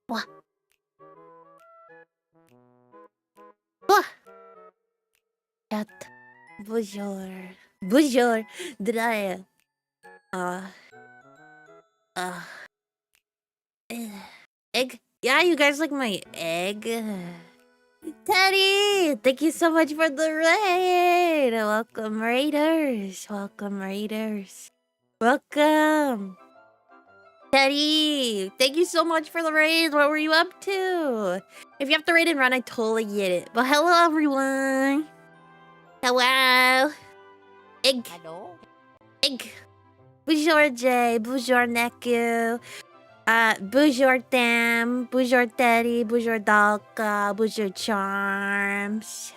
Wah. Wah. Chat. Bonjour. Bonjour. Did I? Egg? Yeah, you guys like my egg? Teddy! Thank you so much for the raid! Welcome, Raiders! Welcome, Raiders! Welcome! Teddy! Thank you so much for the raid! What were you up to? If you have to raid and run, I totally get it. But hello, everyone! Hello! Egg! Hello? Egg! Bonjour, Jay! Bonjour, Neku! Bonjour, Tam! Bonjour, Teddy! Bonjour, Dalka! Bonjour, Charms!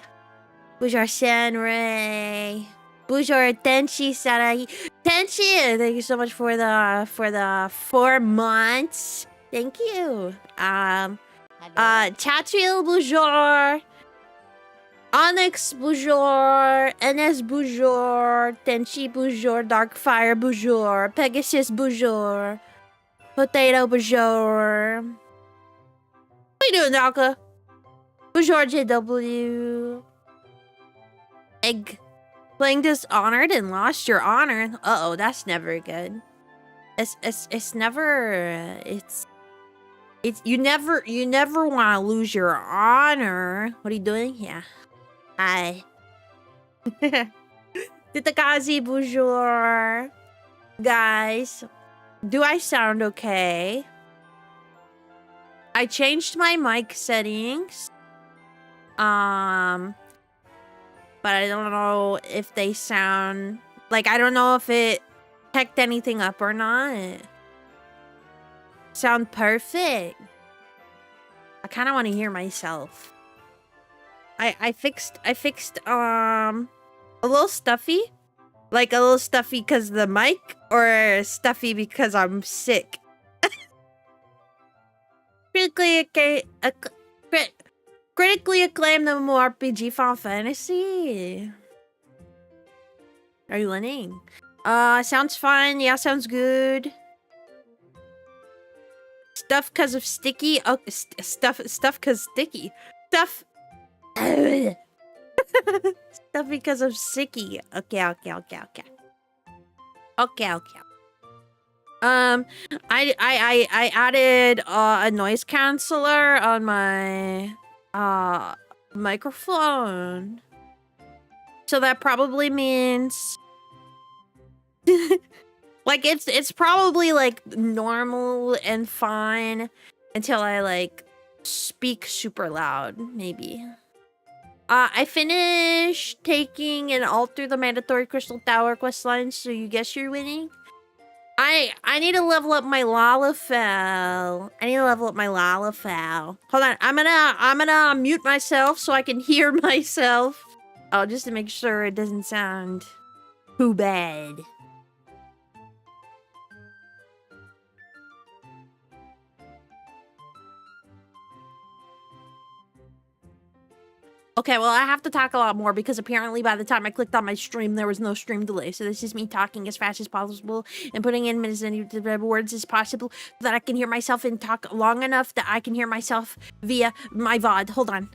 Bonjour, Senrei. Bonjour, Tenchi Sarai. Tenchi, thank you so much for the 4 months. Thank you. Chatril, bonjour. Onyx, bonjour. NS, bonjour. Tenchi, bonjour. Darkfire, bonjour. Pegasus, bonjour. Potato, bonjour. What you doing, Naka? Bonjour, JW. Egg. Playing Dishonored and lost your honor. Uh-oh, that's never good. It's never you never want to lose your honor. What are you doing? Yeah. Hi. Titakazi, bonjour. Guys, do I sound okay? I changed my mic settings. But I don't know if they sound like, I don't know if it picked anything up or not. Sound perfect. I kind of want to hear myself. I fixed a little stuffy. Like a little stuffy because of the mic, or stuffy because I'm sick. Critically acclaimed MMORPG Final Fantasy. Are you winning? Sounds fun. Yeah, sounds good. Stuff because of sticky. Oh, stuff because sticky. Stuff. Stuff because of sticky. Okay. I added a noise canceller on my microphone. So that probably means like it's probably like normal and fine until I like speak super loud, maybe. I finished taking and alter the mandatory Crystal Tower questline, so you guess you're winning. I need to level up my Lalafell. Hold on, I'm gonna mute myself so I can hear myself. Oh, just to make sure it doesn't sound too bad. Okay, well, I have to talk a lot more because apparently by the time I clicked on my stream, there was no stream delay. So this is me talking as fast as possible and putting in as many words as possible so that I can hear myself and talk long enough that I can hear myself via my VOD. Hold on.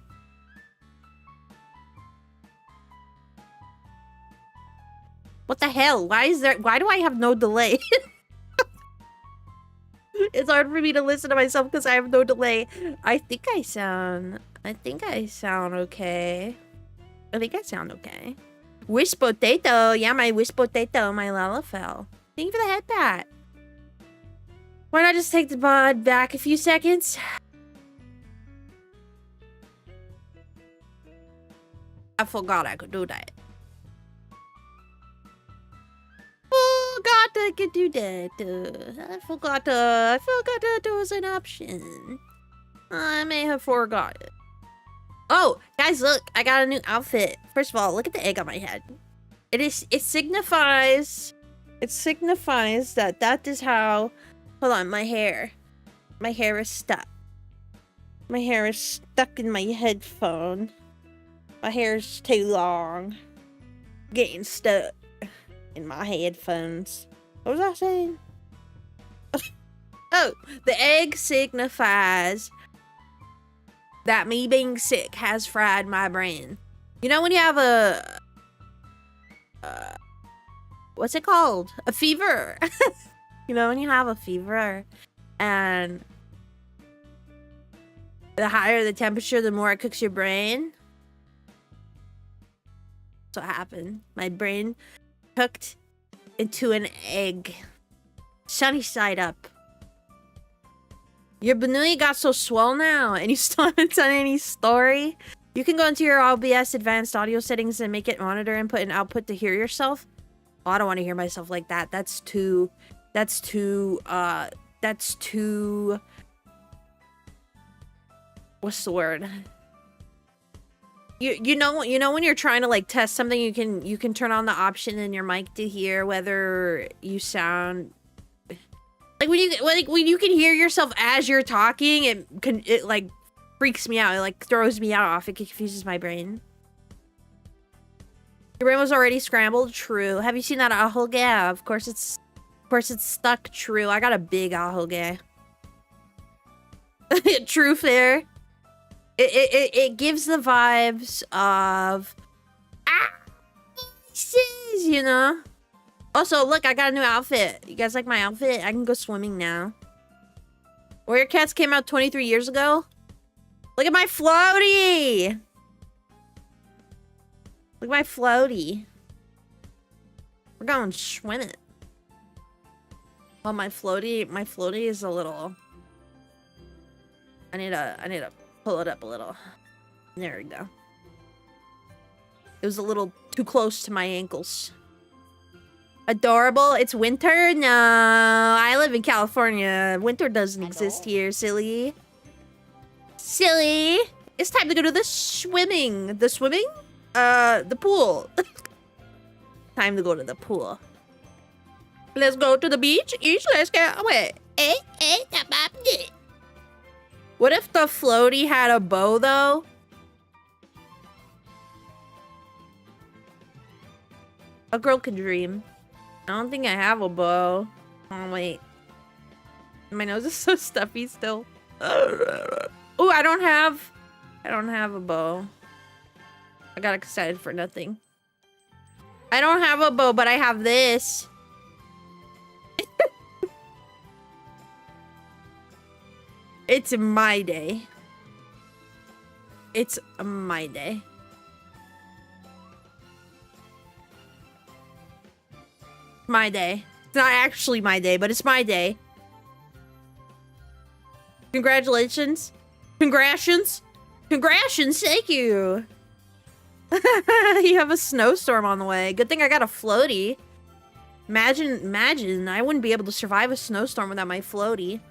What the hell? Why do I have no delay? It's hard for me to listen to myself because I have no delay. I think I sound okay. Wish potato. Yeah, my wish potato, my Lalafell. Thank you for the head pat. Why not just take the mod back a few seconds? I forgot I could do that. I could do that. I forgot that was an option. I may have forgot it. Oh, guys, look! I got a new outfit. First of all, look at the egg on my head. It signifies that is how. Hold on, my hair is stuck. My hair is stuck in my headphone. My hair's too long. Getting stuck in my headphones. What was I saying? Oh, the egg signifies that me being sick has fried my brain. You know when you have a what's it called? A fever. You know when you have a fever and the higher the temperature, the more it cooks your brain. That's what happened. My brain cooked into an egg. Sunny side up. Your Banui got so swell now, and you still haven't done any story? You can go into your OBS advanced audio settings and make it monitor input and output to hear yourself. Oh, I don't want to hear myself like that. That's too... What's the word? You know when you're trying to like test something, you can turn on the option in your mic to hear whether you sound like when you can hear yourself as you're talking, it like freaks me out. It like throws me off. It confuses my brain. Your brain was already scrambled. True. Have you seen that ahoge? Of course it's stuck. True. I got a big ahoge. True fair. It gives the vibes of you know. Also, look, I got a new outfit. You guys like my outfit? I can go swimming now. Warrior Cats came out 23 years ago. Look at my floaty. Look at my floaty. We're going swimming. Oh, my floaty is a little. I need to pull it up a little. There we go. It was a little too close to my ankles. Adorable. It's winter? No, I live in California. Winter doesn't exist here, silly. Silly. It's time to go to the swimming. The swimming? The pool. Time to go to the pool. Let's go to the beach. Let's get away. What if the floaty had a bow, though? A girl could dream. I don't think I have a bow. Oh, wait. My nose is so stuffy still. Oh, I don't have a bow. I got excited for nothing. I don't have a bow, but I have this. It's my day. It's my day. My day. It's not actually my day, but it's my day. Congratulations. Congratulations. Congratulations. Thank you. You have a snowstorm on the way. Good thing I got a floaty. Imagine. I wouldn't be able to survive a snowstorm without my floaty.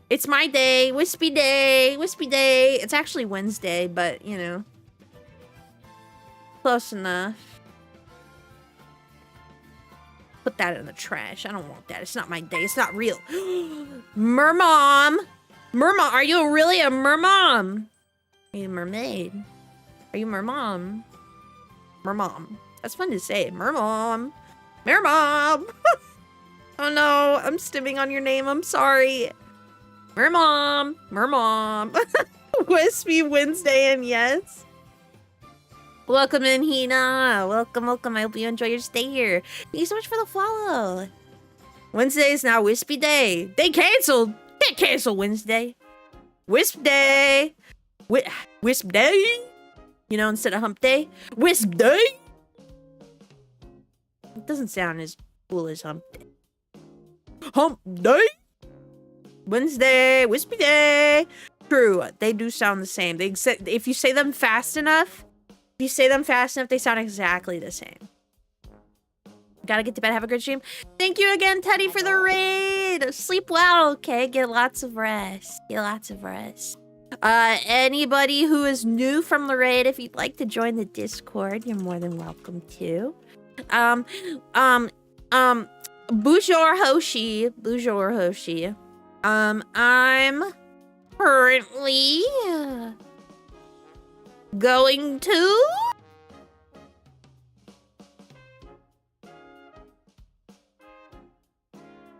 It's my day. Wispy day. Wispy day. It's actually Wednesday, but, you know. Close enough. Put that in the trash. I don't want that. It's not my day. It's not real. Mermom. Mermom. Are you really a mermom? Are you a mermaid? Are you mermom? Mermom. That's fun to say. Mermom. Mermom. Oh no. I'm stimming on your name. I'm sorry. Mermom. Mermom. Wispy Wednesday and yes. Welcome in, Hina. Welcome. I hope you enjoy your stay here. Thank you so much for the follow. Wednesday is now Wispy Day. They canceled Wednesday. Wisp Day. Wisp Day. You know, instead of Hump Day. Wisp Day. It doesn't sound as cool as Hump Day. Hump Day. Wednesday. Wispy Day. True. They do sound the same. If you say them fast enough, they sound exactly the same. Gotta get to bed. Have a good stream. Thank you again, Teddy, for the raid. Sleep well, okay? Get lots of rest. Anybody who is new from the raid, if you'd like to join the Discord, you're more than welcome to. Bonjour Hoshi. I'm currently going to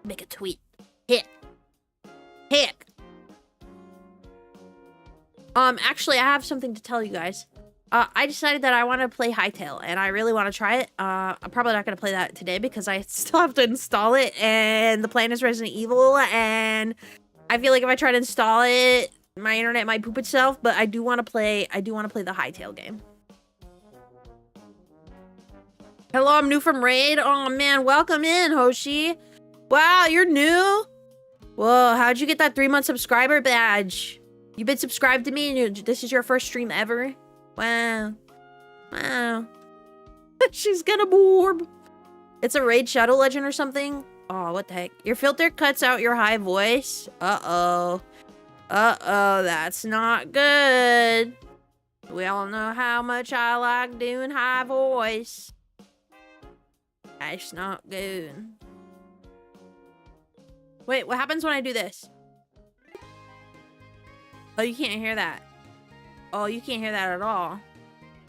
make a tweet. Hick. Actually, I have something to tell you guys. I decided that I want to play Hytale, and I really want to try it. I'm probably not going to play that today because I still have to install it, and the plan is Resident Evil, and I feel like if I try to install it, my internet might poop itself, but I do want to play the Hytale game. Hello, I'm new from Raid. Oh man, welcome in, Hoshi. Wow, you're new? Whoa, how'd you get that 3-month subscriber badge? You've been subscribed to me and this is your first stream ever? Wow. She's gonna borb. It's a Raid Shadow Legend or something? Oh, what the heck? Your filter cuts out your high voice? Uh-oh, that's not good. We all know how much I like doing high voice. That's not good. Wait, what happens when I do this? Oh, you can't hear that. Oh, you can't hear that at all.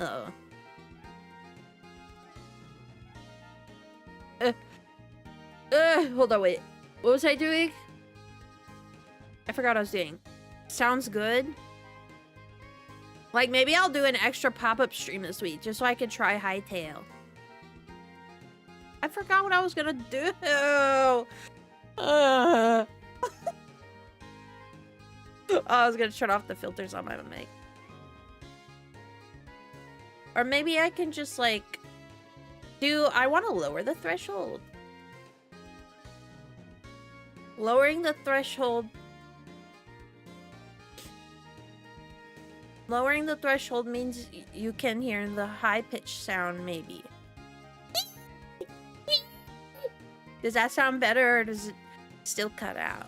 Uh-oh. Hold on, wait. What was I doing? I forgot what I was doing. Sounds good. Like, maybe I'll do an extra pop-up stream this week, just so I could try Hightail. I forgot what I was gonna do. I was gonna turn off the filters on my mic. Or maybe I can just, like, I want to lower the threshold. Lowering the threshold. Lowering the threshold means you can hear the high-pitched sound, maybe. Does that sound better, or does it still cut out?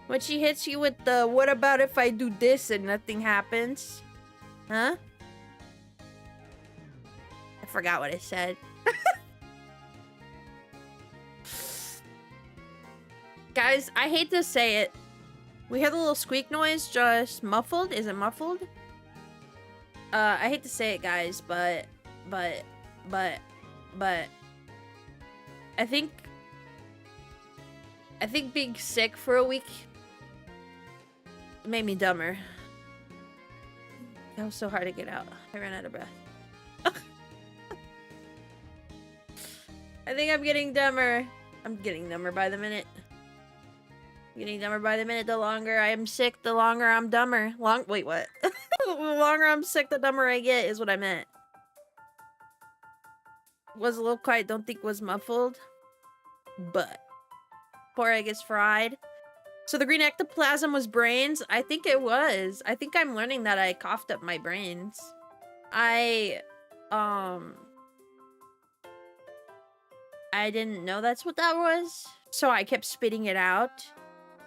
When she hits you with the, what about if I do this and nothing happens? Huh? I forgot what I said. Guys, I hate to say it. We hear the little squeak noise, just muffled. Is it muffled? I hate to say it, guys, but I think being sick for a week made me dumber. That was so hard to get out. I ran out of breath. I think I'm getting dumber. I'm getting dumber by the minute. Getting dumber by the minute. The longer I am sick, the longer I'm dumber. Wait, what? The longer I'm sick, the dumber I get is what I meant. Was a little quiet, don't think was muffled. But poor egg is fried. So the green ectoplasm was brains? I think it was. I think I'm learning that I coughed up my brains. I didn't know that's what that was. So I kept spitting it out.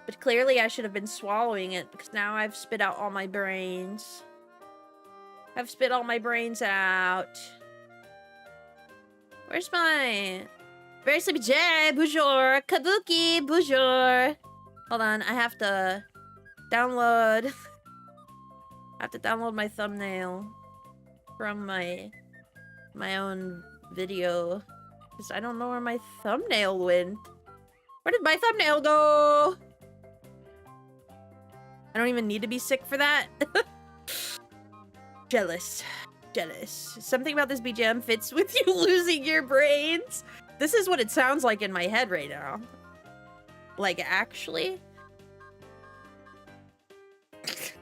But clearly I should have been swallowing it because now I've spit out all my brains. I've spit all my brains out. Where's my... Very sleepy Jay, bonjour, Kabuki, bonjour. Hold on, I have to download... I have to download my thumbnail from my own video. Because I don't know where my thumbnail went. Where did my thumbnail go? I don't even need to be sick for that. Jealous. Jealous. Something about this BGM fits with you losing your brains. This is what it sounds like in my head right now. Like, actually. This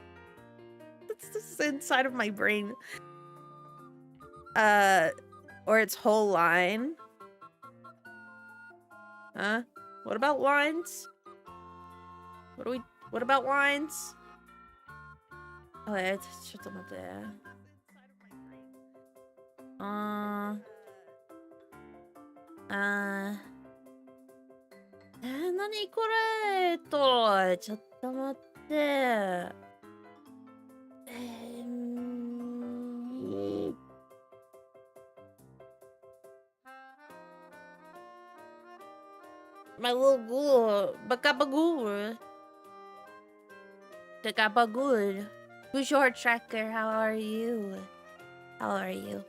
is inside of my brain. Or its whole line. Huh? What about lines? What about lines? Oh, yeah, shut them up there. Nani kore? ちょっと待って。My little ghoul. Bakabagool. Bakabagool. Who's your tracker? How are you? How are you?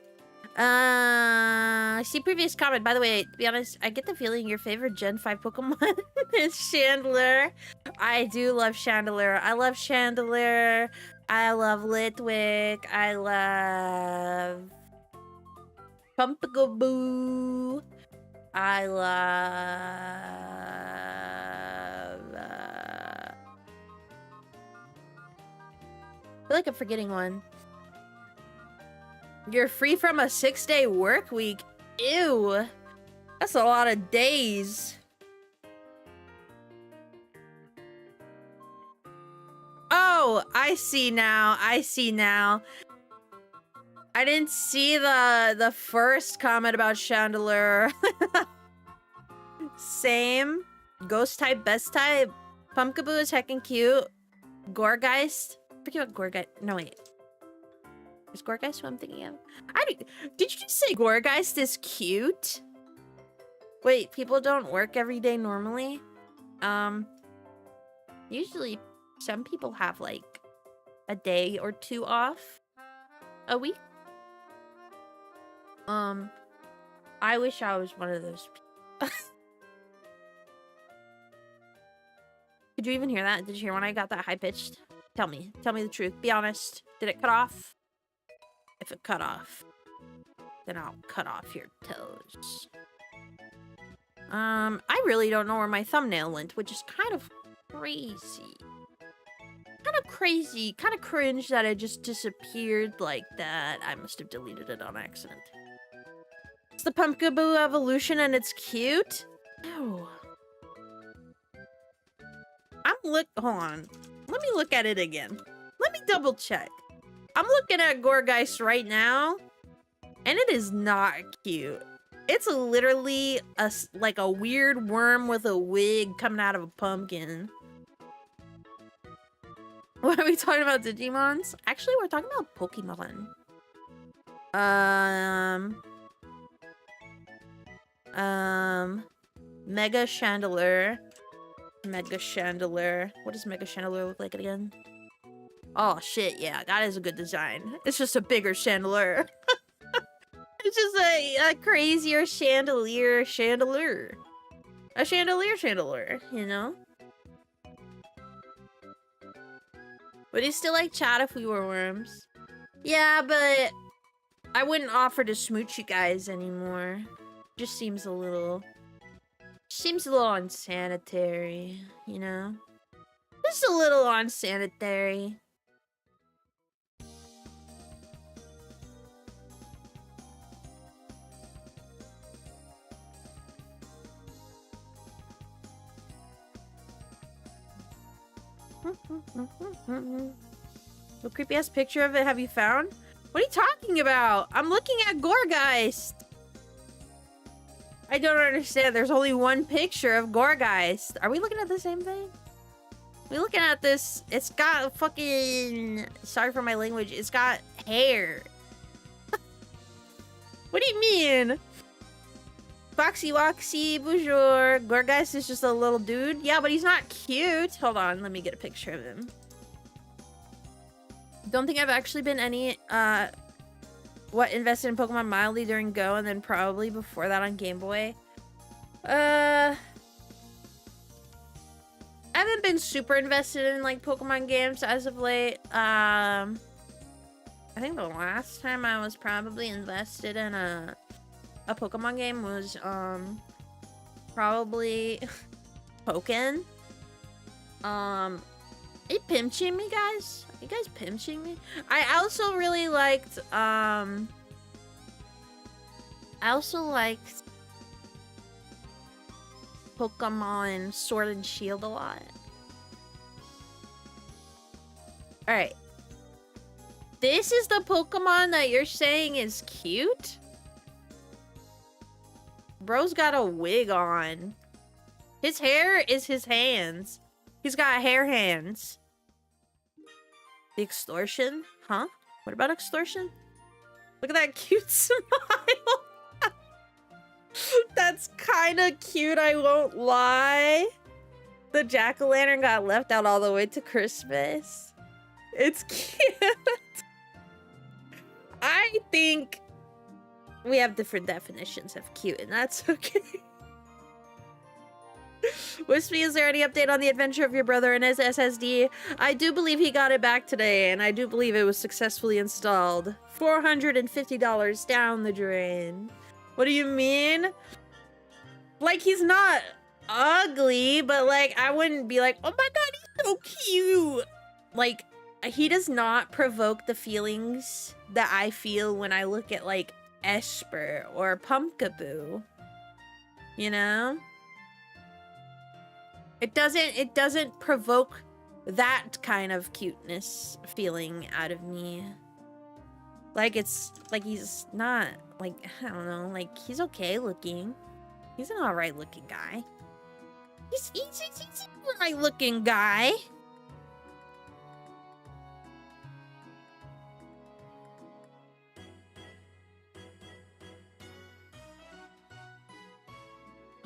See previous comment. By the way, to be honest, I get the feeling your favorite Gen 5 Pokemon is Chandler. I do love Chandler. I love Chandler. I love Litwick. I love Pumpagaboo. I love... I feel like I'm forgetting one. You're free from a 6-day work week? Ew. That's a lot of days. Oh, I see now. I see now. I didn't see the first comment about Chandelure. Same. Ghost type, best type. Pumpkaboo is heckin' cute. Gourgeist. Forget what Gourgeist. No, wait. Is Gorgeist who I'm thinking of? Did you just say Gorgeist is cute? Wait, people don't work every day normally? Usually some people have like a day or two off a week. I wish I was one of those people. Did you even hear that? Did you hear when I got that high-pitched? Tell me the truth. Be honest. Did it cut off? If it cut off, then I'll cut off your toes. I really don't know where my thumbnail went, which is kind of crazy. Kind of cringe that it just disappeared like that. I must have deleted it on accident. It's the Pumpkaboo evolution and it's cute? Ew. Hold on. Let me look at it again. Let me double check. I'm looking at Gorgeist right now, and it is not cute. It's literally like a weird worm with a wig coming out of a pumpkin. What are we talking about, Digimons? Actually, we're talking about Pokemon. Mega Chandelier. Mega Chandelier. What does Mega Chandelier look like again? Oh shit, yeah, that is a good design. It's just a bigger chandelier. It's just a crazier chandelier. A chandelier, you know? Would he still like chat if we were worms? Yeah, but I wouldn't offer to smooch you guys anymore. Just seems a little unsanitary, you know? Just a little unsanitary. What creepy ass picture of it have you found? What are you talking about? I'm looking at Gorgeist. I don't understand. There's only one picture of Gorgeist. Are we looking at the same thing? We looking at this. It's got fucking... Sorry for my language. It's got hair. What do you mean? Foxy Woxy, bonjour. Gorgeist is just a little dude. Yeah, but he's not cute. Hold on, let me get a picture of him. Don't think I've actually been invested in Pokemon mildly during Go and then probably before that on Game Boy. I haven't been super invested in like Pokemon games as of late. I think the last time I was probably invested in a Pokemon game was probably Pokken. Are you pinching me, guys? Are you guys pinching me? I also really liked Pokemon Sword and Shield a lot. Alright. This is the Pokemon that you're saying is cute? Bro's got a wig on. His hair is his hands. He's got hair hands. The extortion? Huh? What about extortion? Look at that cute smile. That's kind of cute, I won't lie. The jack-o'-lantern got left out all the way to Christmas. It's cute. I think we have different definitions of cute, and that's okay. Wispy, is there any update on the adventure of your brother and his SSD? I do believe he got it back today, and I do believe it was successfully installed. $450 down the drain. What do you mean? Like, he's not ugly, but like, I wouldn't be like, oh my god, he's so cute. Like, he does not provoke the feelings that I feel when I look at like Esper or Pumpkaboo. You know? It doesn't provoke that kind of cuteness feeling out of me. Like, it's like he's not like, I don't know, like he's okay looking. He's an alright looking guy. He's an alright looking guy.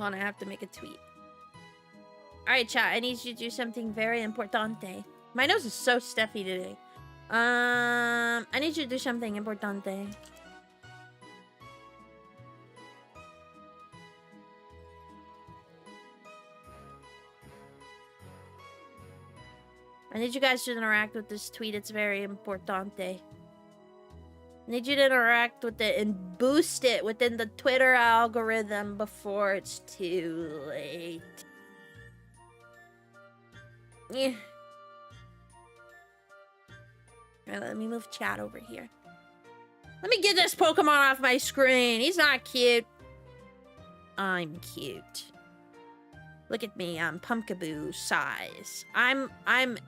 Hold on, I have to make a tweet. Alright, chat, I need you to do something very importante. My nose is so stuffy today. I need you to do something importante. I need you guys to interact with this tweet. It's very importante. I need you to interact with it and boost it within the Twitter algorithm before it's too late. Yeah. Alright, let me move chat over here. Let me get this Pokemon off my screen. He's not cute. I'm cute. Look at me, I'm Pumpkaboo size. I'm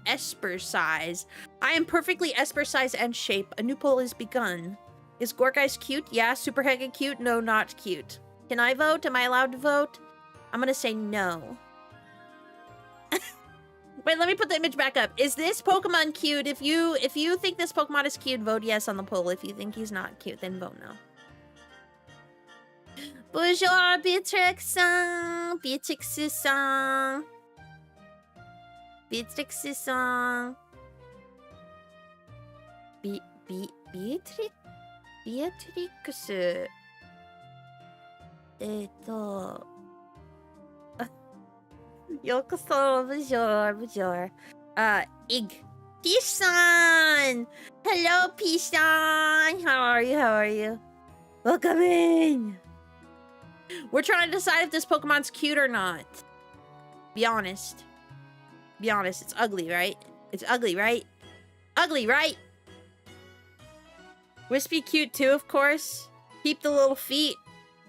Esper size. I am perfectly Esper size and shape. A new poll has begun. Is Gorgeist cute? Yeah. Super Hega cute? No, not cute. Can I vote? Am I allowed to vote? I'm gonna say no. Wait, let me put the image back up. Is this Pokemon cute? If you think this Pokemon is cute, vote yes on the poll. If you think he's not cute, then vote no. Bonjour, Beatrix-san. Beatrix-san. Beatrix-san. Beatrix? Beatrix. Yokoso, bonjour, bonjour. Ig. P-san! Hello, P-san! How are you? How are you? Welcome in! We're trying to decide if this Pokemon's cute or not. Be honest. Be honest, it's ugly, right? It's ugly, right? Ugly, right? Wispy cute too, of course. Keep the little feet.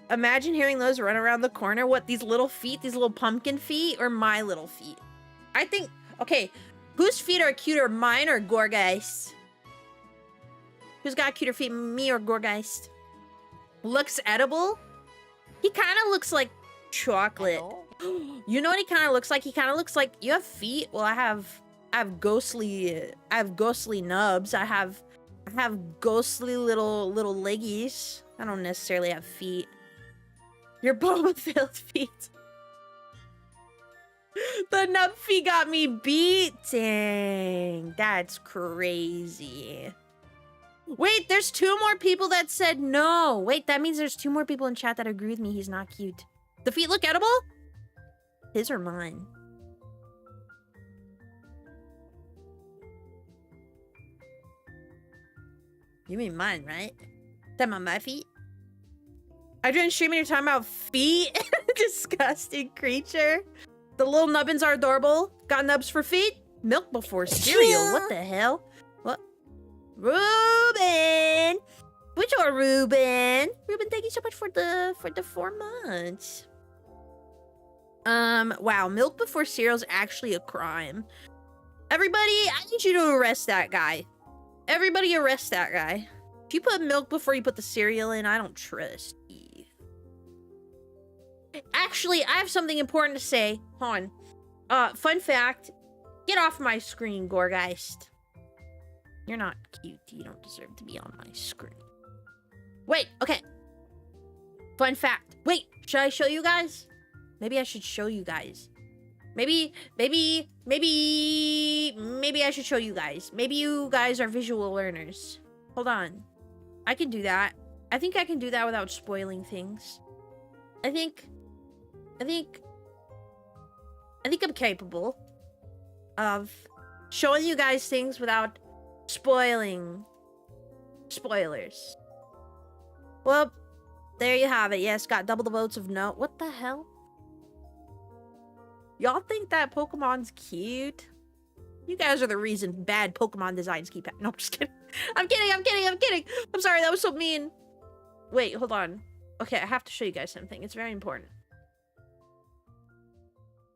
Imagine hearing those run around the corner. What, these little feet? These little pumpkin feet? Or my little feet? I think... Okay, whose feet are cuter? Mine or Gorgeist? Who's got cuter feet? Me or Gorgeist? Looks edible? He kind of looks like chocolate. You know what he kind of looks like? He kind of looks like... You have feet? Well, I have ghostly nubs. I have ghostly little leggies. I don't necessarily have feet. Your Boba-filled feet. The nub feet got me beat. Dang, that's crazy. Wait, there's 2 more people that said no. Wait, that means there's 2 more people in chat that agree with me. He's not cute. The feet look edible? His or mine? You mean mine, right? Talking about my feet? I didn't stream and you're talking about feet? Disgusting creature. The little nubbins are adorable. Got nubs for feet? Milk before cereal. What the hell? What? Ruben! Which are Ruben? Ruben, thank you so much for the 4 months. Wow, milk before cereal is actually a crime. Everybody, I need you to arrest that guy. Everybody arrest that guy. If you put milk before you put the cereal in, I don't trust you. Actually, I have something important to say. Hold on. Fun fact. Get off my screen, Gorgeist. You're not cute. You don't deserve to be on my screen. Wait, okay. Fun fact. Wait, should I show you guys? Maybe I should show you guys. Maybe I should show you guys. Maybe you guys are visual learners. Hold on. I can do that. I think I can do that without spoiling things. I think I'm capable of showing you guys things without spoilers. Well, there you have it. Yes, got double the votes of no. What the hell? Y'all think that Pokemon's cute? You guys are the reason bad Pokemon designs keep happening. No, I'm just kidding. I'm kidding. I'm sorry, that was so mean. Wait, hold on. Okay, I have to show you guys something. It's very important.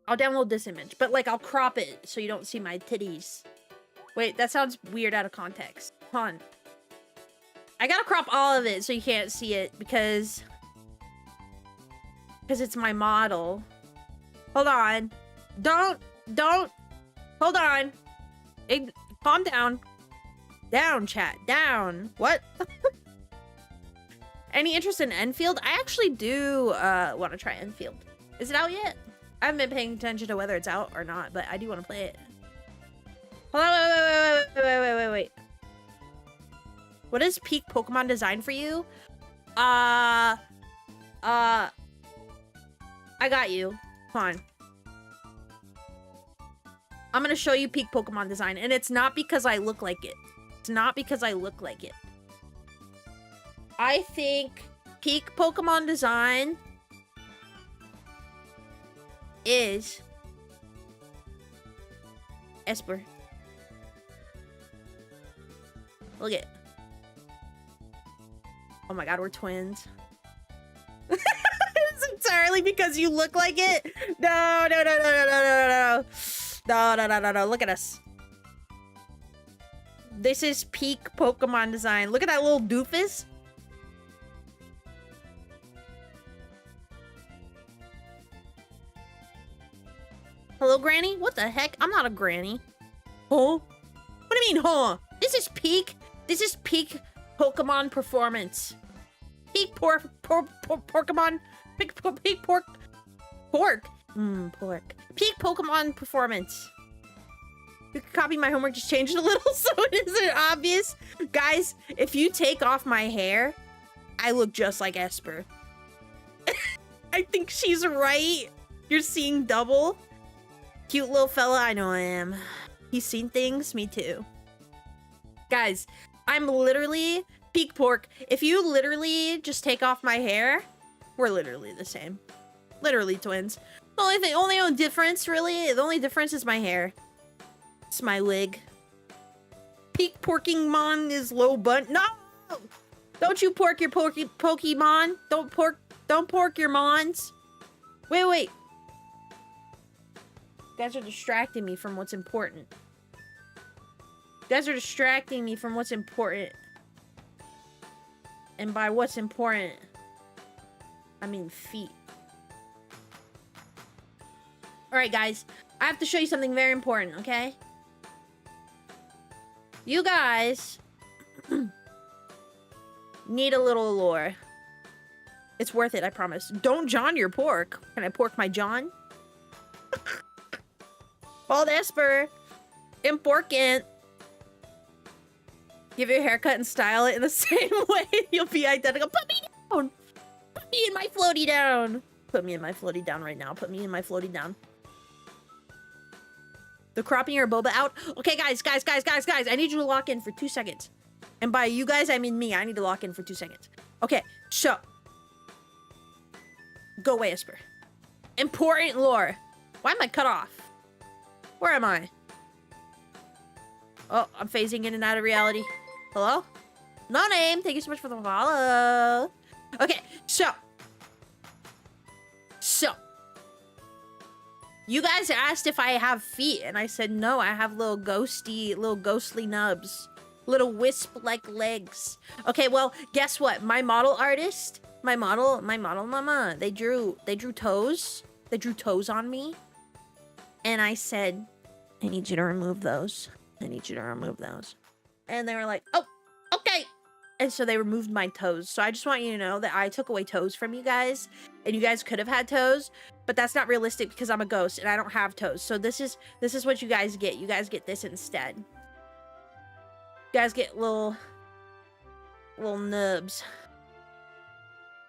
I'll download this image, but like I'll crop it so you don't see my titties. Wait, that sounds weird out of context. Hold on. I gotta crop all of it so you can't see it because it's my model. Hold on. Don't. Hold on. Calm down. Down, chat. Down. What? Any interest in Enfield? I actually do want to try Enfield. Is it out yet? I haven't been paying attention to whether it's out or not, but I do want to play it. Hold on, wait. What is peak Pokemon design for you? I got you. Come on. I'm gonna show you peak Pokemon design, and it's not because I look like it. It's not because I look like it. I think peak Pokemon design is Esper. Look at it. Oh my god, we're twins. It's entirely because you look like it? No. No. Look at us. This is peak Pokemon design. Look at that little doofus. Hello, Granny? What the heck? I'm not a granny. Huh? What do you mean, huh? This is peak Pokemon performance. Peak Pokemon. Peak pork. Pork. Peak Pokemon performance. You can copy my homework, just change it a little so it isn't obvious. Guys, if you take off my hair, I look just like Esper. I think she's right. You're seeing double. Cute little fella, I know I am. He's seen things, me too. Guys, I'm literally peak pork. If you literally just take off my hair, we're literally the same. Literally twins. The only difference, really, the only difference is my hair. It's my wig. Peak Porkingmon is low butt. No! Don't you pork your Pokemon. Don't pork your mons. Wait. You guys are distracting me from what's important. And by what's important, I mean feet. Alright, guys. I have to show you something very important, okay? You guys need a little lore. It's worth it, I promise. Don't John your pork. Can I pork my John? Bald Esper. Important. Give your haircut and style it in the same way. You'll be identical. Put me down. Put me in my floaty down. Put me in my floaty down right now. Put me in my floaty down. The cropping your boba out. Okay, guys. I need you to lock in for 2 seconds. And by you guys, I mean me. I need to lock in for 2 seconds. Okay, so. Go away, Esper. Important lore. Why am I cut off? Where am I? Oh, I'm phasing in and out of reality. Hello? No name. Thank you so much for the follow. Okay, so. You guys asked if I have feet, and I said no, I have little ghostly nubs. Little wisp-like legs. Okay, well, guess what? My model artist, my model mama, they drew toes. They drew toes on me. And I said, I need you to remove those. And they were like, oh, okay. And so they removed my toes. So I just want you to know that I took away toes from you guys. And you guys could have had toes. But that's not realistic because I'm a ghost and I don't have toes. So this is what you guys get. You guys get this instead. You guys get little nubs.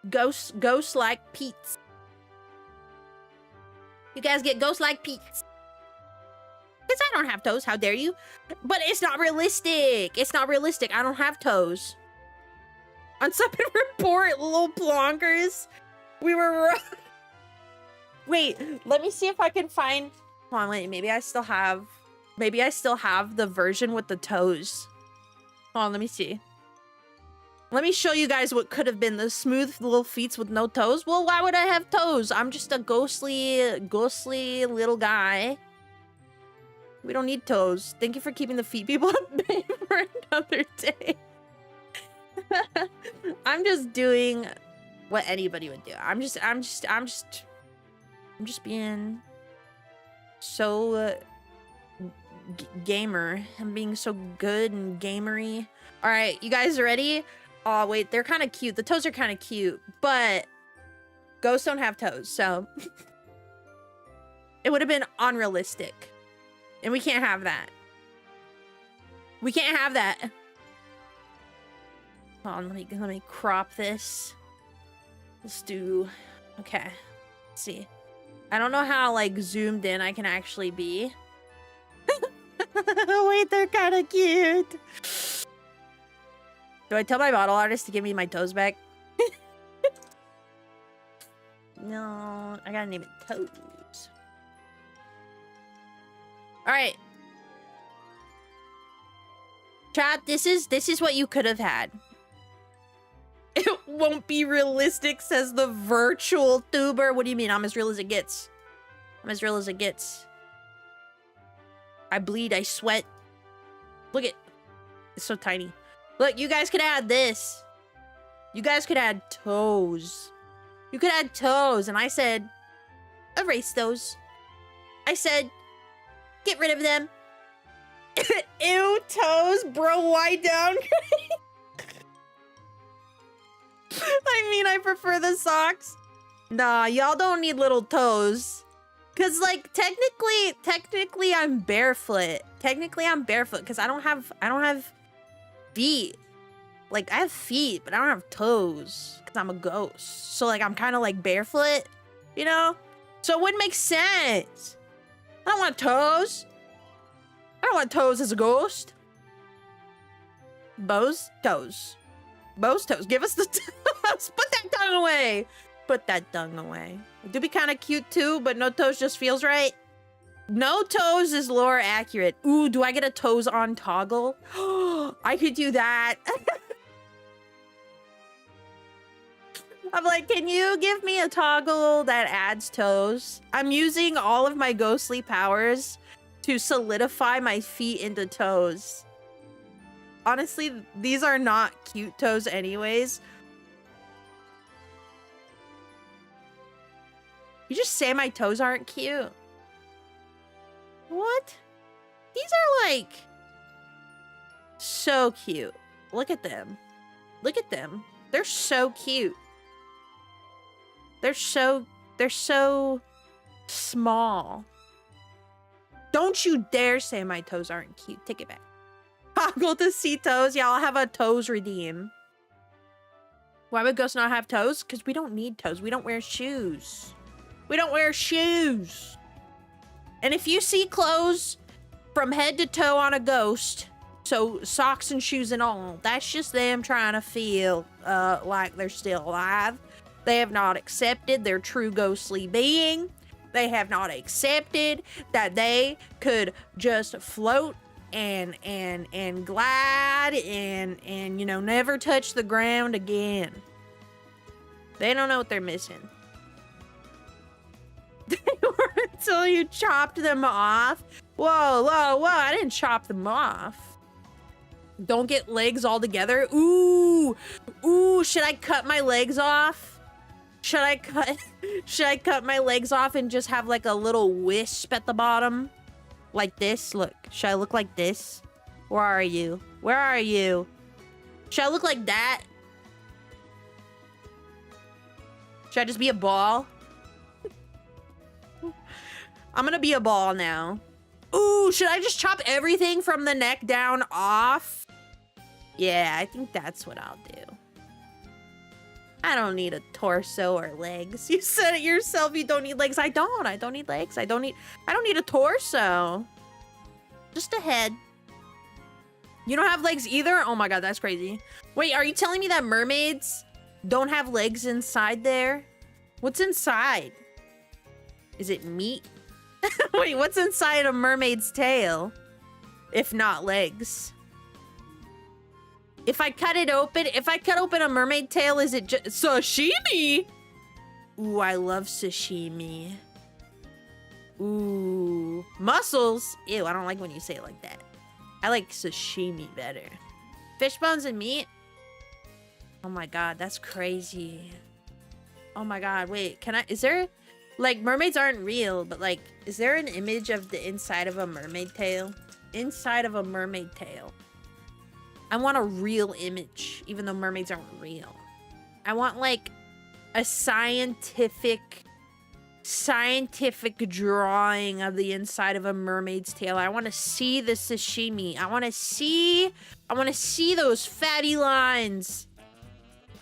Ghost-like Pete's. You guys get ghost-like Pete's. Because I don't have toes. How dare you? But it's not realistic. I don't have toes. On Sub and Report, little plonkers. We were wrong. Wait, let me see if I can find. Hold on, wait. Maybe I still have the version with the toes. Hold on, let me see. Let me show you guys what could have been the smooth little feet with no toes. Well, why would I have toes? I'm just a ghostly little guy. We don't need toes. Thank you for keeping the feet people at bay for another day. I'm just doing what anybody would do. I'm just being so gamer. I'm being so good and gamery. All right, you guys ready? Oh wait, they're kind of cute. The toes are kind of cute, but ghosts don't have toes, so It would have been unrealistic. And we can't have that. We can't have that. Hold on, let me crop this. Let's do, okay. Let's see. I don't know how like zoomed in I can actually be. Wait, they're kind of cute. Do I tell my model artist to give me my toes back? No, I gotta name it Toes. All right. Chat, this is what you could have had. It won't be realistic, says the virtual tuber. What do you mean? I'm as real as it gets. I'm as real as it gets. I bleed, I sweat. Look it. It's so tiny. Look, you guys could add this. You guys could add toes. You could add toes. And I said, erase those. I said, get rid of them. Ew, toes, bro, why downgrade? I mean, I prefer the socks. Nah, y'all don't need little toes. Cause like technically I'm barefoot. Technically I'm barefoot because I don't have feet. Like I have feet, but I don't have toes because I'm a ghost. So like I'm kind of like barefoot, you know? So it wouldn't make sense. I don't want toes. I don't want toes as a ghost. Bo's toes. Bo's toes. Give us the toes. Put that tongue away. Put that tongue away. It do be kind of cute too, but no toes just feels right. No toes is lore accurate. Ooh, do I get a toes on toggle? I could do that. I'm like, can you give me a toggle that adds toes? I'm using all of my ghostly powers to solidify my feet into toes. Honestly, these are not cute toes anyways. You just say my toes aren't cute. What? These are like so cute. Look at them. Look at them. They're so cute. They're so small. Don't you dare say my toes aren't cute. Take it back. Toggle to see toes. Yeah, I'll have a toes redeem. Why would ghosts not have toes? Because we don't need toes. We don't wear shoes. We don't wear shoes. And if you see clothes from head to toe on a ghost, so socks and shoes and all, that's just them trying to feel like they're still alive. They have not accepted their true ghostly being. They have not accepted that they could just float and glide and you know, never touch the ground again. They don't know what they're missing. They were until you chopped them off. Whoa, whoa, whoa, I didn't chop them off. Don't get legs all together. Ooh, ooh, should I cut my legs off? Should I cut my legs off and just have like a little wisp at the bottom? Like this? Look, should I look like this? Where are you? Where are you? Should I look like that? Should I just be a ball? I'm gonna be a ball now. Ooh, should I just chop everything from the neck down off? Yeah, I think that's what I'll do. I don't need a torso or legs. You said it yourself, you don't need legs. I don't need legs. I don't need a torso. Just a head. You don't have legs either? Oh my god, that's crazy. Wait, are you telling me that mermaids don't have legs inside there? What's inside? Is it meat? Wait, what's inside a mermaid's tail? If not legs. If I cut open a mermaid tail, is it just sashimi? Ooh, I love sashimi. Ooh, mussels. Ew, I don't like when you say it like that. I like sashimi better. Fish bones and meat? Oh my god, that's crazy. Oh my god, wait, is there, like, mermaids aren't real, but like, is there an image of the inside of a mermaid tail? Inside of a mermaid tail. I want a real image, even though mermaids aren't real. I want like a scientific scientific drawing of the inside of a mermaid's tail. I want to see the sashimi. I want to see those fatty lines.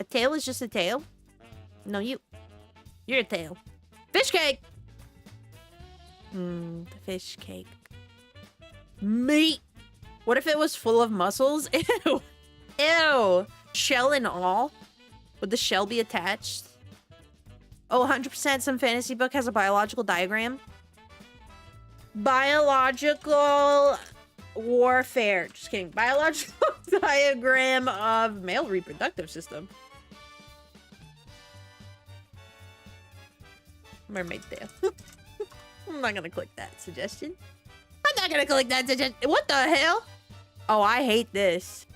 A tail is just a tail. No, you're a tail. Fish cake. The fish cake. Meat. What if it was full of mussels? Ew. Ew. Shell and all? Would the shell be attached? Oh, 100% some fantasy book has a biological diagram. Biological warfare. Just kidding. Biological diagram of male reproductive system. Mermaid tail. I'm not gonna click that suggestion. I'm not gonna click that suggestion. What the hell? Oh, I hate this.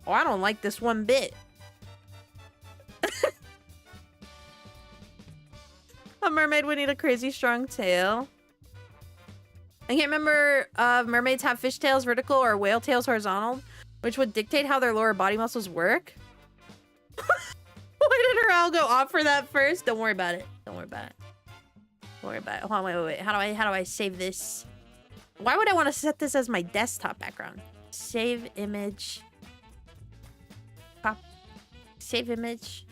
Oh, I don't like this one bit. A mermaid would need a crazy strong tail. I can't remember if mermaids have fish tails vertical or whale tails horizontal, which would dictate how their lower body muscles work. Why did her owl go off for that first? Don't worry about it. Don't worry about it. Don't worry about it. Hold on, wait. How do I save this? Why would I want to set this as my desktop background? Save image. Pop. Save image.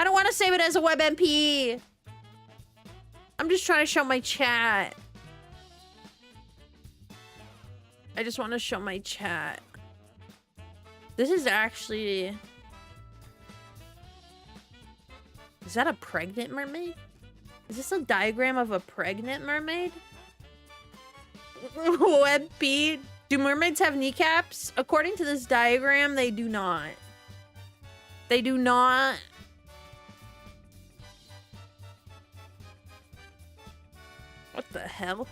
I don't want to save it as a WebMP. I'm just trying to show my chat. I just want to show my chat. This is actually... Is that a pregnant mermaid? Is this a diagram of a pregnant mermaid? WebP. Do mermaids have kneecaps? According to this diagram, they do not. They do not. What the hell?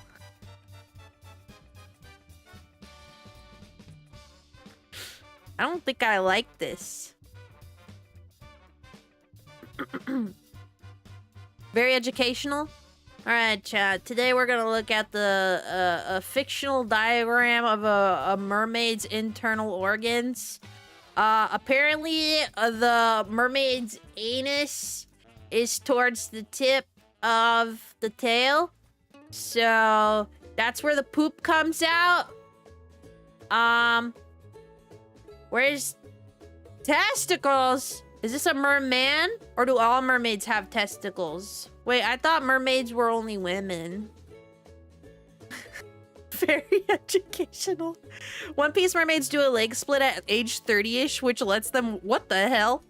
I don't think I like this. Very educational. All right, chat. Today we're gonna look at the a fictional diagram of a mermaid's internal organs. Apparently, the mermaid's anus is towards the tip of the tail, so that's where the poop comes out. Where's testicles? Is this a merman? Or do all mermaids have testicles? Wait, I thought mermaids were only women. Very educational. One Piece mermaids do a leg split at age 30-ish, which lets them... What the hell?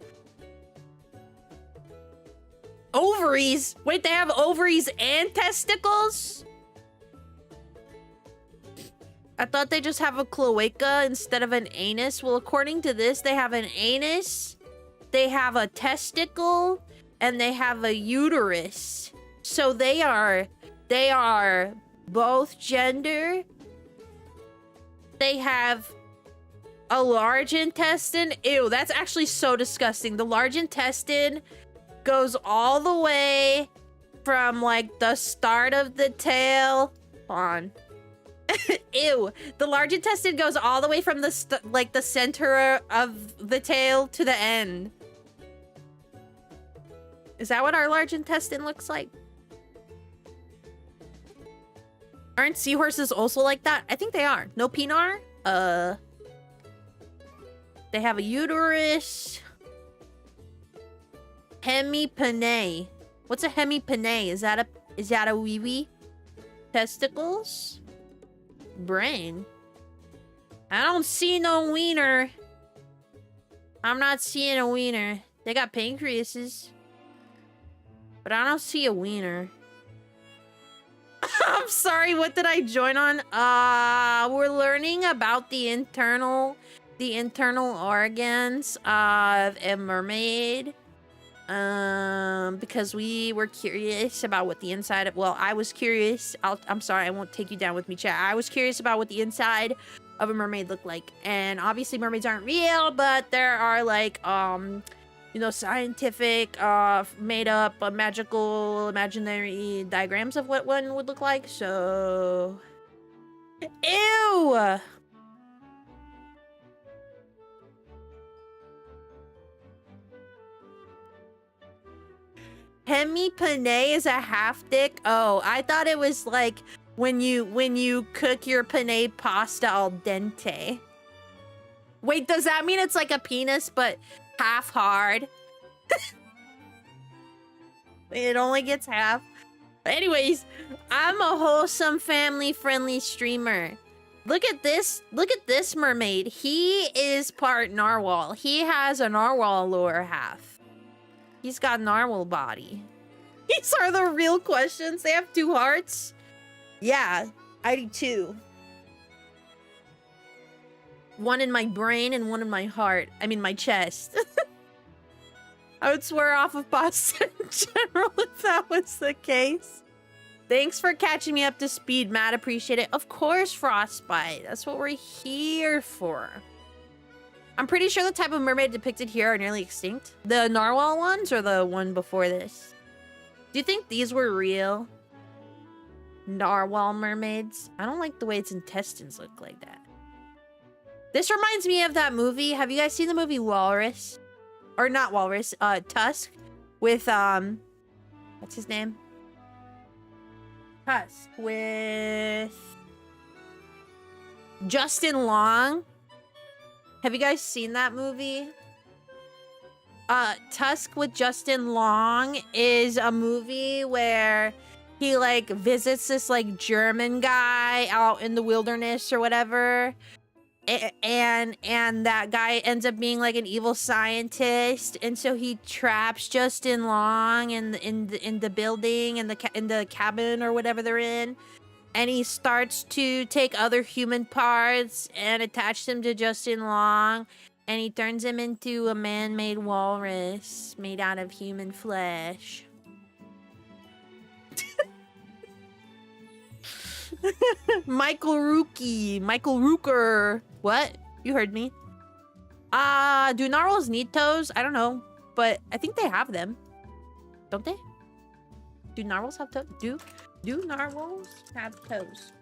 Ovaries? Wait, they have ovaries and testicles? I thought they just have a cloaca instead of an anus. Well, according to this, they have an anus, they have a testicle, and they have a uterus. So they are both gender. They have a large intestine. Ew, that's actually so disgusting. The large intestine goes all the way from like the start of the tail on. Ew, the large intestine goes all the way from the center of the tail to the end. Is that what our large intestine looks like? Aren't seahorses also like that? I think they are. No pinar? They have a uterus. Hemipene. What's a hemipene? Is that a wee-wee? Testicles? Brain? I don't see no wiener. I'm not seeing a wiener. They got pancreases. But I don't see a wiener. I'm sorry, what did I join on? We're learning about the internal organs of a mermaid. Because we were curious about what the inside of... Well, I was curious. I'm sorry, I won't take you down with me, chat. I was curious about what the inside of a mermaid looked like. And obviously mermaids aren't real, but there are like, you know, scientific, made up, magical, imaginary diagrams of what one would look like. So... Ew! hemi-penne is a half dick? Oh, I thought it was like when you cook your penne pasta al dente. Wait, does that mean it's like a penis but half hard? It only gets half. Anyways, I'm a wholesome, family-friendly streamer. Look at this mermaid. He is part narwhal. He has a narwhal lower half. He's got narwhal body. These are the real questions. They have 2 hearts. Yeah, I do too. One in my brain and one in my heart. I mean, my chest. I would swear off of pasta in general if that was the case. Thanks for catching me up to speed, Matt. Appreciate it. Of course, Frostbite. That's what we're here for. I'm pretty sure the type of mermaid depicted here are nearly extinct. The narwhal ones or the one before this? Do you think these were real? Narwhal mermaids? I don't like the way its intestines look like that. This reminds me of that movie. Have you guys seen the movie Walrus? Or not Walrus, Tusk. With, what's his name? Tusk. With Justin Long. Have you guys seen that movie? Tusk with Justin Long is a movie where he, like, visits this, like, German guy out in the wilderness or whatever. And that guy ends up being like an evil scientist, and so he traps Justin Long in the building, in the cabin or whatever they're in, and he starts to take other human parts and attach them to Justin Long, and he turns him into a man-made walrus made out of human flesh. Michael Rooker. What? You heard me. Do narwhals need toes? I don't know, but I think they have them. Don't they? Do narwhals have toes? Do narwhals have toes?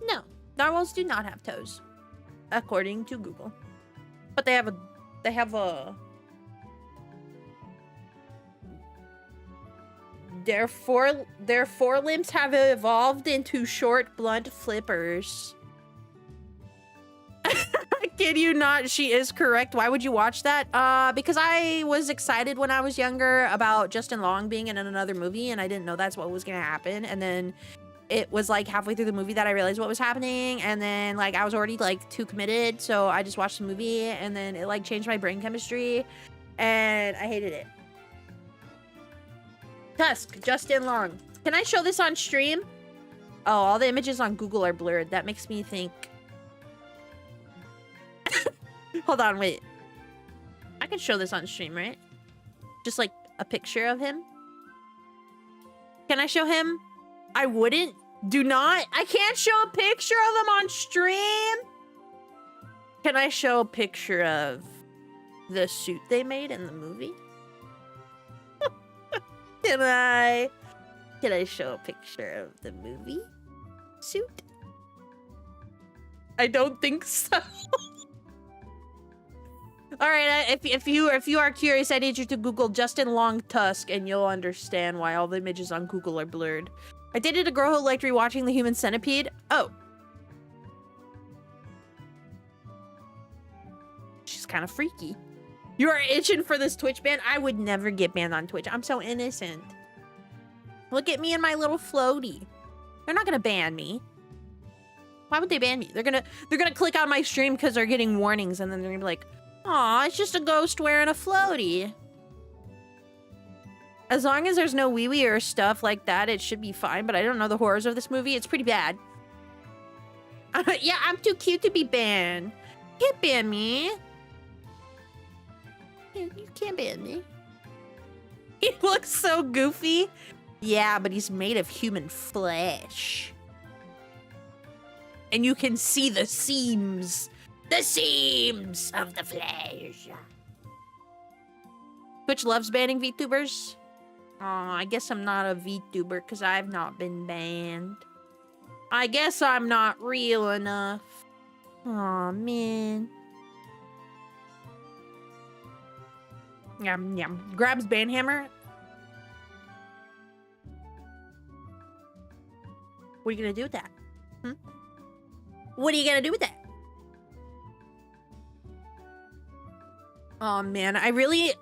No, narwhals do not have toes, according to Google. But they have a Their forelimbs have evolved into short, blunt flippers. I kid you not, she is correct. Why would you watch that? Because I was excited when I was younger about Justin Long being in another movie, and I didn't know that's what was gonna happen. And then it was like halfway through the movie that I realized what was happening, and then like I was already like too committed, so I just watched the movie, and then it like changed my brain chemistry, and I hated it. Tusk, Justin Long. Can I show this on stream? Oh, all the images on Google are blurred. That makes me think. Hold on, wait. I can show this on stream, right? Just like a picture of him. Can I show him? I wouldn't. Do not. I can't show a picture of him on stream. Can I show a picture of the suit they made in the movie? Can I show a picture of the movie suit? I don't think so. All right, if you are curious, I need you to Google Justin Long Tusk, and you'll understand why all the images on Google are blurred. I dated a girl who liked rewatching The Human Centipede. Oh. She's kind of freaky. You are itching for this Twitch ban? I would never get banned on Twitch. I'm so innocent. Look at me and my little floaty. They're not gonna ban me. Why would they ban me? They're gonna click on my stream because they're getting warnings, and then they're gonna be like, "Aw, it's just a ghost wearing a floaty." As long as there's no wee-wee or stuff like that, it should be fine, but I don't know the horrors of this movie. It's pretty bad. Yeah, I'm too cute to be banned. You can't ban me. You can't ban me. He looks so goofy. Yeah, but he's made of human flesh. And you can see the seams. The seams of the flesh. Twitch loves banning VTubers. Aw, I guess I'm not a VTuber because I've not been banned. I guess I'm not real enough. Aw, man. Yum, yum. Grabs banhammer. What are you gonna do with that? Hmm? What are you gonna do with that? Oh man, I really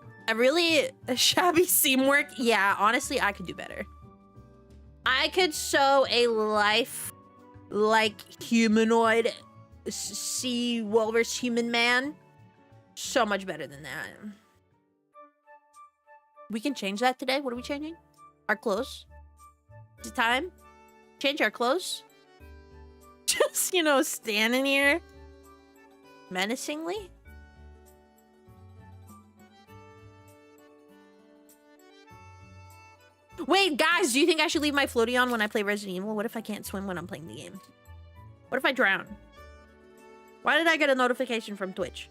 shabby seam work. Yeah, honestly, I could do better. I could sew a life like humanoid sea walrus human man so much better than that. We can change that today. What are we changing? Our clothes. Is it time? Change our clothes? Just, you know, standing here menacingly. Wait, guys, do you think I should leave my floaty on when I play Resident Evil? What if I can't swim when I'm playing the game? What if I drown? Why did I get a notification from Twitch?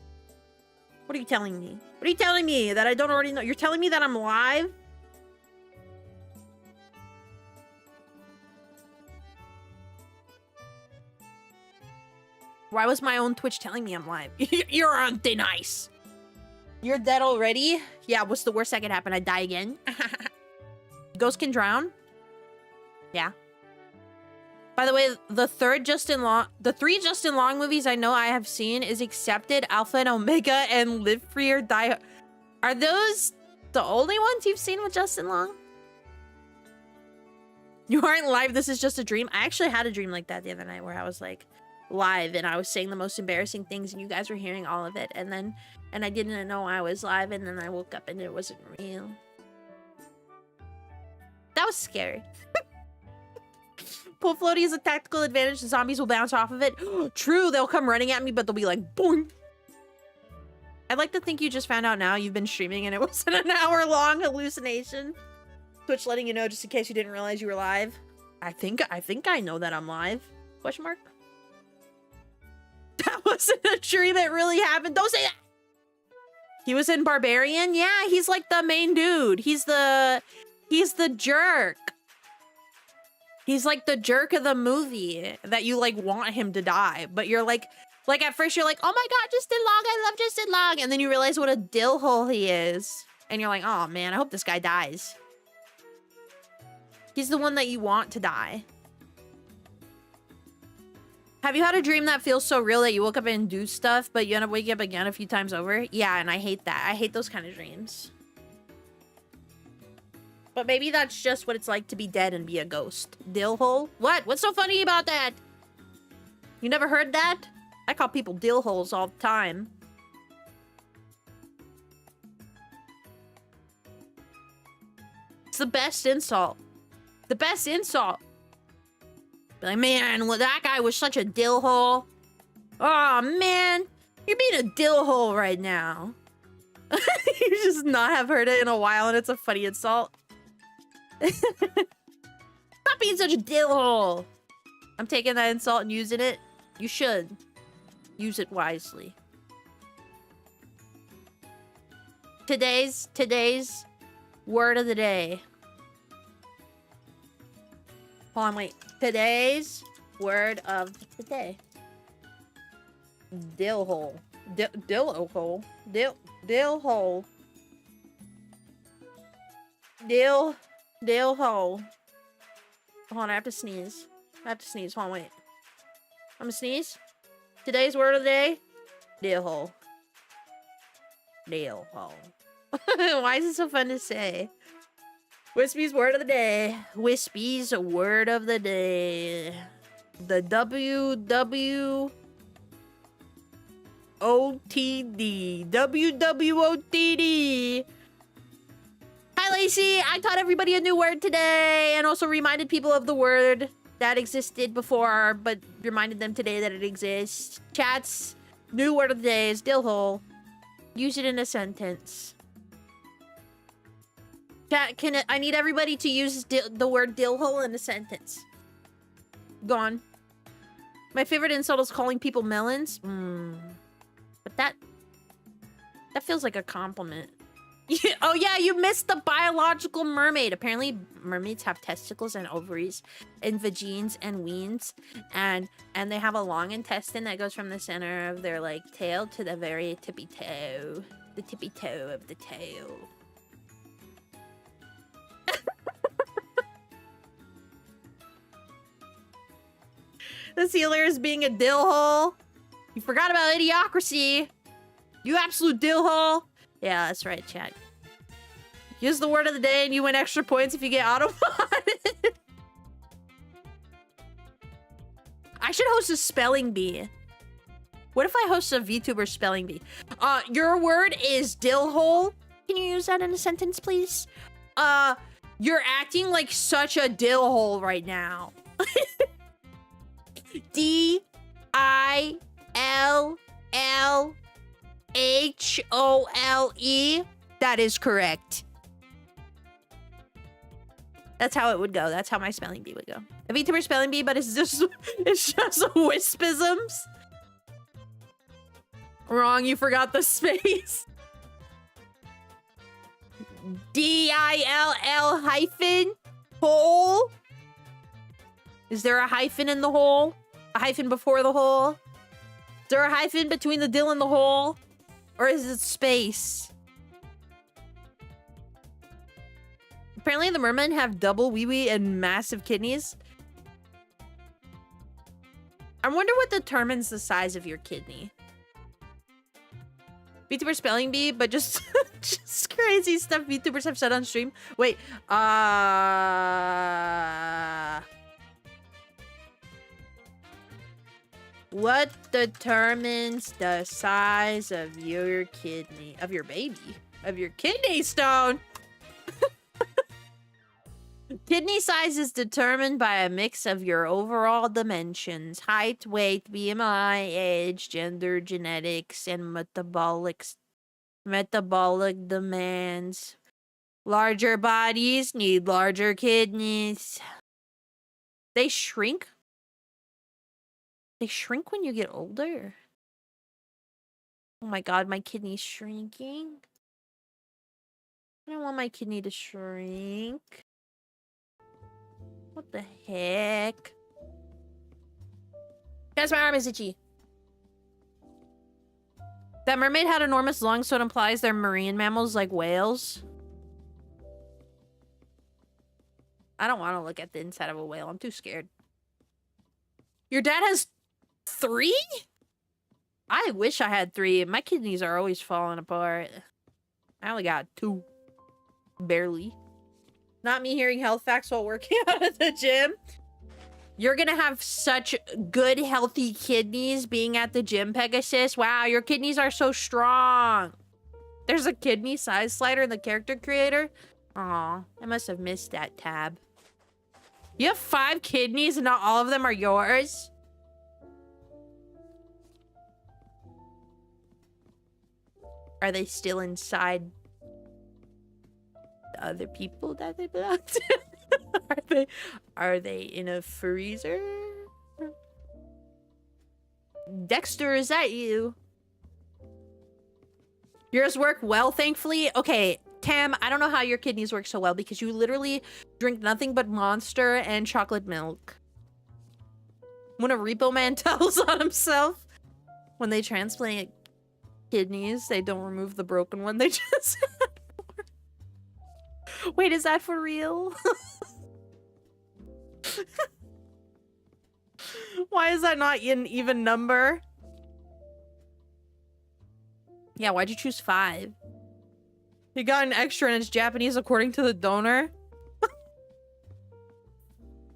What are you telling me? What are you telling me that I don't already know? You're telling me that I'm live? Why was my own Twitch telling me I'm live? You're on thin ice. You're dead already? Yeah, what's the worst that could happen? I die again? Ghosts can drown? Yeah. By the way, the three Justin Long movies I know I have seen is Accepted, Alpha and Omega, and Live Free or Die. Are those the only ones you've seen with Justin Long? You aren't live, this is just a dream. I actually had a dream like that the other night where I was like live and I was saying the most embarrassing things and you guys were hearing all of it, and I didn't know I was live, and then I woke up and it wasn't real. That was scary. Pull floaty is a tactical advantage. The zombies will bounce off of it. True, they'll come running at me, but they'll be like, boing. I'd like to think you just found out now you've been streaming and it wasn't an hour-long hallucination. Twitch letting you know just in case you didn't realize you were live. I think I know that I'm live. Question mark? That wasn't a dream, it really happened. Don't say that! He was in Barbarian? Yeah, he's like the main dude. He's the jerk. He's like the jerk of the movie that you like want him to die, but you're like at first you're like, oh my god, Justin Long, I love Justin Long, and then you realize what a dill hole he is, and you're like, oh man, I hope this guy dies. He's the one that you want to die. Have you had a dream that feels so real that you woke up and do stuff, but you end up waking up again a few times over? Yeah, and I hate that. I hate those kind of dreams. But maybe that's just what it's like to be dead and be a ghost. Dill hole? What? What's so funny about that? You never heard that? I call people dill holes all the time. It's the best insult. The best insult. Be like, man, well, that guy was such a dill hole. Oh, man. You're being a dill hole right now. You just not have heard it in a while and it's a funny insult. Stop being such a dill hole. I'm taking that insult and using it. You should. Use it wisely. Today's word of the day. Hold on, wait. Today's word of the day. Dill hole. Dill hole. Dill hole. Dill hole. Hold on, I have to sneeze. Hold on, wait. I'm gonna sneeze. Today's word of the day. Dill hole. Dill hole. Why is it so fun to say? Wispy's word of the day. Wispy's word of the day. The WWOTD. WWOTD. Hi, Lacey. I taught everybody a new word today and also reminded people of the word that existed before, but reminded them today that it exists. Chat's new word of the day is dill hole. Use it in a sentence. Chat, I need everybody to use the word dill hole in a sentence. Gone. My favorite insult is calling people melons. But that feels like a compliment. Oh yeah, you missed the biological mermaid. Apparently mermaids have testicles and ovaries and vagines and weens, and they have a long intestine that goes from the center of their like tail to the very tippy toe. The tippy toe of the tail. The sealer is being a dill hole. You forgot about idiocracy. You absolute dill hole. Yeah, that's right, chat. Use the word of the day and you win extra points if you get autobot. I should host a spelling bee. What if I host a VTuber spelling bee? Your word is dill hole. Can you use that in a sentence, please? You're acting like such a dill hole right now. D-I-L-L-H-O-L-E. That is correct. That's how it would go. That's how my spelling bee would go. A VTuber spelling bee, but it's just wispisms. Wrong, you forgot the space. D-I-L-L hyphen hole. Is there a hyphen in the hole? A hyphen before the hole? Is there a hyphen between the dill and the hole? Or is it space? Apparently the mermen have double wee-wee and massive kidneys. I wonder what determines the size of your kidney. VTuber spelling bee, but just just crazy stuff VTubers have said on stream. Wait, what determines the size of your kidney? Of your baby? Of your kidney stone? Kidney size is determined by a mix of your overall dimensions: height, weight, BMI, age, gender, genetics, and metabolic demands. Larger bodies need larger kidneys. They shrink? They shrink when you get older? Oh my god, my kidney's shrinking. I don't want my kidney to shrink. What the heck? Guys, my arm is itchy. That mermaid had enormous lungs, so it implies they're marine mammals like whales. I don't want to look at the inside of a whale. I'm too scared. Your dad has 3? I wish I had 3. My kidneys are always falling apart. I only got 2. Barely. Not me hearing health facts while working out at the gym. You're gonna have such good, healthy kidneys being at the gym, Pegasus. Wow, your kidneys are so strong. There's a kidney size slider in the character creator. Aw, I must have missed that tab. You have 5 kidneys and not all of them are yours? Are they still inside the other people that they belong to? Are they in a freezer? Dexter, is that you? Yours work well, thankfully. Okay, Tam, I don't know how your kidneys work so well because you literally drink nothing but Monster and chocolate milk. When a repo man tells on himself, when they transplant kidneys, they don't remove the broken one, they just add more. Wait, is that for real? Why is that not an even number? Yeah, why'd you choose 5? You got an extra and it's Japanese according to the donor?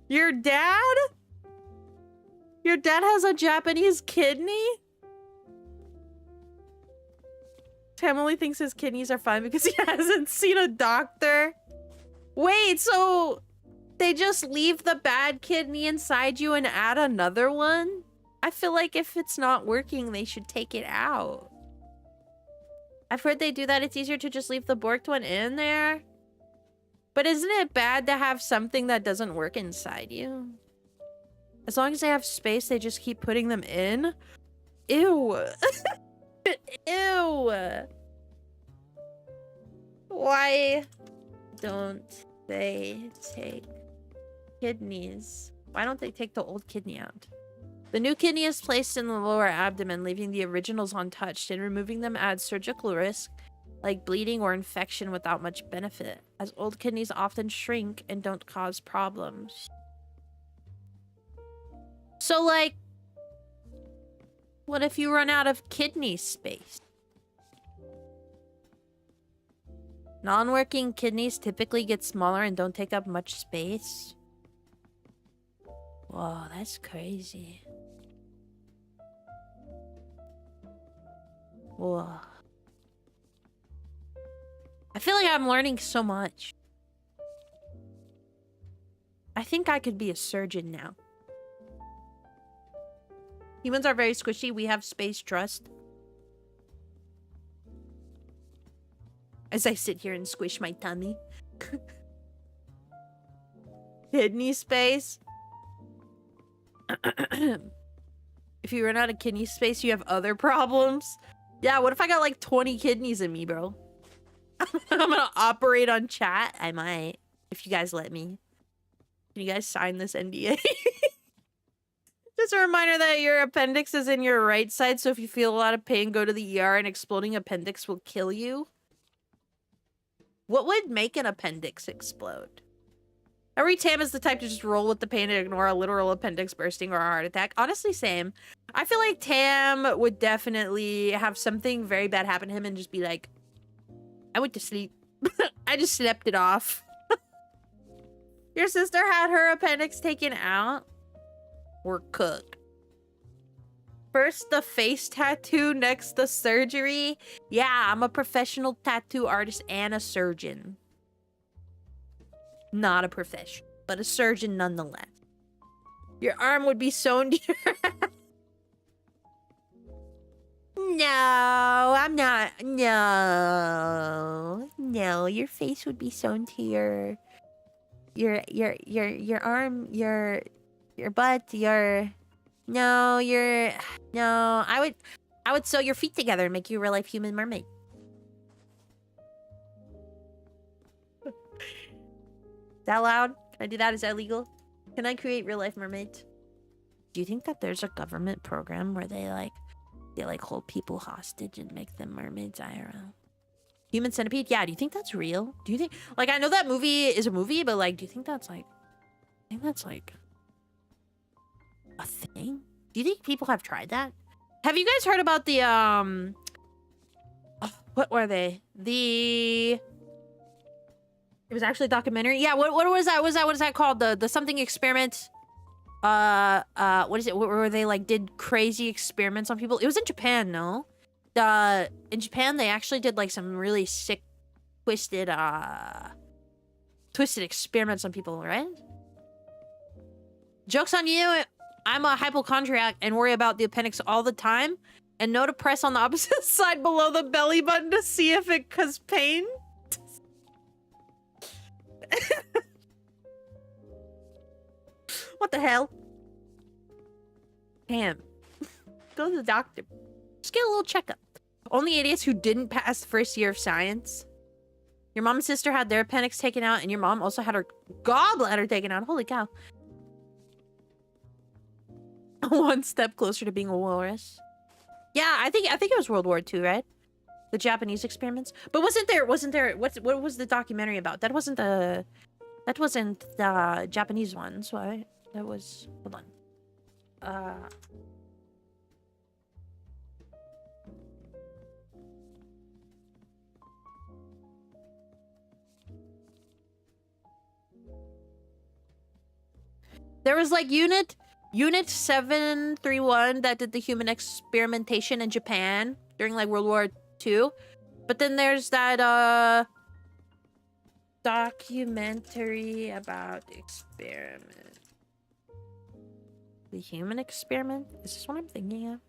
Your dad? Your dad has a Japanese kidney? Tam only thinks his kidneys are fine because he hasn't seen a doctor. Wait, so they just leave the bad kidney inside you and add another one? I feel like if it's not working, they should take it out. I've heard they do that. It's easier to just leave the borked one in there. But isn't it bad to have something that doesn't work inside you? As long as they have space, they just keep putting them in? Ew. Ew. Why don't they take kidneys? Why don't they take the old kidney out? The new kidney is placed in the lower abdomen, leaving the originals untouched, and removing them adds surgical risk like bleeding or infection without much benefit, as old kidneys often shrink and don't cause problems. So, like, what if you run out of kidney space? Non-working kidneys typically get smaller and don't take up much space. Whoa, that's crazy. Whoa. I feel like I'm learning so much. I think I could be a surgeon now. Humans are very squishy. We have space trust. As I sit here and squish my tummy. Kidney space. If you run out of kidney space, you have other problems. Yeah, what if I got like 20 kidneys in me, bro? I'm gonna operate on chat. I might, if you guys let me. Can you guys sign this NDA? Just a reminder that your appendix is in your right side, so if you feel a lot of pain, go to the ER. An exploding appendix will kill you. What would make an appendix explode? Every Tam is the type to just roll with the pain and ignore a literal appendix bursting or a heart attack. Honestly, same. I feel like Tam would definitely have something very bad happen to him and just be like, I went to sleep. I just slept it off. Your sister had her appendix taken out? Or cooked? First the face tattoo, next the surgery. Yeah, I'm a professional tattoo artist and a surgeon. Not a professional, but a surgeon nonetheless. Your arm would be sewn to your... No, I'm not. No, your face would be sewn to your arm, your butt, no, I would sew your feet together and make you a real life human mermaid. Is that allowed? Can I do that? Is that illegal? Can I create real life mermaids? Do you think that there's a government program where they hold people hostage and make them mermaids IRL? Human Centipede? Yeah, do you think that's real? Do you think, like, I know that movie is a movie, but like, do you think that's like, a thing? Do you think people have tried that? Have you guys heard about the what were they? It was actually a documentary. Yeah, what was that? What is that called? The something experiment. What is it? Where they like did crazy experiments on people? It was in Japan, no? In Japan they actually did like some really sick, twisted experiments on people, right? Joke's on you. I'm a hypochondriac and worry about the appendix all the time. And know to press on the opposite side below the belly button to see if it causes pain. What the hell? Damn. Go to the doctor. Just get a little checkup. Only idiots who didn't pass the first year of science. Your mom and sister had their appendix taken out, and your mom also had her gallbladder taken out. Holy cow. One step closer to being a walrus. Yeah, I think it was World War II, right? The Japanese experiments. But wasn't there what was the documentary about? That wasn't the Japanese ones, right? That was, hold on. There was like Unit 731 that did the human experimentation in Japan during like World War II. But then there's that documentary about experiment. The human experiment? Is this what I'm thinking of?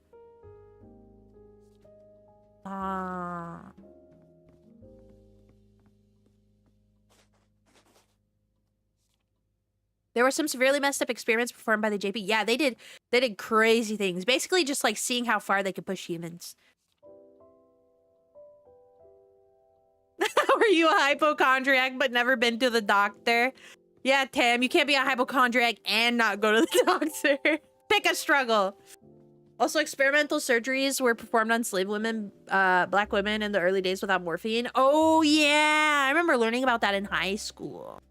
There were some severely messed up experiments performed by the JP. Yeah, they did crazy things. Basically just like seeing how far they could push humans. Were you a hypochondriac but never been to the doctor? Yeah, Tam, you can't be a hypochondriac and not go to the doctor. Pick a struggle. Also, experimental surgeries were performed on slave women, black women in the early days without morphine. Oh, yeah. I remember learning about that in high school.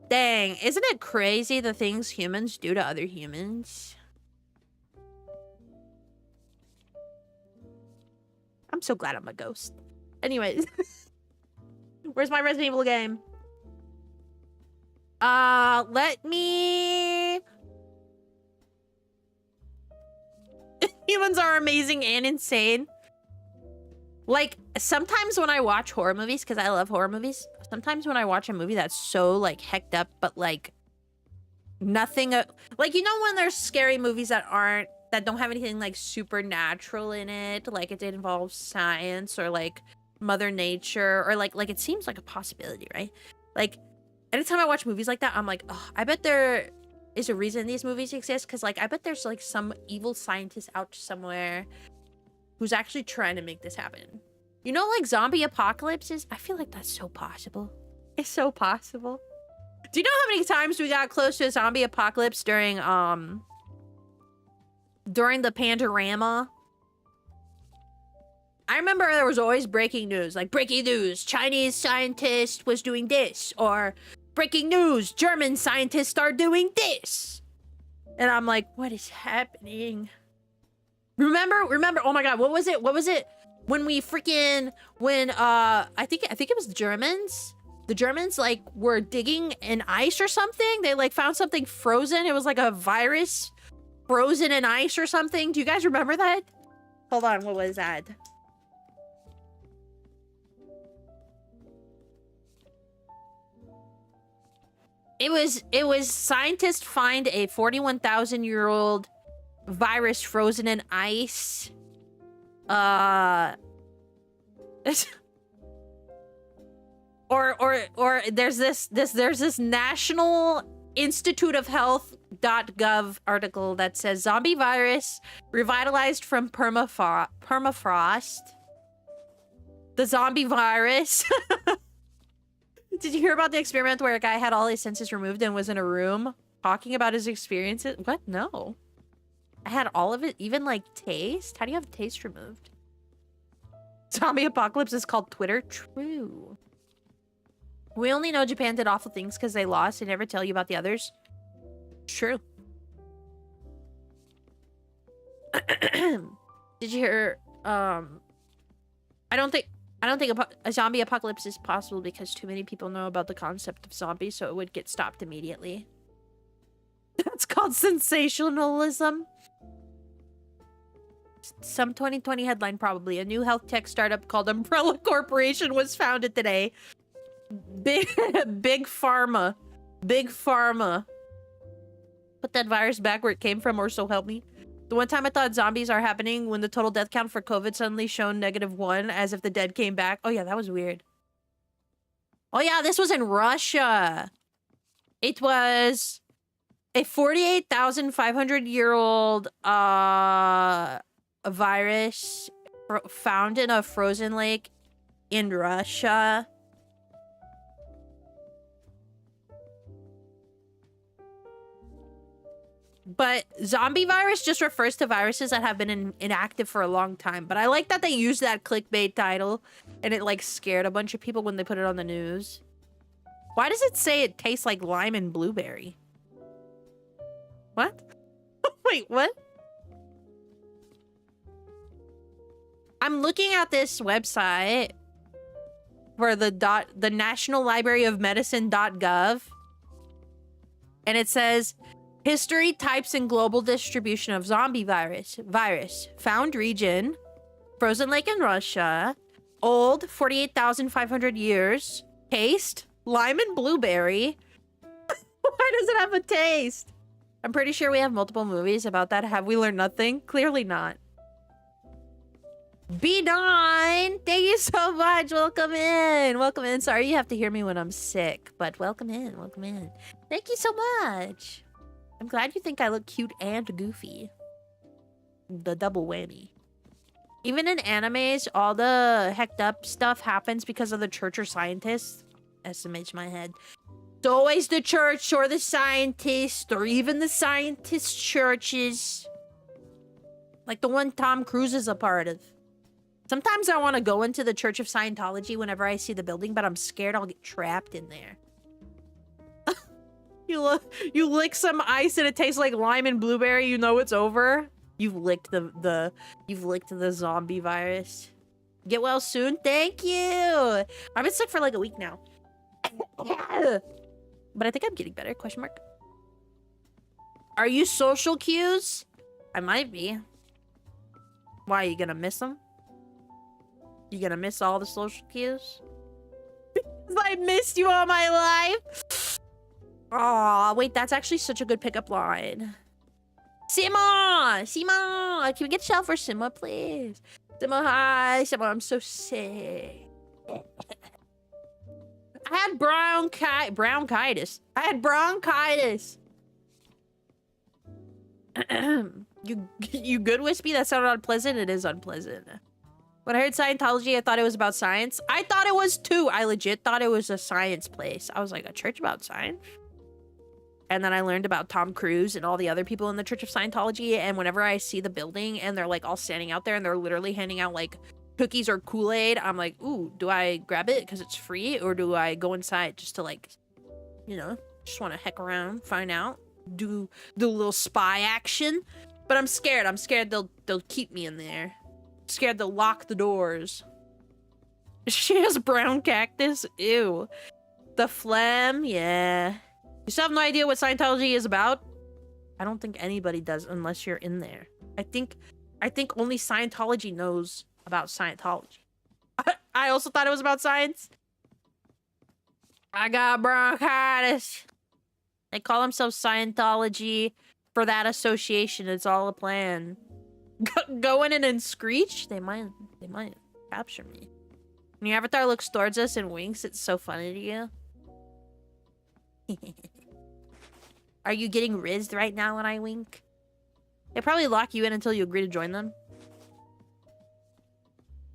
Dang, isn't it crazy the things humans do to other humans? I'm so glad I'm a ghost. Anyways. Where's my Resident Evil game? Let me... Humans are amazing and insane. Like, sometimes when I watch horror movies, because I love horror movies, sometimes when I watch a movie that's so, like, hecked up, but, like, nothing... like, you know when there's scary movies that don't have anything, like, supernatural in it? Like, it involves science or, like, Mother Nature, or, like, it seems like a possibility, right? Like, anytime I watch movies like that, I'm like, oh, I bet there is a reason these movies exist, because, like, I bet there's, like, some evil scientist out somewhere who's actually trying to make this happen. You know, like, zombie apocalypses? I feel like that's so possible. It's so possible. Do you know how many times we got close to a zombie apocalypse during the Pandorama? I remember there was always breaking news, like, breaking news, Chinese scientist was doing this, or breaking news, German scientists are doing this. And I'm like, what is happening? Remember, oh my god, what was it? When I think it was the Germans. The Germans, like, were digging in ice or something. They, like, found something frozen. It was like a virus frozen in ice or something. Do you guys remember that? Hold on, what was that? It was scientists find a 41,000-year-old virus frozen in ice. Or there's this National Institute of Health.gov article that says zombie virus revitalized from permafrost. The zombie virus. Did you hear about the experiment where a guy had all his senses removed and was in a room talking about his experiences? What? No. I had all of it, even, like, taste? How do you have taste removed? Zombie apocalypse is called Twitter? True. We only know Japan did awful things because they lost. They never tell you about the others. True. Did you hear, I don't think a zombie apocalypse is possible because too many people know about the concept of zombies, so it would get stopped immediately. That's called sensationalism. Some 2020 headline probably. A new health tech startup called Umbrella Corporation was founded today. Big pharma. Big pharma. Put that virus back where it came from, or so help me. The one time I thought zombies are happening when the total death count for COVID suddenly shown -1, as if the dead came back. Oh yeah, that was weird. Oh yeah, this was in Russia. It was a 48,500-year-old virus found in a frozen lake in Russia. But zombie virus just refers to viruses that have been inactive for a long time. But I like that they used that clickbait title and it, like, scared a bunch of people when they put it on the news. Why does it say it tastes like lime and blueberry? What? Wait, what? I'm looking at this website for the National Library of Medicine.gov, and it says history, types, and global distribution of zombie virus. Found region, frozen lake in Russia. Old, 48,500 years. Taste, lime and blueberry. Why does it have a taste? I'm pretty sure we have multiple movies about that. Have we learned nothing? Clearly not. B9, thank you so much. Welcome in. Welcome in. Sorry you have to hear me when I'm sick, but welcome in. Welcome in. Thank you so much. I'm glad you think I look cute and goofy. The double whammy. Even in animes, all the hecked up stuff happens because of the church or scientists. Estimates my head. It's always the church or the scientist or even the scientist churches. Like the one Tom Cruise is a part of. Sometimes I want to go into the Church of Scientology whenever I see the building, but I'm scared I'll get trapped in there. You lick some ice and it tastes like lime and blueberry, you know it's over. You've licked the zombie virus. Get well soon. Thank you. I've been sick for like a week now. But I think I'm getting better, question mark. Are you social cues? I might be. Why, are you gonna miss them? You gonna miss all the social cues? I missed you all my life. Aw, wait, that's actually such a good pickup line. Sima! Sima! Can we get shelf for Sima, please? Sima, hi. Sima, I'm so sick. I had bronchitis. I had bronchitis. You good, Wispy? That sounded unpleasant. It is unpleasant. When I heard Scientology, I thought it was about science. I thought it was too. I legit thought it was a science place. I was like, a church about science? And then I learned about Tom Cruise and all the other people in the Church of Scientology. And whenever I see the building and they're like all standing out there and they're literally handing out like cookies or Kool-Aid, I'm like, ooh, do I grab it because it's free? Or do I go inside just to like, you know, just want to heck around, find out, do a little spy action? But I'm scared. I'm scared they'll keep me in there. Scared they'll lock the doors. She has brown cactus? Ew. The phlegm? Yeah. You still have no idea what Scientology is about? I don't think anybody does unless you're in there. I think only Scientology knows about Scientology. I also thought it was about science. I got bronchitis. They call themselves Scientology for that association. It's all a plan. Go in and screech? They might capture me. When your avatar looks towards us and winks, it's so funny to you. Are you getting rizzed right now when I wink? They probably lock you in until you agree to join them.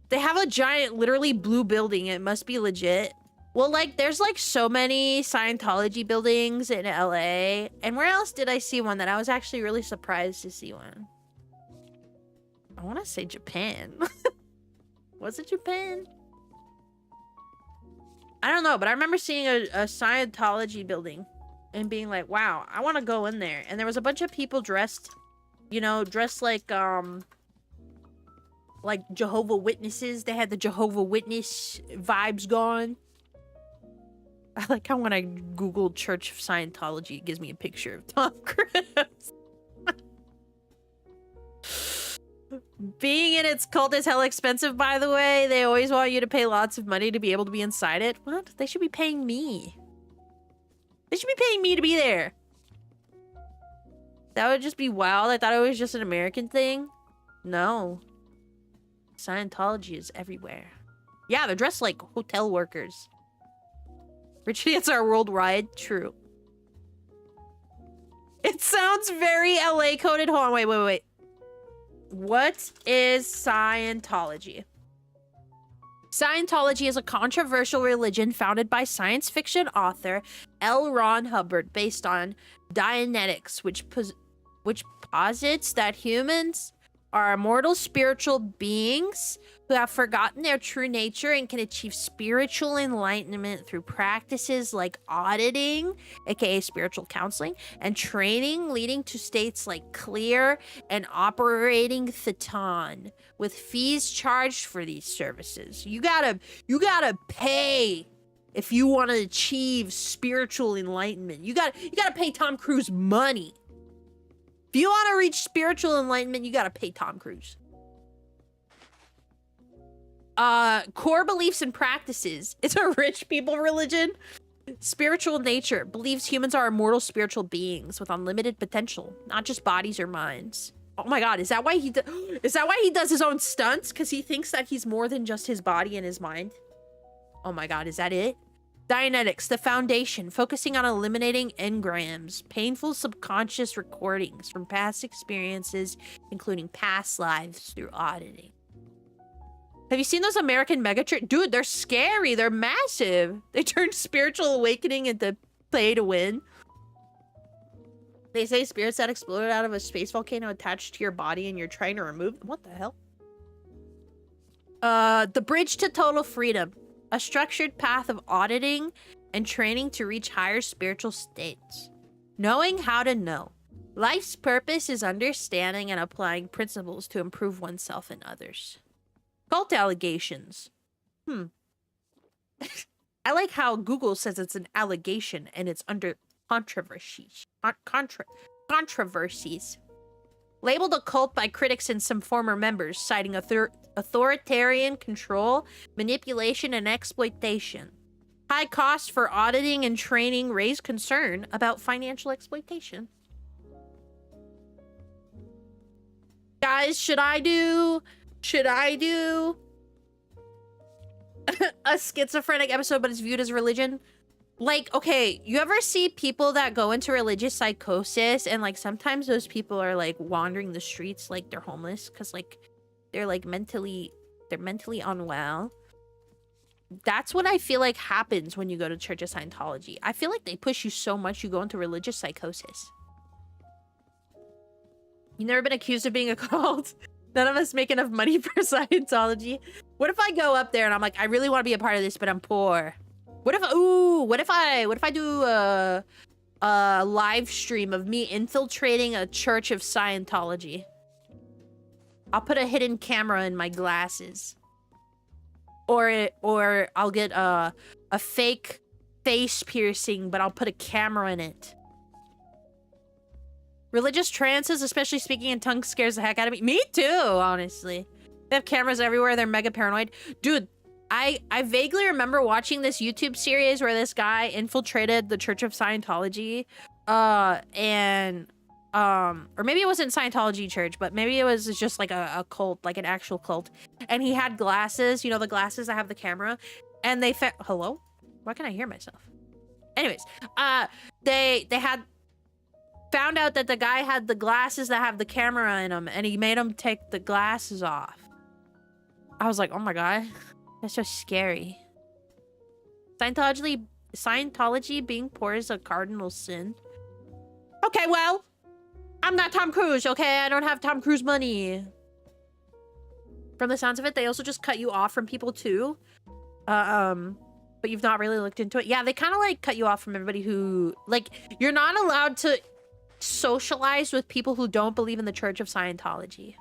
They have a giant, literally blue building. It must be legit. Well, like, there's like so many Scientology buildings in LA. And where else did I see one that I was actually really surprised to see one? I want to say Japan. Was it Japan? I don't know, but I remember seeing a Scientology building and being like, wow, I want to go in there. And there was a bunch of people dressed, you know, like Jehovah Witnesses. They had the Jehovah Witness vibes going. I like how when I Googled Church of Scientology, it gives me a picture of Tom Cruise. Being in its cult is hella expensive, by the way. They always want you to pay lots of money to be able to be inside it. What? They should be paying me. They should be paying me to be there. That would just be wild. I thought it was just an American thing. No. Scientology is everywhere. Yeah, they're dressed like hotel workers. Rich idiots are worldwide. True. It sounds very LA coded. Hold on, wait. What is Scientology? Scientology is a controversial religion founded by science fiction author L. Ron Hubbard based on Dianetics, which posits that humans are immortal spiritual beings who have forgotten their true nature and can achieve spiritual enlightenment through practices like auditing, aka spiritual counseling, and training leading to states like clear and operating thetan, with fees charged for these services. You gotta pay if you want to achieve spiritual enlightenment. You gotta pay Tom Cruise money. If you want to reach spiritual enlightenment, you gotta pay Tom Cruise. Core beliefs and practices. It's a rich people religion. Spiritual nature believes humans are immortal spiritual beings with unlimited potential, not just bodies or minds. Oh my god, is that why he does his own stunts? Because he thinks that he's more than just his body and his mind? Oh my god, is that it? Dianetics, the foundation, focusing on eliminating engrams, painful subconscious recordings from past experiences, including past lives through auditing. Have you seen those American Megatrix? Dude, they're scary. They're massive. They turned spiritual awakening into pay to win. They say spirits that exploded out of a space volcano attached to your body and you're trying to remove them. What the hell? The Bridge to Total Freedom. A structured path of auditing and training to reach higher spiritual states. Knowing how to know. Life's purpose is understanding and applying principles to improve oneself and others. Cult allegations. I like how Google says it's an allegation and it's under controversies. Controversies. Labeled a cult by critics and some former members, citing authoritarian control, manipulation, and exploitation. High costs for auditing and training raise concern about financial exploitation. Guys, should I do a schizophrenic episode, but it's viewed as religion? Like, okay, you ever see people that go into religious psychosis and like sometimes those people are like wandering the streets like they're homeless because like they're like mentally unwell? That's what I feel like happens when you go to Church of Scientology. I feel like they push you so much you go into religious psychosis. You never been accused of being a cult? None of us make enough money for Scientology. What if I go up there and I'm like, I really want to be a part of this, but I'm poor? What if I do a live stream of me infiltrating a Church of Scientology? I'll put a hidden camera in my glasses. Or I'll get a fake face piercing, but I'll put a camera in it. Religious trances, especially speaking in tongues, scares the heck out of me. Me too, honestly. They have cameras everywhere. They're mega paranoid. Dude, I vaguely remember watching this YouTube series where this guy infiltrated the Church of Scientology. Or maybe it wasn't Scientology church, but maybe it was just like a cult, like an actual cult. And he had glasses, you know, the glasses that have the camera. And they hello? Why can't I hear myself? Anyways, they had found out that the guy had the glasses that have the camera in them, and he made him take the glasses off. I was like, oh my god, that's so scary. Scientology being poor is a cardinal sin. Okay, well, I'm not Tom Cruise, okay? I don't have Tom Cruise money. From the sounds of it, they also just cut you off from people too. But you've not really looked into it. Yeah, they kind of like cut you off from everybody who, like, you're not allowed to socialize with people who don't believe in the Church of Scientology.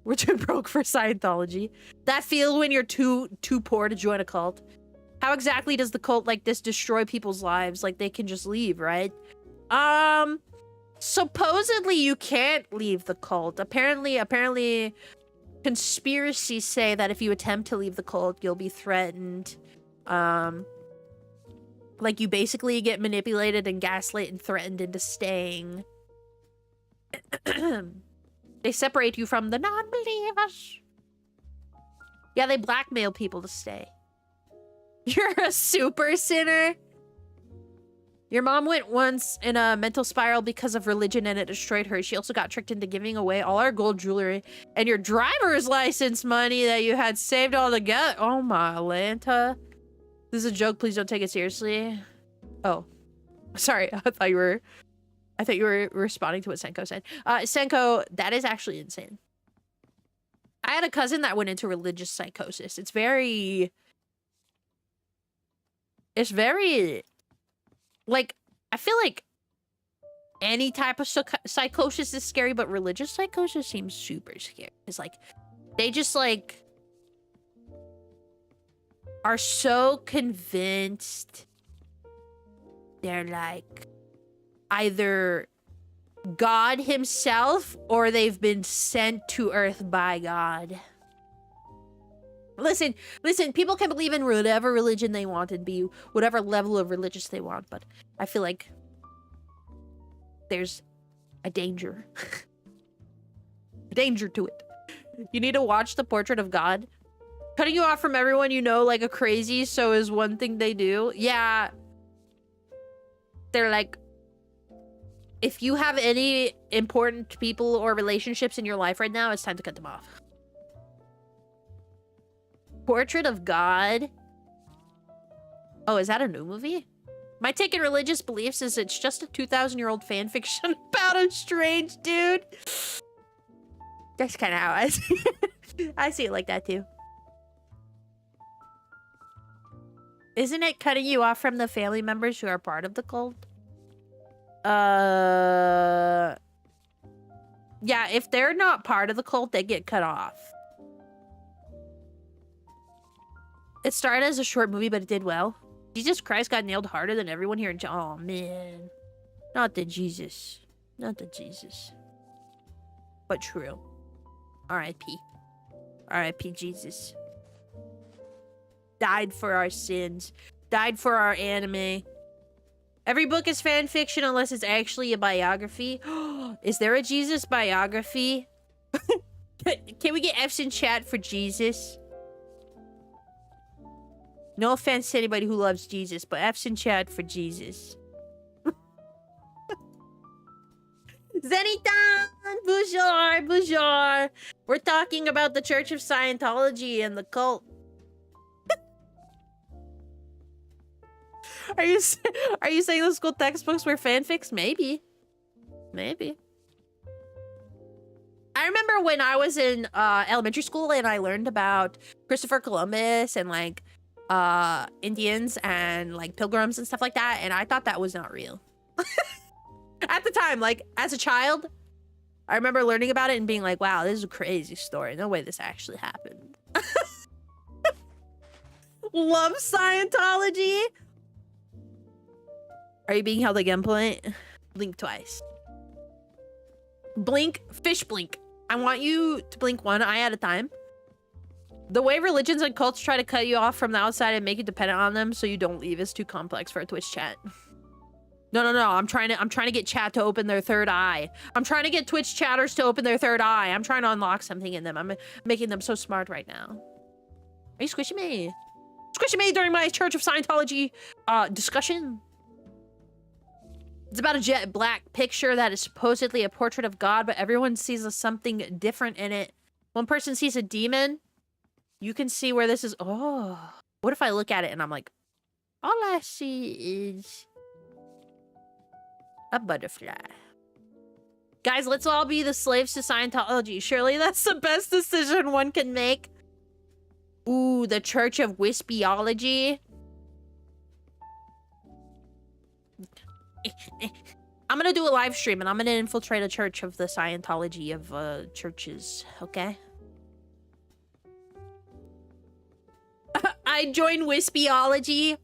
We're too broke for Scientology. That feel when you're too poor to join a cult. How exactly does the cult like this destroy people's lives? Like, they can just leave, right? Supposedly you can't leave the cult. Apparently conspiracies say that if you attempt to leave the cult, you'll be threatened. Like, you basically get manipulated and gaslit and threatened into staying. They separate you from the non-believers. Yeah, they blackmail people to stay. You're a super sinner. Your mom went once in a mental spiral because of religion and it destroyed her. She also got tricked into giving away all our gold jewelry and your driver's license money that you had saved all together. Oh my Lanta. This is a joke. Please don't take it seriously. Oh, sorry. I thought you were responding to what Senko said. Senko, that is actually insane. I had a cousin that went into religious psychosis. It's very, like, I feel like any type of psychosis is scary, but religious psychosis seems super scary. It's like, they just like are so convinced they're like either God himself or they've been sent to Earth by God. Listen, people can believe in whatever religion they want and be whatever level of religious they want, but I feel like there's a danger. A danger to it. You need to watch The Portrait of God. Cutting you off from everyone you know like a crazy so is one thing they do. Yeah. They're like, if you have any important people or relationships in your life right now, it's time to cut them off. Portrait of God. Oh, is that a new movie? My take in religious beliefs is it's just a 2,000-year-old fan fiction about a strange dude. That's kind of how I see it. I see it like that too. Isn't it cutting you off from the family members who are part of the cult? Yeah, if they're not part of the cult, they get cut off. It started as a short movie, but it did well. Jesus Christ got nailed harder than everyone here in oh man. Not the Jesus. Not the Jesus. But true. R.I.P. R.I.P. Jesus. Died for our sins. Died for our anime. Every book is fan fiction unless it's actually a biography. Is there a Jesus biography? Can we get F's in chat for Jesus? No offense to anybody who loves Jesus, but F's in chat for Jesus. Zenitan! Bonjour! Bonjour! We're talking about the Church of Scientology and the cult. Are you saying the school textbooks were fanfics? Maybe. Maybe. I remember when I was in elementary school and I learned about Christopher Columbus and like Indians and like pilgrims and stuff like that, and I thought that was not real. At the time, like as a child, I remember learning about it and being like, wow, this is a crazy story. No way this actually happened. Love Scientology. Are you being held at gunpoint? Blink twice. Blink, fish blink. I want you to blink one eye at a time. The way religions and cults try to cut you off from the outside and make you dependent on them so you don't leave is too complex for a Twitch chat. No. I'm trying to get chat to open their third eye. I'm trying to get Twitch chatters to open their third eye. I'm trying to unlock something in them. I'm making them so smart right now. Are you squishing me? Squishing me during my Church of Scientology discussion. It's about a jet black picture that is supposedly a portrait of God, but everyone sees something different in it. One person sees a demon. You can see where this is. Oh, what if I look at it and I'm like, all I see is a butterfly. Guys, let's all be the slaves to Scientology. Surely that's the best decision one can make. Ooh, the Church of Wispiology. I'm gonna do a live stream and I'm gonna infiltrate a church of the Scientology of churches, okay? I joined Wispiology.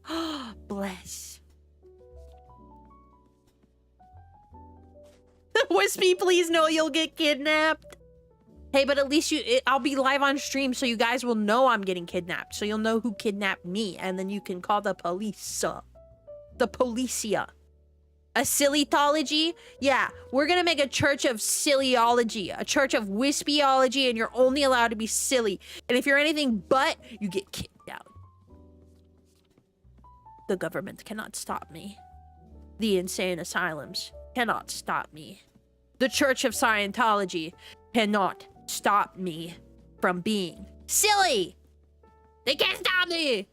Bless. Wispy, please no, you'll get kidnapped. Hey, but at least I'll be live on stream so you guys will know I'm getting kidnapped. So you'll know who kidnapped me and then you can call the police. The policia. A sillytology? Yeah, we're gonna make a church of sillyology, a church of wispiology, and you're only allowed to be silly. And if you're anything but, you get kicked out. The government cannot stop me. The insane asylums cannot stop me. The Church of Scientology cannot stop me from being silly. They can't stop me.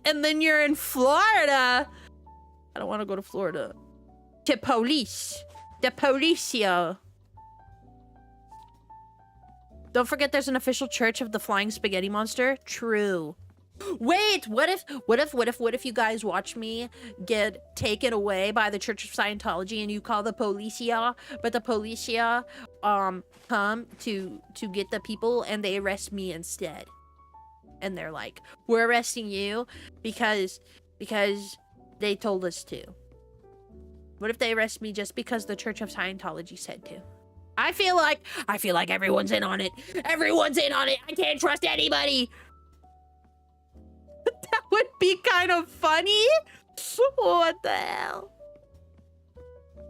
And then you're in Florida. I don't want to go to Florida. To police. The policia. Don't forget there's an official church of the flying spaghetti monster. True. Wait, what if you guys watch me get taken away by the Church of Scientology and you call the policia, but the policia come to get the people and they arrest me instead. And they're like, we're arresting you because they told us to. What if they arrest me just because the Church of Scientology said to? I feel like everyone's in on it. Everyone's in on it. I can't trust anybody. That would be kind of funny. What the hell?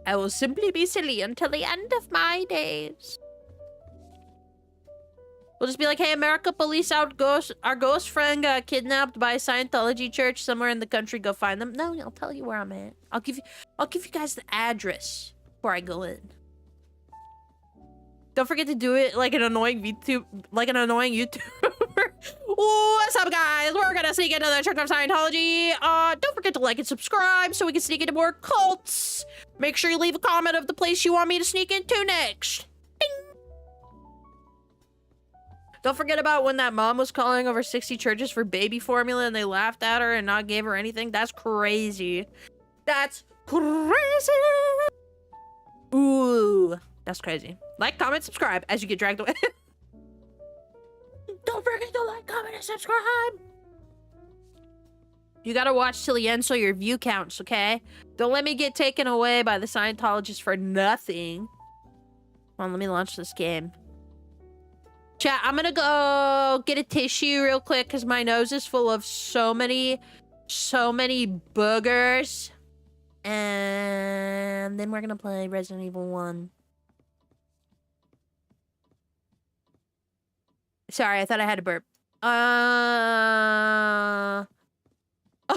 I will simply be silly until the end of my days. We'll just be like, hey, America, police out ghost. Our ghost friend got kidnapped by a Scientology church somewhere in the country. Go find them. No, I'll tell you where I'm at. I'll give you guys the address before I go in. Don't forget to do it like an annoying YouTuber. What's up, guys? We're gonna sneak into the Church of Scientology. Don't forget to like and subscribe so we can sneak into more cults. Make sure you leave a comment of the place you want me to sneak into next. Ding. Don't forget about when that mom was calling over 60 churches for baby formula and they laughed at her and not gave her anything. That's crazy. That's crazy. Ooh, that's crazy. Like, comment, subscribe as you get dragged away. Don't forget to like, comment, and subscribe. You gotta watch till the end so your view counts, okay? Don't let me get taken away by the Scientologists for nothing. Come on, let me launch this game. Chat, I'm gonna go get a tissue real quick because my nose is full of so many boogers. And then we're gonna play Resident Evil 1. Sorry, I thought I had a burp. Oh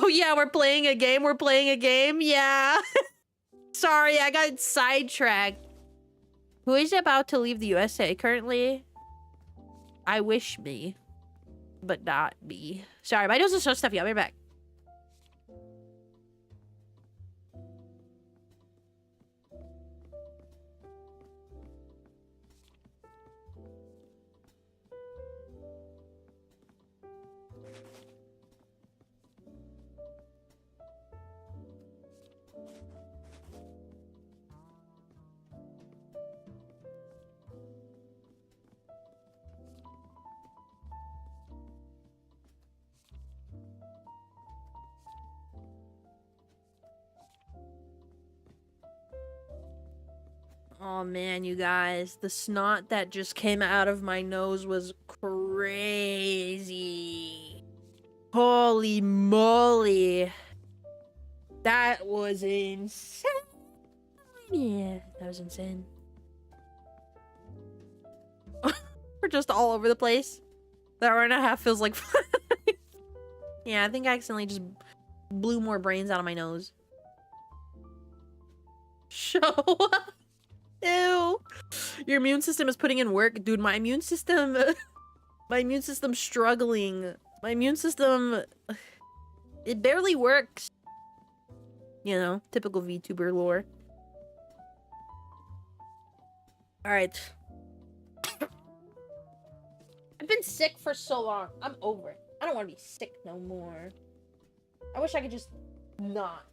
yeah, we're playing a game. We're playing a game. Yeah. Sorry, I got sidetracked. Who is about to leave the USA currently? I wish me, but not me. Sorry, my nose is so stuffy. I'll be back. Oh man, you guys, the snot that just came out of my nose was crazy. Holy moly. That was insane. Yeah, that was insane. We're just all over the place. That hour and a half feels like fun. Yeah, I think I accidentally just blew more brains out of my nose. Show up. Ew. Your immune system is putting in work. Dude, my immune system... my immune system's struggling. My immune system... It barely works. You know, typical VTuber lore. Alright. I've been sick for so long. I'm over it. I don't want to be sick no more. I wish I could just not.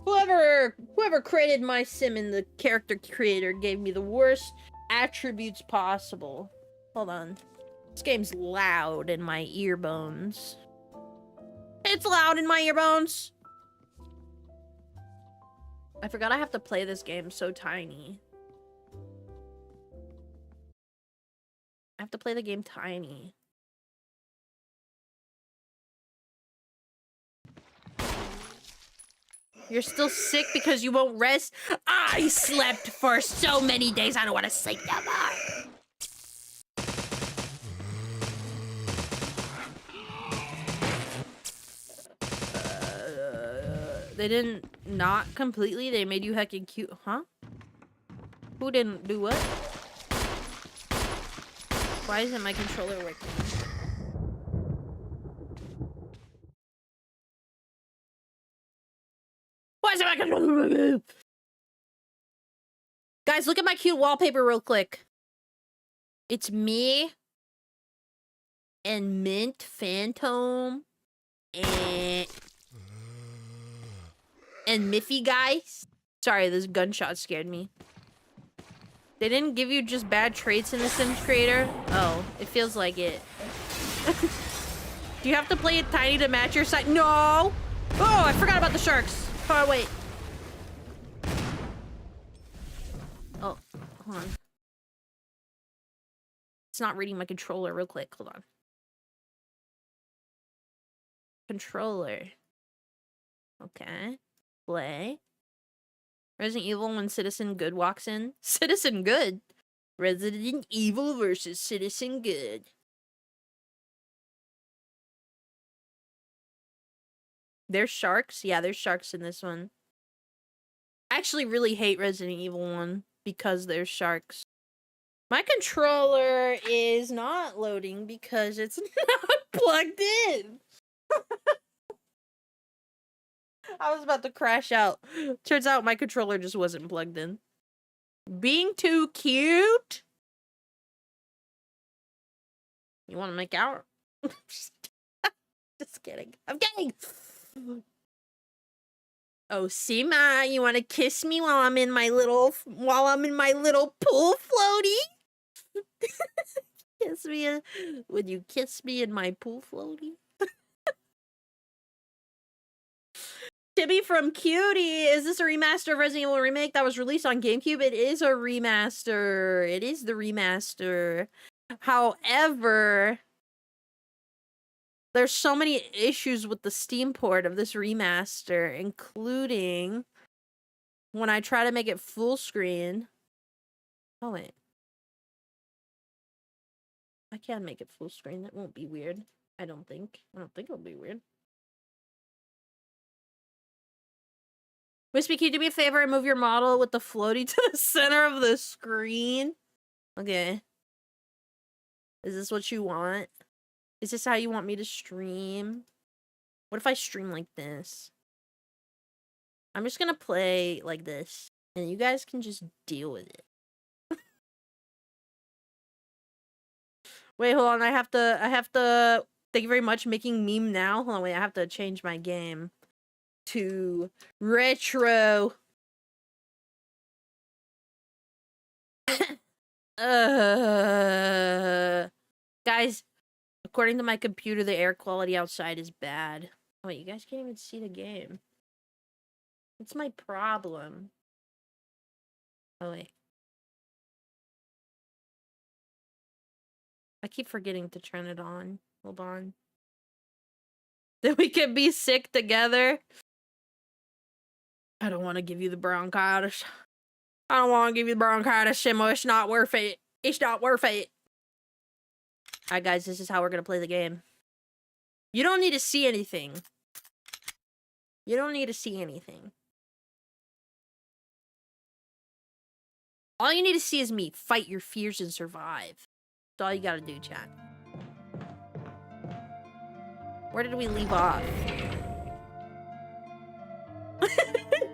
Whoever created my sim and the character creator gave me the worst attributes possible. Hold on. This game's loud in my earbones. It's loud in my earbones. I forgot I have to play this game so tiny. I have to play the game tiny. You're still sick because you won't rest? I slept for so many days, I don't want to sleep no more. They didn't not completely, they made you heckin' cute, huh? Who didn't do what? Why isn't my controller working? Why isn't my controller working? Guys, look at my cute wallpaper real quick. It's me and Mint Phantom and Miffy, guys. Sorry, this gunshot scared me. They didn't give you just bad traits in the Sims creator? Oh, it feels like it. Do you have to play it tiny to match your size? No! Oh, I forgot about the sharks. Oh, wait. Oh, hold on. It's not reading my controller real quick. Hold on. Controller. Okay. Play. Resident Evil when Citizen Good walks in. Citizen Good? Resident Evil versus Citizen Good. There's sharks? Yeah, there's sharks in this one. I actually really hate Resident Evil 1 because there's sharks. My controller is not loading because it's not plugged in. I was about to crash out. Turns out my controller just wasn't plugged in. Being too cute? You want to make out? Just kidding. I'm kidding. Oh, Sima, you want to kiss me while I'm in my little pool floaty? Kiss me. Would you kiss me in my pool floaty? Tibby from Cutie, is this a remaster of Resident Evil Remake that was released on GameCube? It is a remaster. It is the remaster. However, there's so many issues with the Steam port of this remaster, including when I try to make it full screen. Oh, wait. I can make it full screen. That won't be weird. I don't think it'll be weird. Wispy, can you do me a favor and move your model with the floaty to the center of the screen? Okay. Is this what you want? Is this how you want me to stream? What if I stream like this? I'm just gonna play like this, and you guys can just deal with it. Wait, hold on. I have to. Thank you very much. Making meme now. Hold on, wait. I have to change my game to retro. Guys, according to my computer, the air quality outside is bad. Oh, wait, you guys can't even see the game. What's my problem? Oh, wait. I keep forgetting to turn it on. Hold on. Then we can be sick together. I don't want to give you the bronchitis. I don't want to give you the bronchitis, Shimo. It's not worth it. It's not worth it. Alright, guys, this is how we're going to play the game. You don't need to see anything. You don't need to see anything. All you need to see is me fight your fears and survive. That's all you gotta do, chat. Where did we leave off?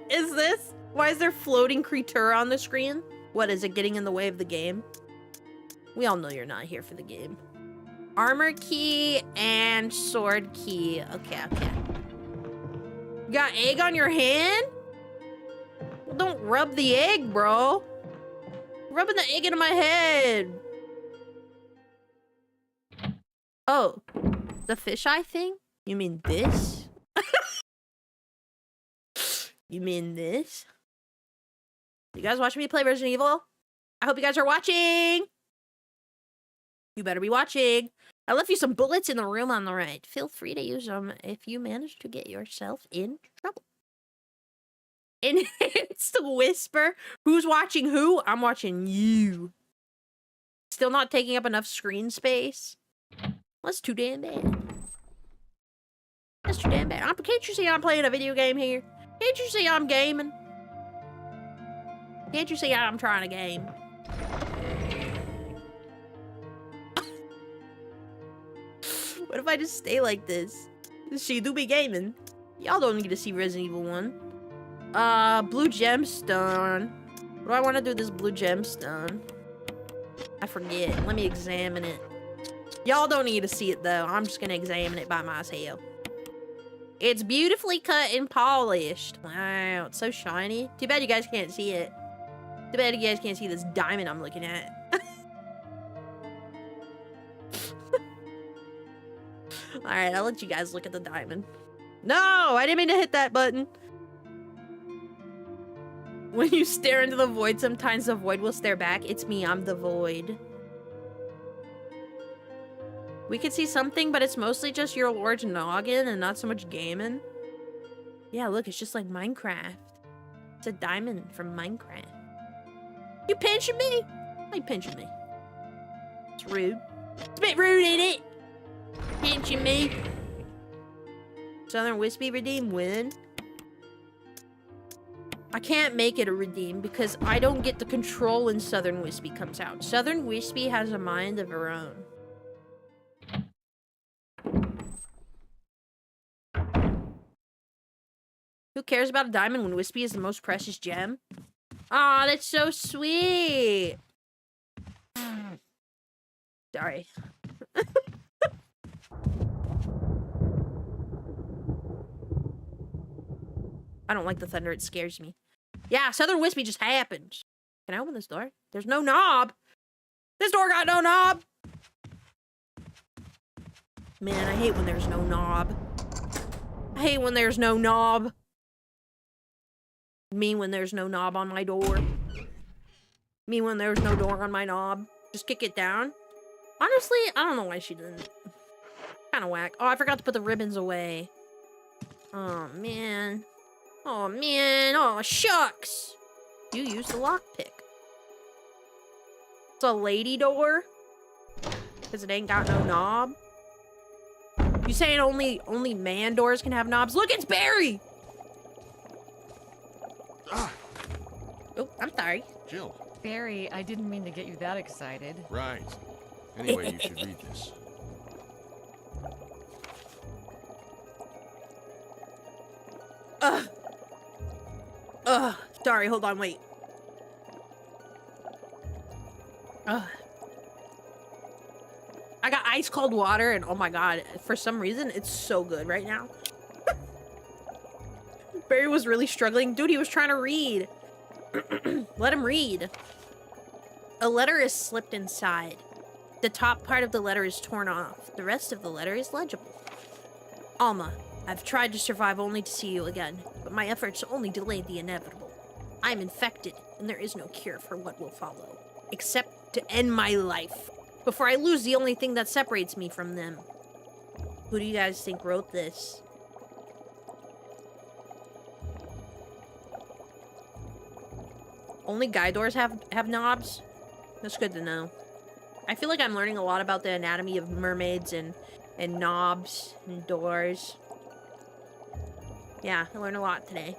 Is this? Why is there floating creature on the screen? What, is it getting in the way of the game? We all know you're not here for the game. Armor key and sword key. Okay, okay. You got egg on your hand? Well, don't rub the egg, bro. Rubbing the egg into my head. Oh, the fisheye thing? You mean this? You mean this? You guys watching me play Resident Evil? I hope you guys are watching. You better be watching. I left you some bullets in the room on the right. Feel free to use them if you manage to get yourself in trouble. Enhanced whisper. Who's watching who? I'm watching you. Still not taking up enough screen space? That's too damn bad. That's too damn bad. Can't you see I'm playing a video game here? Can't you see I'm gaming? Can't you see I'm trying to game? What if I just stay like this? She do be gaming. Y'all don't need to see Resident Evil 1. Blue gemstone. What do I want to do with this blue gemstone? I forget. Let me examine it. Y'all don't need to see it, though. I'm just going to examine it by myself. It's beautifully cut and polished. Wow, it's so shiny. Too bad you guys can't see it. Too bad you guys can't see this diamond I'm looking at. Alright, I'll let you guys look at the diamond. No, I didn't mean to hit that button. When you stare into the void, sometimes the void will stare back. It's me, I'm the void. We could see something, but it's mostly just your large noggin and not so much gaming. Yeah, look, it's just like Minecraft. It's a diamond from Minecraft. You pinching me? Why you pinching me? It's rude. It's a bit rude, ain't it? Pinching me. Southern Wispy redeem win. I can't make it a redeem because I don't get the control when Southern Wispy comes out. Southern Wispy has a mind of her own. Who cares about a diamond when Wispy is the most precious gem? Aw, that's so sweet. Sorry. I don't like the thunder, it scares me. Yeah, Southern Wispy just happened. Can I open this door? There's no knob. This door got no knob. Man, I hate when there's no knob. I hate when there's no knob. Me when there's no knob on my door. Me when there's no door on my knob. Just kick it down. Honestly, I don't know why she didn't. Kind of whack. Oh, I forgot to put the ribbons away. Oh, man. Oh, man. Oh, shucks. You used the lockpick. It's a lady door? Because it ain't got no knob? You saying only man doors can have knobs? Look, it's Barry! Ah. Oh, I'm sorry. Jill. Barry, I didn't mean to get you that excited. Right. Anyway, you should read this. Sorry, hold on, wait. I got ice cold water and oh my god, for some reason, it's so good right now. Barry was really struggling. Dude, he was trying to read. Let him read. A letter is slipped inside. The top part of the letter is torn off. The rest of the letter is legible. Alma, I've tried to survive only to see you again, but my efforts only delayed the inevitable. I'm infected, and there is no cure for what will follow, except to end my life, before I lose the only thing that separates me from them. Who do you guys think wrote this? Only guy doors have knobs? That's good to know. I feel like I'm learning a lot about the anatomy of mermaids and knobs and doors. Yeah, I learned a lot today.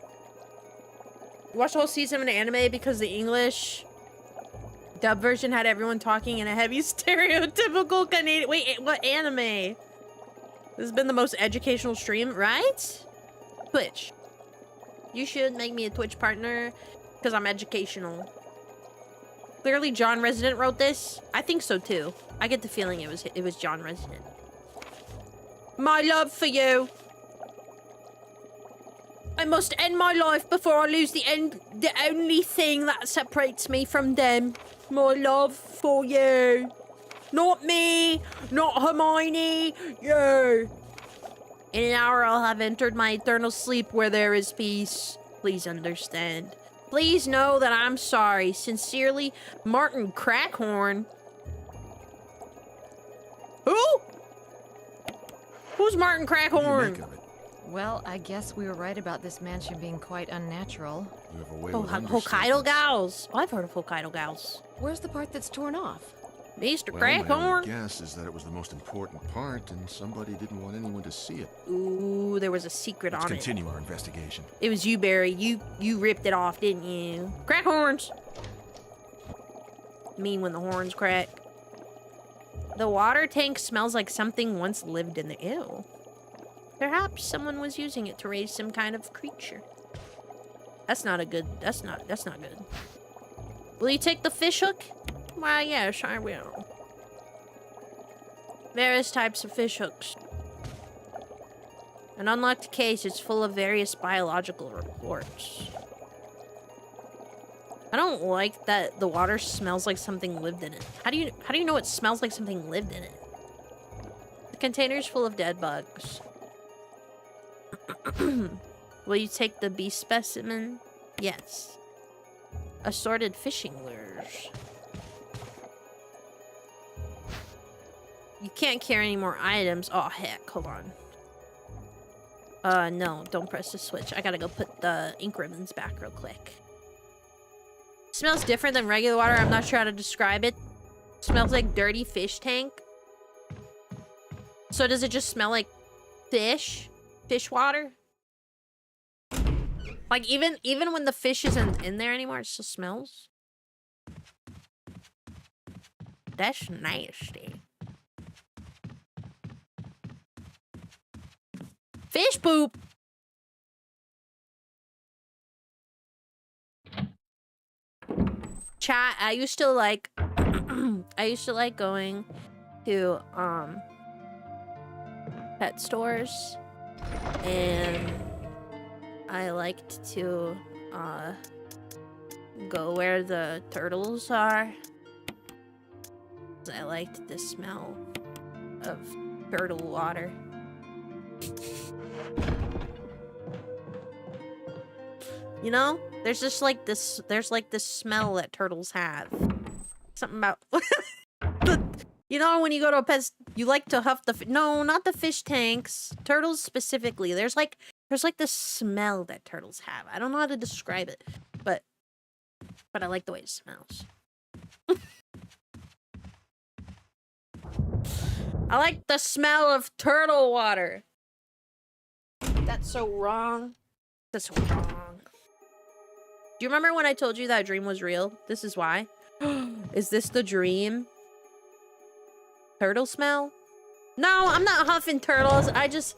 You watched the whole season of an anime because the English dub version had everyone talking in a heavy stereotypical Canadian... Wait, what anime? This has been the most educational stream, right? Twitch. You should make me a Twitch partner because I'm educational. Clearly John Resident wrote this. I think so too. I get the feeling it was John Resident. My love for you. I must end my life before I lose the only thing that separates me from them. My love for you. Not me, not Hermione, you. In an hour I'll have entered my eternal sleep where there is peace. Please understand. Please know that I'm sorry. Sincerely, Martin Crackhorn. Who? Who's Martin Crackhorn? Well, I guess we were right about this mansion being quite unnatural. You have a way Oh, Hokkaido Gals. Oh, I've heard of Hokkaido Gals. Where's the part that's torn off? Mr. Well, my Crackhorn. only guess is that it was the most important part, and somebody didn't want anyone to see it. Ooh, there was a secret Let's on it. continue our investigation. It was you, Barry. You ripped it off, didn't you? Crack horns. Mean when the horns crack. The water tank smells like something once lived in the ew. Perhaps someone was using it to raise some kind of creature. That's not good. Will you take the fish hook? Why, yes, I will. Various types of fish hooks. An unlocked case is full of various biological reports. I don't like that the water smells like something lived in it. How do you know it smells like something lived in it? The container's full of dead bugs. Will you take the beast specimen? Yes. Assorted fishing lures. You can't carry any more items. Oh, heck. Hold on. No. Don't press the switch. I gotta go put the ink ribbons back real quick. Smells different than regular water. I'm not sure how to describe it. Smells like dirty fish tank. So does it just smell like fish? Fish water? Like, even when the fish isn't in there anymore, it still smells. That's nasty. Fish poop! Chat, I used to like... I used to like going to, pet stores. And I liked to, go where the turtles are. I liked the smell of turtle water. You know, there's just like this. There's like this smell that turtles have. Something about you know, when you go to a pet, you like to huff the. No, not the fish tanks. Turtles specifically. There's like this smell that turtles have. I don't know how to describe it, but I like the way it smells. I like the smell of turtle water. That's so wrong. That's so wrong. Do you remember when I told you that dream was real? This is why. Is this the dream? Turtle smell? No, I'm not huffing turtles. I just...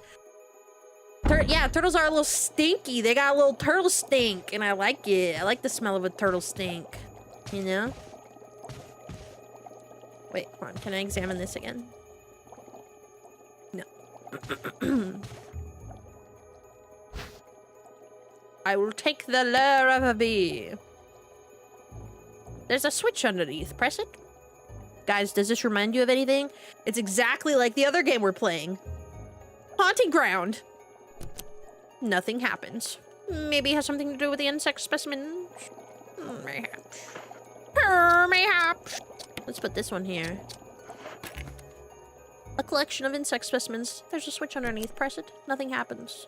yeah, turtles are a little stinky. They got a little turtle stink, and I like it. I like the smell of a turtle stink. You know? Wait, hold on. Can I examine this again? No. I will take the lure of a bee. There's a switch underneath. Press it. Guys, does this remind you of anything? It's exactly like the other game we're playing. Haunting ground. Nothing happens. Maybe it has something to do with the insect specimens. Mayhaps. Mayhaps. Let's put this one here. A collection of insect specimens. There's a switch underneath. Press it. Nothing happens.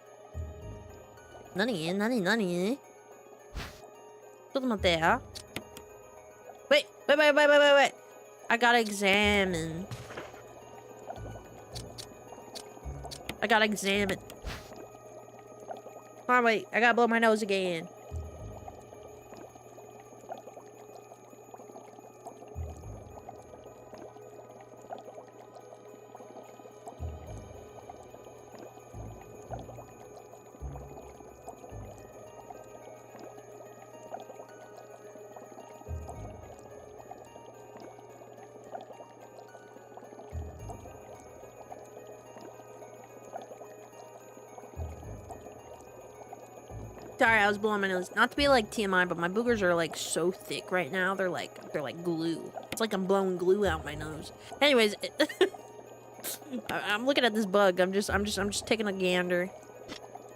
Nani. Put them up there. Wait. I gotta examine. Oh, wait. I gotta blow my nose again. Sorry, I was blowing my nose. Not to be like TMI, but my boogers are like so thick right now. They're like glue. It's like I'm blowing glue out my nose. Anyways, I'm looking at this bug. I'm just taking a gander.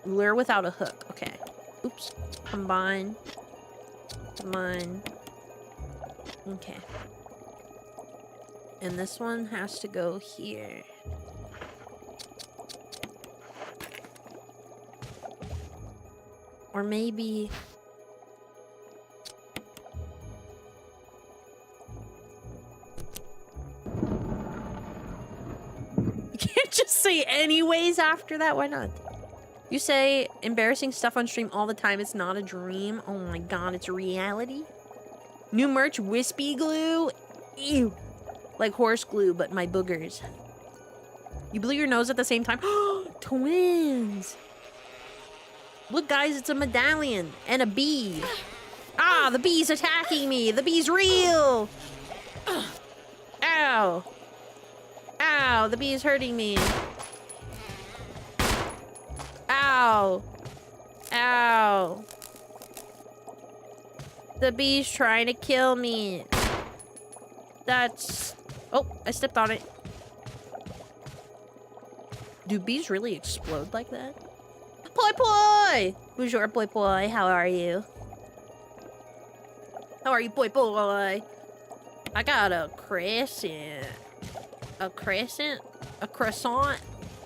Lure without a hook. Okay. Oops. Combine. Okay. And this one has to go here. Or maybe... You can't just say anyways after that. Why not? You say embarrassing stuff on stream all the time. It's not a dream. Oh my god, it's reality. New merch, wispy glue. Ew. Like horse glue, but my boogers. You blew your nose at the same time. Twins. Look, guys, it's a medallion and a bee. Ah, the bee's attacking me. The bee's real. Ow. Ow, the bee is hurting me. Ow. Ow. The bee's trying to kill me. That's... Oh, I stepped on it. Do bees really explode like that? Poi! Bonjour, poi. How are you? How are you, poi? I got a crescent. A crescent? A croissant?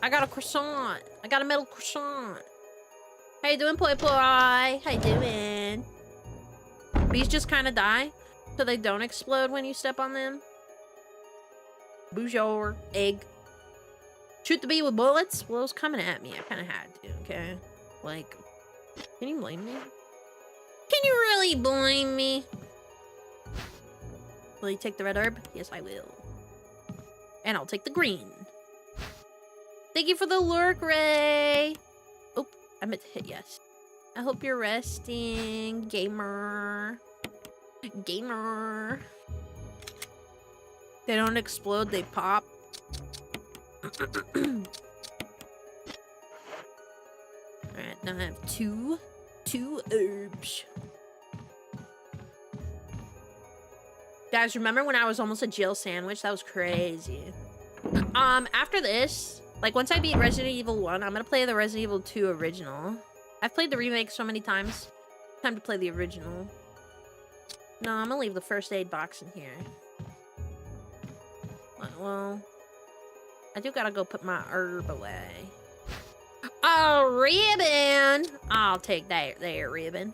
I got a croissant. I got a metal croissant. How you doing, poi? How you doing? Bees just kind of die, so they don't explode when you step on them. Bonjour, egg. Shoot the bee with bullets? Well, it was coming at me. I kind of had to, okay? Like, Can you blame me? Can you really blame me? Will you take the red herb? Yes, I will. And I'll take the green. Thank you for the lurk, Ray. Oh, I meant to hit yes. I hope you're resting, gamer. Gamer. They don't explode, they pop. Alright, now I have two herbs. Guys, remember when I was almost a Jill sandwich? That was crazy. After this, like once I beat Resident Evil 1, I'm gonna play the Resident Evil 2 original. I've played the remake so many times. Time to play the original. No, I'm gonna leave the first aid box in here. Well, I do gotta go put my herb away. A ribbon! I'll take that there, ribbon.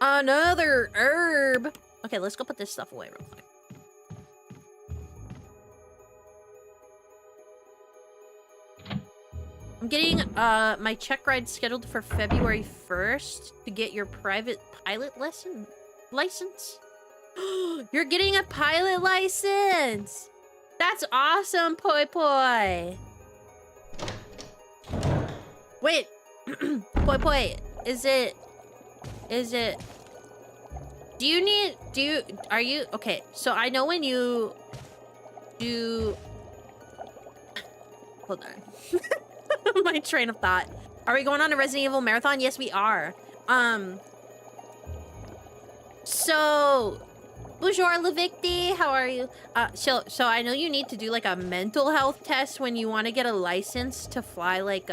Another herb! Okay, let's go put this stuff away real quick. I'm getting my check ride scheduled for February 1st to get your private pilot license. You're getting a pilot license! That's awesome, Poi Poi! Wait! Poi Poi, is it... Are you... Okay, so I know when you do... Hold on. My train of thought. Are we going on a Resident Evil marathon? Yes, we are. So... Bonjour, Levicti. How are you? So I know you need to do, like, a mental health test when you want to get a license to fly, like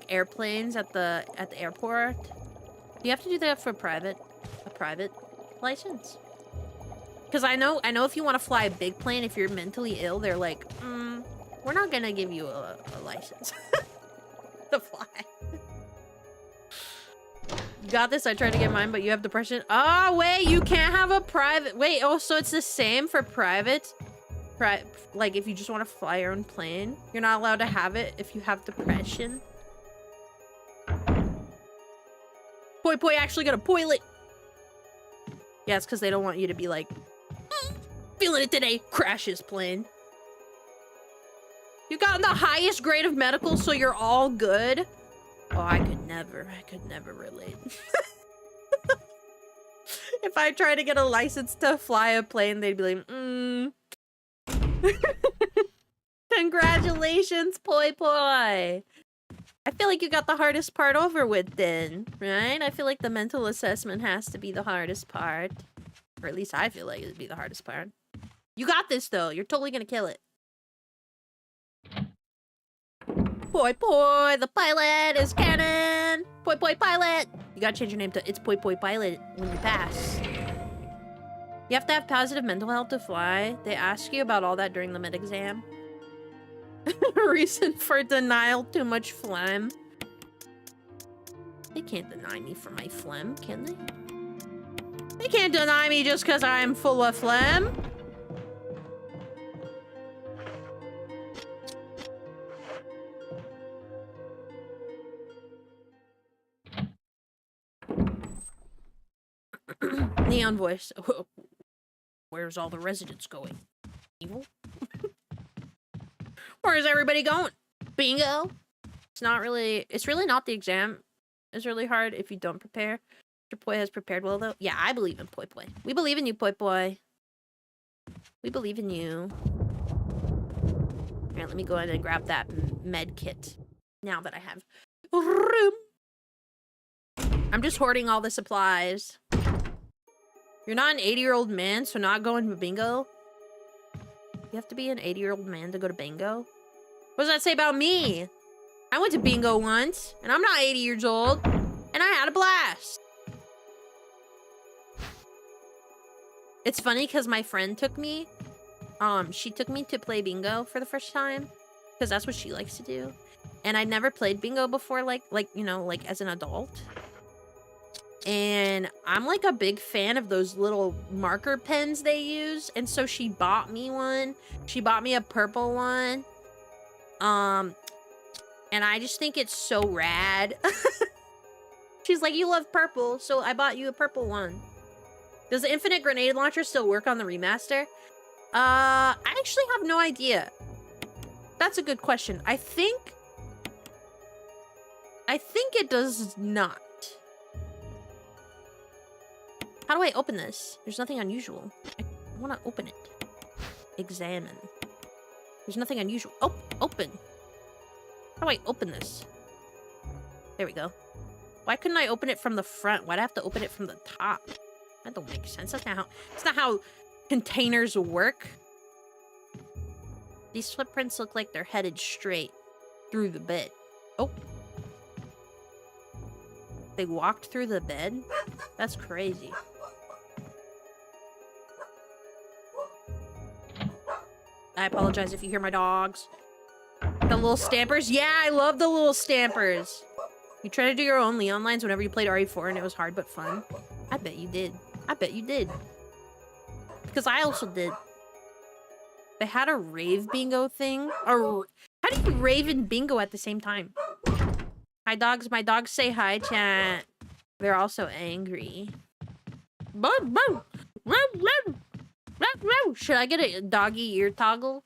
airplanes at the airport. Do you have to do that for a private license? Because I know if you want to fly a big plane, if you're mentally ill, they're like, we're not gonna give you a license to fly. You got this. I tried to get mine, but you have depression. Oh, wait, you can't have a private. Wait, oh, so it's the same for private? Like, if you just want to fly your own plane, you're not allowed to have it if you have depression. Poi Poi actually got a toilet. Yeah, it's because they don't want you to be like, feeling it today, crashes plane. You got the highest grade of medical, so you're all good. Oh, I could never relate. If I try to get a license to fly a plane, they'd be like, Congratulations, Poi Poi. I feel like you got the hardest part over with then, right? I feel like the mental assessment has to be the hardest part. Or at least I feel like it'd be the hardest part. You got this, though. You're totally gonna kill it. Poi Poi, the pilot is cannon. Poi Poi pilot. You gotta change your name to It's Poi Poi pilot when you pass. You have to have positive mental health to fly. They ask you about all that during the mid-exam. Reason for denial, too much phlegm. They can't deny me for my phlegm, can they? They can't deny me just because I'm full of phlegm. Neon voice. Where's all the residents going? Evil? Where's everybody going? Bingo? It's really not the exam. It's really hard if you don't prepare. Mr. Poi has prepared well, though. Yeah, I believe in Poi Poi. We believe in you, Poi Poi. We believe in you. Alright, let me go ahead and grab that med kit. Now that I have room. I'm just hoarding all the supplies. You're not an 80-year-old man, so not going to bingo? You have to be an 80-year-old man to go to bingo? What does that say about me? I went to bingo once, and I'm not 80 years old, and I had a blast. It's funny because my friend took me. She took me to play bingo for the first time, because that's what she likes to do. And I'd never played bingo before, like as an adult. And I'm like a big fan of those little marker pens they use. And so she bought me one. She bought me a purple one. And And I just think it's so rad. She's like, you love purple, so I bought you a purple one. Does the infinite grenade launcher still work on the remaster? I actually have no idea. That's a good question. I think it does not. How do I open this? There's nothing unusual. I want to open it. Examine. There's nothing unusual. Oh, open. How do I open this? There we go. Why couldn't I open it from the front? Why'd I have to open it from the top? That don't make sense. That's not how containers work. These footprints look like they're headed straight through the bed. Oh. They walked through the bed? That's crazy. I apologize if you hear my dogs. The little stampers? Yeah, I love the little stampers. You try to do your own Leon lines whenever you played RE4 and it was hard but fun. I bet you did. I bet you did. Because I also did. They had a rave bingo thing. Or how do you rave and bingo at the same time? Hi, dogs. My dogs say hi, chat. They're also angry. Should I get a doggy ear toggle?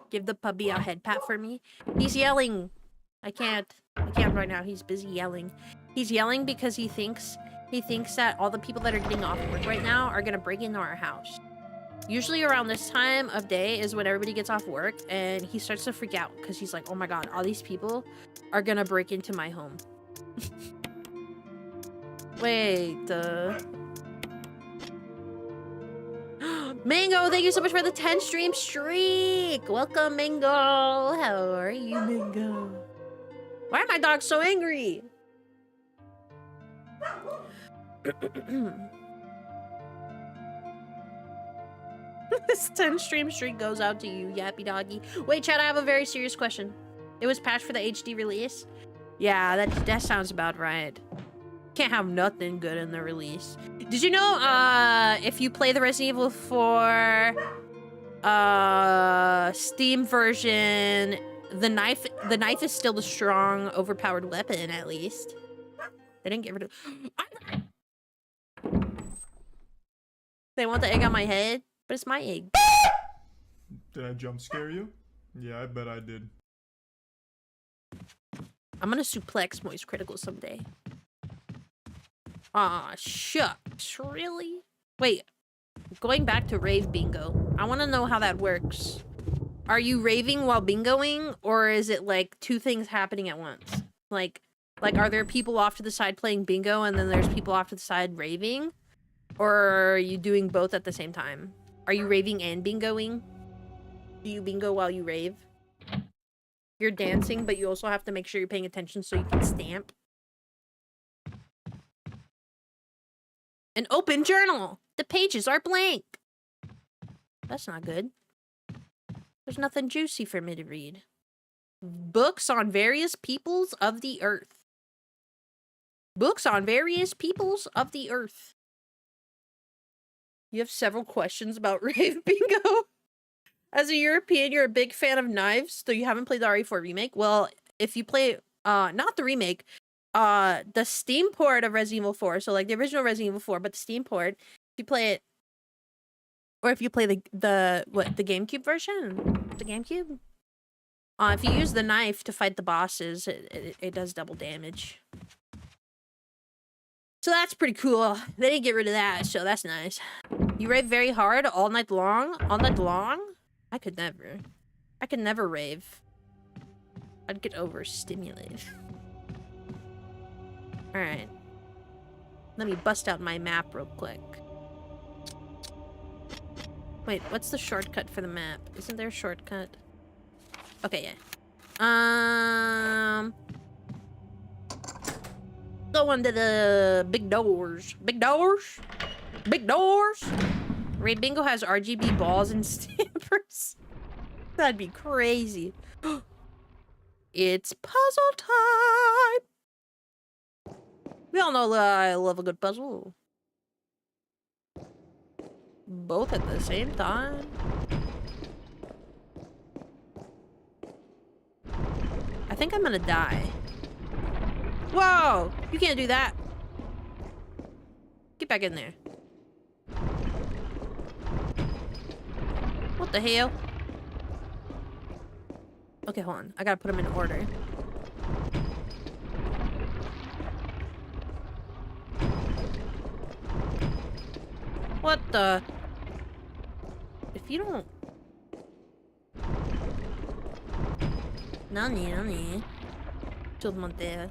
Give the puppy a head pat for me. He's yelling. I can't right now. He's busy yelling. He's yelling because he thinks that all the people that are getting off work right now are gonna break into our house. Usually around this time of day is when everybody gets off work and he starts to freak out because he's like, oh my god, all these people are gonna break into my home. Wait, Mango, thank you so much for the 10 stream streak. Welcome, Mango. How are you, Mango? Why are my dogs so angry? This 10 stream streak goes out to you, yappy doggy. Wait, Chad, I have a very serious question. It was patched for the HD release? Yeah, that sounds about right. Can't have nothing good in the release. Did you know, if you play the Resident Evil 4 Steam version, the knife is still the strong, overpowered weapon, at least. They didn't get rid of... They want the egg on my head, but it's my egg. Did I jump scare you? Yeah, I bet I did. I'm gonna suplex Moist Critical someday. Aw, shucks. Really? Wait, going back to rave bingo. I want to know how that works. Are you raving while bingoing, or is it like two things happening at once? Like are there people off to the side playing bingo and then there's people off to the side raving? Or are you doing both at the same time? Are you raving and bingoing? Do you bingo while you rave? You're dancing, but you also have to make sure you're paying attention so you can stamp. An open journal! The pages are blank! That's not good. There's nothing juicy for me to read. Books on various peoples of the earth. Books on various peoples of the earth. You have several questions about rave bingo? As a European, you're a big fan of knives, though you haven't played the RE4 remake. Well, if you play, not the remake, the Steam port of Resident Evil 4, so like the original Resident Evil 4, but the Steam port, if you play it, or if you play the GameCube version? The GameCube? If you use the knife to fight the bosses, it does double damage. So that's pretty cool. They didn't get rid of that, so that's nice. You rave very hard all night long? All night long? I could never. I could never rave. I'd get overstimulated. Alright. Let me bust out my map real quick. Wait, what's the shortcut for the map? Isn't there a shortcut? Okay, yeah. Go into the big doors. Big doors? Big doors? Raid Bingo has RGB balls and stampers. That'd be crazy. It's puzzle time! We all know that I love a good puzzle. Both at the same time. think I'm gonna die. Whoa! You can't do that. Get back in there. What the hell? Okay, hold on. I gotta put them in order. What the? If you don't... Nani. Tutto monte.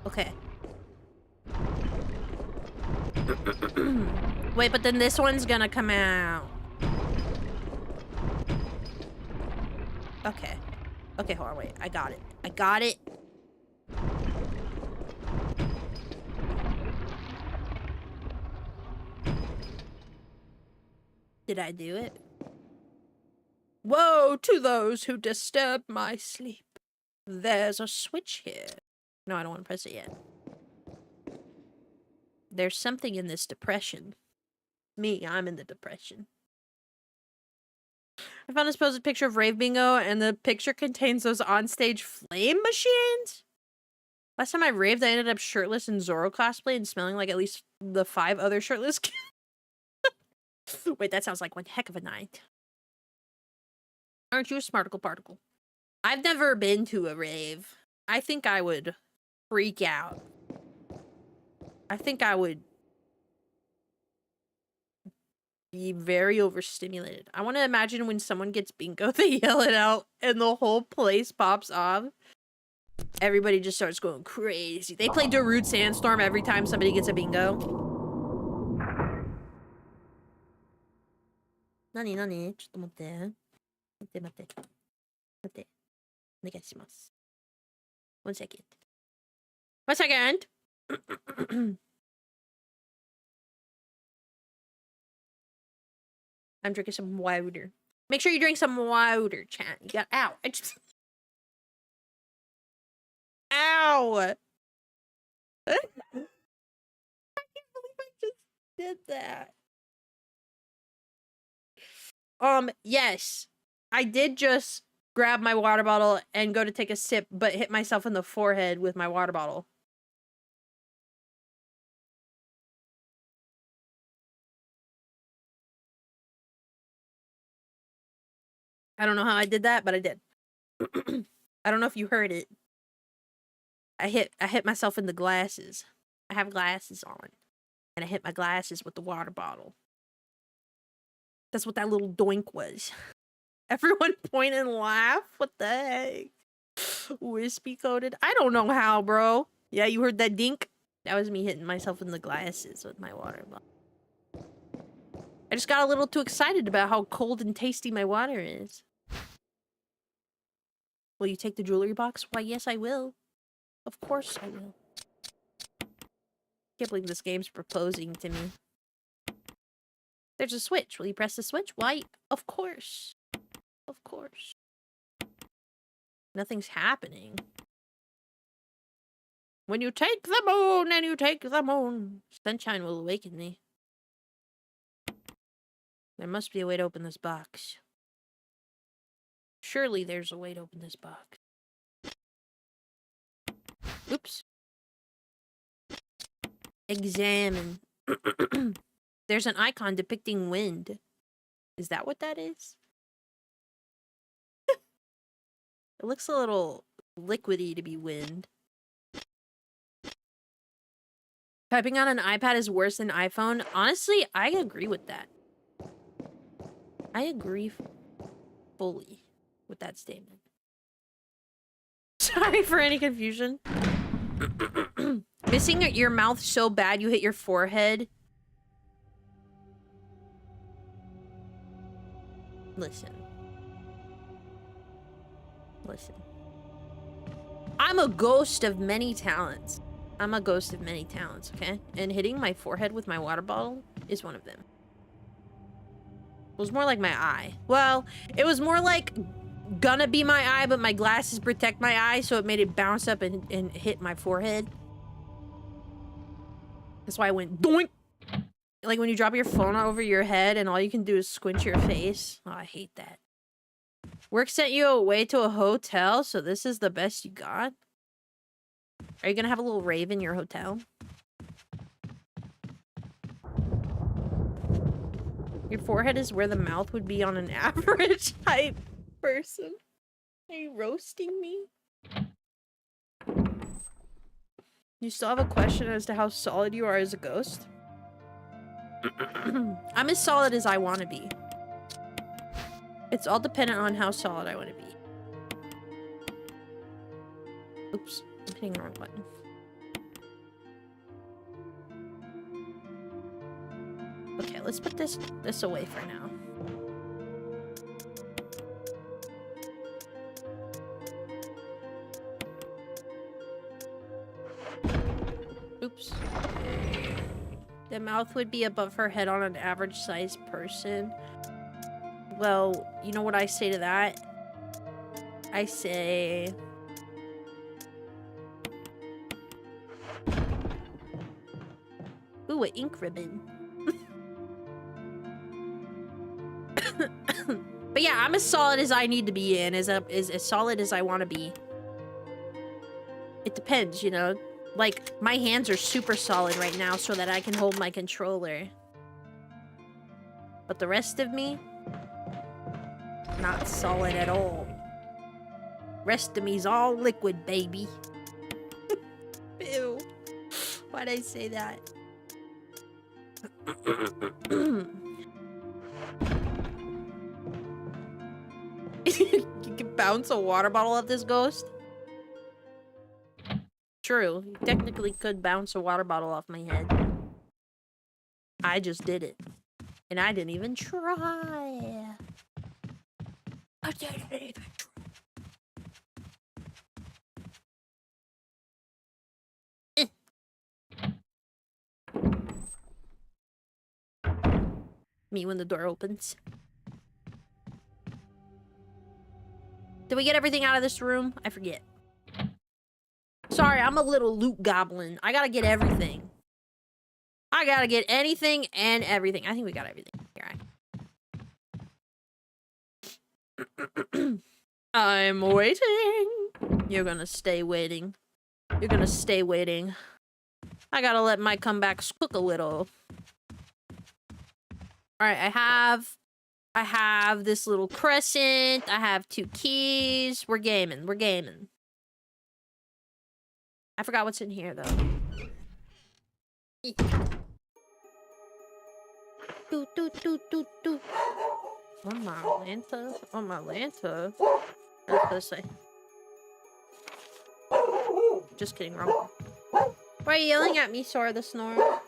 Okay. Wait, but then this one's gonna come out. Okay. Okay, hold on, wait. I got it. I got it. Did I do it? Woe to those who disturb my sleep. There's a switch here. No, I don't want to press it yet. There's something in this depression. Me, I'm in the depression. I found a supposed picture of Rave Bingo, and the picture contains those onstage flame machines. Last time I raved, I ended up shirtless in Zorro cosplay and smelling like at least the 5 other shirtless kids. Wait, that sounds like one heck of a night. Aren't you a smarticle particle? I've never been to a rave. I think I would freak out. I think I would be very overstimulated. I want to imagine when someone gets bingo, they yell it out and the whole place pops off. Everybody just starts going crazy. They play Darude Sandstorm every time somebody gets a bingo. Nani, chotto motte. Motte. Onegaishimasu. 1 second. 1 second. I'm drinking some water. Make sure you drink some water, chat. You got... Ow. I just... Ow! I can't believe I just did that. Yes. I did just grab my water bottle and go to take a sip, but hit myself in the forehead with my water bottle. I don't know how I did that, but I did. I don't know if you heard it. I hit myself in the glasses. I have glasses on. And I hit my glasses with the water bottle. That's what that little doink was. Everyone point and laugh? What the heck? Wispy coated? I don't know how, bro. Yeah, you heard that dink? That was me hitting myself in the glasses with my water bottle. I just got a little too excited about how cold and tasty my water is. Will you take the jewelry box? Why, yes, I will. Of course I will. Can't believe this game's proposing to me. There's a switch. Will you press the switch? Why, of course. Of course. Nothing's happening. When you take the moon and you take the moon, sunshine will awaken me. There must be a way to open this box. Surely there's a way to open this box. Oops. Examine. There's an icon depicting wind. Is that what that is? It looks a little liquidy to be wind. Typing on an iPad is worse than iPhone. Honestly, I agree with that. I agree fully with that statement. Sorry for any confusion. Missing your mouth so bad you hit your forehead. Listen. Listen. I'm a ghost of many talents. I'm a ghost of many talents, okay? And hitting my forehead with my water bottle is one of them. It was more like my eye. Well, it was more like gonna be my eye, but my glasses protect my eye, so it made it bounce up and hit my forehead. That's why I went doink. Like when you drop your phone over your head and all you can do is squint your face. Oh, I hate that. Work sent you away to a hotel, so this is the best you got? Are you gonna have a little rave in your hotel? Your forehead is where the mouth would be on an average height person. Are you roasting me? You still have a question as to how solid you are as a ghost? I'm as solid as I want to be. It's all dependent on how solid I want to be. Oops, I'm hitting the wrong button. Okay, let's put this away for now. Oops. The mouth would be above her head on an average-sized person. Well, you know what I say to that? I say... Ooh, an ink ribbon. But yeah, I'm as solid as I need to be and as solid as I want to be. It depends, you know? Like, my hands are super solid right now so that I can hold my controller. But the rest of me, not solid at all. Rest of me's all liquid, baby. Ew. Why'd I say that? You can bounce a water bottle at this ghost? True. You technically could bounce a water bottle off my head. I just did it. And I didn't even try. I didn't even try. Me when the door opens. Did we get everything out of this room? I forget. Sorry, I'm a little loot goblin. I gotta get everything. I gotta get anything and everything. I think we got everything. Here, I'm waiting. You're gonna stay waiting. You're gonna stay waiting. I gotta let my comebacks cook a little. Alright, I have this little crescent. I have 2 keys. We're gaming. We're gaming. I forgot what's in here, though. Do, do, do, do, do. On my Lanta. On my Lanta. That's what I say. Just kidding, wrong. Why are you yelling at me, Sora the Snore?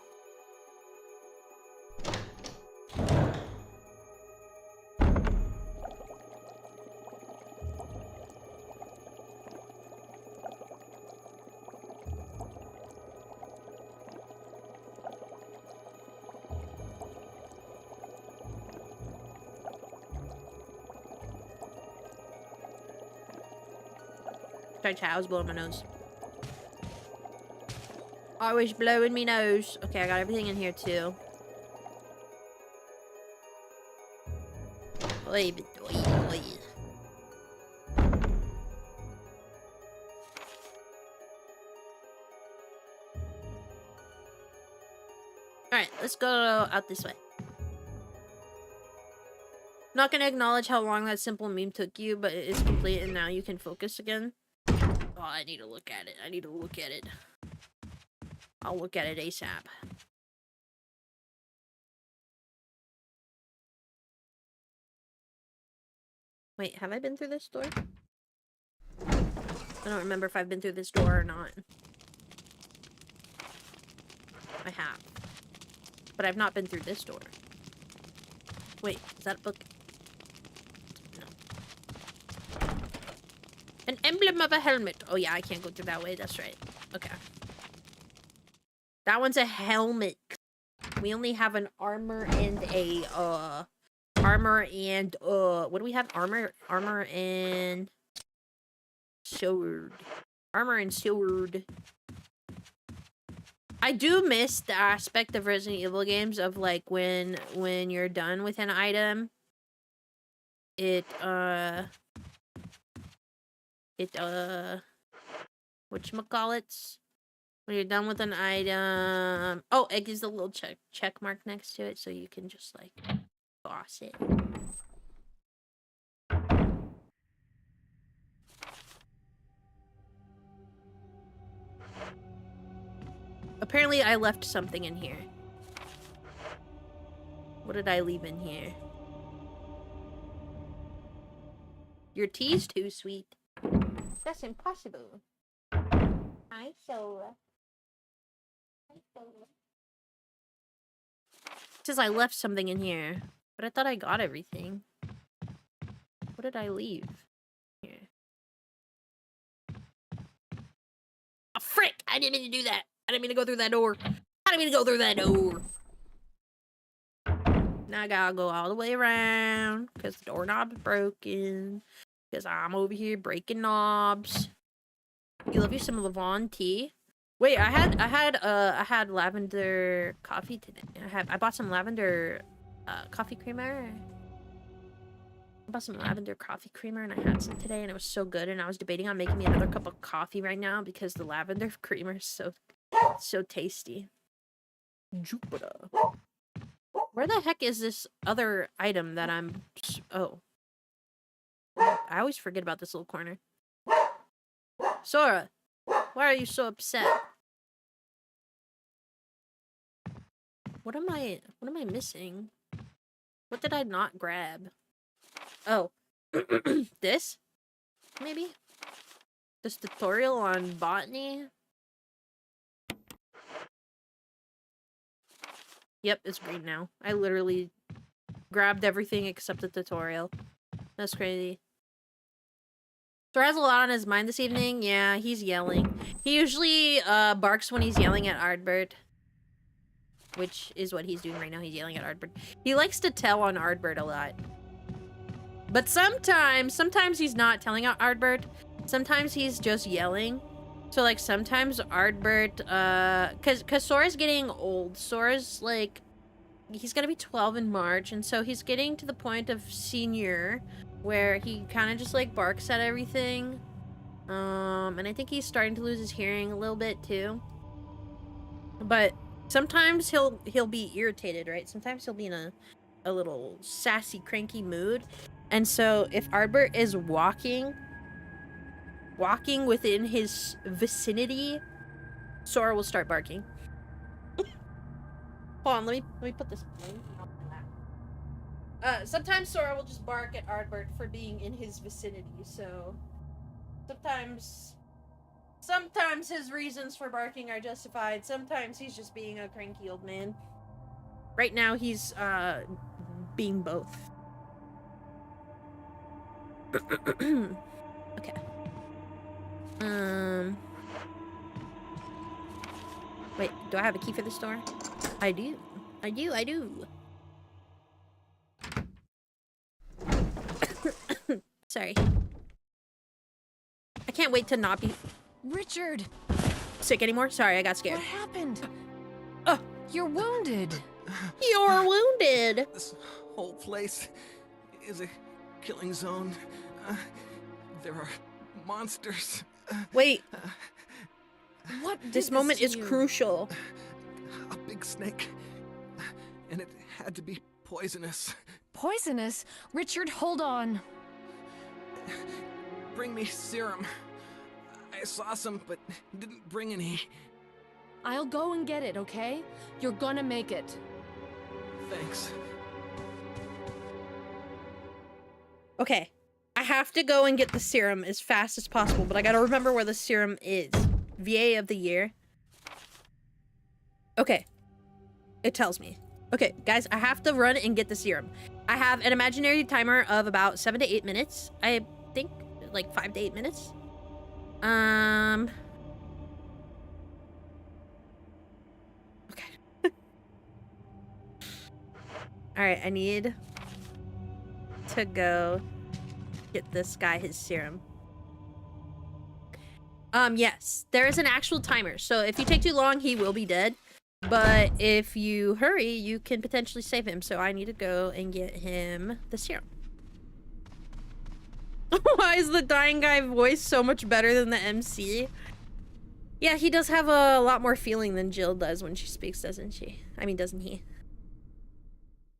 Sorry, chat, I was blowing my nose. Always blowing me nose. Okay, I got everything in here too. Alright, let's go out this way. Not gonna acknowledge how long that simple meme took you, but it is complete and now you can focus again. Oh, I need to look at it. I need to look at it. I'll look at it ASAP. Wait, have I been through this door? I don't remember if I've been through this door or not. I have. But I've not been through this door. Wait, is that a book? No. An emblem of a helmet. Oh yeah, I can't go through that way. That's right. Okay. That one's a helmet. We only have an armor and a, what do we have? Armor and sword. Armor and sword. I do miss the aspect of Resident Evil games of like when you're done with an item, it whatchamacallits? When you're done with an item, oh, it gives a little check mark next to it, so you can just like boss it. Apparently, I left something in here. What did I leave in here? Your tea's too sweet. That's impossible. Hi, Sola. It says I left something in here, but I thought I got everything. What did I leave here? Oh, frick! I didn't mean to do that. I didn't mean to go through that door. I didn't mean to go through that door. Now I gotta go all the way around because the doorknob's broken. Because I'm over here breaking knobs. You love you some Levon tea? Wait, I had lavender coffee today. I bought some lavender coffee creamer. I bought some lavender coffee creamer and I had some today and it was so good, and I was debating on making me another cup of coffee right now because the lavender creamer is so tasty. Jupiter. Where the heck is this other item that I'm... Oh. I always forget about this little corner. Sora, why are you so upset? What am I missing? What did I not grab? Oh. This? Maybe? This tutorial on botany? Yep, it's green now. I literally grabbed everything except the tutorial. That's crazy. Sora has a lot on his mind this evening. Yeah, he's yelling. He usually barks when he's yelling at Ardbert. Which is what he's doing right now. He's yelling at Ardbert. He likes to tell on Ardbert a lot. But sometimes he's not telling out Ardbert. Sometimes he's just yelling. So like sometimes Ardbert, cause Sora's getting old. Sora's like, he's gonna be 12 in March, and so he's getting to the point of senior, where he kind of just like barks at everything. And I think he's starting to lose his hearing a little bit too. But sometimes he'll be irritated, right? Sometimes he'll be in a little sassy, cranky mood. And so if Ardbert is walking within his vicinity, Sora will start barking. Hold on, let me put this. Sometimes Sora will just bark at Ardbert for being in his vicinity. So sometimes his reasons for barking are justified. Sometimes he's just being a cranky old man. Right now he's being both. Okay. Wait, do I have a key for this door? I do. Sorry. I can't wait to not be Richard! sick anymore. Sorry, I got scared. What happened? Oh, You're wounded. you're wounded. This whole place is a killing zone. There are monsters. Wait, What did this moment to is you? crucial. A big snake. And it had to be poisonous. Poisonous? Richard, hold on. Bring me serum. I saw some, but didn't bring any. I'll go and get it, okay? You're gonna make it. Thanks. Okay, I have to go and get the serum as fast as possible, but I gotta remember where the serum is. VA of the year. Okay, it tells me. Okay, guys, I have to run and get the serum. I have an imaginary timer of about 7 to 8 minutes. I think like 5 to 8 minutes. Okay. All right, I need to go get this guy his serum. Yes, there is an actual timer. So if you take too long, he will be dead. But if you hurry, you can potentially save him. So I need to go and get him the serum. Why is the dying guy voice so much better than the MC? Yeah, he does have a lot more feeling than Jill does when she speaks, doesn't she? I mean, doesn't he?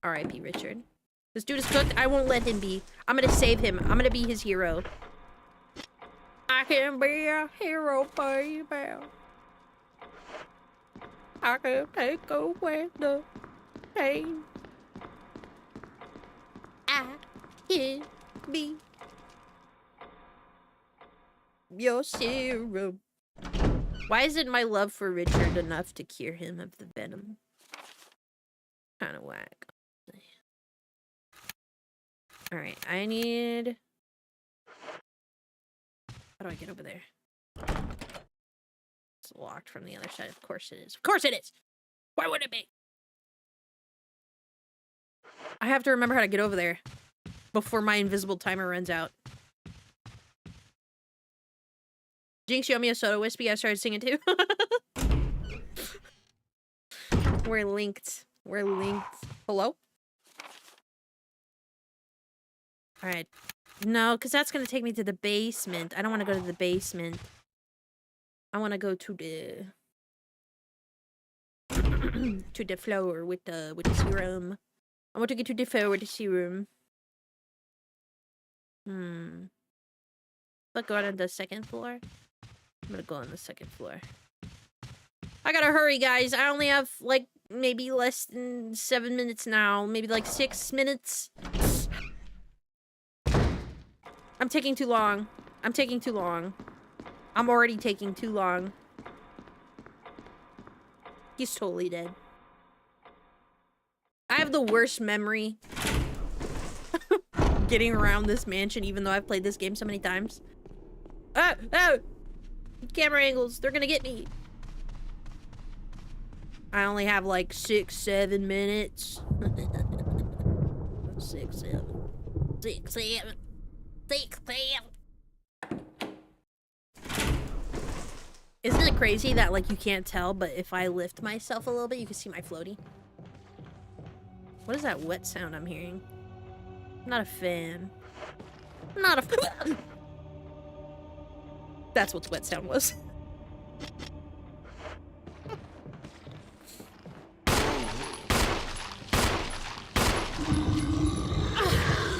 R.I.P. Richard. This dude is cooked. I won't let him be. I'm gonna save him. I'm gonna be his hero. I can be a hero, baby. I can take away the pain. I can be your serum. Why isn't my love for Richard enough to cure him of the venom? Kind of whack. Alright, I need... How do I get over there? It's locked from the other side. Of course it is. Of course it is! Why would it be? I have to remember how to get over there before my invisible timer runs out. Jinx, you owe me a soda wispy. I started singing too. We're linked. We're linked. Hello? Alright. No, because that's going to take me to the basement. I don't want to go to the basement. I want to go to the... to the floor with the serum. I want to get to the floor with the serum. Let's go on the second floor. I'm gonna go on the second floor. I gotta hurry, guys. I only have, like, maybe less than 7 minutes now. Maybe, like, 6 minutes. I'm taking too long. I'm taking too long. I'm already taking too long. He's totally dead. I have the worst memory getting around this mansion, even though I've played this game so many times. Oh! Oh! Camera angles, they're gonna get me. I only have like 6, 7 minutes. 6, 7. 6, 7. 6, 7. Isn't it crazy that, like, you can't tell, but if I lift myself a little bit, you can see my floaty? What is that wet sound I'm hearing? I'm not a fan. I'm not a fan. That's what the wet sound was.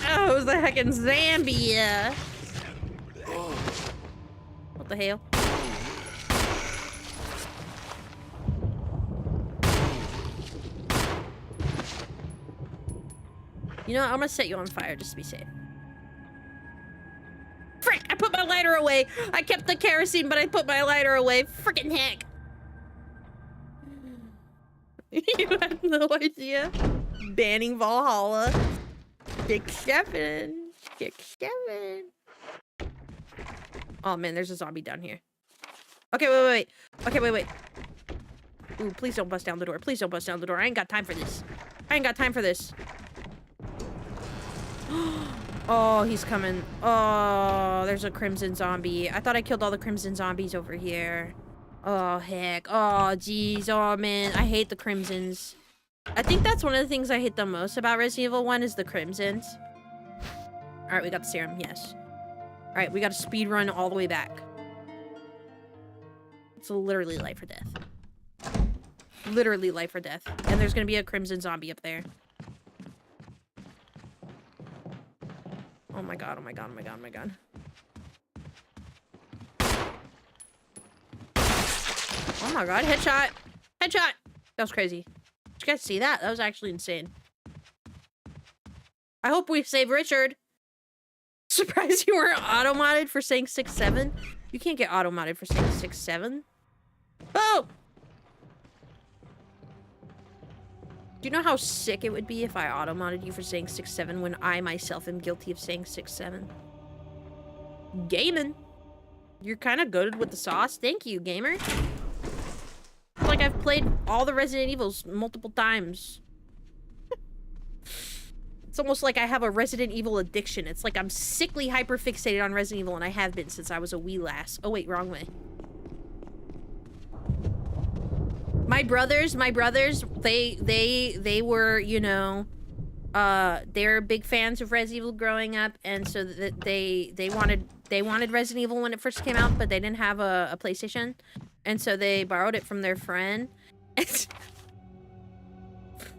Oh, it was the heckin' Zambia. What the hell? You know what? I'm gonna set you on fire just to be safe. Frick! I put my lighter away! I kept the kerosene, but I put my lighter away. Frickin' heck! You have no idea. Banning Valhalla. Kick 7. Kick 7. Oh man, there's a zombie down here. Okay, wait. Okay, wait. Ooh, please don't bust down the door. Please don't bust down the door. I ain't got time for this. I ain't got time for this. Oh, he's coming. Oh, there's a crimson zombie. I thought I killed all the crimson zombies over here. Oh, heck. Oh, jeez. Oh, man. I hate the crimsons. I think that's one of the things I hate the most about Resident Evil 1 is the crimsons. Alright, we got the serum. Yes. Alright, we got to speed run all the way back. It's literally life or death. Literally life or death. And there's going to be a crimson zombie up there. Oh my god, oh my god, oh my god, oh my god. Oh my god, headshot! Headshot! That was crazy. Did you guys see that? That was actually insane. I hope we save Richard. Surprised you weren't auto-modded for saying 6-7? You can't get auto-modded for saying 6-7. Oh! Do you know how sick it would be if I auto-modded you for saying 6-7 when I myself am guilty of saying 6-7? Gaming. You're kind of goated with the sauce. Thank you, gamer. It's like I've played all the Resident Evils multiple times. It's almost like I have a Resident Evil addiction. It's like I'm sickly hyperfixated on Resident Evil, and I have been since I was a wee lass. Oh wait, wrong way. My brothers, they were, you know, they're big fans of Resident Evil growing up, and so they wanted Resident Evil when it first came out, but they didn't have a PlayStation, and so they borrowed it from their friend.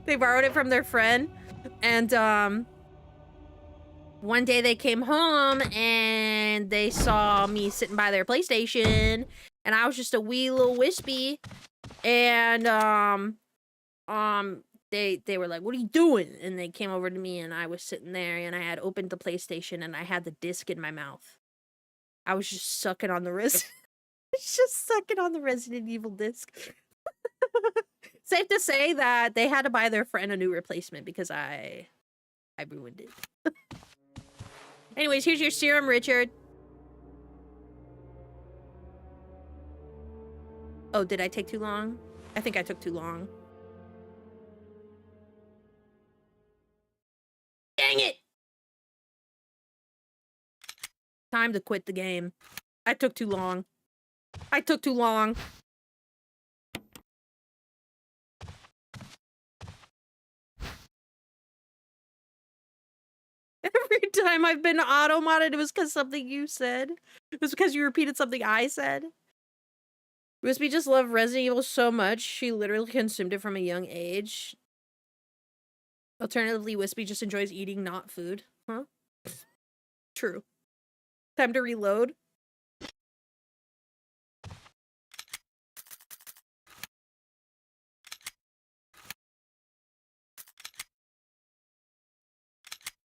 They borrowed it from their friend, and one day they came home and they saw me sitting by their PlayStation, and I was just a wee little wispy, and they were like, "What are you doing?" And they came over to me, and I was sitting there, and I had opened the PlayStation, and I had the disc in my mouth. I was just sucking on the Resident Evil disc. Safe to say that they had to buy their friend a new replacement because I ruined it. Anyways, here's your serum, Richard. Oh, did I take too long? I think I took too long. Dang it! Time to quit the game. I took too long. I took too long. Every time I've been auto-modded, it was because something you said. It was because you repeated something I said. Wispy just loved Resident Evil so much, she literally consumed it from a young age. Alternatively, Wispy just enjoys eating, not food. Huh? True. Time to reload.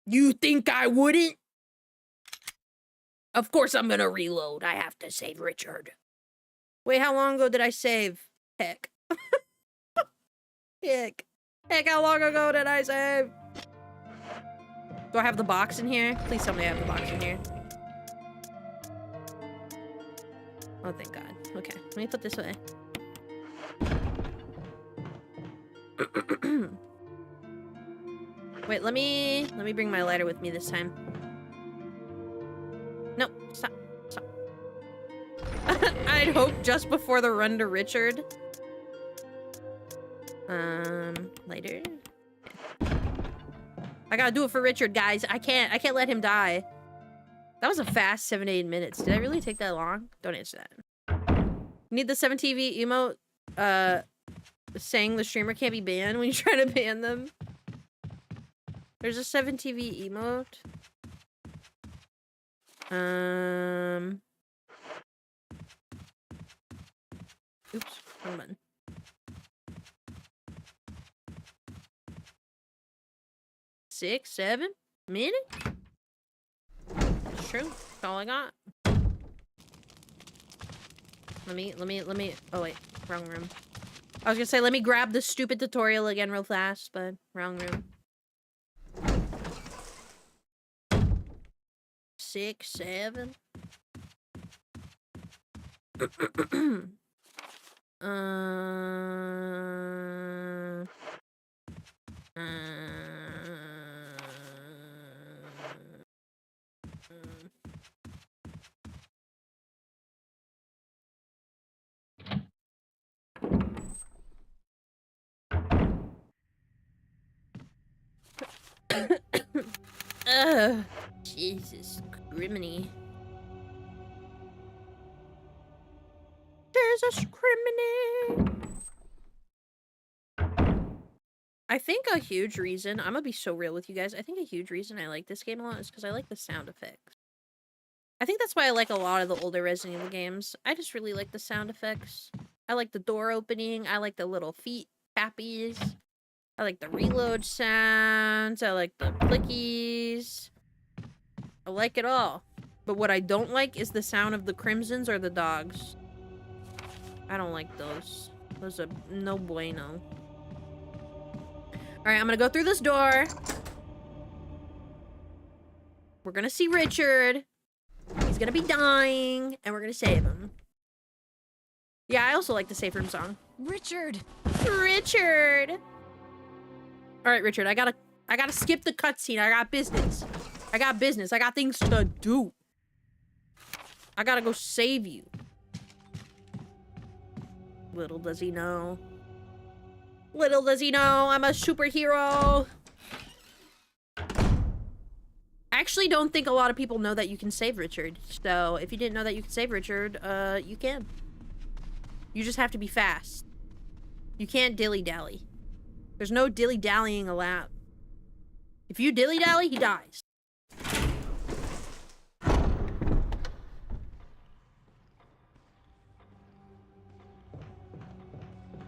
You think I wouldn't? Of course I'm gonna reload. I have to save Richard. Wait, how long ago did I save? Heck. Heck. Heck, how long ago did I save? Do I have the box in here? Please tell me I have the box in here. Oh, thank God. Okay, let me put this away. Wait, let me bring my lighter with me this time. No, stop. Stop. I'd hope just before the run to Richard. Lighter. I gotta do it for Richard, guys. I can't let him die. That was a fast 7 to 8 minutes. Did I really take that long? Don't answer that. Need the 7TV emote, saying the streamer can't be banned when you try to ban them. There's a 7TV emote. Oops, wrong button. Six, 7 minutes? It's true. That's all I got. Let me, oh wait, wrong room. I was gonna say, let me grab the stupid tutorial again real fast, but wrong room. 6, 7. Jesus, criminy. There's a scriminy. I think a huge reason, I'm gonna be so real with you guys, I think a huge reason I like this game a lot is because I like the sound effects. I think that's why I like a lot of the older Resident Evil games. I just really like the sound effects. I like the door opening, I like the little feet tappies. I like the reload sounds, I like the clickies. I like it all. But what I don't like is the sound of the crimsons or the dogs. I don't like those. Those are no bueno. Alright, I'm gonna go through this door. We're gonna see Richard. He's gonna be dying, and we're gonna save him. Yeah, I also like the safe room song. Richard! Richard! Alright, Richard, I got I gotta skip the cutscene. I got business. I got business. I got things to do. I gotta go save you. Little does he know. Little does he know I'm a superhero. I actually don't think a lot of people know that you can save Richard. So if you didn't know that you can save Richard, you can. You just have to be fast. You can't dilly-dally. There's no dilly-dallying allowed. If you dilly-dally, he dies.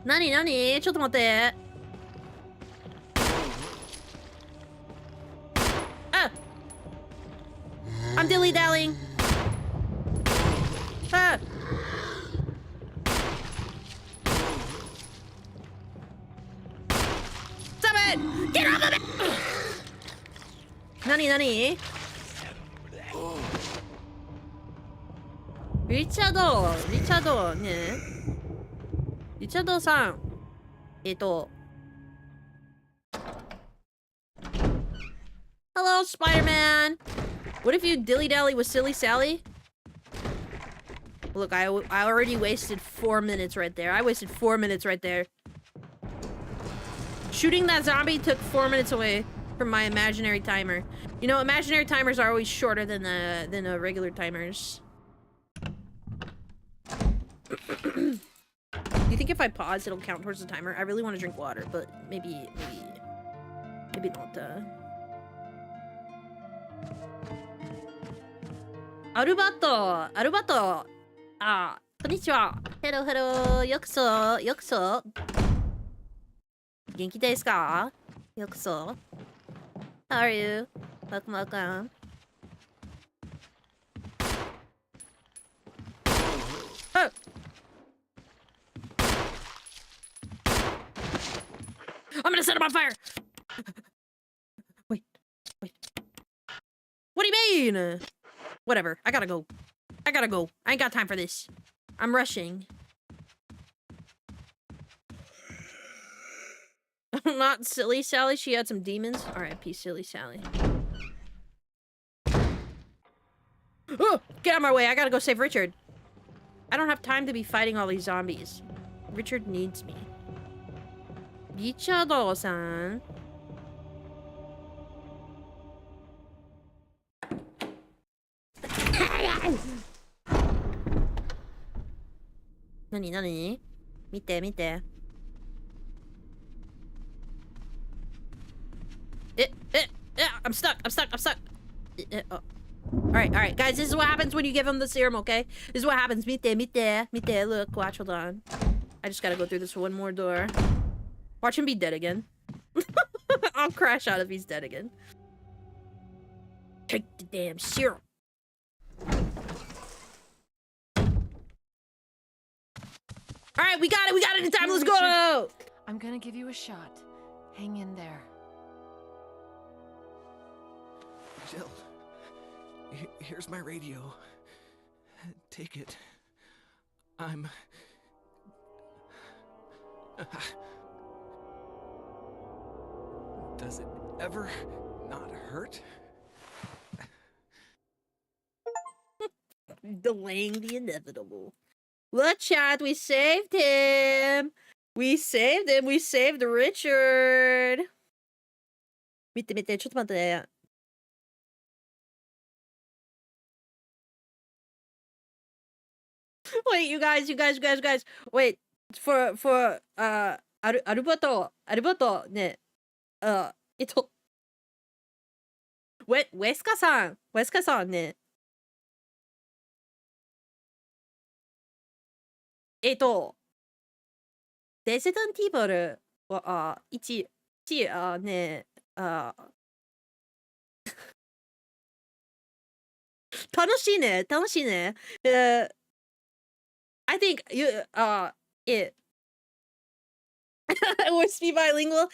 Nani, nani? ちょっと待って。Ah! I'm dilly-dallying. Ah! Stop it! Get off of it! Nani, nani? リチャードね。リチャードさん。Hello, Spider-Man! What if you dilly-dally with Silly Sally? Look, I already wasted 4 minutes right there. I wasted 4 minutes right there. Shooting that zombie took 4 minutes away from my imaginary timer. You know, imaginary timers are always shorter than regular timers. Do you think if I pause, it'll count towards the timer? I really want to drink water, but maybe not. Arubato. Ah, konnichiwa. Hello. Yokuso. Genki desu ka? Yokuso. How are you? Welcome. Oh! I'm gonna set him on fire! Wait. What do you mean? Whatever, I gotta go. I ain't got time for this. I'm rushing. Not Silly Sally, she had some demons. R.I.P. Silly Sally. Oh, get out of my way, I gotta go save Richard. I don't have time to be fighting all these zombies. Richard needs me. Richard-san. Nani? Mite. I'm stuck. Oh. Alright, guys, this is what happens when you give him the serum, okay? This is what happens. Mite, look, watch, hold on. I just gotta go through this one more door. Watch him be dead again. I'll crash out if he's dead again. Take the damn serum. Alright, we got it in time, let's go! I'm gonna give you a shot. Hang in there. Jill, here's my radio. Take it. I'm... Does it ever not hurt? Delaying the inevitable. Look, chat, we saved him! We saved Richard! 見て、ちょっと待って。Wait, you guys. Wait, for Alberto, ne, Wesker-san ne, デジタルティーブルは、1、ね、楽しいね。I think you, it would be bilingual.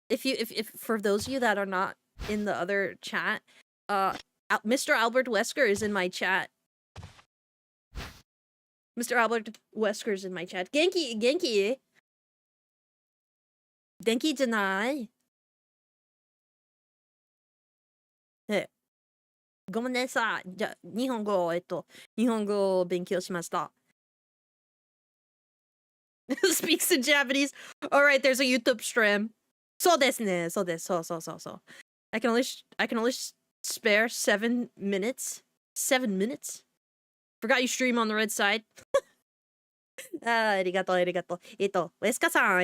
If for those of you that are not in the other chat, Mr. Albert Wesker is in my chat. Mr. Albert Wesker is in my chat. Genki. 元気じゃない。ごめんなさい。じゃあ、日本語を勉強しました。Speaks in Japanese. Alright, there's a YouTube stream. そうですね。そうです。そうそうそうそう。I can only spare 7 minutes. 7 minutes? Forgot you stream on the red side. ありがとう、ありがとう。ウエスカさん、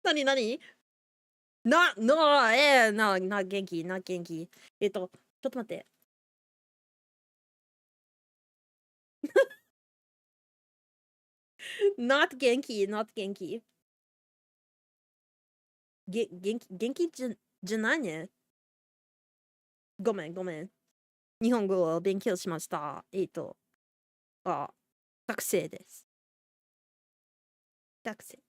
なになに元気、元気。ちょっと待って。not 元気、not 元気。元気じゃないね。ごめん、ごめん。日本語を勉強しました。学生です。学生。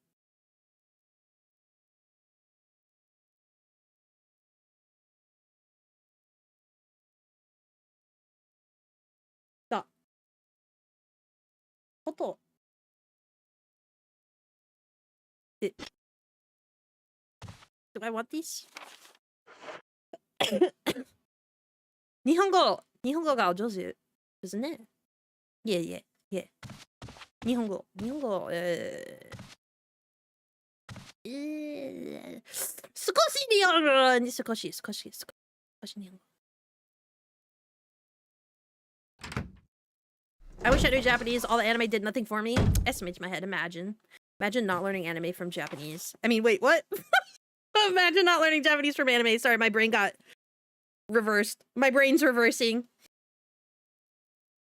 だ。Do I want these? 日本語が上手ですね。いえいえ、いえ。日本語、少し日本語、少し日本語。I wish I knew Japanese. All the anime did nothing for me. Estimates in my head. Imagine not learning anime from Japanese. I mean, wait, what? Imagine not learning Japanese from anime. Sorry, my brain got reversed. My brain's reversing.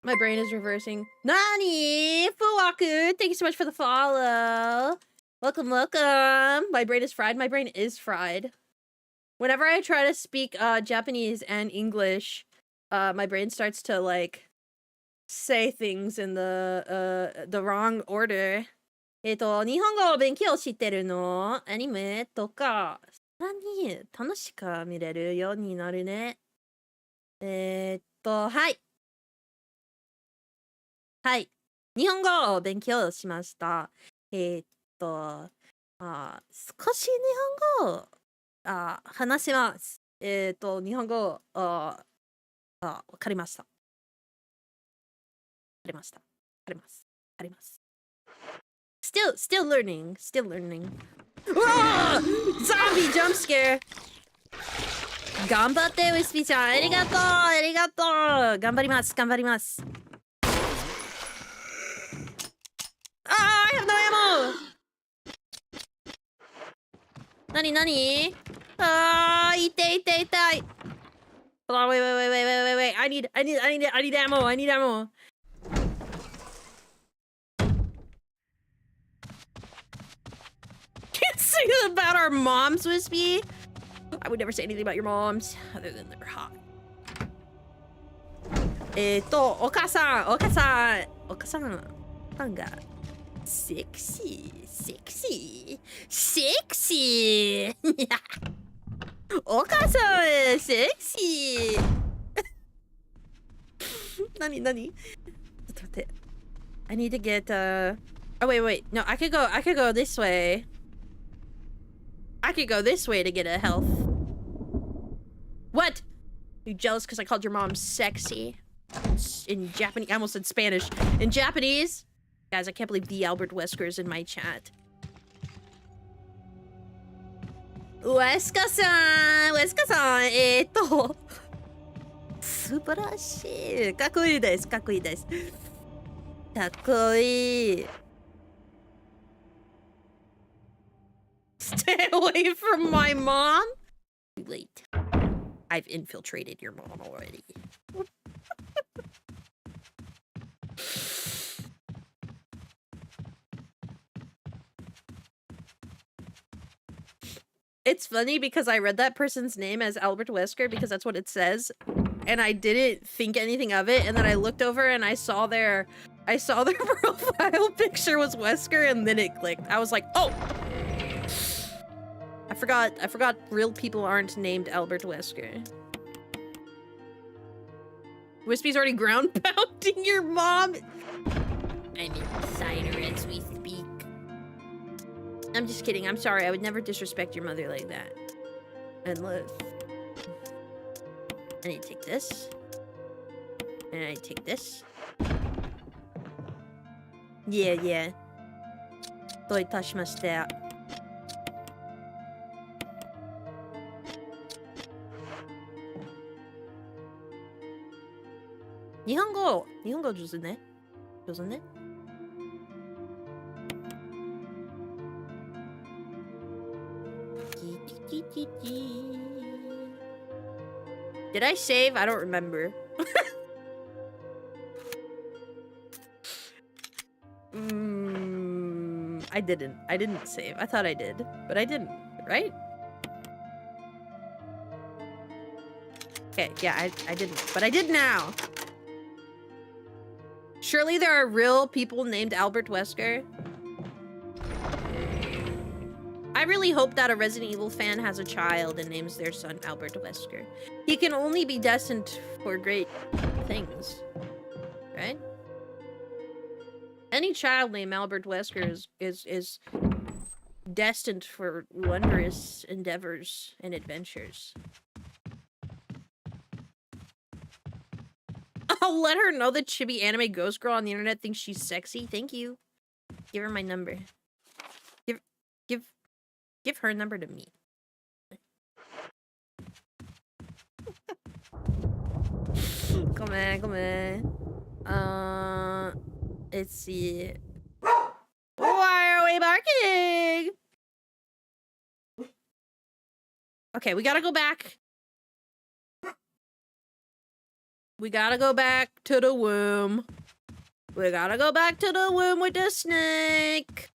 My brain is reversing. Nani! Fuwaku! Thank you so much for the follow. Welcome, welcome. My brain is fried. My brain is fried. Whenever I try to speak Japanese and English, my brain starts to like say things in the wrong order. 日本語を勉強してるの？アニメとか、さらに楽しく見れるようになるね。はい。はい。日本語を勉強しました。少し日本語を話します。日本語わかりました。わかりました。わかります。わかります。Still learning. Zombie jump scare. 頑張って、ウィスピーちゃん。ありがとう。頑張ります。I have no ammo. なに痛い。Hold on, wait. I need ammo. Can't say that about our moms, Wispy. I would never say anything about your moms other than they're hot. お母さんがセクシーお母さんセクシー何ちょっと待って。I need to get oh wait no I could go this way. I could go this way to get a health. What? You jealous because I called your mom sexy? In Japanese, I almost said Spanish. In Japanese? Guys, I can't believe the Albert Wesker's in my chat. Wesker-san! 素晴らしい。かっこいいです。Stay away from my mom? Too late. I've infiltrated your mom already. It's funny because I read that person's name as Albert Wesker because that's what it says, and I didn't think anything of it, and then I looked over and I saw their profile picture was Wesker, and then it clicked. I was like, oh! I forgot real people aren't named Albert Wesker. Wispy's already ground pounding your mom. I'm inside her as we speak. I'm just kidding. I'm sorry. I would never disrespect your mother like that. Unless... I need to take this. And I take this. Yeah. どういたしまして。日本語上手ね。上手ね。Did I save? I don't remember. I didn't. I didn't save. I thought I did, but I didn't, right? Okay, yeah, I didn't, but I did now. Surely there are real people named Albert Wesker. I really hope that a Resident Evil fan has a child and names their son Albert Wesker. He can only be destined for great things, right? Any child named Albert Wesker is destined for wondrous endeavors and adventures. I'll let her know that chibi anime ghost girl on the internet thinks she's sexy. Thank you. Give her my number. Give her number to me. Come on. Let's see. Why are we barking? Okay, we gotta go back. We gotta go back to the womb. We gotta go back to the womb with the snake.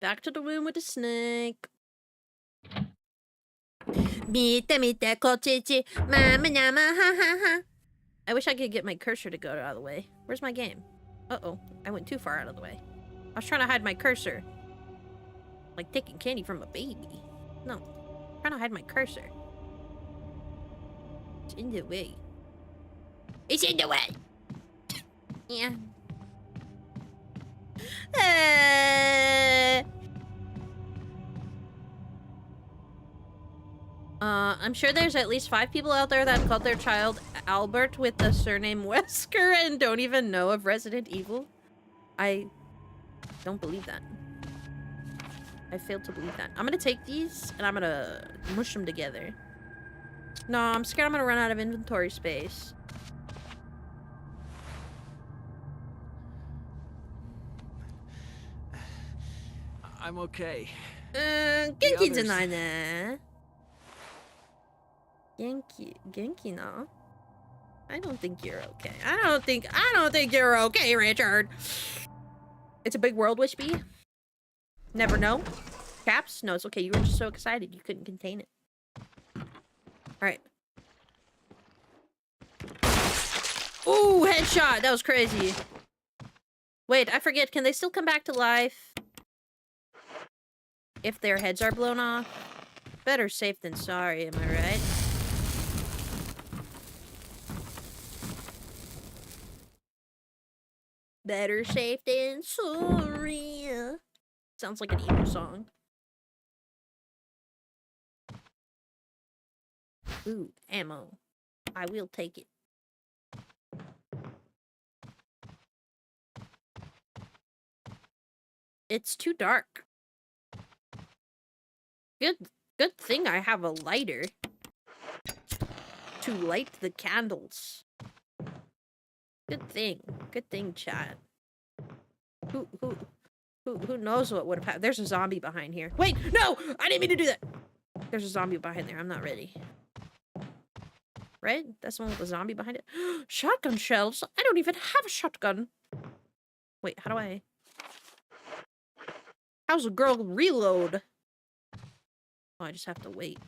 Back to the womb with the snake. I wish I could get my cursor to go out of the way. Where's my game? Uh-oh. I went too far out of the way. I was trying to hide my cursor. Like taking candy from a baby. No. I'm trying to hide my cursor. It's in the way. It's in the way! Yeah. I'm sure there's at least 5 people out there that called their child Albert with the surname Wesker and don't even know of Resident Evil. I don't believe that. I failed to believe that. I'm gonna take these and I'm gonna mush them together. No, I'm scared I'm gonna run out of inventory space. I'm okay. Genki janai ne. Genki no. I don't think you're okay. I don't think you're okay, Richard. It's a big world, Wishby. Never know. Caps? No, it's okay. You were just so excited you couldn't contain it. Alright. Ooh, headshot! That was crazy. Wait, I forget. Can they still come back to life? If their heads are blown off? Better safe than sorry, am I right? Better safe than sorry. Sounds like an emo song. Ooh, ammo. I will take it. It's too dark. Good thing I have a lighter to light the candles. Good thing, chat. Who knows what would have happened? There's a zombie behind here. Wait, no! I didn't mean to do that! There's a zombie behind there. I'm not ready. Right? That's the one with the zombie behind it. Shotgun shells? I don't even have a shotgun. Wait, how do I... How's a girl reload? Oh, I just have to wait.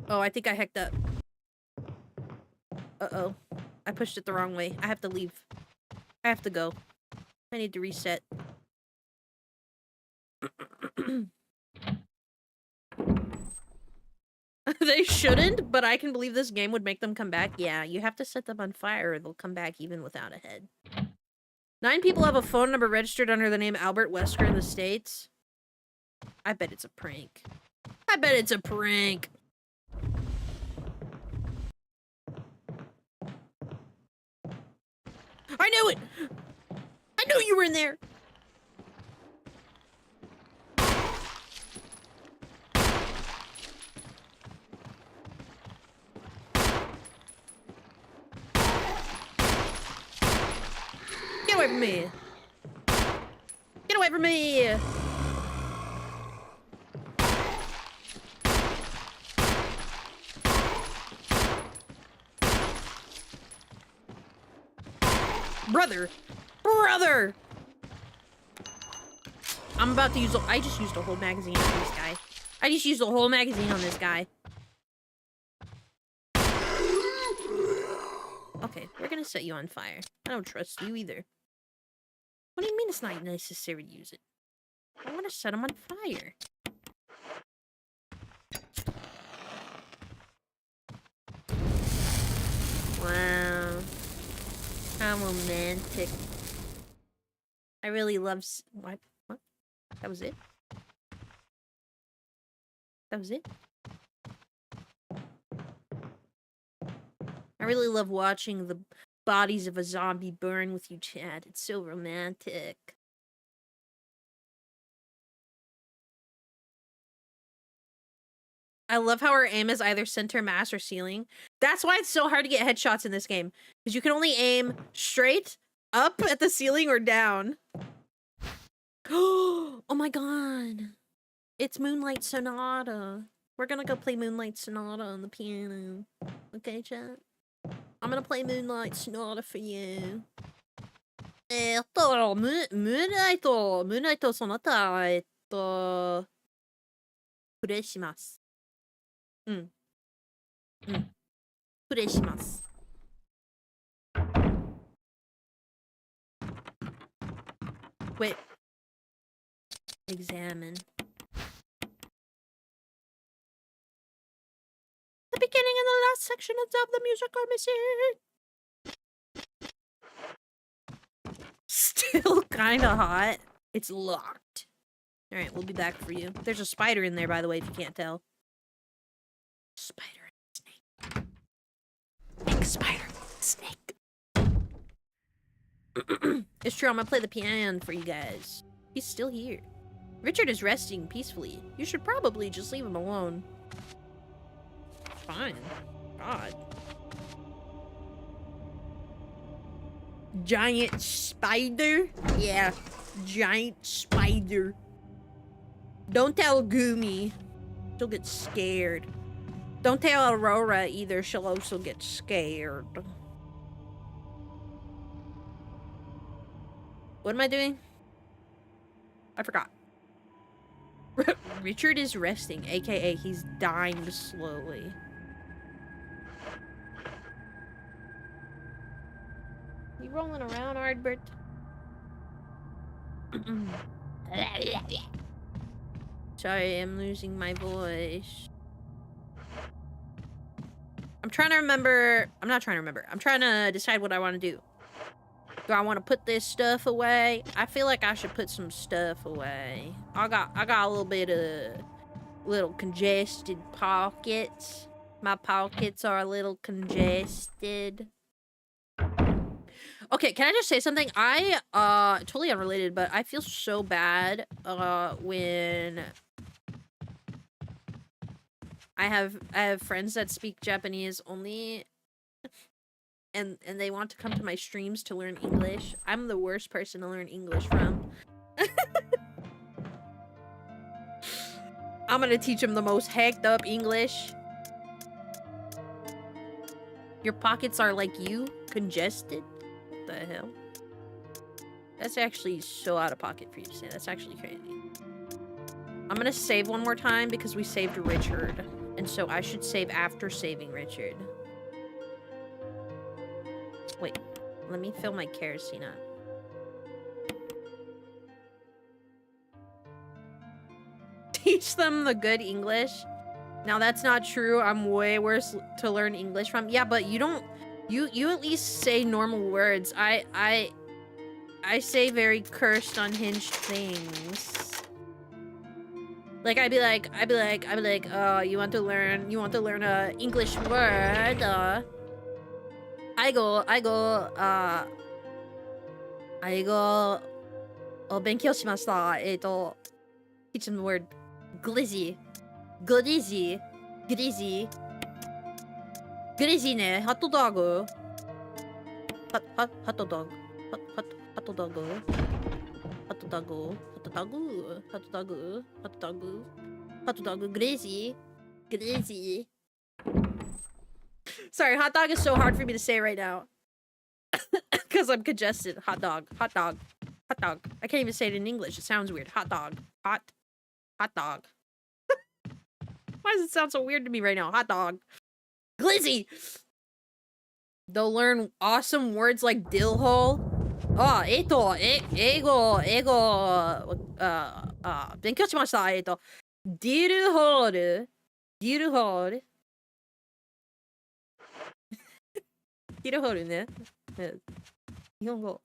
Oh, I think I hecked up. Uh-oh. I pushed it the wrong way. I have to leave. I have to go. I need to reset. They shouldn't, but I can believe this game would make them come back. Yeah, you have to set them on fire or they'll come back even without a head. 9 people have a phone number registered under the name Albert Wesker in the States. I bet it's a prank. I bet it's a prank. I knew it! I knew you were in there! Get away from me! Get away from me! Brother! Brother! I'm about to use I just used a whole magazine on this guy. I just used a whole magazine on this guy. Okay, we're gonna set you on fire. I don't trust you either. What do you mean it's not necessary to use it? I want to set him on fire. Wow. How romantic. I really love what? What? That was it? That was it? I really love watching the bodies of a zombie burn with you, Chad. It's so romantic. I love how our aim is either center, mass, or ceiling. That's why it's so hard to get headshots in this game. Because you can only aim straight up at the ceiling or down. Oh my god. It's Moonlight Sonata. We're gonna go play Moonlight Sonata on the piano. Okay, chat? I'm gonna play Moonlight Sonata for you. Moonlight Sonata プレイします。プレイします。Wait. Examine. The beginning and the last sections of the music are missing. Still kinda hot. It's locked. Alright, we'll be back for you. There's a spider in there, by the way, if you can't tell. Spider and snake. Big spider snake. It's true, I'm gonna play the piano for you guys. He's still here. Richard is resting peacefully. You should probably just leave him alone. Fine. God. Giant spider? Yeah. Giant spider. Don't tell Gumi. She'll get scared. Don't tell Aurora either. She'll also get scared. What am I doing? I forgot. Richard is resting, aka he's dying slowly. You rolling around, Ardbert? Sorry, I'm losing my voice. I'm trying to remember. I'm not trying to remember. I'm trying to decide what I want to do. Do I want to put this stuff away? I feel like I should put some stuff away. I got a little bit of little congested pockets. My pockets are a little congested. Okay, can I just say something? I totally unrelated, but I feel so bad when I have friends that speak Japanese only. And they want to come to my streams to learn English. I'm the worst person to learn English from. I'm gonna teach them the most hacked up English. Your pockets are like you? Congested? What the hell? That's actually so out of pocket for you to say. That's actually crazy. I'm gonna save one more time because we saved Richard. And so I should save after saving Richard. Wait, let me fill my kerosene up. Teach them the good English. Now that's not true. I'm way worse to learn English from. Yeah, but you don't. You at least say normal words. I say very cursed, unhinged things. Like I'd be like, oh, you want to learn a English word? I go, お勉強しました。teach them the word glizzy, glizzy, glizzy, glizzy ね、ハットドッグ、ハットドッグ、ハットドッグ、ハットドッグ、ハットドッグ、ハットドッグ、ハットドッグ、ハットドッグ、glizzy, glizzy. Sorry, hot dog is so hard for me to say right now. Because I'm congested. Hot dog, hot dog, hot dog. I can't even say it in English. It sounds weird. Hot dog. Hot dog. Why does it sound so weird to me right now? Hot dog. Glizzy! They'll learn awesome words like dill hole. Oh, 勉強しました。ディルホール。ディルホール。ディルホールね。日本語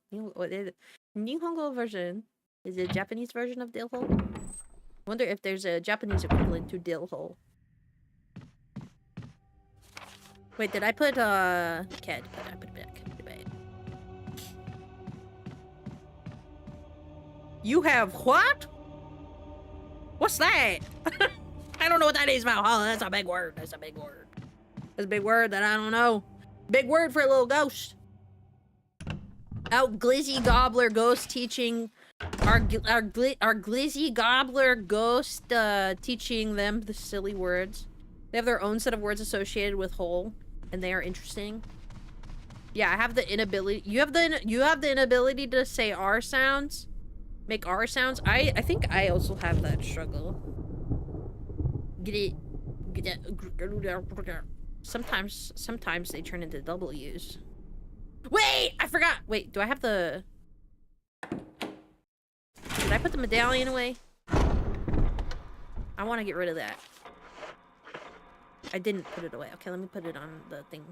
version is it a Japanese version of dill hole? I wonder if there's a Japanese equivalent to dill hole. Wait, did I put okay, I put it back. You have what? What's that? I don't know what that is about. Oh, that's a big word. That's a big word. That's a big word that I don't know. Big word for a little ghost. Out Glizzy Gobbler Ghost teaching our Glizzy Gobbler Ghost teaching them the silly words. They have their own set of words associated with hole, and they are interesting. Yeah, I have the inability. You have the inability to say R sounds, make R sounds. I think I also have that struggle. Sometimes they turn into W's. Wait, I forgot. Wait, do I have the... Did I put the medallion away? I want to get rid of that. I didn't put it away. Okay, let me put it on the thing.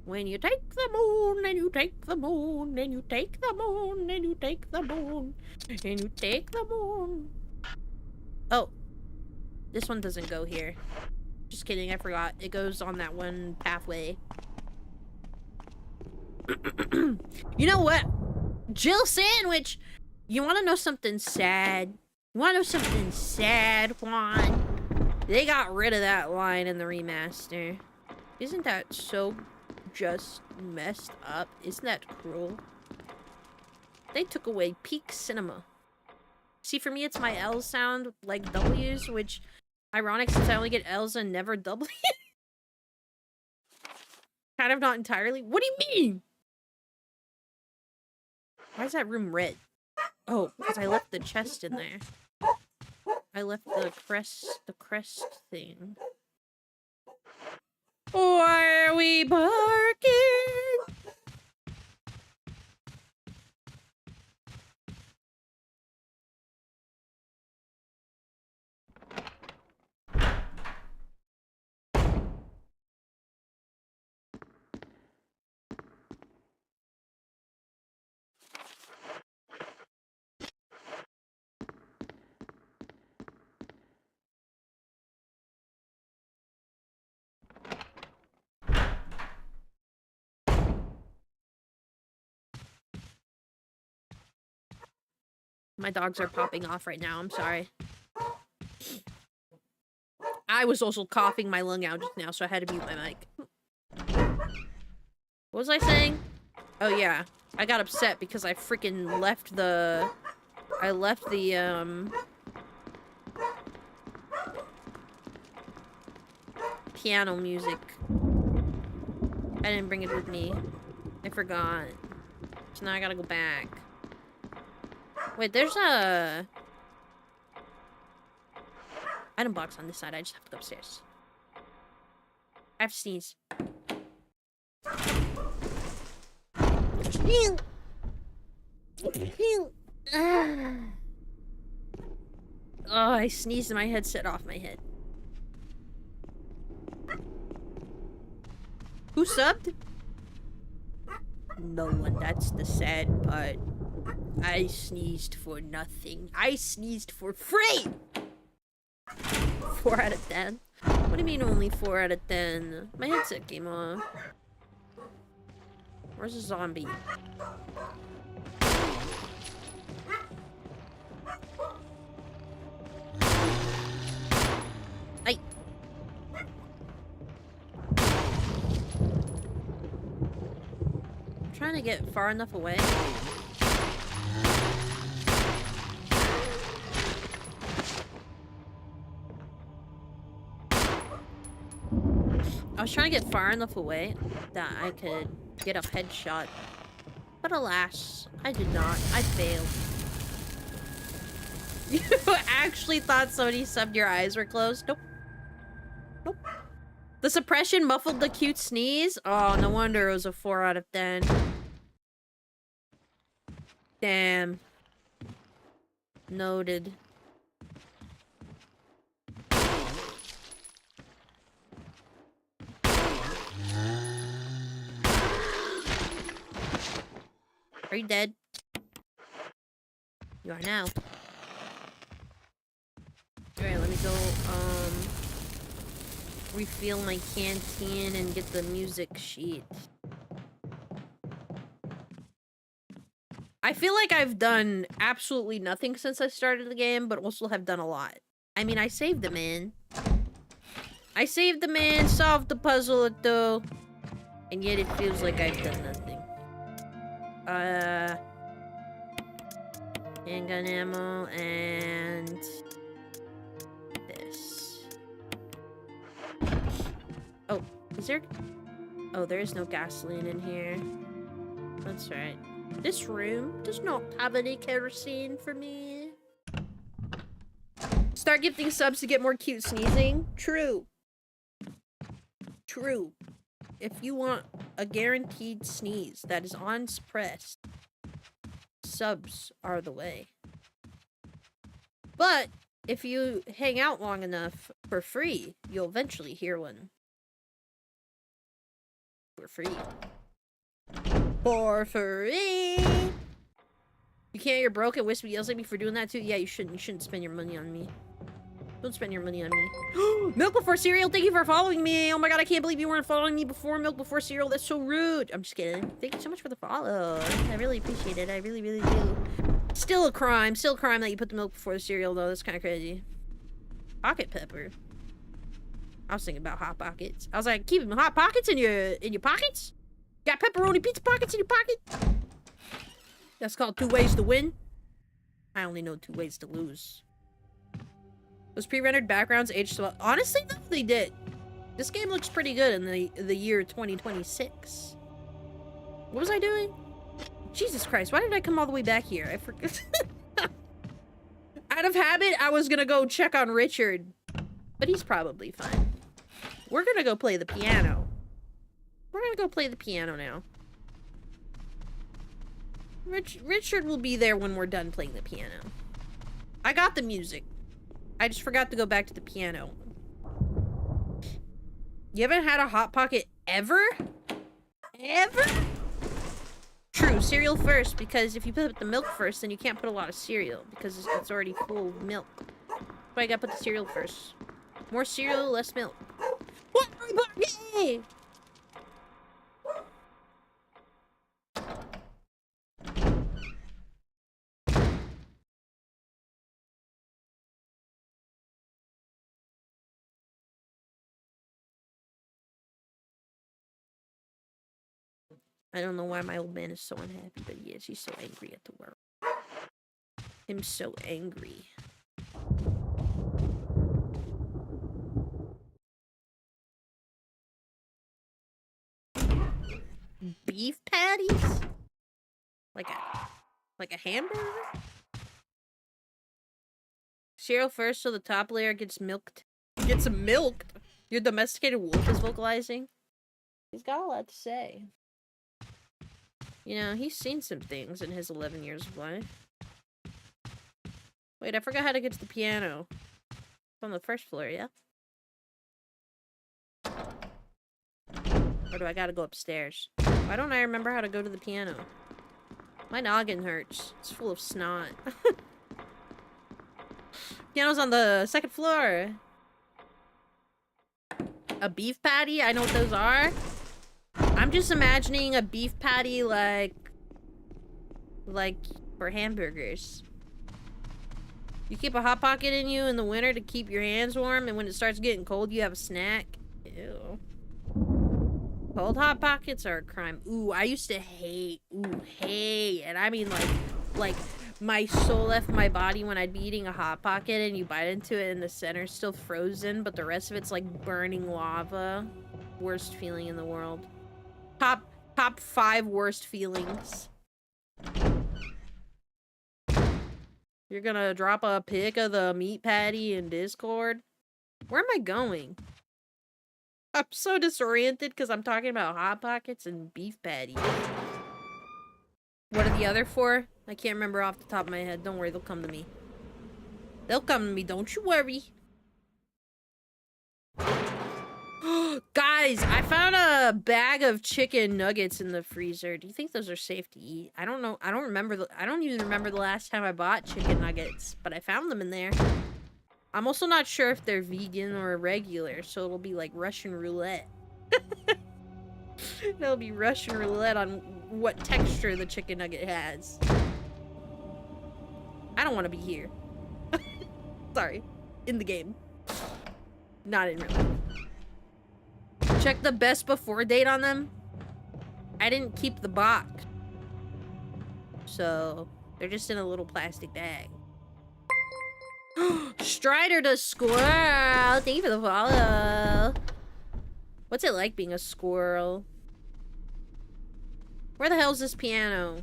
When you take the moon, and you take the moon, and you take the moon, and you take the moon, and you take the moon. Oh, this one doesn't go here. Just kidding, I forgot. It goes on that one pathway. You know what? Jill Sandwich! You want to know something sad? You want to know something sad, Juan? They got rid of that line in the remaster. Isn't that so just messed up? Isn't that cruel? They took away peak cinema. See, for me, it's my L's sound like W's, which ironic since I only get L's and never W's. Kind of not entirely. What do you mean? Why is that room red? Oh, because I left the chest in there. I left the crest thing. Why are we barking? My dogs are popping off right now. I'm sorry. I was also coughing my lung out just now, so I had to mute my mic. What was I saying? Oh, yeah. I got upset because I freaking left the... piano music. I didn't bring it with me. I forgot. So now I gotta go back. Wait, there's a... item box on this side. I just have to go upstairs. I have to sneeze. Oh, I sneezed and my headset off my head. Who subbed? No one, that's the sad part. I sneezed for nothing. I sneezed for free! 4 out of 10? What do you mean only 4 out of 10? My headset came off. Where's the zombie? Hey! I'm trying to get far enough away. I was trying to get far enough away that I could get a headshot. But alas, I did not. I failed. You actually thought somebody subbed your eyes were closed? Nope. Nope. The suppression muffled the cute sneeze? Oh, no wonder it was a 4 out of 10. Damn. Noted. Are you dead? You are now. Alright, let me go, refill my canteen and get the music sheet. I feel like I've done absolutely nothing since I started the game, but also have done a lot. I mean, I saved the man. I saved the man, solved the puzzle though, and yet it feels like I've done nothing. Handgun ammo and this. Oh, is there? Oh, there is no gasoline in here. That's right. This room does not have any kerosene for me. Start gifting subs to get more cute sneezing. True. True. If you want a guaranteed sneeze that is unsuppressed, subs are the way. But if you hang out long enough for free, you'll eventually hear one. For free. For free! You can't, you're broke, and Wispy yells at me for doing that too? Yeah, you shouldn't. You shouldn't spend your money on me. Don't spend your money on me. Milk Before Cereal, thank you for following me. Oh my god, I can't believe you weren't following me before Milk Before Cereal. That's so rude. I'm just kidding. Thank you so much for the follow. I really appreciate it. I really, really do. Still a crime. Still a crime that you put the milk before the cereal, though. That's kind of crazy. Pocket pepper. I was thinking about Hot Pockets. I was like, keeping Hot Pockets in your pockets? Got pepperoni pizza pockets in your pocket? That's called 2 ways to win. I only know 2 ways to lose. Those pre-rendered backgrounds aged well. Honestly, though, they did. This game looks pretty good in the year 2026. What was I doing? Jesus Christ, why did I come all the way back here? I forgot. Out of habit, I was gonna go check on Richard. But he's probably fine. We're gonna go play the piano. We're gonna go play the piano now. Richard will be there when we're done playing the piano. I got the music. I just forgot to go back to the piano. You haven't had a Hot Pocket ever? Ever? True, cereal first, because if you put the milk first, then you can't put a lot of cereal, because it's already full of milk. So I gotta put the cereal first. More cereal, less milk. What? Everybody! I don't know why my old man is so unhappy, but he is. He's so angry at the world. I'm so angry. Beef patties? Like a hamburger? Cereal first so the top layer gets milked. Gets milked? Your domesticated wolf is vocalizing. He's got a lot to say. You know, he's seen some things in his 11 years of life. Wait, I forgot how to get to the piano. It's on the first floor, yeah? Or do I gotta go upstairs? Why don't I remember how to go to the piano? My noggin hurts. It's full of snot. Piano's on the second floor. A beef patty? I know what those are. I'm just imagining a beef patty like for hamburgers. You keep a Hot Pocket in you in the winter to keep your hands warm, and when it starts getting cold, you have a snack. Ew. Cold Hot Pockets are a crime. Ooh, I used to hate. Ooh, hate. And I mean, like, my soul left my body when I'd be eating a Hot Pocket and you bite into it and the center's still frozen, but the rest of it's like burning lava. Worst feeling in the world. Top 5 worst feelings. You're gonna drop a pic of the meat patty in Discord? Where am I going? I'm so disoriented because I'm talking about Hot Pockets and beef patties. What are the other 4? I can't remember off the top of my head. Don't worry, they'll come to me. They'll come to me, don't you worry. Guys, I found a bag of chicken nuggets in the freezer. Do you think those are safe to eat? I don't know. I don't even remember the last time I bought chicken nuggets, but I found them in there. I'm also not sure if they're vegan or regular, so it'll be like Russian roulette. It'll be Russian roulette on what texture the chicken nugget has. I don't want to be here. Sorry. In the game. Not in real life. Check the best before date on them. I didn't keep the box. So, they're just in a little plastic bag. Strider the squirrel! Thank you for the follow. What's it like being a squirrel? Where the hell's this piano?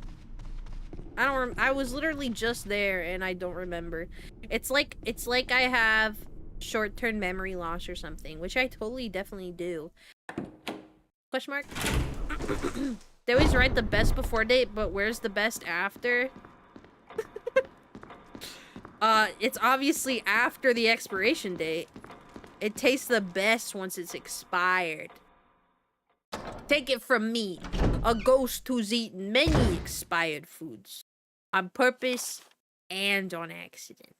I was literally just there and I don't remember. It's like I have short-term memory loss or something, which I totally definitely do. Question mark? They always write the best before date, but where's the best after? It's obviously after the expiration date. It tastes the best once it's expired. Take it from me, a ghost who's eaten many expired foods. On purpose and on accident.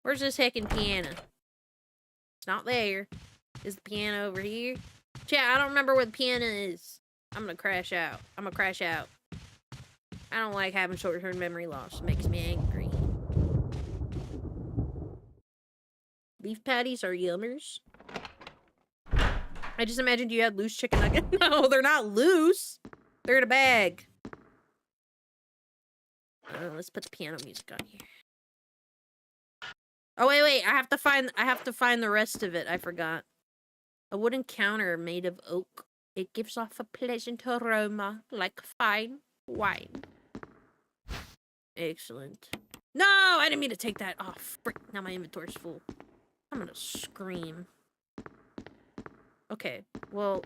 Where's this heckin' piano? It's not there. Is the piano over here? Chat, I don't remember where the piano is. I'm gonna crash out. I don't like having short-term memory loss. It makes me angry. Beef patties are yummers. I just imagined you had loose chicken nuggets. No, they're not loose. They're in a bag. Let's put the piano music on here. Oh wait, I have to find the rest of it. I forgot. A wooden counter made of oak. It gives off a pleasant aroma like fine wine. Excellent. No, I didn't mean to take that off. Frick, now my inventory's full. I'm gonna scream. Okay, well,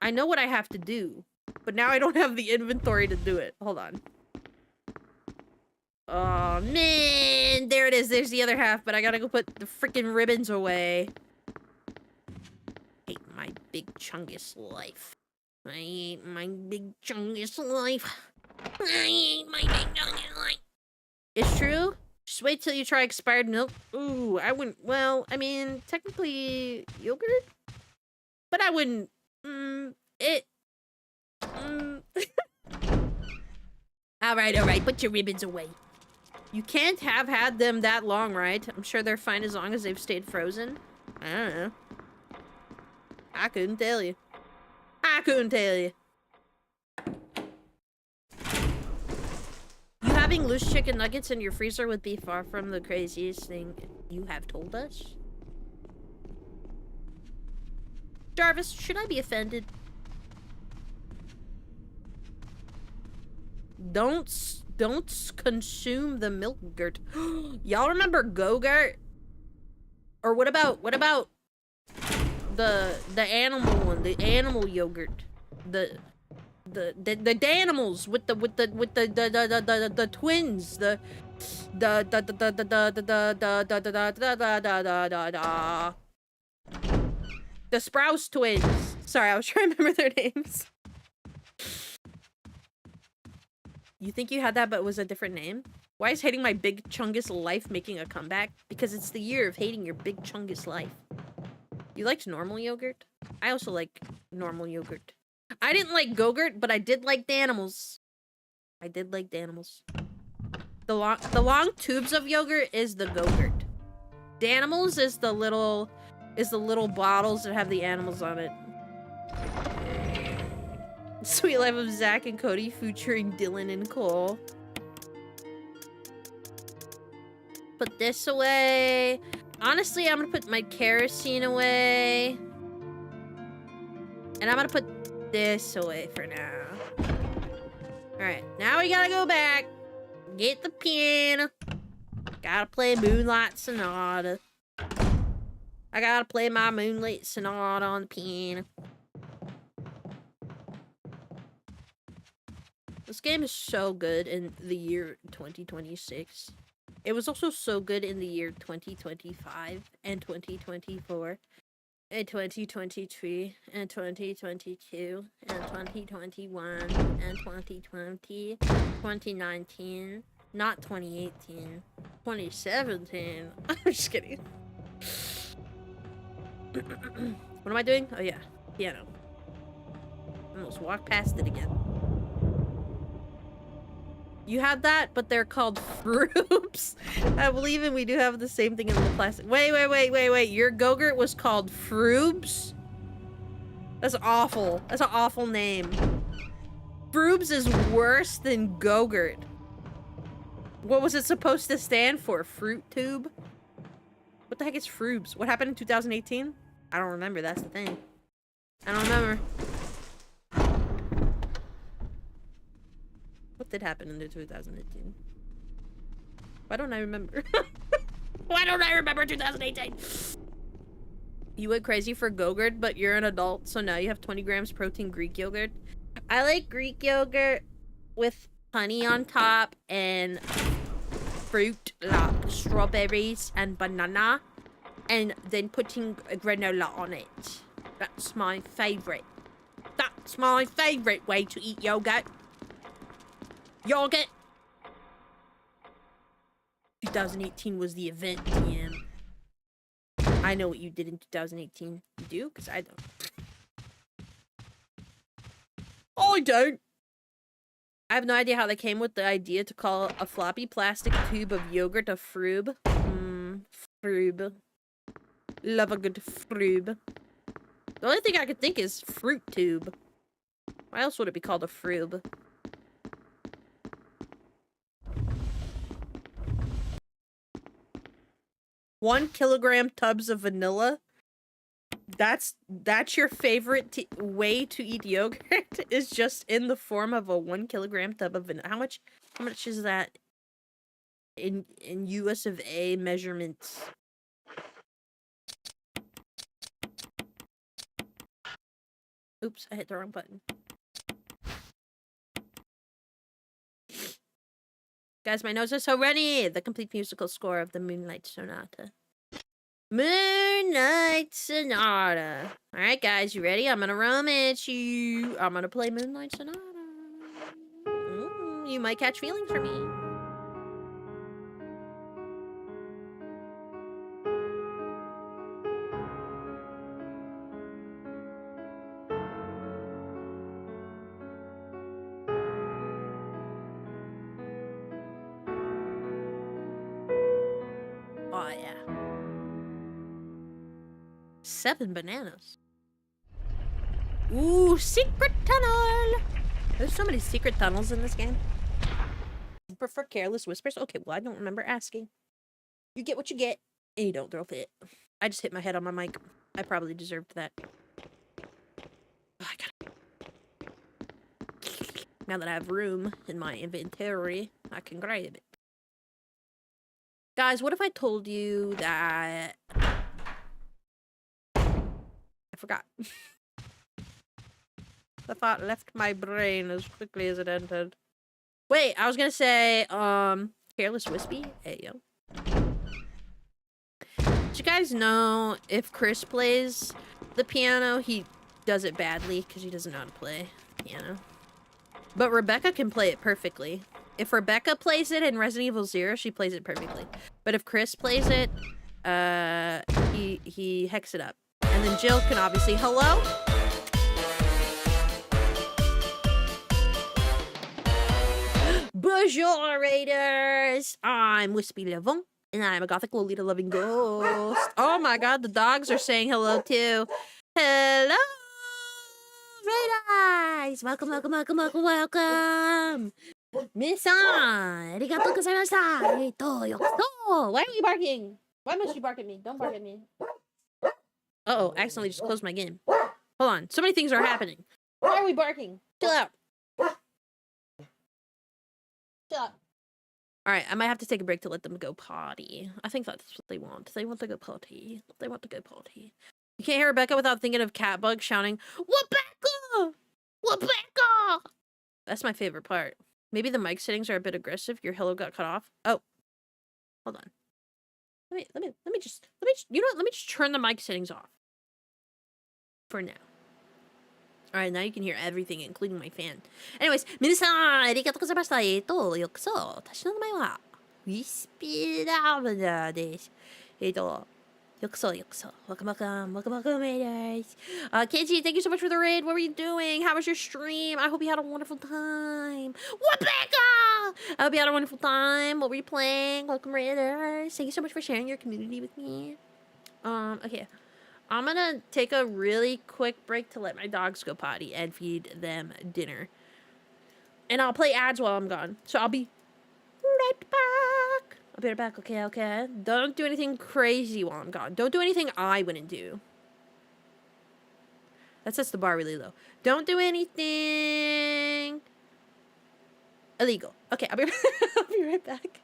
I know what I have to do, but now I don't have the inventory to do it. Hold on. Oh, man. There it is. There's the other half, but I gotta go put the freaking ribbons away. I hate my big chungus life. I hate my big chungus life. I hate my big chungus life. It's true? Just wait till you try expired milk. Ooh, I wouldn't. Well, I mean, technically yogurt? But I wouldn't. Alright. Put your ribbons away. You can't have had them that long, right? I'm sure they're fine as long as they've stayed frozen. I don't know. I couldn't tell you. You having loose chicken nuggets in your freezer would be far from the craziest thing you have told us. Jarvis, should I be offended? Don't consume the milk gurt. Y'all remember Go-Gurt? Or what about the animal one, the animal yogurt, the Danimals with the twins, the Sprouse twins. Sorry, I was trying to remember their names. You think you had that, but it was a different name? Why is hating my big chungus life making a comeback? Because it's the year of hating your big chungus life. You liked normal yogurt? I also like normal yogurt. I didn't like Go-Gurt, but I did like Danimals. I did like Danimals. The long tubes of yogurt is the Go-Gurt. Danimals is the little bottles that have the animals on it. Sweet Life of Zach and Cody featuring Dylan and Cole. Put this away. Honestly, I'm gonna put my kerosene away. And I'm gonna put this away for now. Alright, now we gotta go back. Get the piano. Gotta play Moonlight Sonata. I gotta play my Moonlight Sonata on the piano. This game is so good in the year 2026. It was also so good in the year 2025 and 2024 and 2023 and 2022 and 2021 and 2020, 2019, not 2018, 2017. I'm just kidding. What am I doing? Oh yeah, piano. Almost walked past it again. You had that, but they're called Froops. I believe we do have the same thing in the plastic. Wait. Your Go-Gurt was called Froobs? That's awful. That's an awful name. Froobs is worse than Go-Gurt. What was it supposed to stand for? Fruit tube? What the heck is Froobs? What happened in 2018? I don't remember, that's the thing. I don't remember. What did happen in 2018? Why don't I remember? Why don't I remember 2018? You went crazy for Go-Gurt, but you're an adult, so now you have 20 grams protein Greek yogurt. I like Greek yogurt with honey on top and fruit like strawberries and banana, and then putting granola on it. That's my favorite. That's my favorite way to eat yogurt. Yogurt! 2018 was the event, TM. I know what you did in 2018. You do? Because I don't. I don't! I have no idea how they came with the idea to call a floppy plastic tube of yogurt a froob. Froob. Love a good froob. The only thing I could think is fruit tube. Why else would it be called a froob? One kilogram tubs of vanilla. That's your favorite way to eat yogurt is just in the form of a 1 kilogram tub of vanilla. How much is that in US of A measurements? Oops, I hit the wrong button. Guys, my nose is so ready! The complete musical score of the Moonlight Sonata. Moonlight Sonata. Alright, guys, you ready? I'm gonna romance you. I'm gonna play Moonlight Sonata. You might catch feelings for me. Oh, yeah. 7 bananas. Ooh, secret tunnel! There's so many secret tunnels in this game. You prefer Careless Whispers? Okay, well, I don't remember asking. You get what you get, and you don't throw a fit. I just hit my head on my mic. I probably deserved that. Oh, I gotta... Now that I have room in my inventory, I can grab it. Guys, what if I told you that... I forgot. The thought left my brain as quickly as it entered. Wait, I was gonna say, Careless Wispy? Hey, yo. Did you guys know if Chris plays the piano, he does it badly because he doesn't know how to play piano. But Rebecca can play it perfectly. If Rebecca plays it in Resident Evil 0, she plays it perfectly. But if Chris plays it, he hecks it up. And then Jill can obviously, hello? Bonjour, Raiders! I'm Wispy Levon, and I'm a gothic Lolita loving ghost. Oh my god, the dogs are saying hello too. Hello, Raiders! Welcome, welcome, welcome, welcome, welcome! Misan! Arigatou gozaimashita! Eto, yokoso! Why are you barking? Why must you bark at me? Don't bark at me. Uh-oh, accidentally just closed my game. Hold on, so many things are happening. Why are we barking? Chill out. Chill out. Alright, I might have to take a break to let them go potty. I think that's what they want. They want to go potty. They want to go potty. You can't hear Rebecca without thinking of Catbug shouting, Rebecca! Rebecca! That's my favorite part. Maybe the mic settings are a bit aggressive. Your hello got cut off. Oh. Hold on. Let me just turn the mic settings off. For now. Alright, now you can hear everything, including my fan. Anyways, 皆さん、ありがとうございました。ようこそ。私の名前は、ウィスピーラーダーです。ようこそ。Welcome, Raiders. KG, thank you so much for the raid. What were you doing? How was your stream? I hope you had a wonderful time. Rebecca! I hope you had a wonderful time. What were you playing? Welcome, Raiders. Thank you so much for sharing your community with me. Okay. I'm gonna take a really quick break to let my dogs go potty and feed them dinner. And I'll play ads while I'm gone. So I'll be right back. I'll be right back, okay? Don't do anything crazy while I'm gone. Don't do anything I wouldn't do. That sets the bar really low. Don't do anything illegal. Okay, I'll be right back.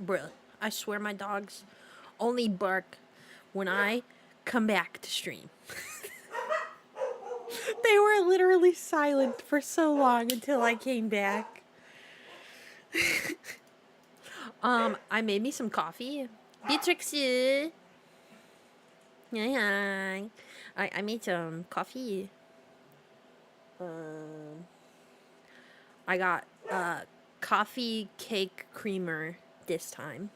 Bruh, I swear my dogs only bark when I come back to stream. They were literally silent for so long until I came back. I made me some coffee. Beatrix. Hi. I made some coffee. I got coffee cake creamer this time.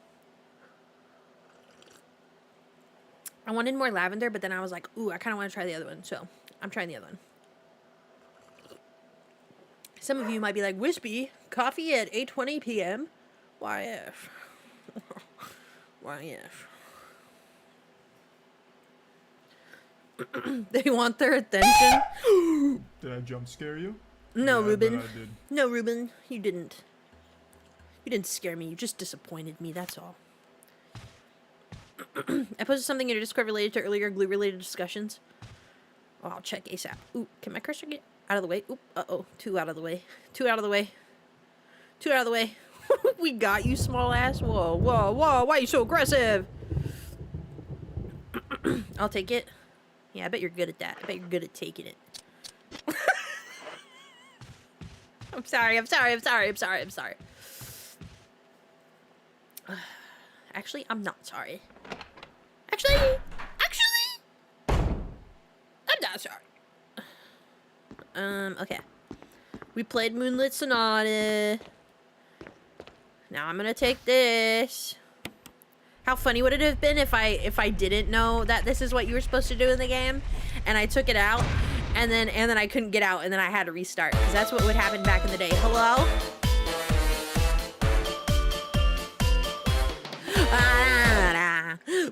I wanted more lavender, but then I was like, ooh, I kind of want to try the other one, so I'm trying the other one. Some of you might be like, Wispy, coffee at 8:20 p.m.? Why if? Why if? They want their attention. Did I jump scare you? No, Yeah, I Ruben. bet I did. No, Ruben, you didn't. You didn't scare me. You just disappointed me, that's all. I posted something in your Discord related to earlier glue-related discussions. Oh, I'll check ASAP. Ooh, can my cursor get out of the way? Oop, uh-oh. 2 out of the way. 2 out of the way. 2 out of the way. We got you, small ass. Whoa, whoa, whoa. Why are you so aggressive? I'll take it. Yeah, I bet you're good at that. I bet you're good at taking it. I'm sorry. Actually, I'm not sorry. Actually, I'm not sorry. Okay. We played Moonlit Sonata. Now I'm gonna take this. How funny would it have been if I didn't know that this is what you were supposed to do in the game, and I took it out, and then I couldn't get out, and then I had to restart, because that's what would happen back in the day. Hello?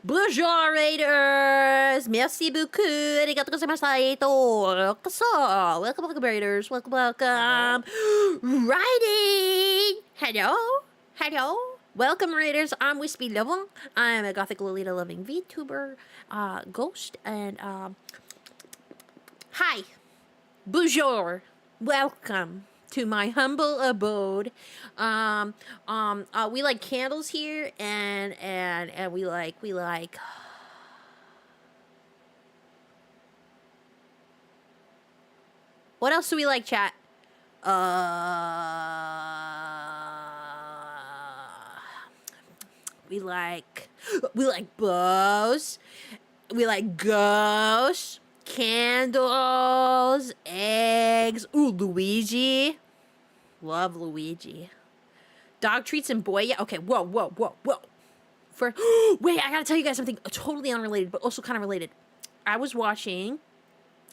Bonjour Raiders! Merci beaucoup! Arigatou gozaimasu! Welcome Raiders! Welcome! Riding! Hello! Welcome Raiders! I'm Wispy Loving. I'm a gothic Lolita loving VTuber, ghost, and hi! Bonjour! Welcome to my humble abode. We like candles here, and we like. What else do we like, chat? We like bows. We like ghosts. Candles, eggs. Ooh, Luigi. Love Luigi. Dog treats and boy. Yeah. Okay. Whoa. Wait, I gotta tell you guys something totally unrelated, but also kind of related. I was watching.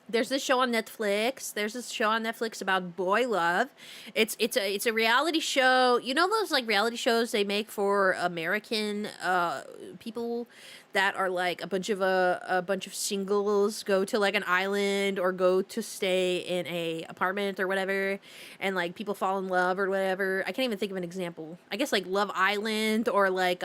There's this show on Netflix. About boy love. It's a reality show. You know those like reality shows they make for American people that are like a bunch of singles go to like an island or go to stay in a apartment or whatever, and like people fall in love or whatever. I can't even think of an example. I guess like Love Island or like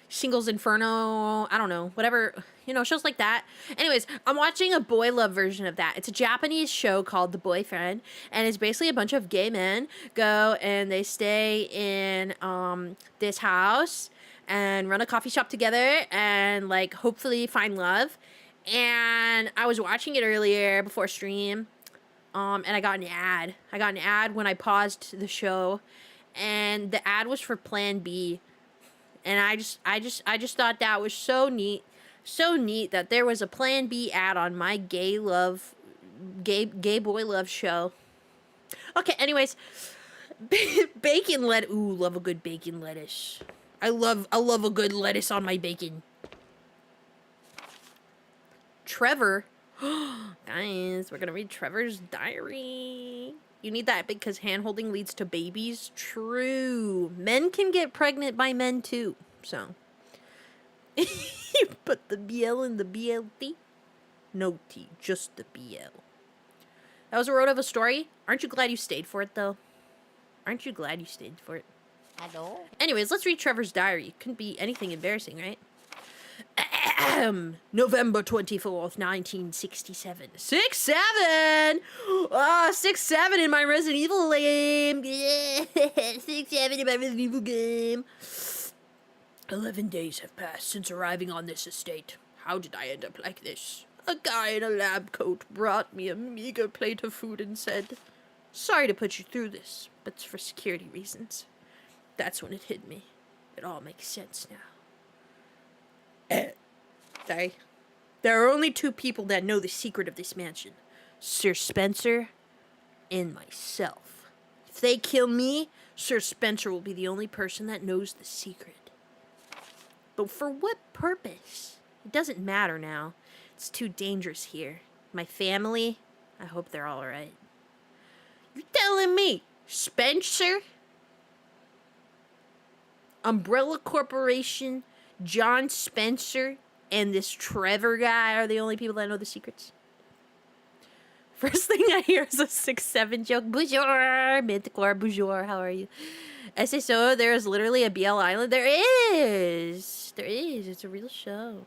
Singles Inferno. I don't know, whatever. You know, shows like that. Anyways, I'm watching a boy love version of that. It's a Japanese show called The Boyfriend, and it's basically a bunch of gay men go and they stay in this house and run a coffee shop together and like hopefully find love. And I was watching it earlier before stream, and I got an ad. I got an ad when I paused the show, and the ad was for Plan B. And I just thought that was so neat that there was a Plan B ad on my gay boy love show. Okay, anyways, bacon lettuce. Ooh, love a good bacon lettuce. I love a good lettuce on my bacon. Trevor, guys, we're gonna read Trevor's diary. You need that because hand-holding leads to babies. True. Men can get pregnant by men too. So. You put the BL in the BLT? No T, just the BL. That was a road of a story. Aren't you glad you stayed for it, though? Aren't you glad you stayed for it? Hello? Anyways, let's read Trevor's diary. Couldn't be anything embarrassing, right? November 24th, 1967. 6-7! Ah, 6-7 in my Resident Evil game. 6-7 in my Resident Evil game. 11 days have passed since arriving on this estate. How did I end up like this? A guy in a lab coat brought me a meager plate of food and said, "Sorry to put you through this, but it's for security reasons." That's when it hit me. It all makes sense now. Sorry. There are only two people that know the secret of this mansion. Sir Spencer and myself. If they kill me, Sir Spencer will be the only person that knows the secret. But for what purpose? It doesn't matter now. It's too dangerous here. My family, I hope they're all right. You're telling me Spencer, Umbrella Corporation, John Spencer, and this Trevor guy are the only people that know the secrets? First thing I hear is a 6-7 joke. Bonjour, Manticore, bonjour, how are you? SSO, there is literally a BL Island. There is. There is. It's a real show.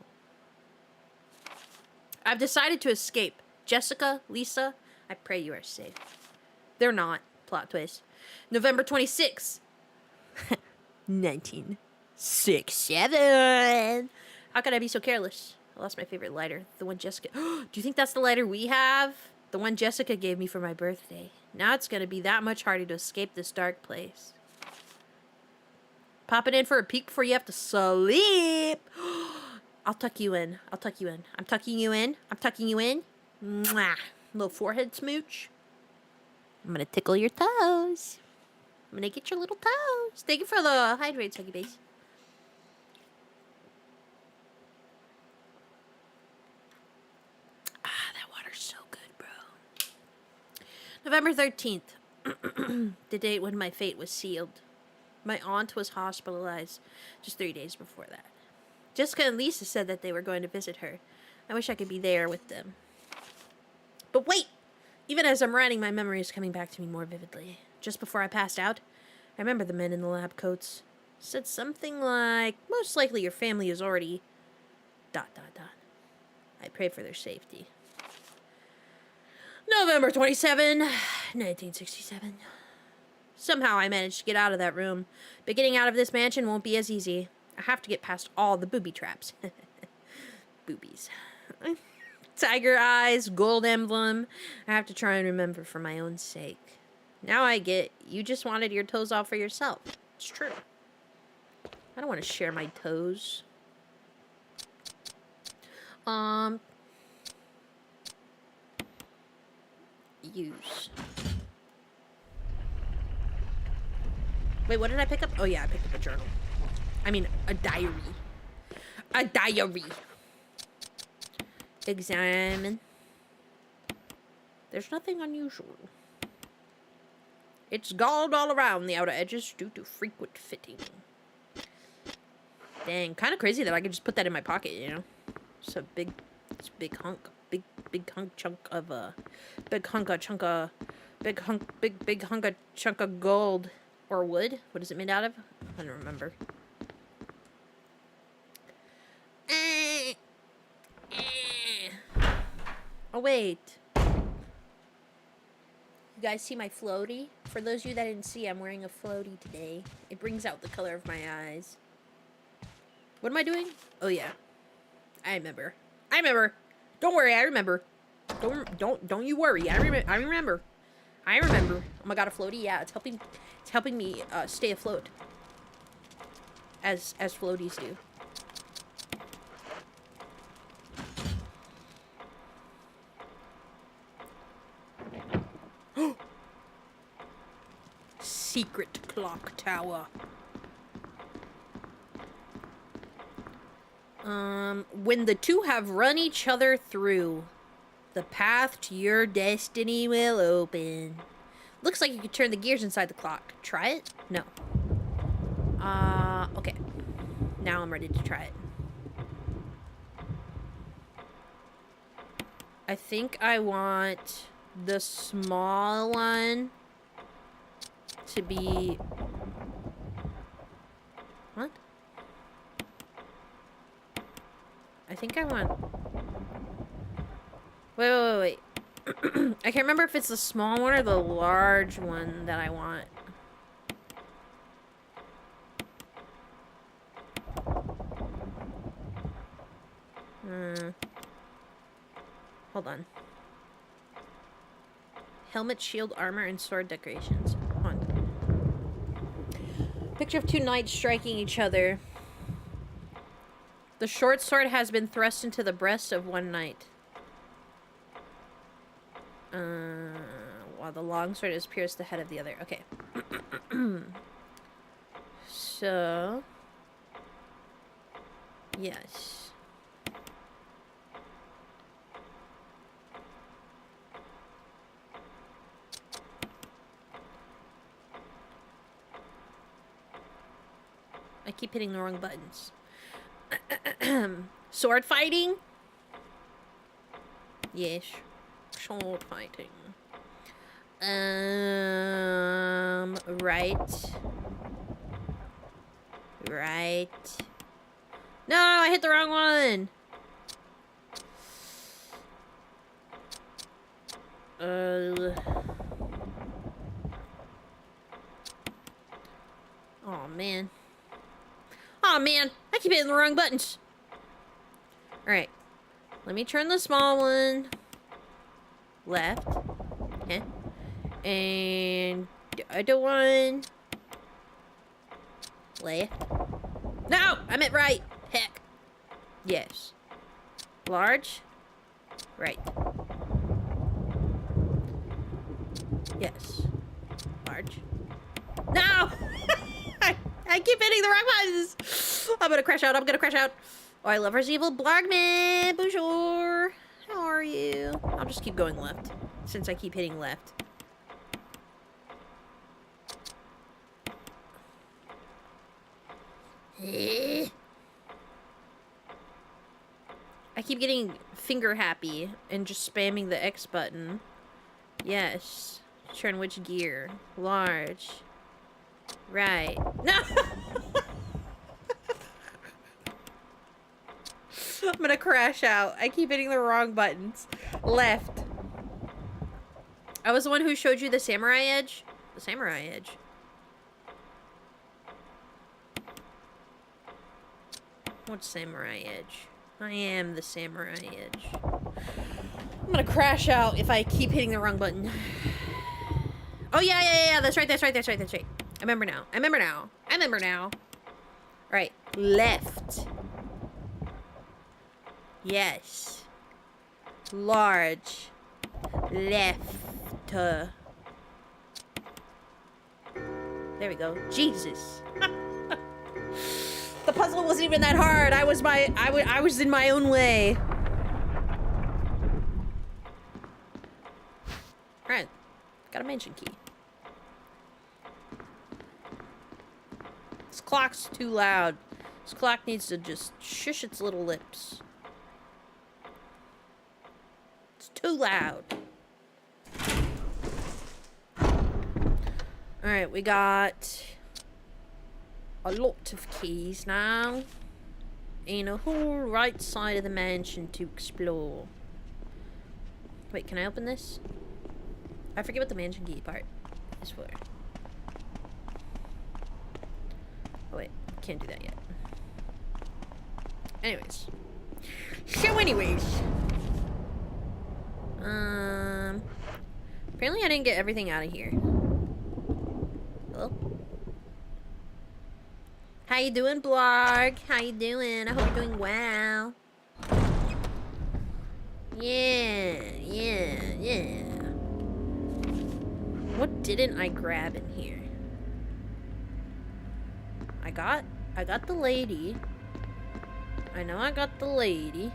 I've decided to escape. Jessica, Lisa, I pray you are safe. They're not. Plot twist. November 26th. 1967. How could I be so careless? I lost my favorite lighter. The one Jessica... Do you think that's the lighter we have? The one Jessica gave me for my birthday. Now it's going to be that much harder to escape this dark place. Pop it in for a peek before you have to sleep. I'll tuck you in. I'll tuck you in. I'm tucking you in. I'm tucking you in. Mwah. Little forehead smooch. I'm going to tickle your toes. I'm going to get your little toes. Thank you for the hydrate, Sucky Base. Ah, that water's so good, bro. November 13th. The date when my fate was sealed. My aunt was hospitalized just 3 days before that. Jessica and Lisa said that they were going to visit her. I wish I could be there with them. But wait! Even as I'm writing, my memory is coming back to me more vividly. Just before I passed out, I remember the men in the lab coats said something like, "Most likely your family is already... ... I pray for their safety." November 27, 1967. Somehow I managed to get out of that room, but getting out of this mansion won't be as easy. I have to get past all the booby traps. Boobies. Tiger eyes, gold emblem. I have to try and remember for my own sake. Now I get, you just wanted your toes off for yourself. It's true. I don't want to share my toes. Use. Wait, what did I pick up? Oh yeah, I picked up a journal. I mean, a diary. A diary. Examine. There's nothing unusual. It's galled all around the outer edges due to frequent fitting. Dang, kind of crazy that I could just put that in my pocket, you know? It's a big hunk. Big hunk chunk of, big hunk of gold. Or wood? What is it made out of? I don't remember. Oh, wait. You guys see my floaty? For those of you that didn't see, I'm wearing a floaty today. It brings out the color of my eyes. What am I doing? Oh, yeah. I remember. Don't worry, I remember. Don't you worry. I remember. Oh my god, a floaty? Yeah, it's helping me stay afloat. As floaties do. Secret clock tower. When the two have run each other through, the path to your destiny will open. Looks like you could turn the gears inside the clock. Try it? No. Okay. Now I'm ready to try it. I think I want the small one to be... What? I think I want... Wait. I can't remember if it's the small one or the large one that I want. Hold on. Helmet, shield, armor, and sword decorations. Hold on. Picture of two knights striking each other. The short sword has been thrust into the breast of one knight. While the long sword has pierced the head of the other. Okay. So... Yes. I keep hitting the wrong buttons. Sword fighting? Yes. Sword fighting. Right. Right. No, I hit the wrong one. Oh man. Oh man, I keep hitting the wrong buttons. Alright. Let me turn the small one left. Okay. And the other one left. No! I meant right. Heck. Yes. Large. Right. Yes. Large. No! I keep hitting the wrong buttons. I'm gonna crash out. I'm gonna crash out. Oh, I love Resident Evil. Blogman. Bonjour. How are you? I'll just keep going left since I keep hitting left. I keep getting finger happy and just spamming the X button. Yes. Turn which gear? Large. Right. No! I'm gonna crash out. I keep hitting the wrong buttons. Left. I was the one who showed you the samurai edge. The samurai edge. What samurai edge? I am the samurai edge. I'm gonna crash out if I keep hitting the wrong button. Oh yeah. That's right. I remember now. Right. Left. Yes. Large. Left. There we go. Jesus. The puzzle wasn't even that hard. I was in my own way. Alright. Got a mansion key. This clock's too loud. This clock needs to just shush its little lips. It's too loud. Alright, we got a lot of keys now. And a whole right side of the mansion to explore. Wait, can I open this? I forget what the mansion key part is for. Oh wait, can't do that yet. Anyways. Apparently I didn't get everything out of here. Hello? How you doing, blog? How you doing? I hope you're doing well. Yeah. What didn't I grab in here? I got the lady. I know I got the lady.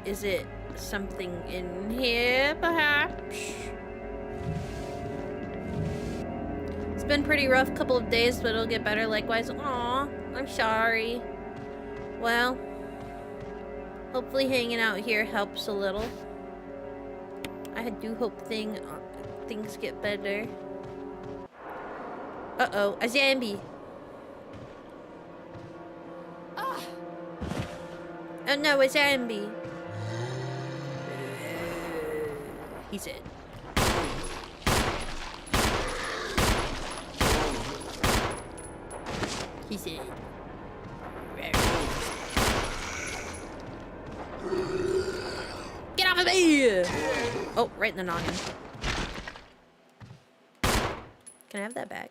Is it something in here, perhaps? It's been pretty rough couple of days, but it'll get better likewise. Aw, I'm sorry. Well, hopefully hanging out here helps a little. I do hope things get better. Uh-oh, a zombie. Oh no, a zombie. He's in. He's in. of me! Oh, right in the noggin. Can I have that back?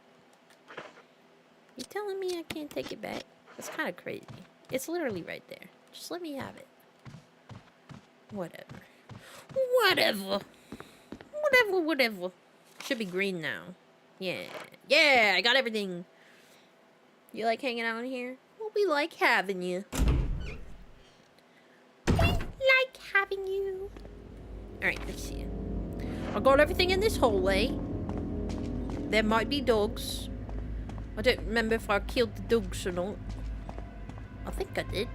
You telling me I can't take it back? That's kind of crazy. It's literally right there. Just let me have it. Whatever. Whatever. Whatever, whatever. Should be green now. Yeah. Yeah, I got everything. You like hanging out in here? Well, we like having you. We like having you. Alright, let's see. I got everything in this hallway. There might be dogs. I don't remember if I killed the dogs or not. I think I did.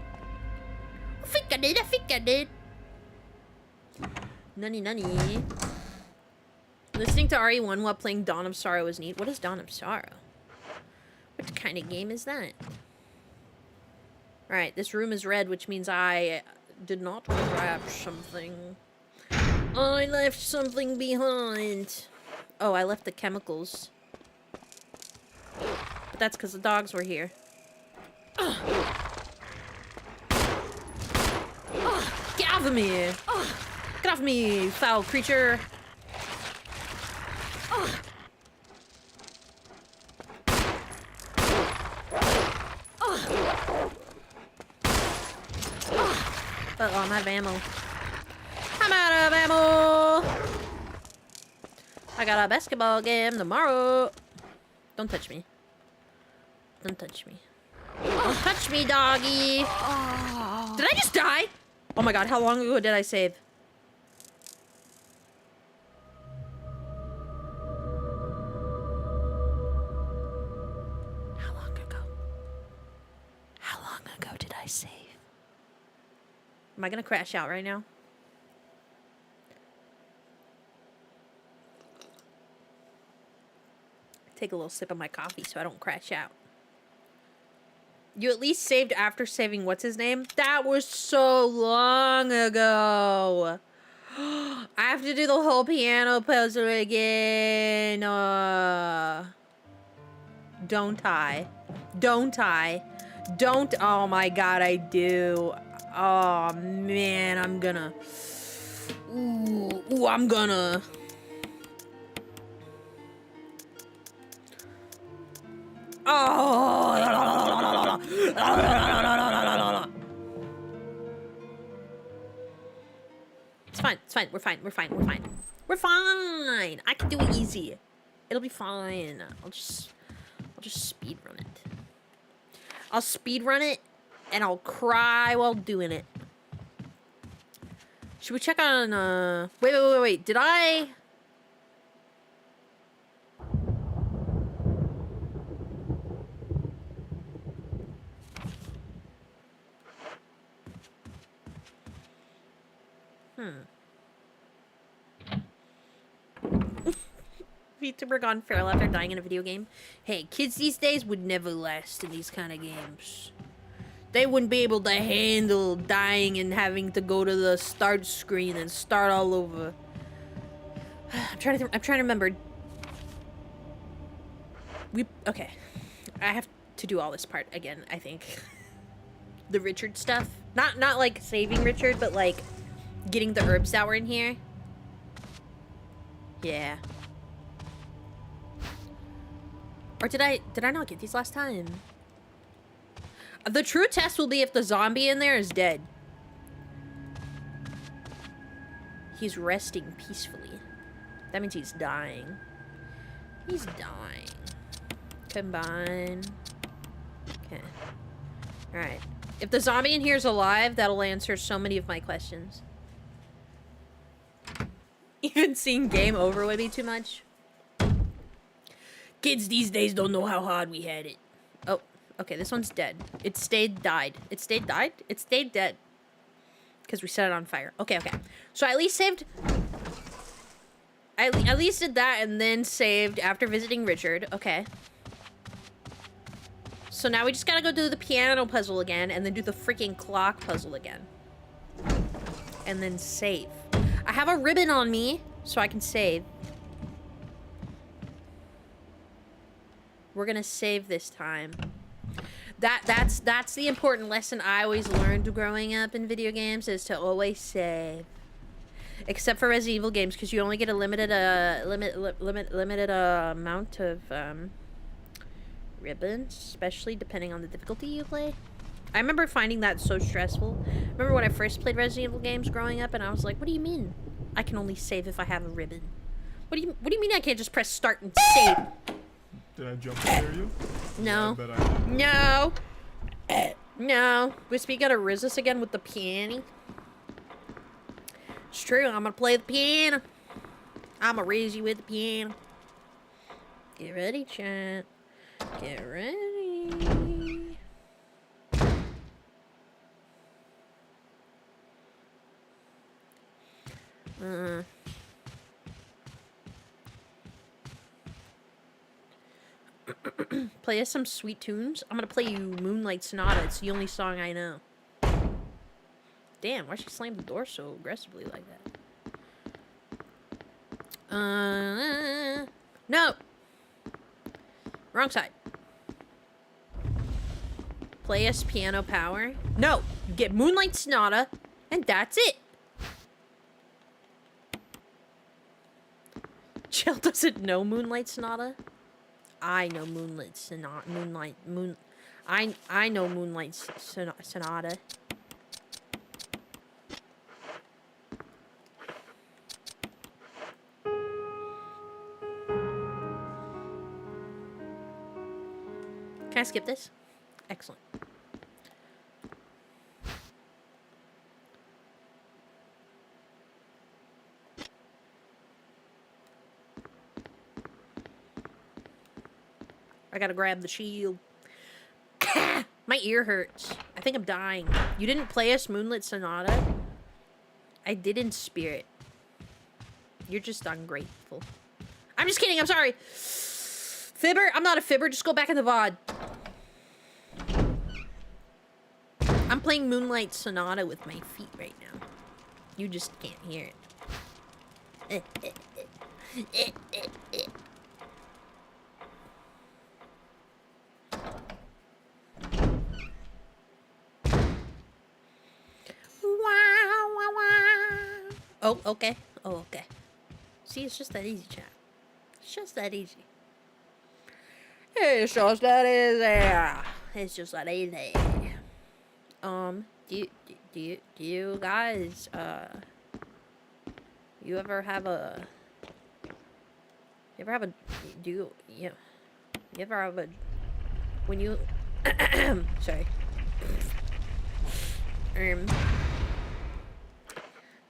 I think I did. Nunny. Listening to RE1 while playing Dawn of Sorrow is neat. What is Dawn of Sorrow? What kind of game is that? Alright, this room is red, which means I did not grab something. I left something behind. Oh, I left the chemicals. But that's because the dogs were here. Get off of me! Get off me, foul creature! Uh-oh, I'm out of ammo. I'm out of ammo! I got a basketball game tomorrow. Don't touch me. Don't touch me. Don't touch me, doggy! Did I just die? Oh my god, how long ago did I save? How long ago? How long ago did I save? Am I gonna crash out right now? Take a little sip of my coffee so I don't crash out. You at least saved after saving what's his name? That was so long ago. I have to do the whole piano puzzle again. Don't I? Don't I? Don't. Oh my god, I do. Oh man, I'm gonna. Ooh, I'm gonna. Oh. It's fine. It's fine. We're fine. We're fine. We're fine. We're fine. I can do it easy. It'll be fine. I'll just speed run it. I'll speed run it and I'll cry while doing it. Should we check on wait. Did I VTuber gone feral after dying in a video game? Hey, kids these days would never last in these kind of games. They wouldn't be able to handle dying and having to go to the start screen and start all over. I'm trying to remember. Okay. I have to do all this part again, I think. The Richard stuff. Not like saving Richard, but like getting the herbs that were in here. Yeah. Or did I not get these last time? The true test will be if the zombie in there is dead. He's resting peacefully. That means he's dying. He's dying. Combine. Okay. Alright. If the zombie in here is alive, that'll answer so many of my questions. Even seeing game over would be too much. Kids these days don't know how hard we had it. Oh, okay, this one's dead. It stayed died. It stayed died? It stayed dead. Because we set it on fire. Okay. So I at least saved... I at least did that and then saved after visiting Richard. Okay. So now we just gotta go do the piano puzzle again and then do the freaking clock puzzle again. And then save. I have a ribbon on me, so I can save. We're gonna save this time. That's the important lesson I always learned growing up in video games, is to always save. except for Resident Evil games, because you only get a limited amount of ribbons, especially depending on the difficulty you play. I remember finding that so stressful. Remember when I first played Resident Evil games growing up, and I was like, "What do you mean? I can only save if I have a ribbon. What do you mean I can't just press start and save?" Did I jump scare you? No. Yeah, I bet I did. No. No. Wispy gotta riz us again with the piano. It's true, I'm gonna play the piano. I'm gonna riz you with the piano. Get ready, chat. Get ready. Play us some sweet tunes. I'm gonna play you Moonlight Sonata. It's the only song I know. Damn, why she slammed the door so aggressively like that? No! Wrong side. Play us Piano Power. No! You get Moonlight Sonata, and that's it! Jill doesn't know Moonlight Sonata. I know Moonlight Sonata. I know Moonlight Sonata. Can I skip this? Excellent. I gotta grab the shield. My ear hurts. I think I'm dying. You didn't play us Moonlit Sonata? I did in spirit. You're just ungrateful. I'm just kidding, I'm sorry. Fibber? I'm not a fibber, just go back in the VOD. I'm playing Moonlight Sonata with my feet right now. You just can't hear it. Oh, okay. Oh, okay. See, it's just that easy, chat. It's just that easy. It's just that easy. It's just that easy. Do you guys, you ever have a, when you, sorry.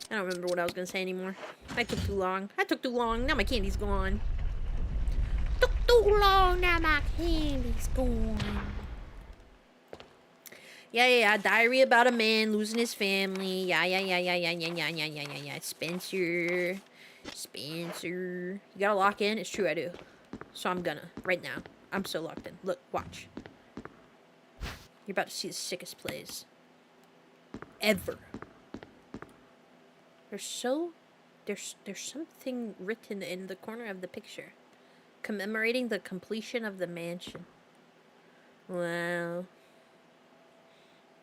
I don't remember what I was gonna say anymore. I took too long. Now my candy's gone. Took too long. Now my candy's gone. Yeah. Diary about a man losing his family. Yeah. Spencer. You gotta lock in? It's true, I do. So I'm gonna. Right now. I'm so locked in. Look, watch. You're about to see the sickest plays ever. There's something written in the corner of the picture commemorating the completion of the mansion. Wow.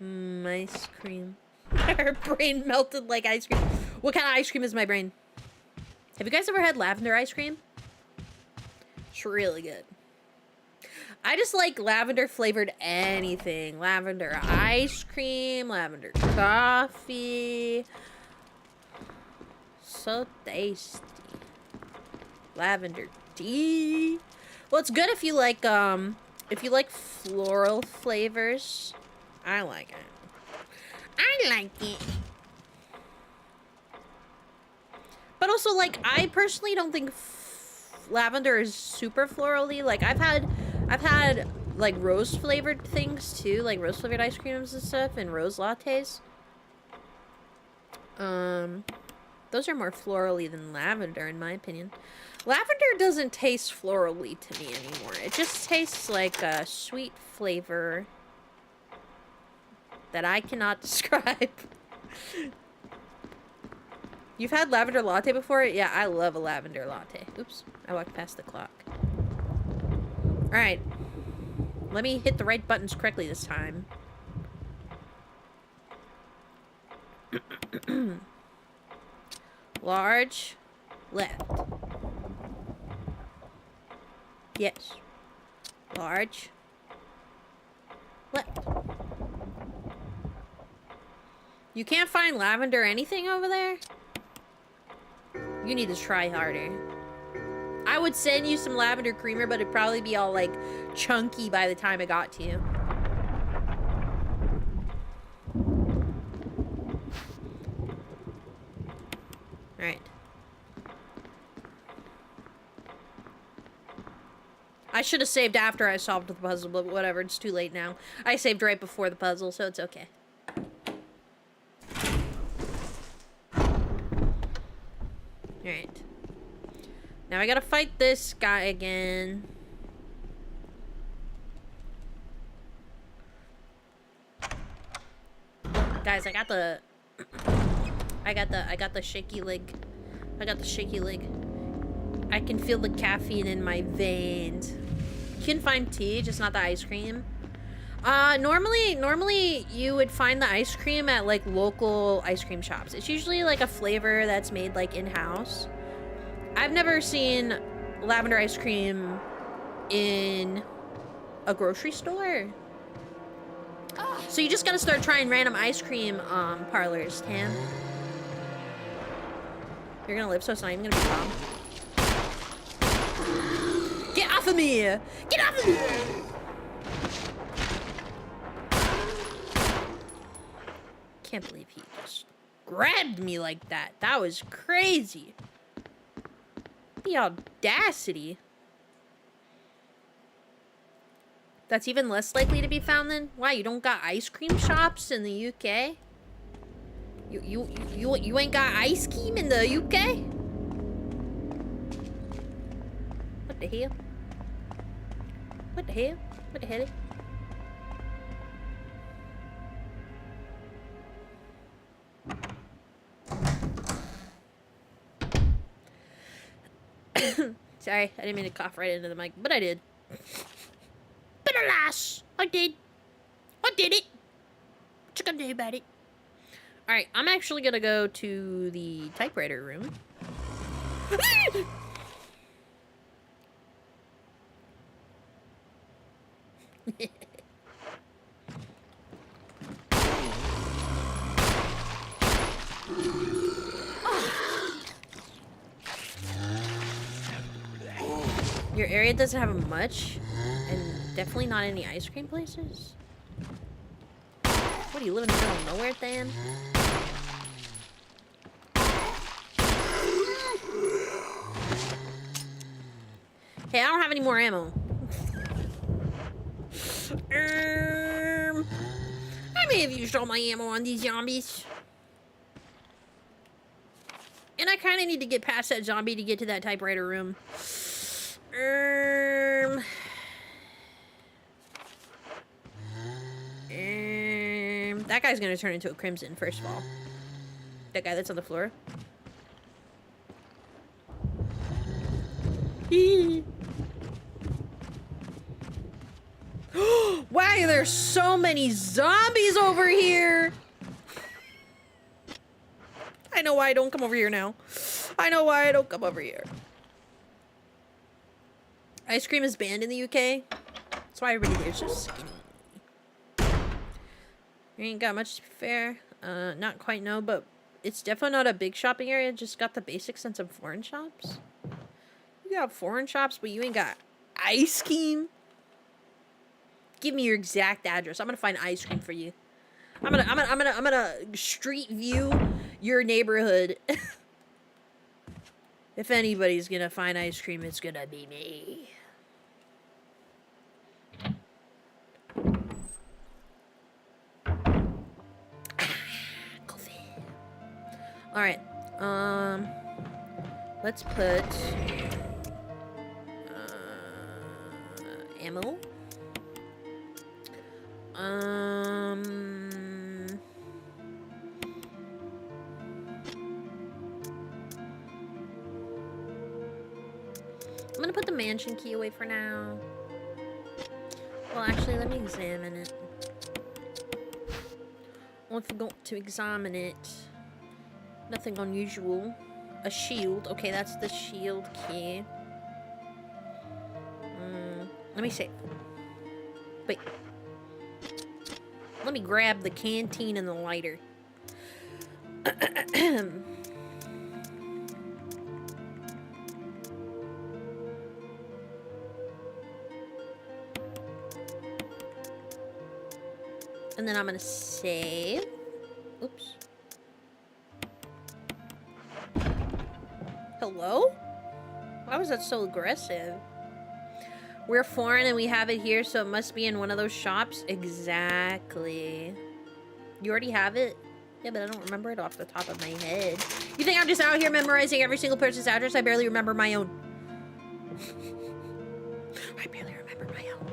Ice cream. Her brain melted like ice cream. What kind of ice cream is my brain? Have you guys ever had lavender ice cream? It's really good. I just like lavender flavored anything. Lavender ice cream, lavender coffee. So tasty. Lavender tea. Well, it's good if you like floral flavors. I like it. But also, like, I personally don't think lavender is super florally. Like, I've had like rose flavored things too, like rose flavored ice creams and stuff, and rose lattes. Those are more florally than lavender, in my opinion. Lavender doesn't taste florally to me anymore. It just tastes like a sweet flavor that I cannot describe. You've had lavender latte before? Yeah, I love a lavender latte. Oops, I walked past the clock. Alright. Let me hit the right buttons correctly this time. Large. Left. Yes. Large. Left. You can't find lavender or anything over there? You need to try harder. I would send you some lavender creamer, but it'd probably be all, like, chunky by the time it got to you. Alright. I should have saved after I solved the puzzle, but whatever, it's too late now. I saved right before the puzzle, so it's okay. Alright. Now I gotta fight this guy again. Guys, I got the shaky leg. I got the shaky leg. I can feel the caffeine in my veins. You can find tea, just not the ice cream. Normally you would find the ice cream at like local ice cream shops. It's usually like a flavor that's made like in-house. I've never seen lavender ice cream in a grocery store. So you just gotta start trying random ice cream parlors, Tam. You're gonna live, so it's not even gonna be a problem. Get off of me! Get off of me! Can't believe he just grabbed me like that. That was crazy. The audacity. That's even less likely to be found then? Why, you don't got ice cream shops in the UK? You ain't got ice cream in the UK? What the hell? What the hell? What the hell? Sorry, I didn't mean to cough right into the mic, but I did. But alas, I did. I did it. What you gonna do about it? Alright, I'm actually gonna go to the typewriter room. Your area doesn't have much, and definitely not any ice cream places. What, do you live in the middle of nowhere, Dan? Hey, I don't have any more ammo. I may have used all my ammo on these zombies. And I kind of need to get past that zombie to get to that typewriter room. That guy's gonna turn into a crimson, first of all. That guy that's on the floor. Why are there so many zombies over here? I know why I don't come over here now. I know why I don't come over here. Ice cream is banned in the UK. That's why everybody here is so skinny. You ain't got much to be fair. Not quite, no, but it's definitely not a big shopping area. Just got the basics and some foreign shops. You got foreign shops, but you ain't got ice cream? Give me your exact address. I'm gonna find ice cream for you. I'm gonna street view your neighborhood. If anybody's gonna find ice cream, it's gonna be me. Alright, let's put, ammo. I'm gonna put the mansion key away for now. Well, actually, let me examine it. I forgot to examine it. Nothing unusual. A shield. Okay, that's the shield key. Let me see. Wait. Let me grab the canteen and the lighter. And then I'm gonna save. Oops. Hello? Why was that so aggressive? We're foreign and we have it here, so it must be in one of those shops. Exactly. You already have it? Yeah, but I don't remember it off the top of my head. You think I'm just out here memorizing every single person's address? I barely remember my own. I barely remember my own.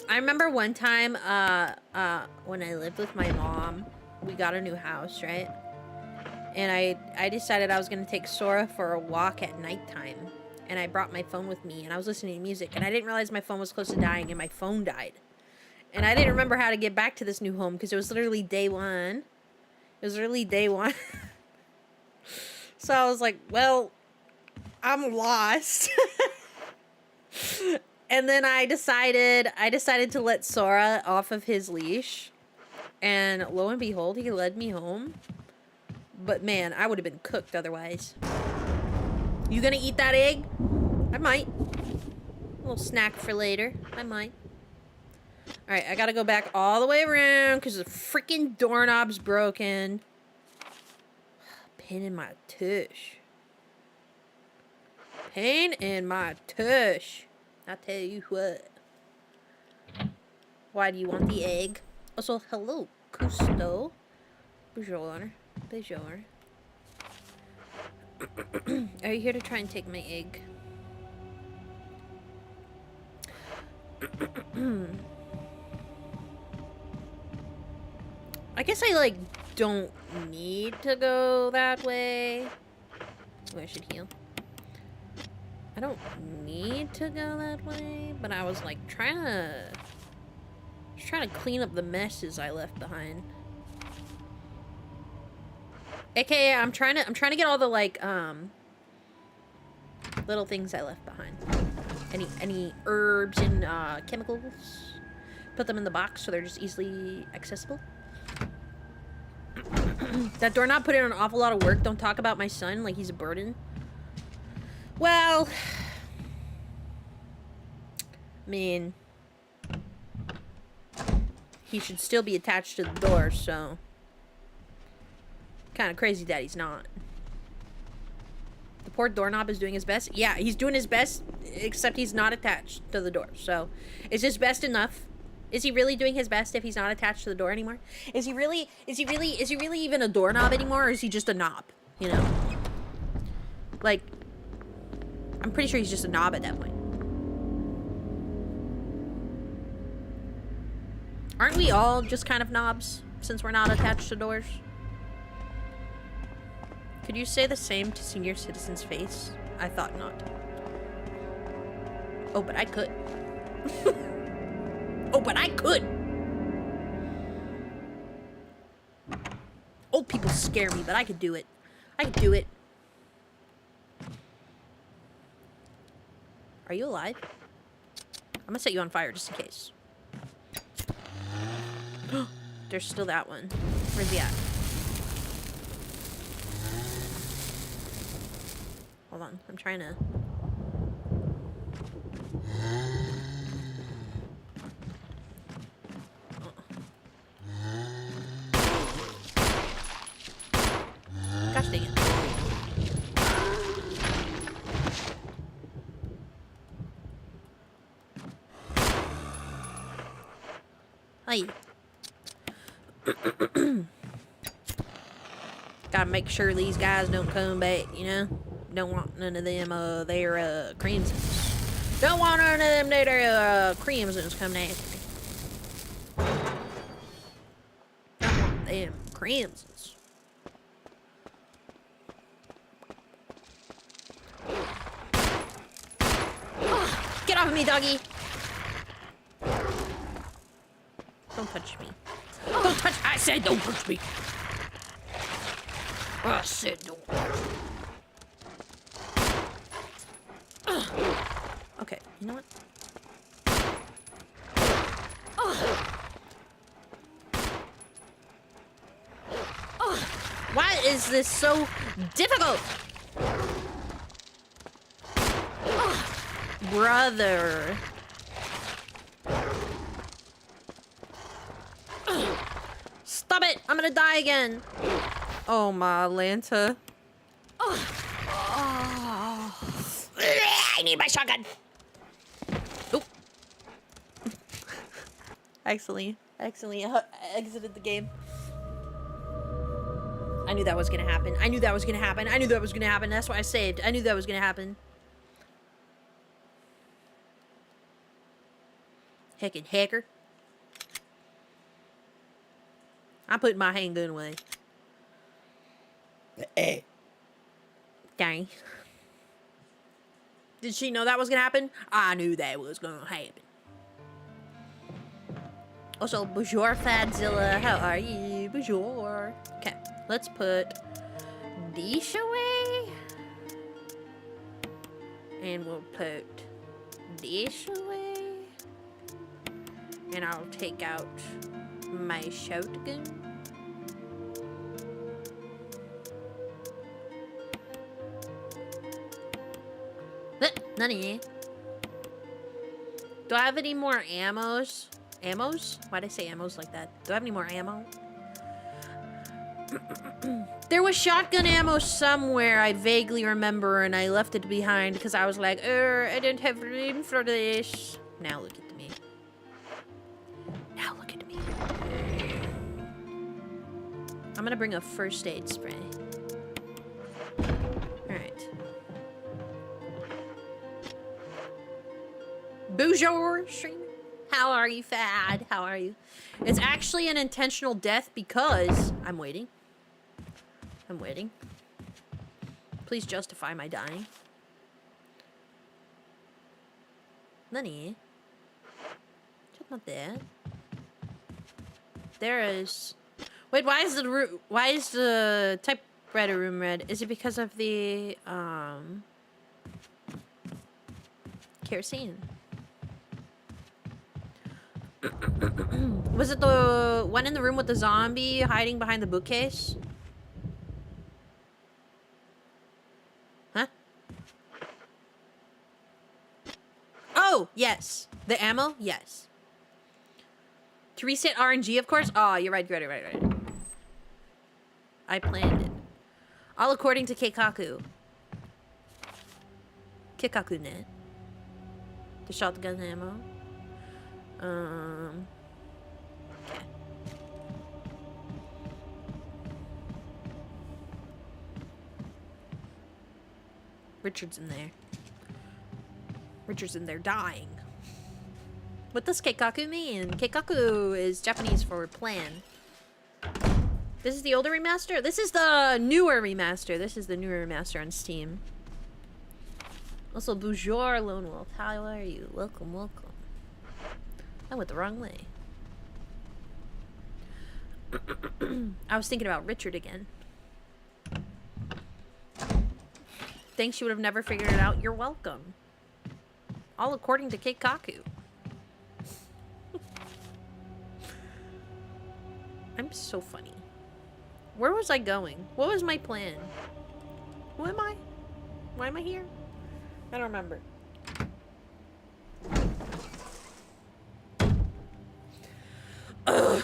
I remember one time, when I lived with my mom, we got a new house, right? And I decided I was gonna take Sora for a walk at nighttime. And I brought my phone with me, and I was listening to music, and I didn't realize my phone was close to dying, and my phone died. And I didn't remember how to get back to this new home, because it was literally day one. It was literally day one. So I was like, well, I'm lost. And then I decided to let Sora off of his leash. And lo and behold, he led me home. But man, I would have been cooked otherwise. You gonna eat that egg? I might. A little snack for later. I might. Alright, I gotta go back all the way around because the freaking doorknob's broken. Pain in my tush. Pain in my tush. I'll tell you what. Why do you want the egg? Also, hello, Cousteau. Bonjour. Bonjour. Are you here to try and take my egg? I guess I, like, don't need to go that way. Oh, I should heal. I don't need to go that way, but I was, like, trying to clean up the messes I left behind. AKA, I'm trying to get all the, like, little things I left behind. Any herbs and, chemicals. Put them in the box so they're just easily accessible. That doorknob put in an awful lot of work. Don't talk about my son like he's a burden. Well, I mean, he should still be attached to the door, so kind of crazy that he's not. The poor doorknob is doing his best. Yeah, he's doing his best, except he's not attached to the door. So, is his best enough? Is he really doing his best if he's not attached to the door anymore? Is he really even a doorknob anymore, or is he just a knob? You know? Like, I'm pretty sure he's just a knob at that point. Aren't we all just kind of knobs, since we're not attached to doors? Could you say the same to senior citizen's face? I thought not. Oh, but I could. Oh, but I could! Old people scare me, but I could do it. I could do it. Are you alive? I'm gonna set you on fire just in case. There's still that one. Where's he at? Hold on, I'm trying to... Gosh dang it. Hi. Gotta make sure these guys don't come back, you know? Don't want none of them, their, crimsons. Don't want none of them, their, crimsons coming after me. Don't want them crimsons. Get off of me, doggy! Don't touch me. Don't touch. I said don't touch me. I said don't. Okay, you know what? Why is this so difficult? Brother. Stop it! I'm gonna die again. Oh my Lanta. I need my shotgun. Oop. Accidentally exited the game. I knew that was gonna happen. I knew that was gonna happen. I knew that was gonna happen. That's why I saved. I knew that was gonna happen. Heckin' hacker. I'm putting my handgun away. Dang. Did she know that was gonna happen? I knew that was gonna happen. Also, bonjour, Fadzilla. How are you? Bonjour. Okay, let's put Dish away. And we'll put Dish away. And I'll take out my shotgun. Nani? Do I have any more ammos? Ammos? Why'd I say ammos like that? Do I have any more ammo? There was shotgun ammo somewhere I vaguely remember, and I left it behind because I was like, I didn't have room for this. Now look at me. Now look at me. I'm gonna bring a first aid spray. Alright. Bonjour, streamer. How are you, Fad? How are you? It's actually an intentional death because I'm waiting. I'm waiting. Please justify my dying. Nani? Just not there. There is. Wait, why is the typewriter room red? Is it because of the kerosene? Was it the one in the room with the zombie hiding behind the bookcase? Huh? Oh, yes. The ammo? Yes. To reset RNG, of course? Oh, you're right. I planned it. All according to Keikaku. Kikaku-net. The shotgun ammo. Okay. Richard's in there. Richard's in there dying. What does Keikaku mean? Keikaku is Japanese for plan. This is the older remaster? This is the newer remaster. This is the newer remaster on Steam. Also, bonjour, Lone Wolf. How are you? Welcome, welcome. I went the wrong way. I was thinking about Richard again. Thanks, you would have never figured it out. You're welcome. All according to Keikaku. I'm so funny. Where was I going? What was my plan? Who am I? Why am I here? I don't remember. Ugh.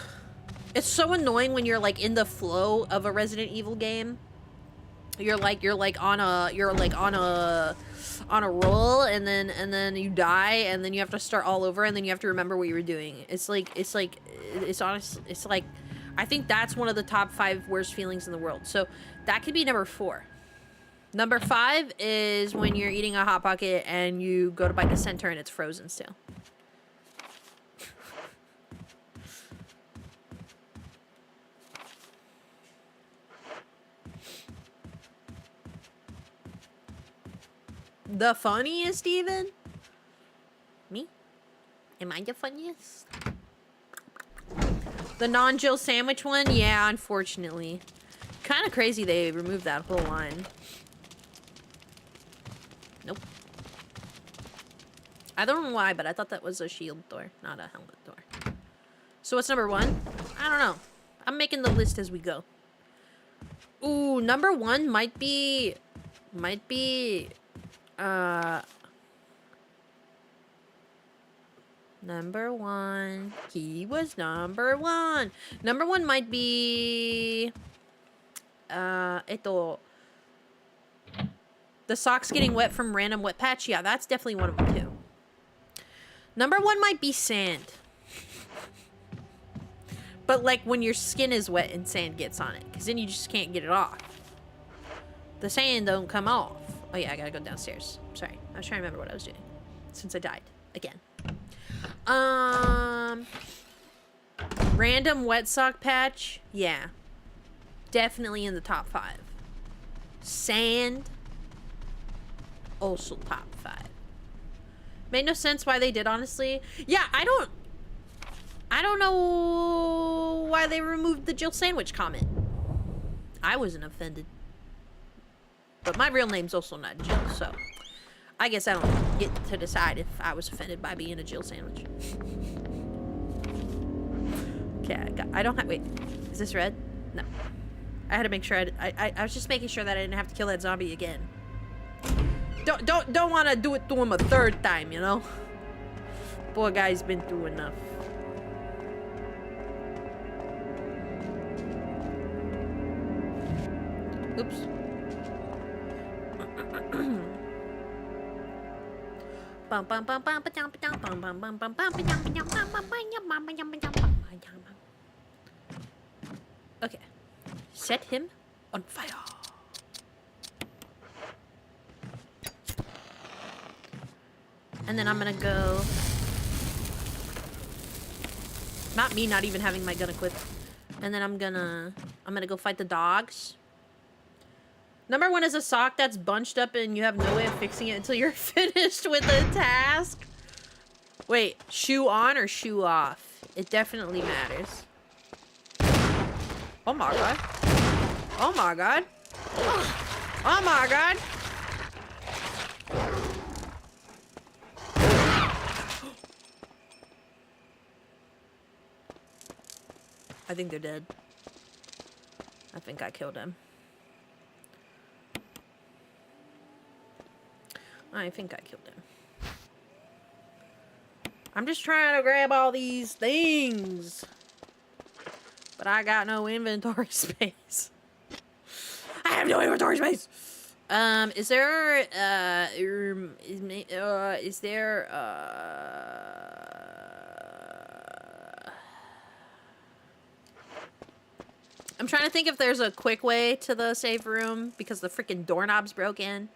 It's so annoying when you're like in the flow of a Resident Evil game. You're on a roll, and then you die, and then you have to start all over, and then you have to remember what you were doing. It's like I think that's one of the top 5 worst feelings in the world. So that could be number 4. Number 5 is when you're eating a Hot Pocket and you go to bite the center and it's frozen still. The funniest even? Me? Am I the funniest? The non-Jill sandwich one? Yeah, unfortunately. Kind of crazy they removed that whole line. Nope. I don't know why, but I thought that was a shield door, not a helmet door. So what's number 1? I don't know. I'm making the list as we go. Ooh, number 1 might be... Number 1. He was number 1. Number 1 might be... the socks getting wet from random wet patch. Yeah, that's definitely one of them too. Number 1 might be sand. But like when your skin is wet and sand gets on it. Because then you just can't get it off. The sand don't come off. Oh yeah, I gotta go downstairs. Sorry. I was trying to remember what I was doing. Since I died. Again. Random wet sock patch. Yeah. Definitely in the top 5. Sand. Also top 5. Made no sense why they did, honestly. Yeah, I don't know why they removed the Jill sandwich comment. I wasn't offended. But my real name's also not Jill, so I guess I don't get to decide if I was offended by being a Jill sandwich. Okay, I don't have... Wait, is this red? No. I had to make sure I was just making sure that I didn't have to kill that zombie again. Don't want to do it to him a 3rd time, you know? Poor guy's been through enough. Oops. Okay. Set him on fire. And then I'm gonna go... Not me not even having my gun equipped. And then I'm gonna go fight the dogs. Number 1 is a sock that's bunched up and you have no way of fixing it until you're finished with the task. Wait, shoe on or shoe off? It definitely matters. Oh my god. Oh my god. Oh my god. I think they're dead. I think I killed him. I think I killed him. I'm just trying to grab all these things. But I got no inventory space. I have no inventory space! Is there, I'm trying to think if there's a quick way to the safe room because the freaking doorknob's broken.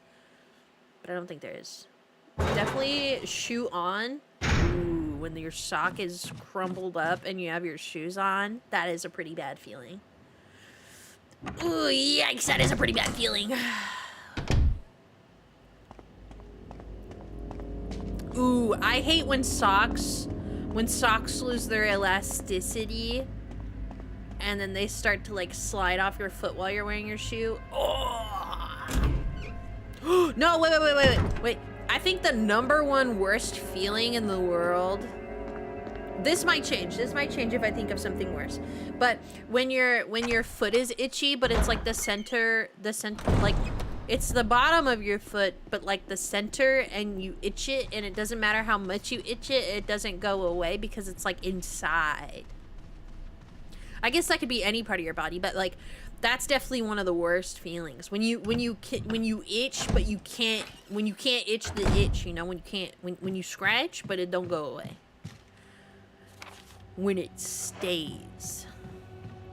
But I don't think there is. Definitely shoe on. Ooh, when your sock is crumpled up and you have your shoes on, that is a pretty bad feeling. Ooh, yikes, that is a pretty bad feeling. Ooh, I hate when socks lose their elasticity and then they start to like slide off your foot while you're wearing your shoe. Oh. No, wait. I think the number 1 worst feeling in the world. This might change. This might change if I think of something worse. But when your foot is itchy, but it's like the center, like it's the bottom of your foot, but like the center, and you itch it, and it doesn't matter how much you itch it, it doesn't go away because it's like inside. I guess that could be any part of your body, but like that's definitely one of the worst feelings. When you itch, but you can't itch the itch, you know, when you scratch, but it don't go away. When it stays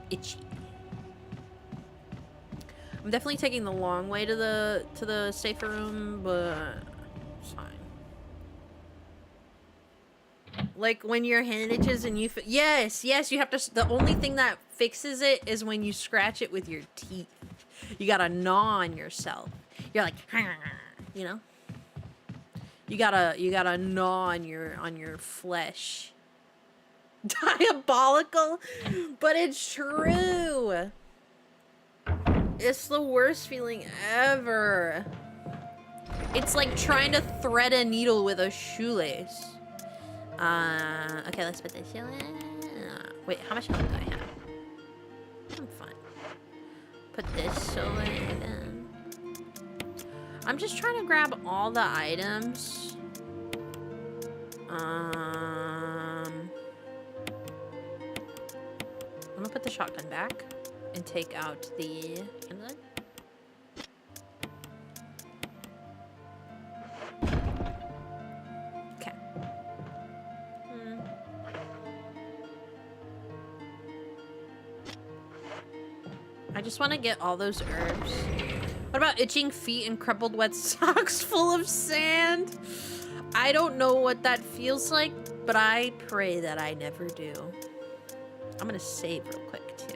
itchy. I'm definitely taking the long way to the safer room, but it's fine. Like when your hand itches and you yes, you have to. The only thing that fixes it is when you scratch it with your teeth. You gotta gnaw on yourself. You're like, you know. You gotta gnaw on your flesh. Diabolical, but it's true. It's the worst feeling ever. It's like trying to thread a needle with a shoelace. Okay, let's put this in. Wait, how much health do I have? I'm fine. Put this away then. I'm just trying to grab all the items. I'm gonna put the shotgun back and take out the handgun. Okay. I just want to get all those herbs. What about itching feet and crumpled wet socks full of sand? I don't know what that feels like, but I pray that I never do. I'm gonna save real quick, too.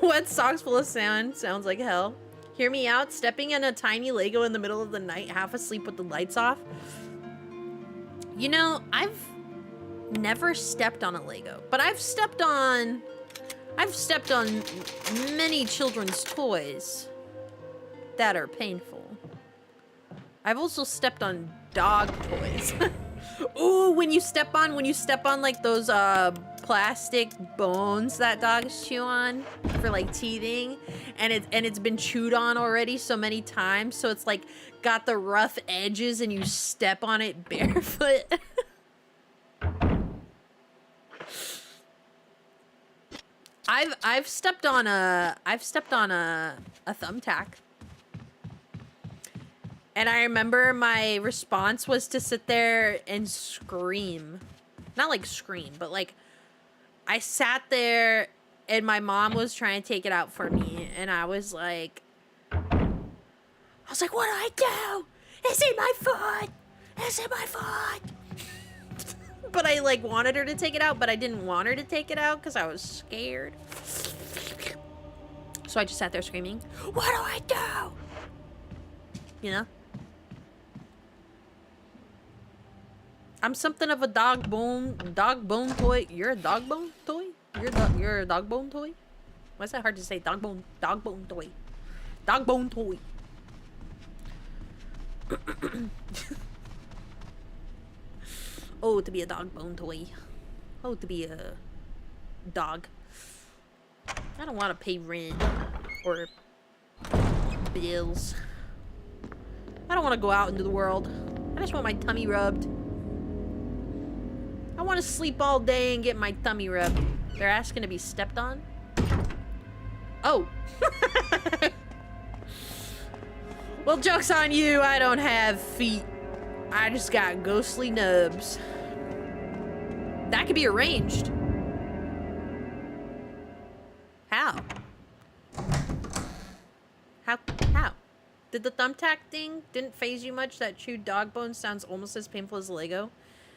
Wet socks full of sand sounds like hell. Hear me out, stepping in a tiny Lego in the middle of the night, half asleep with the lights off. You know, I've never stepped on a Lego, but I've stepped on many children's toys that are painful. I've also stepped on dog toys. Ooh, when you step on like those plastic bones that dogs chew on for like teething, and it's been chewed on already so many times, so it's like got the rough edges and you step on it barefoot. I've stepped on a thumbtack. And I remember my response was to sit there and scream. Not like scream, but like I sat there and my mom was trying to take it out for me, and I was like, what do I do? Is it my foot? Is it my foot? But I like wanted her to take it out, but I didn't want her to take it out because I was scared. So I just sat there screaming, what do I do? You know? I'm something of a dog bone toy. You're a dog bone toy? You're a dog bone toy? Why is that hard to say? Dog bone toy. Dog bone toy. Oh, to be a dog bone toy. Oh, to be a dog. I don't want to pay rent or bills. I don't want to go out into the world. I just want my tummy rubbed. I want to sleep all day and get my tummy rubbed. They're asking to be stepped on? Oh. Well, joke's on you. I don't have feet. I just got ghostly nubs. That could be arranged. How? How? Did the thumbtack thing didn't phase you much? That chewed dog bone sounds almost as painful as Lego.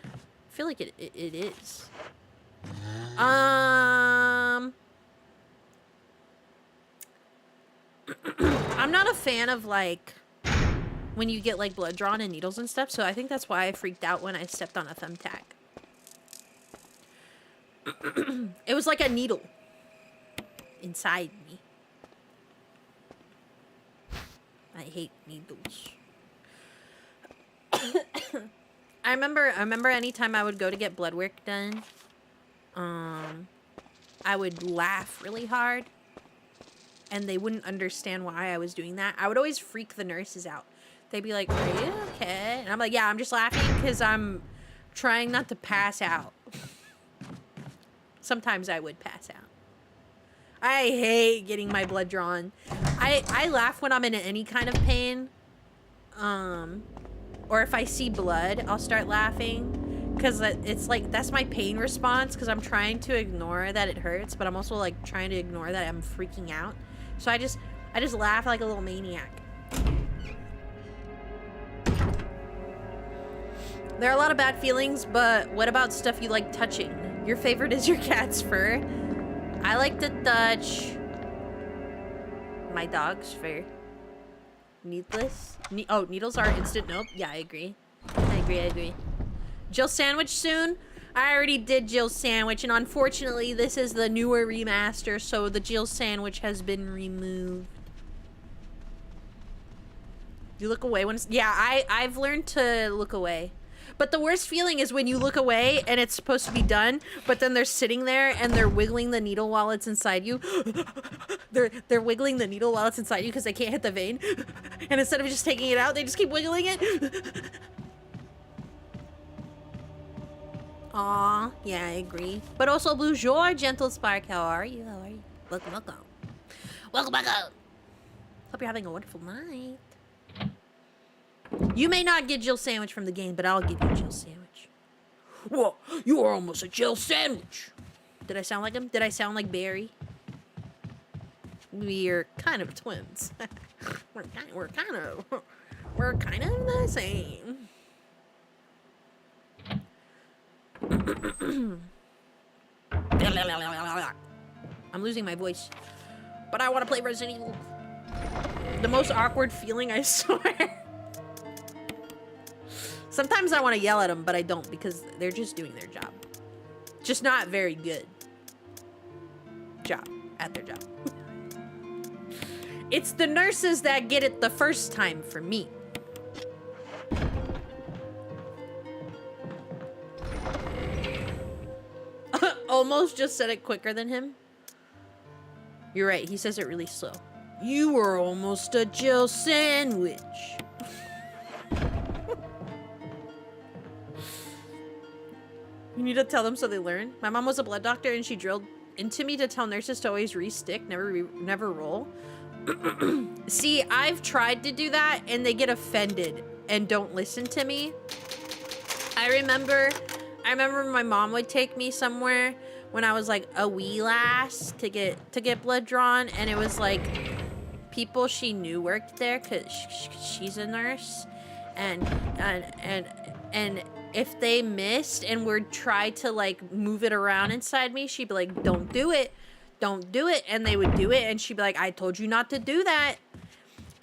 I feel like it is. I'm not a fan of like when you get like blood drawn and needles and stuff, so I think that's why I freaked out when I stepped on a thumbtack. It was like a needle inside me. I hate needles. I remember anytime I would go to get blood work done, I would laugh really hard, and they wouldn't understand why I was doing that. I would always freak the nurses out. They'd be like, "Are you okay?" And I'm like, "Yeah, I'm just laughing because I'm trying not to pass out." Sometimes I would pass out. I hate getting my blood drawn. I laugh when I'm in any kind of pain. Or if I see blood, I'll start laughing. Because it's like, that's my pain response. Because I'm trying to ignore that it hurts. But I'm also like trying to ignore that I'm freaking out. So I just laugh like a little maniac. There are a lot of bad feelings, but what about stuff you like touching? Your favorite is your cat's fur. I like to touch my dog's fur. Needless? Oh, needles are instant nope. Yeah, I agree. I agree. Jill sandwich soon? I already did Jill sandwich, and unfortunately this is the newer remaster, so the Jill sandwich has been removed. You look away when it's... Yeah, I've learned to look away. But the worst feeling is when you look away and it's supposed to be done, but then they're sitting there and they're wiggling the needle while it's inside you. they're wiggling the needle while it's inside you because they can't hit the vein. And instead of just taking it out, they just keep wiggling it. Aw, yeah, I agree. But also, bonjour, gentle spark. How are you? Welcome. Welcome back up. Hope you're having a wonderful night. You may not get Jill sandwich from the game, but I'll give you Jill sandwich. Whoa, you are almost a Jill sandwich. Did I sound like him? Did I sound like Barry? We're kind of twins. we're kind of the same. I'm losing my voice, but I want to play Resident Evil. The most awkward feeling, I swear. Sometimes I want to yell at them, but I don't because they're just doing their job. Just not very good job at their job. It's the nurses that get it the first time for me. Almost just said it quicker than him. You're right, he says it really slow. You were almost a Jill sandwich. You need to tell them so they learn. My mom was a blood doctor and she drilled into me to tell nurses to always re-stick, never roll. See, I've tried to do that and they get offended and don't listen to me. I remember my mom would take me somewhere when I was like a wee lass to get blood drawn, and it was like people she knew worked there because she's a nurse, and if they missed and would try to like move it around inside me, she'd be like, don't do it, and they would do it, and she'd be like, I told you not to do that.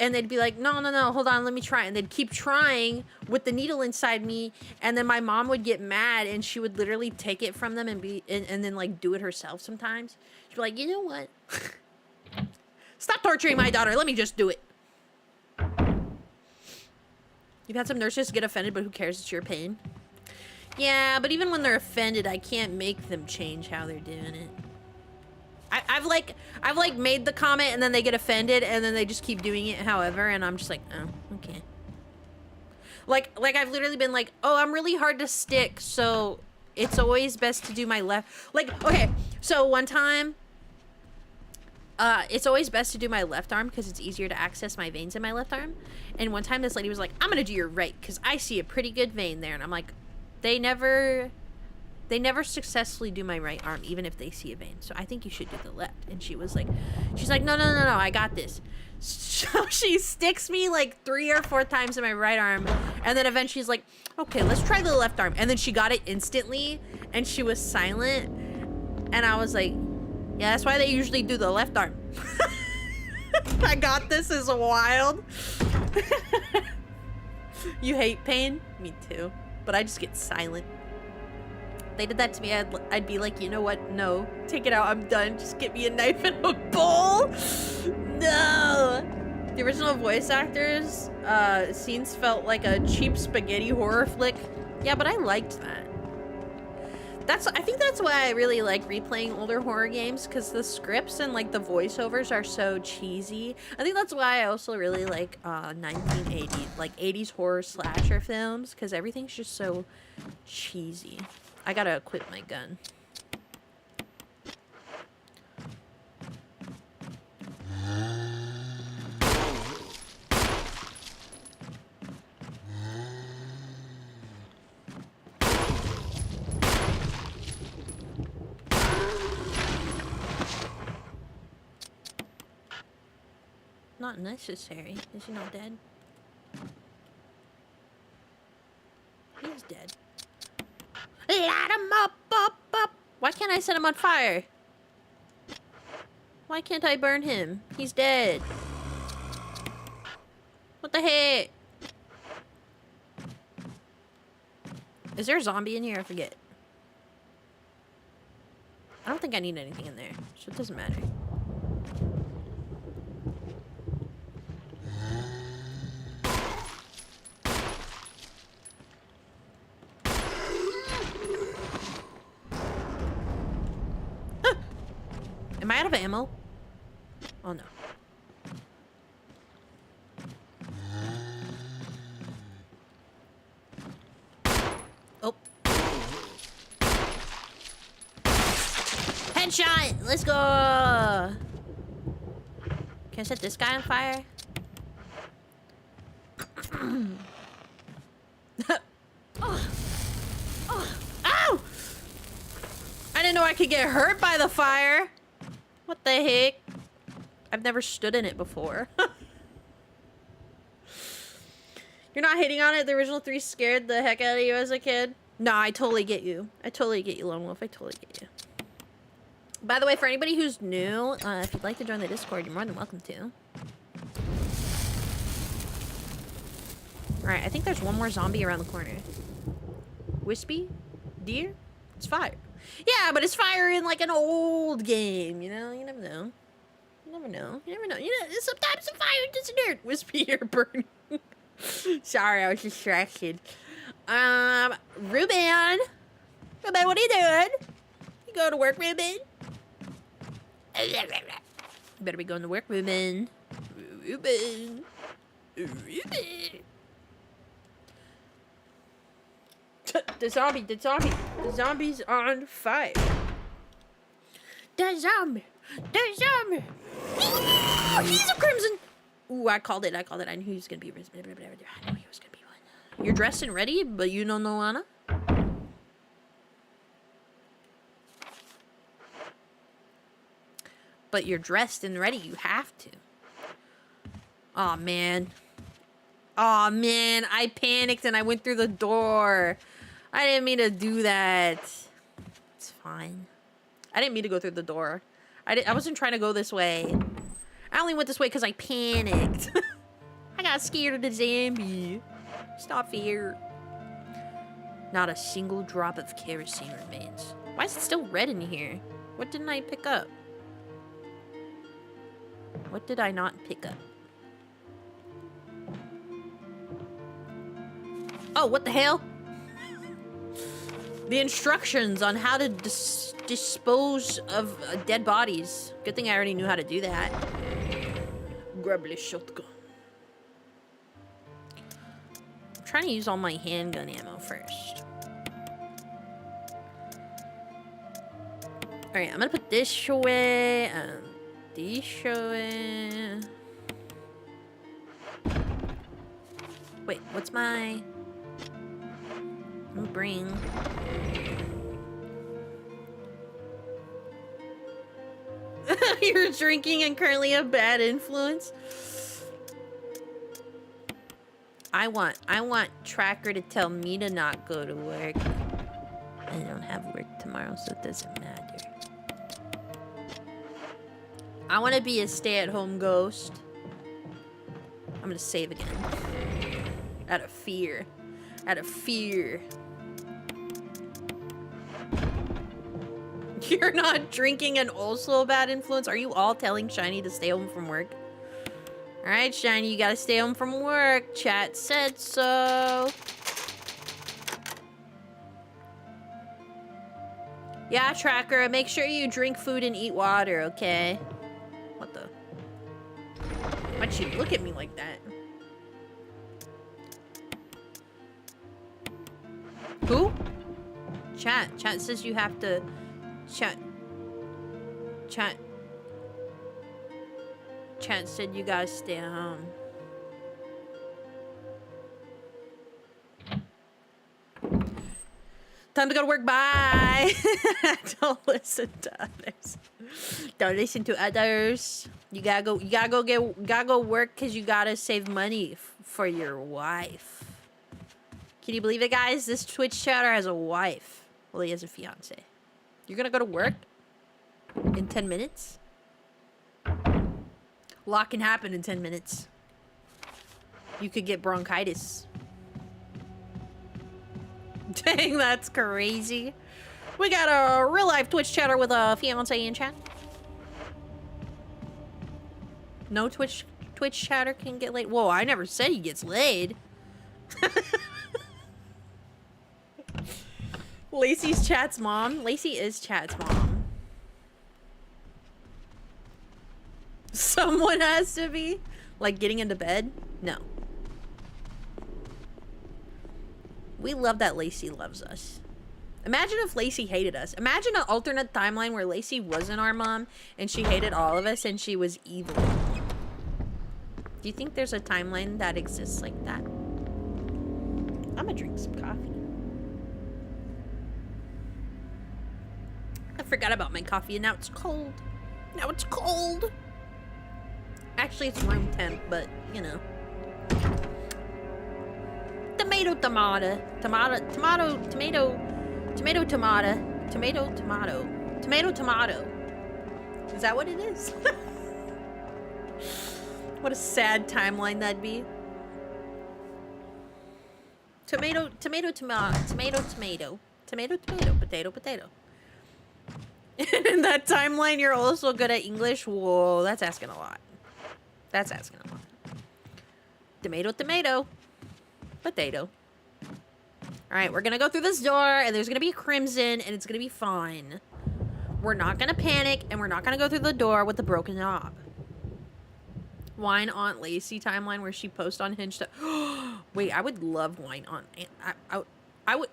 And they'd be like, no, hold on, let me try. And they'd keep trying with the needle inside me. And then my mom would get mad and she would literally take it from them and then like do it herself sometimes. She'd be like, you know what? Stop torturing my daughter. Let me just do it. You've had some nurses get offended, but who cares? It's your pain. Yeah, but even when they're offended, I can't make them change how they're doing it. I've made the comment and then they get offended and then they just keep doing it however, and I'm just like, oh, okay. Like I've literally been like, oh, I'm really hard to stick, so it's always best to do my left. Like, okay, so one time, it's always best to do my left arm because it's easier to access my veins in my left arm. And one time this lady was like, I'm gonna do your right because I see a pretty good vein there. And I'm like, they never successfully do my right arm, even if they see a vein. So I think you should do the left. And she's like, no, I got this. So she sticks me like 3 or 4 times in my right arm. And then eventually she's like, okay, let's try the left arm. And then she got it instantly and she was silent. And I was like, yeah, that's why they usually do the left arm. I got this is wild. You hate pain? Me too. But I just get silent. They did that to me, I'd be like, you know what? No, take it out. I'm done. Just get me a knife and a bowl. No. The original voice actors scenes felt like a cheap spaghetti horror flick. Yeah, but I liked that. I think that's why I really like replaying older horror games, because the scripts and like the voiceovers are so cheesy. I think that's why I also really like 1980s, like 80s horror slasher films, because everything's just so cheesy. I gotta equip my gun. Not necessary. Is he not dead? He's dead. Light him up. I set him on fire? Why can't I burn him? He's dead. What the heck? Is there a zombie in here? I forget. I don't think I need anything in there, so it doesn't matter. Am I out of ammo? Oh no. Oh. Headshot! Let's go! Can I set this guy on fire? Ow! I didn't know I could get hurt by the fire. What the heck? I've never stood in it before. You're not hitting on it? The original 3 scared the heck out of you as a kid? Nah, I totally get you. I totally get you, Lone Wolf. I totally get you. By the way, for anybody who's new, if you'd like to join the Discord, you're more than welcome to. Alright, I think there's one more zombie around the corner. Wispy? Deer? It's fire. Yeah, but it's fire in like an old game, you know? You never know. You never know. You never know. You know, sometimes the fire doesn't hurt. Wispy or burn. Sorry, I was distracted. Ruben! Ruben, what are you doing? You going to work, Ruben? You better be going to work, Ruben. Ruben. Ruben. The zombie's on fire. The zombie. Oh, he's a crimson. Ooh, I called it. I knew he was gonna be. I knew he was gonna be one. You're dressed and ready, but you don't know Anna. But you're dressed and ready. You have to. Aw, man. Aw, man. I panicked and I went through the door. I didn't mean to do that. It's fine. I didn't mean to go through the door. I wasn't trying to go this way. I only went this way because I panicked. I got scared of the zombie. Stop fear. Not a single drop of kerosene remains. Why is it still red in here? What didn't I pick up? What did I not pick up? Oh, what the hell? The instructions on how to dispose of dead bodies. Good thing I already knew how to do that. Grab the shotgun. I'm trying to use all my handgun ammo first. Alright, I'm gonna put this away. This away. Wait, what's my... bring... You're drinking and currently a bad influence? I want Tracker to tell me to not go to work. I don't have work tomorrow, so it doesn't matter. I want to be a stay-at-home ghost. I'm gonna save again. Out of fear. Out of fear. You're not drinking and also a bad influence? Are you all telling Shiny to stay home from work? Alright, Shiny, you gotta stay home from work. Chat said so. Yeah, Tracker, make sure you drink food and eat water, okay? What the? Why'd she look at me like that? Who? Chat says you have to... Chat said you gotta stay at home. Time to go to work, bye! Don't listen to others. Don't listen to others. You gotta go work because you gotta save money for your wife. Can you believe it, guys? This Twitch chatter has a wife. Well, he has a fiance. You're gonna go to work in 10 minutes? A lot can happen in 10 minutes. You could get bronchitis. Dang, that's crazy. We got a real life Twitch chatter with a fiance in chat. No Twitch chatter can get laid. Whoa, I never said he gets laid. Lacey's chat's mom. Lacey is chat's mom. Someone has to be. Like getting into bed? No. We love that Lacey loves us. Imagine if Lacey hated us. Imagine an alternate timeline where Lacey wasn't our mom and she hated all of us and she was evil. Do you think there's a timeline that exists like that? I'm gonna drink some coffee. I forgot about my coffee and now it's cold. Now it's cold. Actually, it's room temp, but you know. Tomato, tomato, tomato, tomato, tomato, tomato, tomato, tomato, tomato, tomato, tomato. Is that what it is? What a sad timeline that'd be. Tomato, tomato, tomato, tomato, tomato, tomato, tomato, potato, potato. In that timeline, you're also good at English? Whoa, that's asking a lot. That's asking a lot. Tomato, tomato, potato. All right, we're gonna go through this door, and there's gonna be crimson, and it's gonna be fine. We're not gonna panic, and we're not gonna go through the door with the broken knob. Wine Aunt Lacey timeline where she posts on Hinge. Wait, I would love Wine Aunt. I would.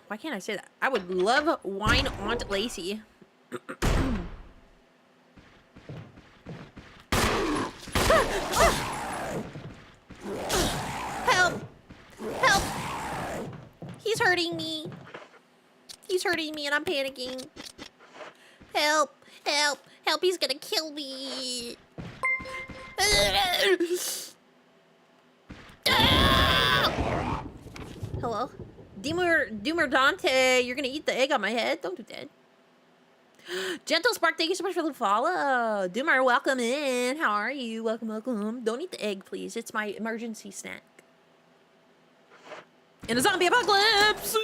Why can't I say that? I would love Wine Aunt Lacey. Help! Help! He's hurting me. He's hurting me and I'm panicking. Help! Help! Help! He's gonna kill me. Hello? Doomer Dante, you're gonna eat the egg on my head? Don't do that. Gentle Spark, thank you so much for the follow. Doomer, welcome in. How are you? Welcome, welcome. Don't eat the egg, please. It's my emergency snack. In a zombie apocalypse!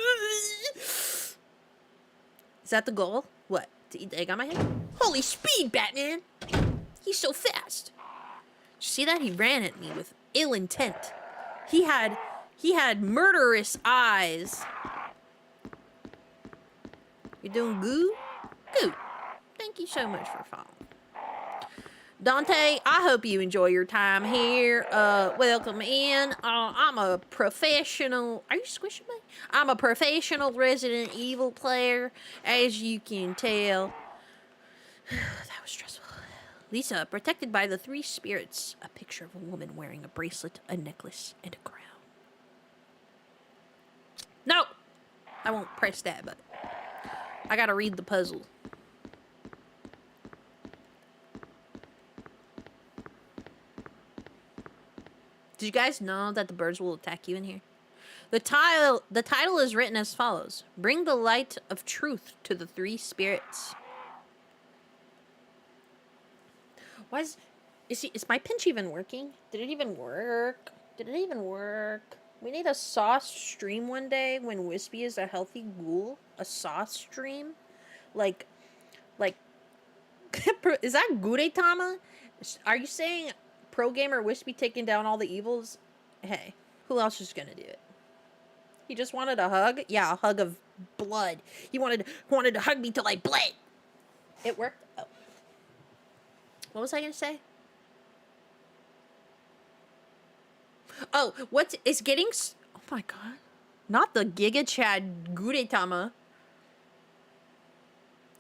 Is that the goal? What? To eat the egg on my head? Holy speed, Batman! He's so fast. Did you see that? He ran at me with ill intent. He had murderous eyes. You doing good? Good. Thank you so much for following. Dante, I hope you enjoy your time here. Welcome in. I'm a professional. Are you squishing me? I'm a professional Resident Evil player, as you can tell. That was stressful. Lisa, protected by the three spirits. A picture of a woman wearing a bracelet, a necklace, and a crown. No! I won't press that button. I gotta read the puzzle. Did you guys know that the birds will attack you in here? The title is written as follows. Bring the light of truth to the three spirits. Why is my pinch even working? Did it even work? Did it even work? We need a sauce stream one day when Wispy is a healthy ghoul. A sauce stream? Like, is that Gudetama? Are you saying Pro Gamer Wispy taking down all the evils? Hey, who else is gonna do it? He just wanted a hug? Yeah, a hug of blood. He wanted to hug me till I bled. It worked? Oh. What was I gonna say? Oh, it's getting... Oh my god. Not the Giga Chad Gudetama.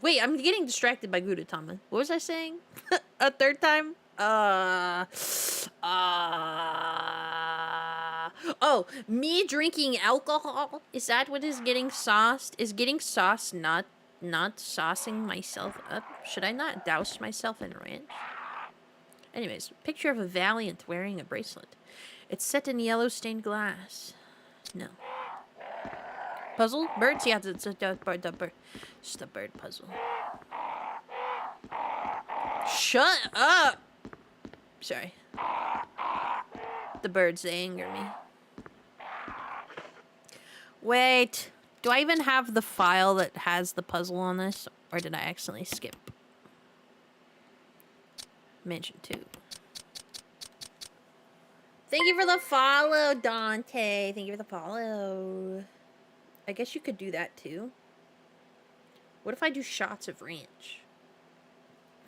Wait, I'm getting distracted by Gudetama. What was I saying? A third time? Oh, me drinking alcohol? Is that what is getting sauced? Is getting sauced not saucing myself up? Should I not douse myself in ranch? Anyways, picture of a Valiant wearing a bracelet. It's set in yellow stained glass. No. Puzzle? Birds? Yeah, it's a bird. Just a bird puzzle. Shut up! Sorry. The birds, they anger me. Wait. Do I even have the file that has the puzzle on this? Or did I accidentally skip? Mansion 2. Thank you for the follow, Dante. Thank you for the follow. I guess you could do that too. What if I do shots of ranch?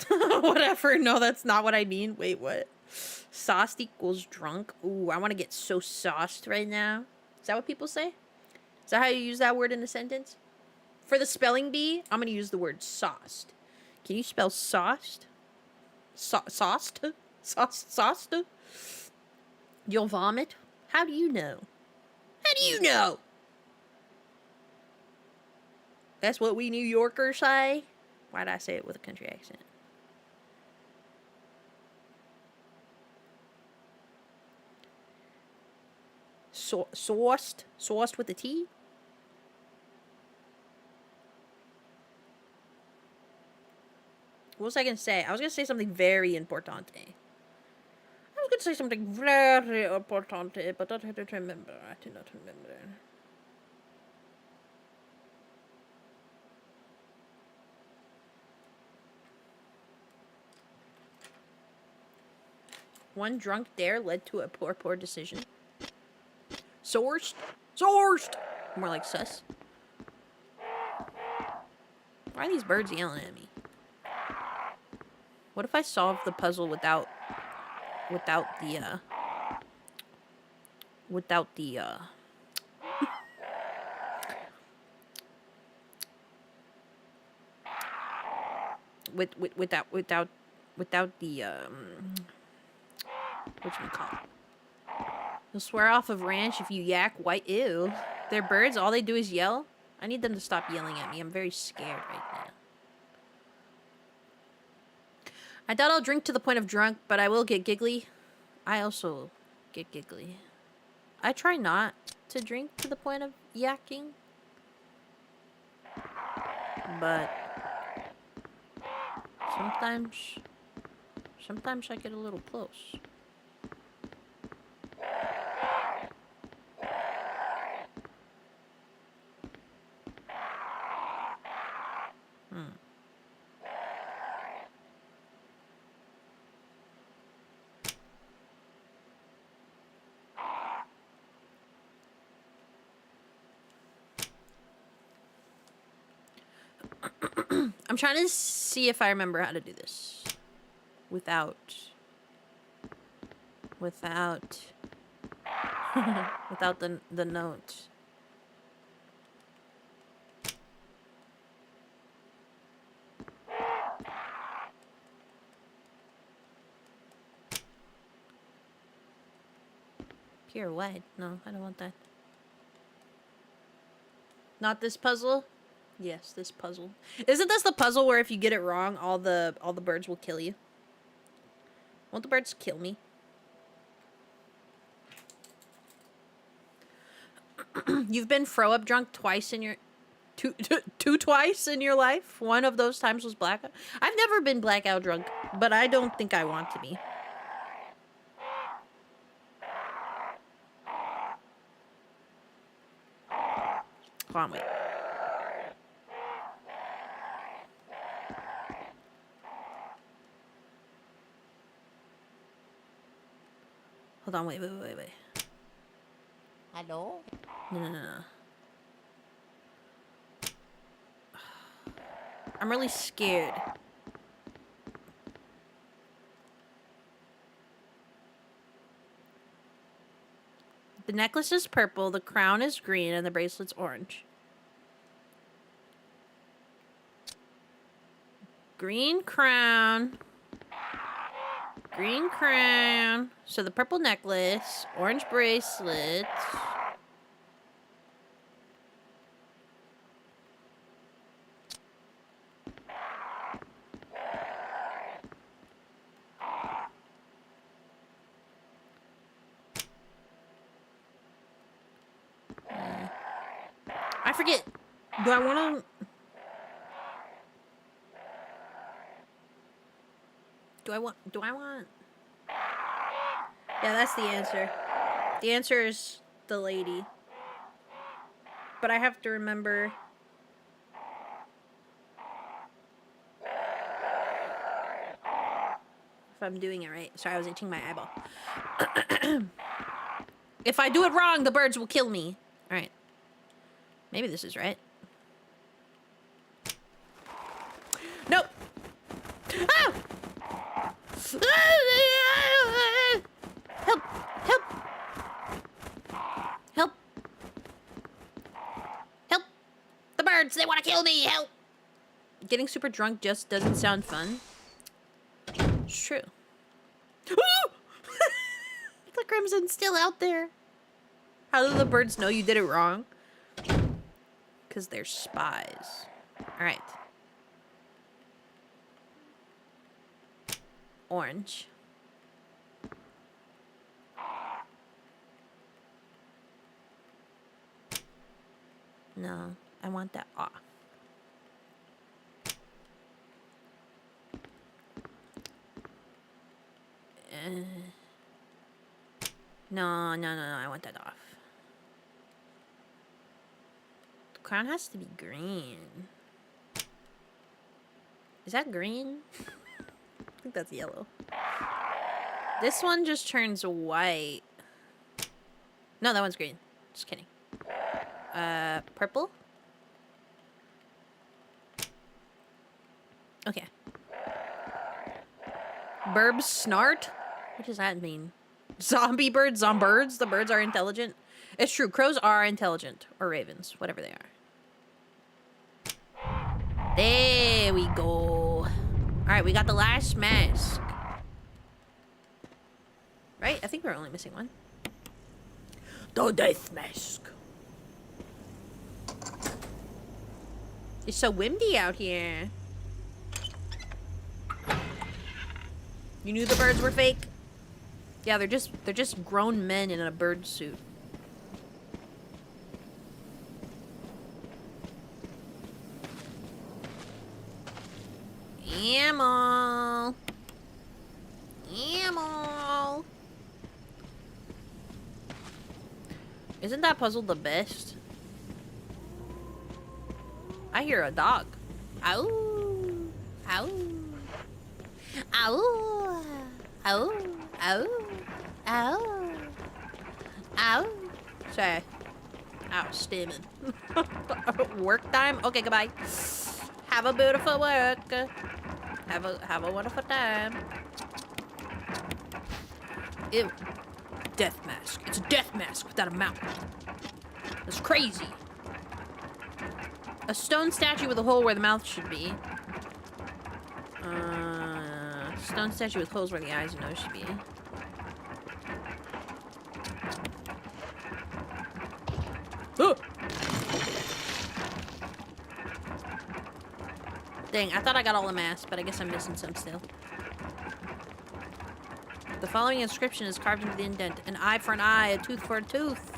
Whatever. No, that's not what I mean. Wait, what? Sauced equals drunk. Ooh, I want to get so sauced right now. Is that what people say? Is that how you use that word in a sentence? For the spelling bee, I'm going to use the word sauced. Can you spell sauced? Sauced? Sauced? You'll vomit? How do you know? How do you know? That's what we New Yorkers say? Why'd I say it with a country accent? Sauced? Sauced with a T? What was I going to say? I was going to say something very importante. I was going to say something very importante, but I don't remember. I do not remember. One drunk dare led to a poor decision. Sourced? Sourced! More like sus. Why are these birds yelling at me? What if I solve the puzzle without the whatchamacallit? You'll swear off of ranch if you yak white. Ew. They're birds, all they do is yell? I need them to stop yelling at me. I'm very scared right now. I doubt I'll drink to the point of drunk, but I will get giggly. I also get giggly. I try not to drink to the point of yakking. But sometimes I get a little close. I'm trying to see if I remember how to do this without the notes. Pure white. No, I don't want that. Not this puzzle? Yes, this puzzle. Isn't this the puzzle where if you get it wrong, all the birds will kill you? Won't the birds kill me? You've been throw up drunk twice in your twice in your life. One of those times was blackout. I've never been blackout drunk, but I don't think I want to be. Hold on, wait. Hold on, wait. Hello? No. I'm really scared. The necklace is purple, the crown is green, and the bracelet's orange. Green crown. Green crown. So the purple necklace, orange bracelet. I forget. Do I want to... Do I want... Yeah, that's the answer. The answer is the lady. But I have to remember... if I'm doing it right. Sorry, I was itching my eyeball. If I do it wrong, the birds will kill me. Alright. Maybe this is right. Nope. Ah! Help! Help! Help! Help! The birds, they want to kill me! Help! Getting super drunk just doesn't sound fun. It's true. The crimson's still out there. How do the birds know you did it wrong? Because they're spies. Alright. Orange. No, I want that off. No, I want that off. The crown has to be green. Is that green? I think that's yellow. This one just turns white. No, that one's green. Just kidding. Purple? Okay. Burb snart? What does that mean? Zombie birds? Zombirds? The birds are intelligent? It's true. Crows are intelligent. Or ravens. Whatever they are. There we go. Alright, we got the last mask. Right? I think we're only missing one. The death mask. It's so windy out here. You knew the birds were fake? Yeah, they're just grown men in a bird suit. Ammo. Ammo. Isn't that puzzle the best? I hear a dog. Ow. Ow. Ow. Ow. Ow. Ow. Ow. Sorry. Ow, stimming. Work time? Okay, goodbye. Have a beautiful work. Have a wonderful time. Ew. Death mask. It's a death mask without a mouth. That's crazy. A stone statue with a hole where the mouth should be. Stone statue with holes where the eyes and nose should be. Oh! Dang, I thought I got all the masks, but I guess I'm missing some still. The following inscription is carved into the indent. An eye for an eye, a tooth for a tooth.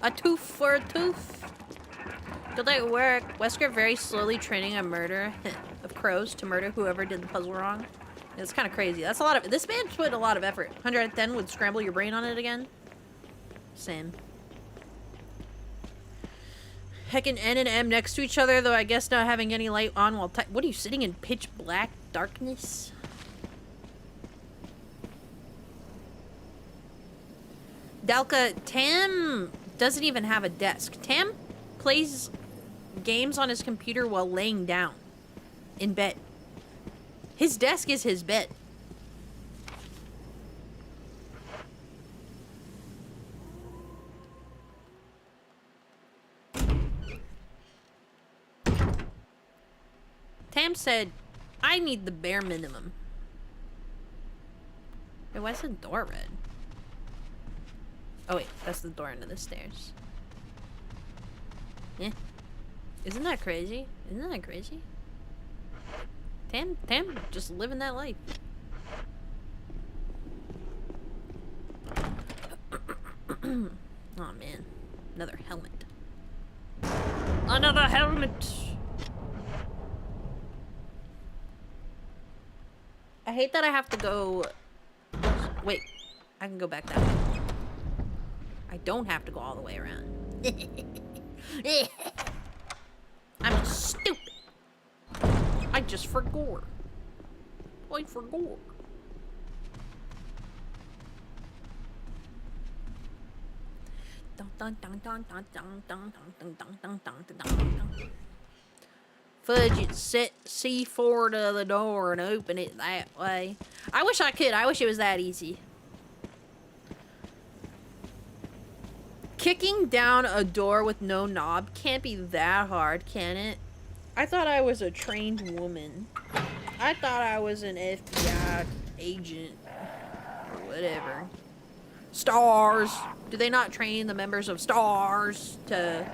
A tooth for a tooth. Good day at work. Wesker very slowly training a murder of crows to murder whoever did the puzzle wrong. It's kind of crazy. That's a lot of... This man put a lot of effort. 110 would scramble your brain on it again. Same. Heckin' N and M next to each other, though I guess not having any light on while what are you, sitting in pitch black darkness? Dalka, Tam doesn't even have a desk. Tam plays games on his computer while laying down in bed. His desk is his bed. Tam said, I need the bare minimum. Wait, why is the door red? Oh wait, that's the door into the stairs. Yeah. Isn't that crazy? Isn't that crazy? Tam just living that life. Oh man, another helmet. Another helmet. I hate that I have to go... Wait, I can go back that way. I don't have to go all the way around. I'm just stupid. I just forgot. I forgot. Fudge it, set C4 to the door and open it that way. I wish I could. I wish it was that easy. Kicking down a door with no knob can't be that hard, can it? I thought I was a trained woman. I thought I was an FBI agent. Or whatever. STARS. Do they not train the members of STARS to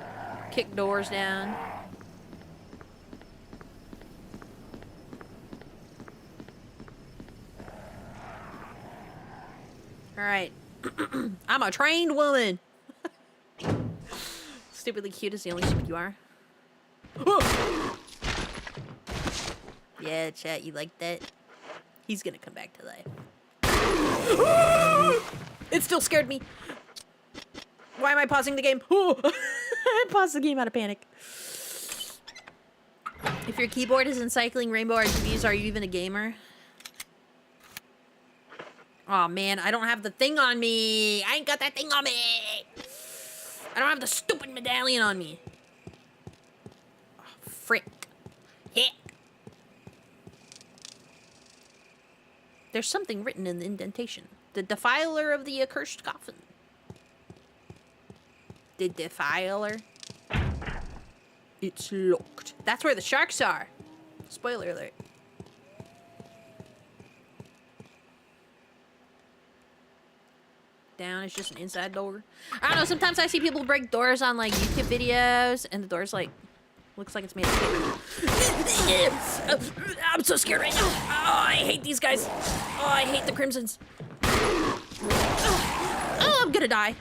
kick doors down? Alright. I'm a trained woman. Stupidly cute is the only stupid you are. Yeah, chat, you like that? He's gonna come back to life. It still scared me. Why am I pausing the game? I paused the game out of panic. If your keyboard is encircling Rainbow RGBs, are you even a gamer? Oh man, I don't have the thing on me. I ain't got that thing on me. I don't have the stupid medallion on me. Oh, frick. Heck. There's something written in the indentation. The defiler of the accursed coffin. The defiler. It's locked. That's where the sharks are. Spoiler alert. Down is just an inside door. I don't know, sometimes I see people break doors on like YouTube videos and the door's like looks like it's made of paper. I'm so scared right now. Oh, I hate these guys. Oh, I hate the Crimsons. Oh, I'm gonna die.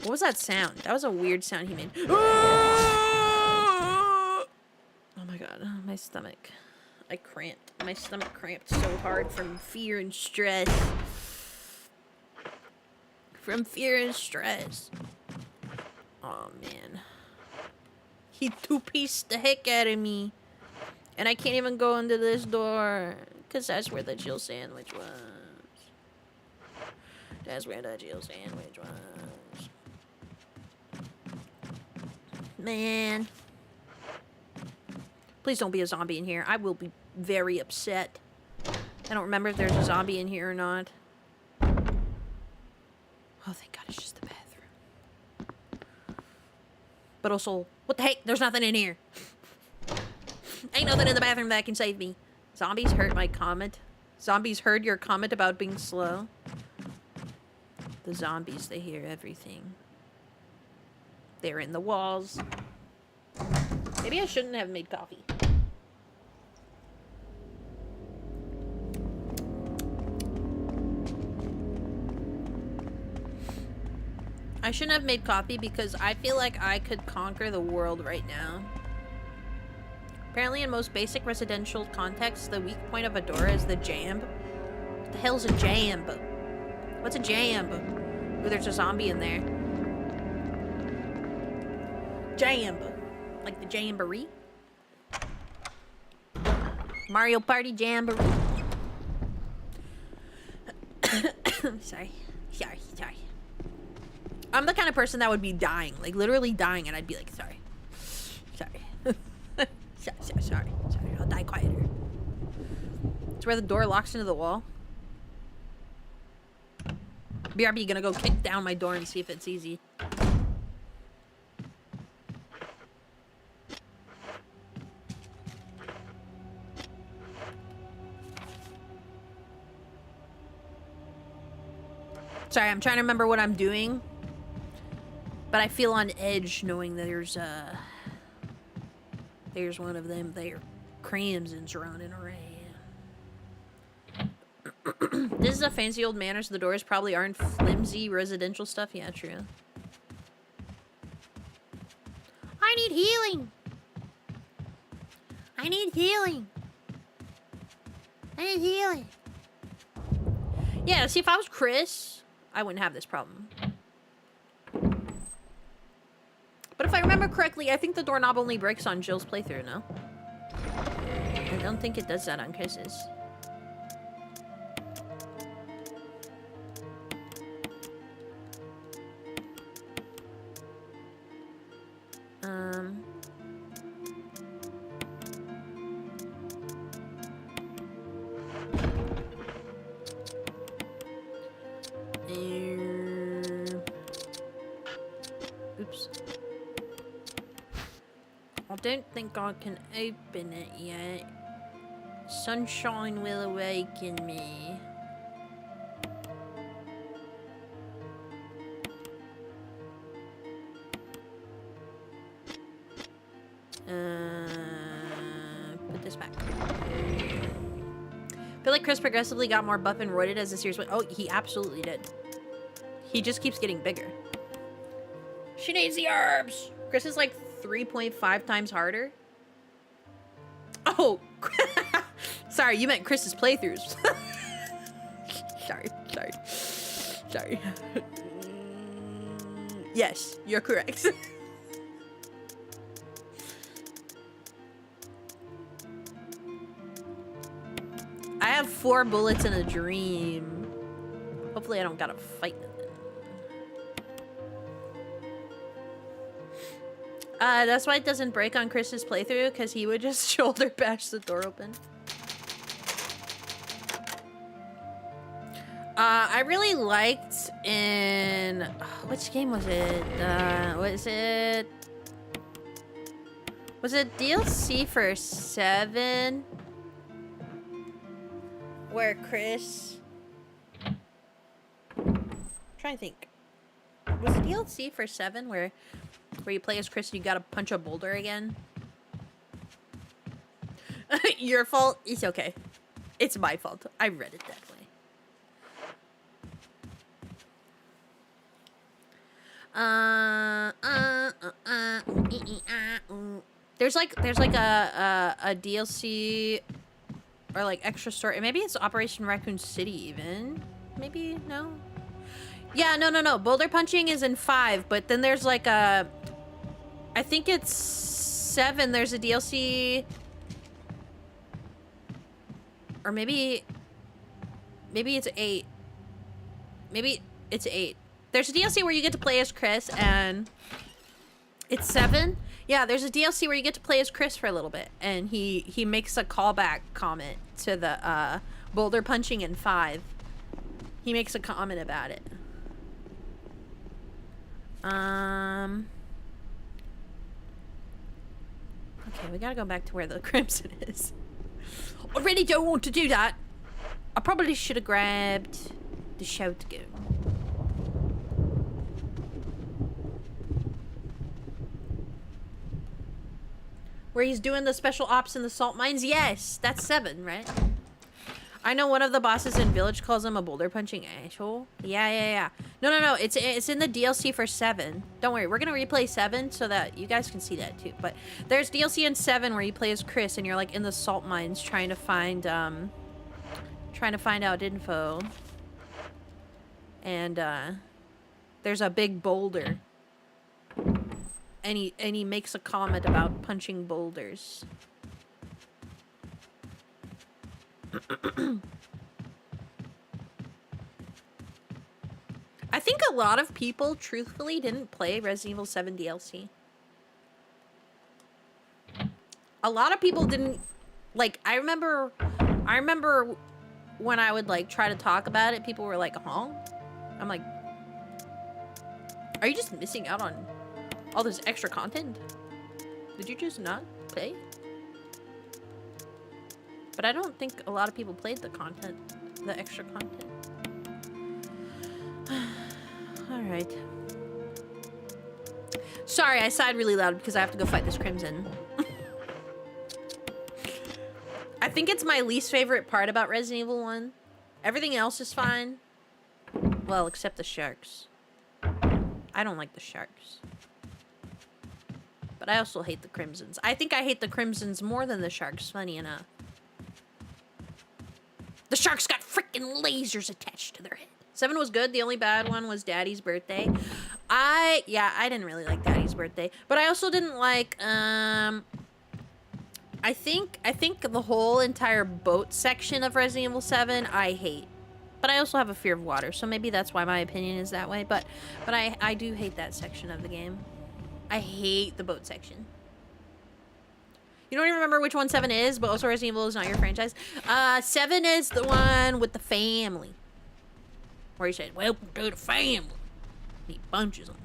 What was that sound? That was a weird sound he made. Oh my god, my stomach. I cramped. My stomach cramped so hard from fear and stress. From fear and stress. Oh man. He two-pieced the heck out of me. And I can't even go into this door. Because that's where the Jill sandwich was. That's where the Jill sandwich was. Man. Please don't be a zombie in here. I will be very upset. I don't remember if there's a zombie in here or not. Oh, thank God it's just the bathroom. But also, what the heck? There's nothing in here. Ain't nothing in the bathroom that can save me. Zombies heard my comment. Zombies heard your comment about being slow. The zombies, they hear everything. They're in the walls. Maybe I shouldn't have made coffee. I shouldn't have made coffee because I feel like I could conquer the world right now. Apparently in most basic residential contexts, the weak point of a door is the jamb. What the hell's a jamb? What's a jamb? Ooh, there's a zombie in there. Jamb. Like the jamboree? Mario Party jamboree. Sorry. I'm the kind of person that would be dying, like literally dying, and I'd be like, sorry. Sorry, I'll die quieter. It's where the door locks into the wall. BRB, gonna go kick down my door and see if it's easy. Sorry, I'm trying to remember what I'm doing. But I feel on edge knowing that there's one of them there. Crimson's running around. This is a fancy old manor, so the doors probably aren't flimsy residential stuff. Yeah, true. need healing. I need healing. I need healing. Yeah, see, if I was Chris, I wouldn't have this problem. But if I remember correctly, I think the doorknob only breaks on Jill's playthrough, no? I don't think it does that on Chris's. Oops. I don't think I can open it yet. Sunshine will awaken me. Put this back. I feel like Chris progressively got more buff and roided as the series went. Oh, he absolutely did. He just keeps getting bigger. She needs the herbs. Chris is like 3.5 times harder. Oh, sorry, you meant Chris's playthroughs. Sorry. Yes, you're correct. I have 4 bullets in a dream. Hopefully I don't gotta fight nothing. That's why it doesn't break on Chris's playthrough, because he would just shoulder bash the door open. I really liked in... which game was it? Was it DLC for 7? Where Chris... I'm trying to think. Was it DLC for 7 where you play as Chris and you gotta punch a boulder again? Your fault? It's okay. It's my fault. I read it that way. There's like a DLC or like extra story. Maybe it's Operation Raccoon City even. Maybe no. Yeah, no. Boulder punching is in 5, but then there's like a... I think it's 7. There's a DLC... Or maybe it's 8. Maybe it's 8. There's a DLC where you get to play as Chris, and... It's 7? Yeah, there's a DLC where you get to play as Chris for a little bit, and he makes a callback comment to the boulder punching in 5. He makes a comment about it. Okay, we gotta go back to where the crimson is. I really don't want to do that. I probably should have grabbed the shotgun. Where he's doing the special ops in the salt mines? Yes, that's 7, right? I know one of the bosses in Village calls him a boulder punching asshole. Yeah. No. It's in the DLC for 7. Don't worry, we're gonna replay 7 so that you guys can see that too. But there's DLC in 7 where you play as Chris and you're like in the salt mines trying to find out info. And there's a big boulder. And he makes a comment about punching boulders. I think a lot of people truthfully didn't play Resident Evil 7 DLC. A lot of people didn't, like, I remember when I would like try to talk about it, people were like, huh? I'm like, are you just missing out on all this extra content? Did you just not play? But I don't think a lot of people played the content, the extra content. Alright. Sorry, I sighed really loud because I have to go fight this Crimson. I think it's my least favorite part about Resident Evil 1. Everything else is fine. Well, except the sharks. I don't like the sharks. But I also hate the Crimsons. I think I hate the Crimsons more than the Sharks, funny enough. The Sharks got freaking lasers attached to their head. 7 was good. The only bad one was Daddy's Birthday. I didn't really like Daddy's Birthday. But I also didn't like, I think the whole entire boat section of Resident Evil 7, I hate. But I also have a fear of water, so maybe that's why my opinion is that way. But I do hate that section of the game. I hate the boat section. You don't even remember which one 7 is, but also Resident Evil is not your franchise. 7 is the one with the family. Where he said, welcome to the family. He bunches them.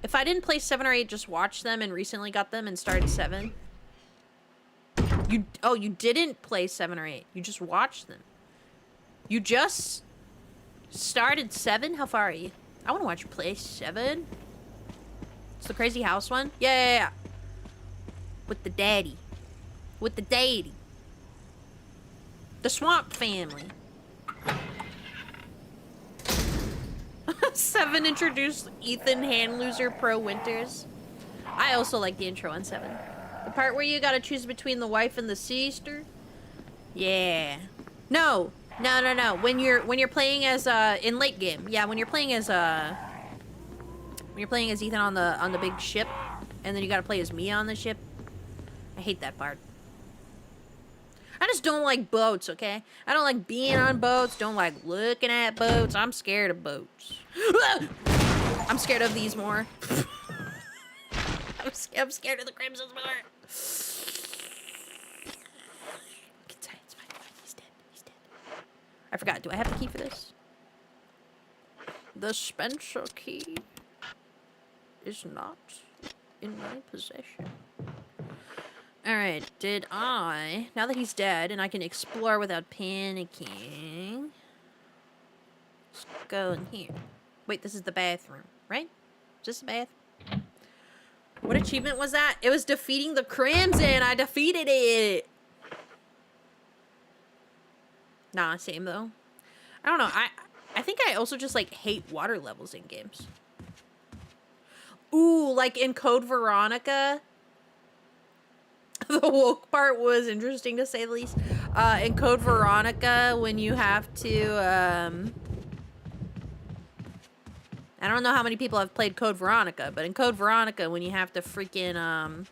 If I didn't play 7 or 8, just watched them and recently got them and started 7. You didn't play 7 or 8. You just watched them. You just started 7? How far are you? I want to watch you play 7. It's the crazy house one? Yeah. With the daddy. With the daddy. The swamp family. 7 introduced Ethan Handloser Pro Winters. I also like the intro on 7. The part where you gotta choose between the wife and the sister. Yeah. No. When you're playing as in late game. Yeah, when you're playing as Ethan on the big ship, and then you gotta play as Mia on the ship. I hate that part. I just don't like boats, okay? I don't like being on boats, don't like looking at boats. I'm scared of boats. I'm scared of these more. I'm scared of the Crimsons more. It's fine. He's dead. I forgot. Do I have the key for this? The Spencer key is not in my possession. Alright, now that he's dead and I can explore without panicking, let's go in here. Wait, this is the bathroom, right? Is this the bathroom? What achievement was that? It was defeating the Crimson. I defeated it. Nah, same though. I don't know. I think I also just like hate water levels in games. Ooh, like in Code Veronica. The woke part was interesting to say the least. In Code Veronica, when you have to, I don't know how many people have played Code Veronica, but in Code Veronica, when you have to freaking,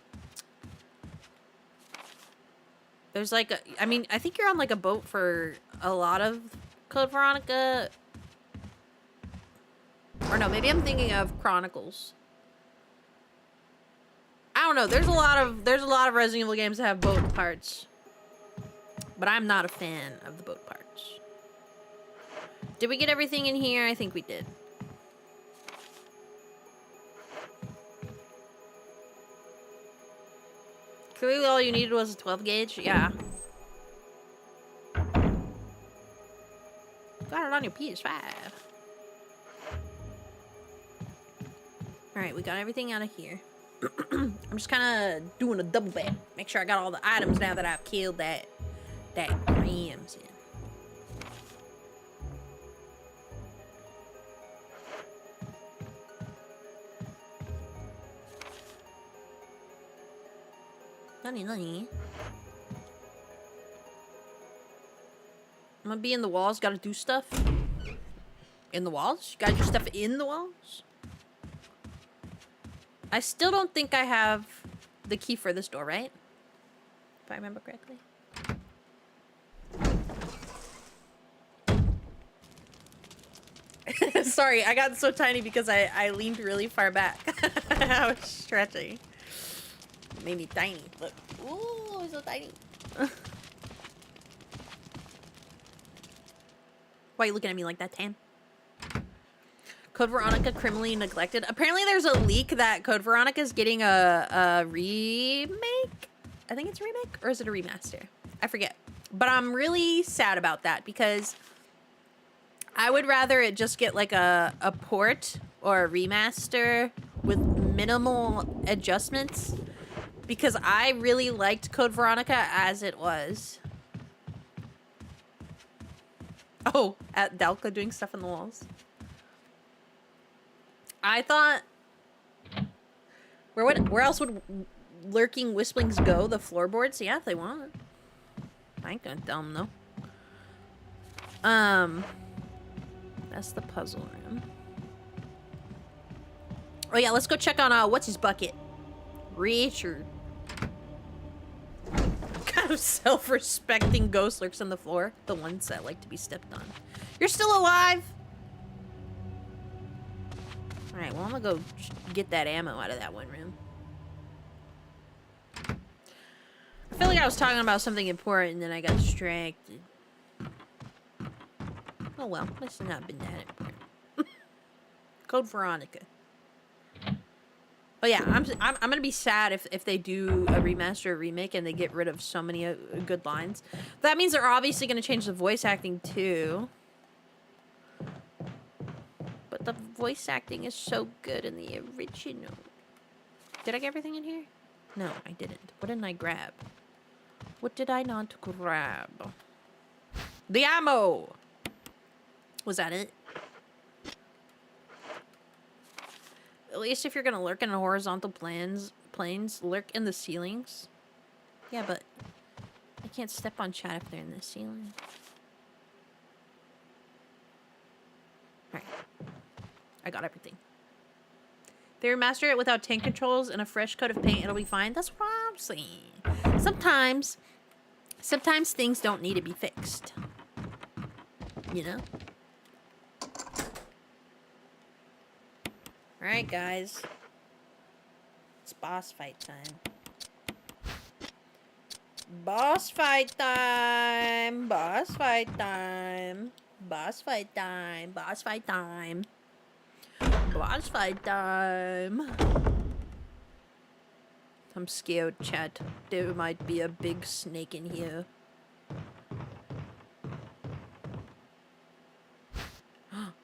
there's like I think you're on like a boat for a lot of Code Veronica. Or no, maybe I'm thinking of Chronicles. I don't know. There's a lot of Resident Evil games that have boat parts. But I'm not a fan of the boat parts. Did we get everything in here? I think we did. Clearly all you needed was a 12 gauge? Yeah. Got it on your PS5. Alright, we got everything out of here. I'm just kind of doing a double back. Make sure I got all the items now that I've killed that Crimson. Nani. I'm gonna be in the walls. Gotta do stuff. In the walls? Gotta do stuff in the walls? I still don't think I have the key for this door, right? If I remember correctly. Sorry, I got so tiny because I leaned really far back. I was stretching. It made me tiny. Look. Ooh, so tiny. Why are you looking at me like that, Tam? Code Veronica criminally neglected. Apparently there's a leak that Code Veronica is getting a remake. I think it's a remake, or is it a remaster? I forget. But I'm really sad about that because I would rather it just get like a port or a remaster with minimal adjustments, because I really liked Code Veronica as it was. Oh, at Dalka doing stuff in the walls. I thought Where else would lurking wisplings go? The floorboards? Yeah, if they want. I ain't gonna tell them though. That's the puzzle room. Oh yeah, let's go check on what's his bucket? Richard. What kind of self-respecting ghost lurks on the floor? The ones that like to be stepped on. You're still alive? Alright, well I'm gonna go get that ammo out of that one room. I feel like I was talking about something important and then I got distracted. Oh well, this has not been that important. Code Veronica. But yeah, I'm gonna be sad if they do a remaster or remake and they get rid of so many good lines. That means they're obviously gonna change the voice acting too. But the voice acting is so good in the original. Did I get everything in here? No, I didn't. What didn't I grab? What did I not grab? The ammo! Was that it? At least if you're gonna lurk in the horizontal planes, lurk in the ceilings. Yeah, but I can't step on chat if they're in the ceiling. Alright. I got everything. If they remaster it without tank controls and a fresh coat of paint, it'll be fine. That's what I'm saying. Sometimes things don't need to be fixed. You know? Alright, guys. It's boss fight time. Boss fight time! Boss fight time! Boss fight time! Boss fight time! Boss fight time! I'm scared, chat. There might be a big snake in here.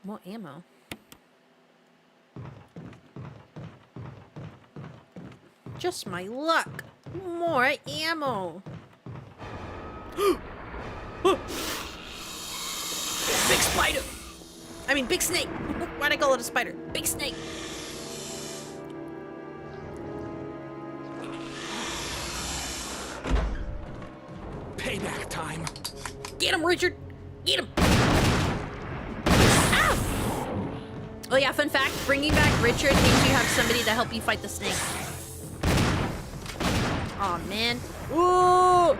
More ammo. Just my luck. More ammo. Big spider. I mean, big snake. Why'd I call it a spider? Big snake. Payback time. Get him, Richard. Get him. Ow. Oh yeah, fun fact. Bringing back Richard means you have somebody to help you fight the snake. Aw, oh, man. Ooh!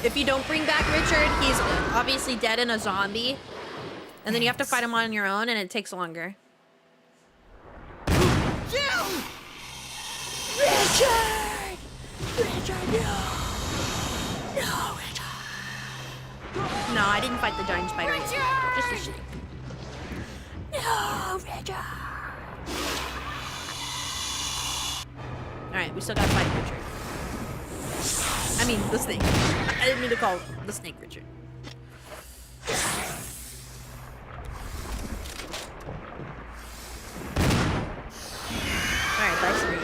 If you don't bring back Richard, he's obviously dead and a zombie. And then you have to fight him on your own, and it takes longer. Richard! Richard, no! No, Richard! No, I didn't fight the giant spider. Richard! Just a snake. No, Richard! Alright, we still gotta fight Richard. I mean, the snake. I didn't mean to call the snake Richard. Alright, bye, snake.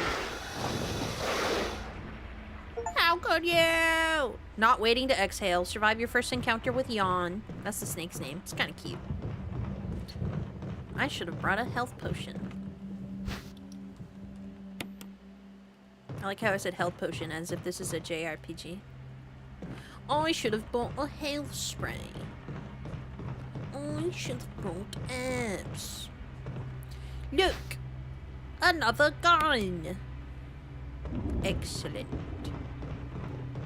How could you? Not waiting to exhale. Survive your first encounter with Yawn. That's the snake's name. It's kind of cute. I should have brought a health potion. I like how I said health potion as if this is a JRPG. I should have bought a health spray. I should have bought apps. Look! Another gun! Excellent.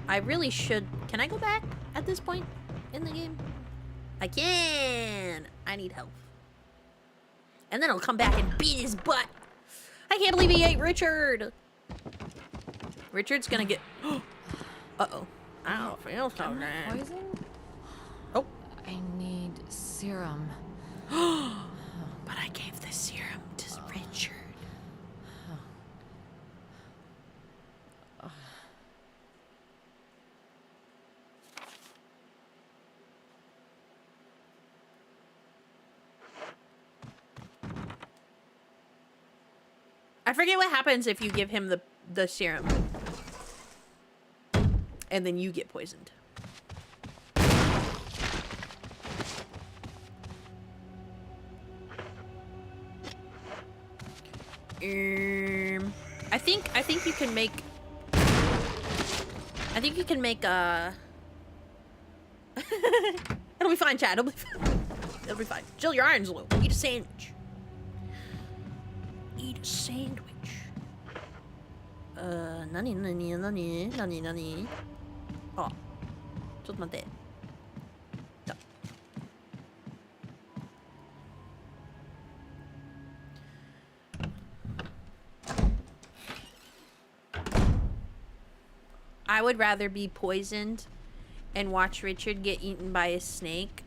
I really should... Can I go back at this point in the game? I can! I need health. And then I'll come back and beat his butt! I can't believe he ate Richard! Richard's gonna get... Uh-oh. I don't feel so bad. Poison? Oh. I need serum. But I gave the serum to Richard. I forget what happens if you give him the serum. And then you get poisoned. think you can make. I think you can make It'll be fine, Chad. It'll be fine. It'll be fine. Jill, your iron's low. Eat a sandwich. Eat a sandwich. Nani. Oh. ちょっと待って。I would rather be poisoned and watch Richard get eaten by a snake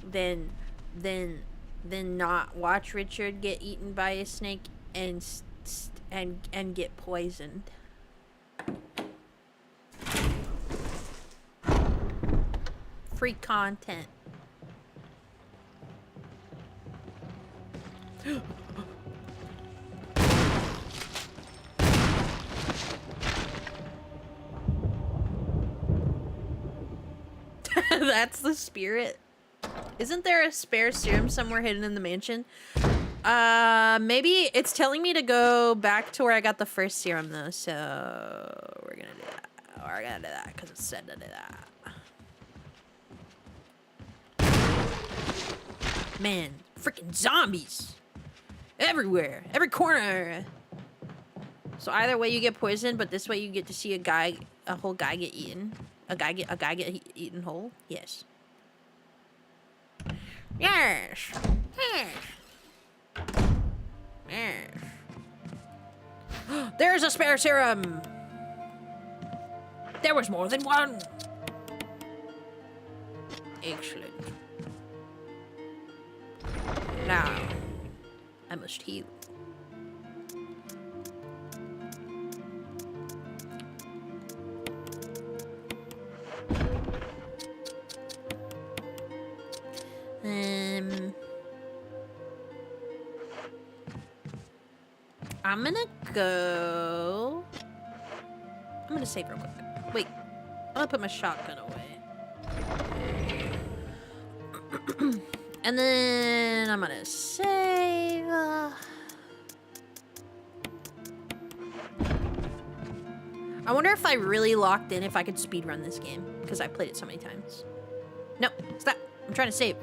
than not watch Richard get eaten by a snake and get poisoned. Free content. That's the spirit. Isn't there a spare serum somewhere hidden in the mansion? Maybe it's telling me to go back to where I got the first serum though, so we're gonna do that. We're gonna do that because it said to do that. Man, freaking zombies everywhere, every corner. So either way you get poisoned, but this way you get to see a whole guy get eaten. A guy get eaten whole? Yes. Yes. There's a spare serum. There was more than one. Excellent. Now, I must heal. I'm gonna save real quick. Wait, I'm gonna put my shotgun away. And then I'm gonna save. I wonder if I really locked in if I could speedrun this game, because I played it so many times. No, stop. I'm trying to save.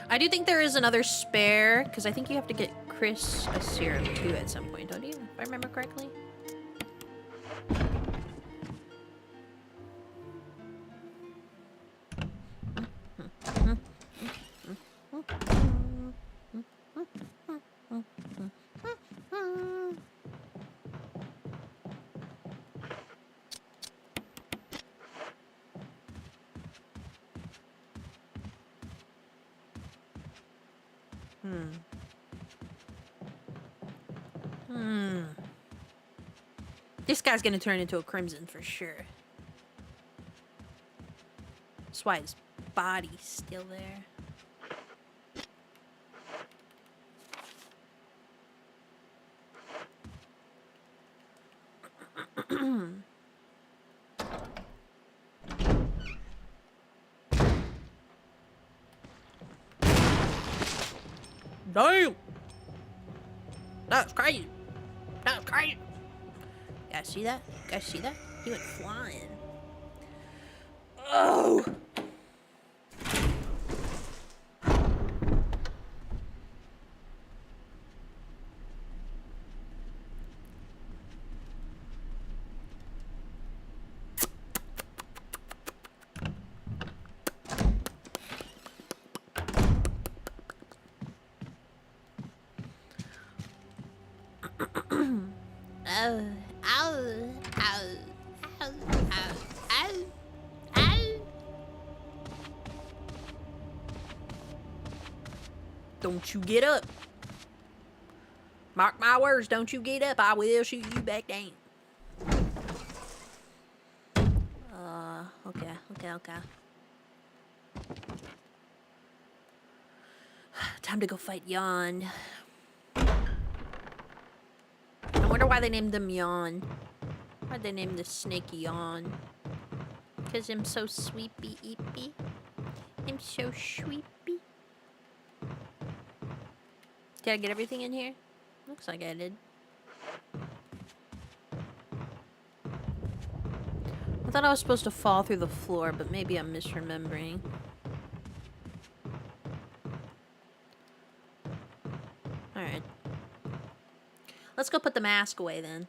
I do think there is another spare, because I think you have to get Chris a serum too at some point, don't you? If I remember correctly. This guy's gonna turn into a crimson for sure. That's why his body's still there. Damn! That's crazy. That's crazy. Guys, see that? Guys, see that? He went flying. Oh! Don't you get up. Mark my words, don't you get up. I will shoot you back down. Okay. Time to go fight Yawn. I wonder why they named them Yawn. Why'd they name this snake Yawn? Because I'm so sweepy eepy. I'm so sweepy. Did I get everything in here? Looks like I did. I thought I was supposed to fall through the floor, but maybe I'm misremembering. Alright. Let's go put the mask away then.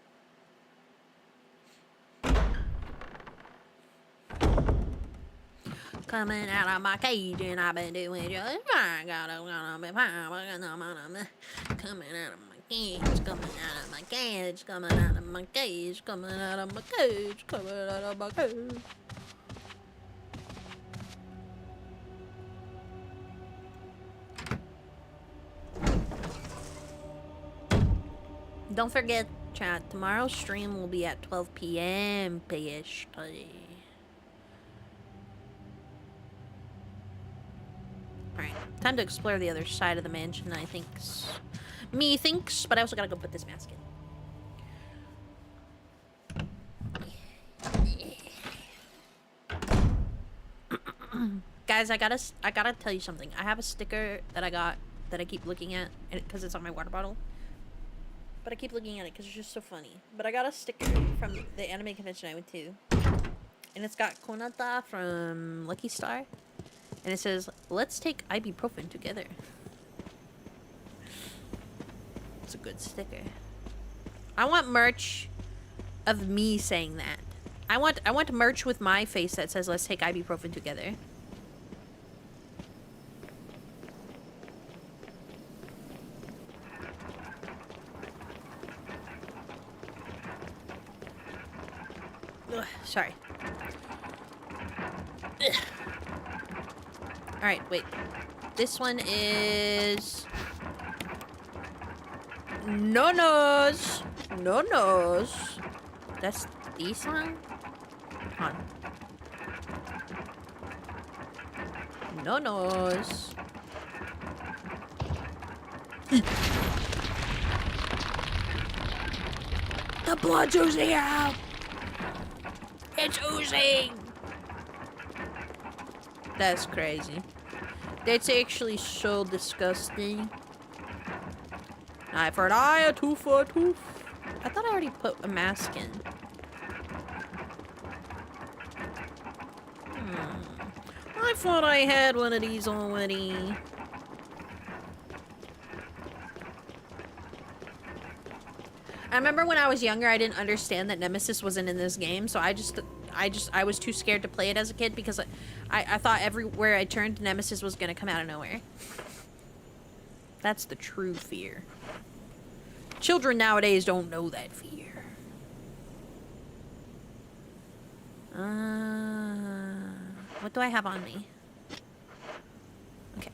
Coming out of my cage and I've been doing just fine. Coming out of my cage, coming out of my cage, coming out of my cage, coming out of my cage, coming out of my cage. Don't forget, chat, tomorrow's stream will be at 12 p.m. PST. Alright, time to explore the other side of the mansion, I think. Methinks, but I also gotta go put this mask in. Guys, I gotta tell you something. I have a sticker that I got that I keep looking at because it's on my water bottle. But I keep looking at it because it's just so funny. But I got a sticker from the anime convention I went to. And it's got Konata from Lucky Star. And it says, let's take ibuprofen together. It's a good sticker. I want merch of me saying that. I want merch with my face that says, let's take ibuprofen together. Ugh, sorry. Ugh. Alright, wait. This one is... No nose. No nose. That's this one? Hold on. No nose. The blood's oozing out! It's oozing! That's crazy. That's actually so disgusting. Eye for an eye, a tooth for a tooth. I thought I already put a mask in. I thought I had one of these already. I remember when I was younger, I didn't understand that Nemesis wasn't in this game, so I was too scared to play it as a kid because I thought everywhere I turned, Nemesis was gonna come out of nowhere. That's the true fear. Children nowadays don't know that fear. What do I have on me? Okay.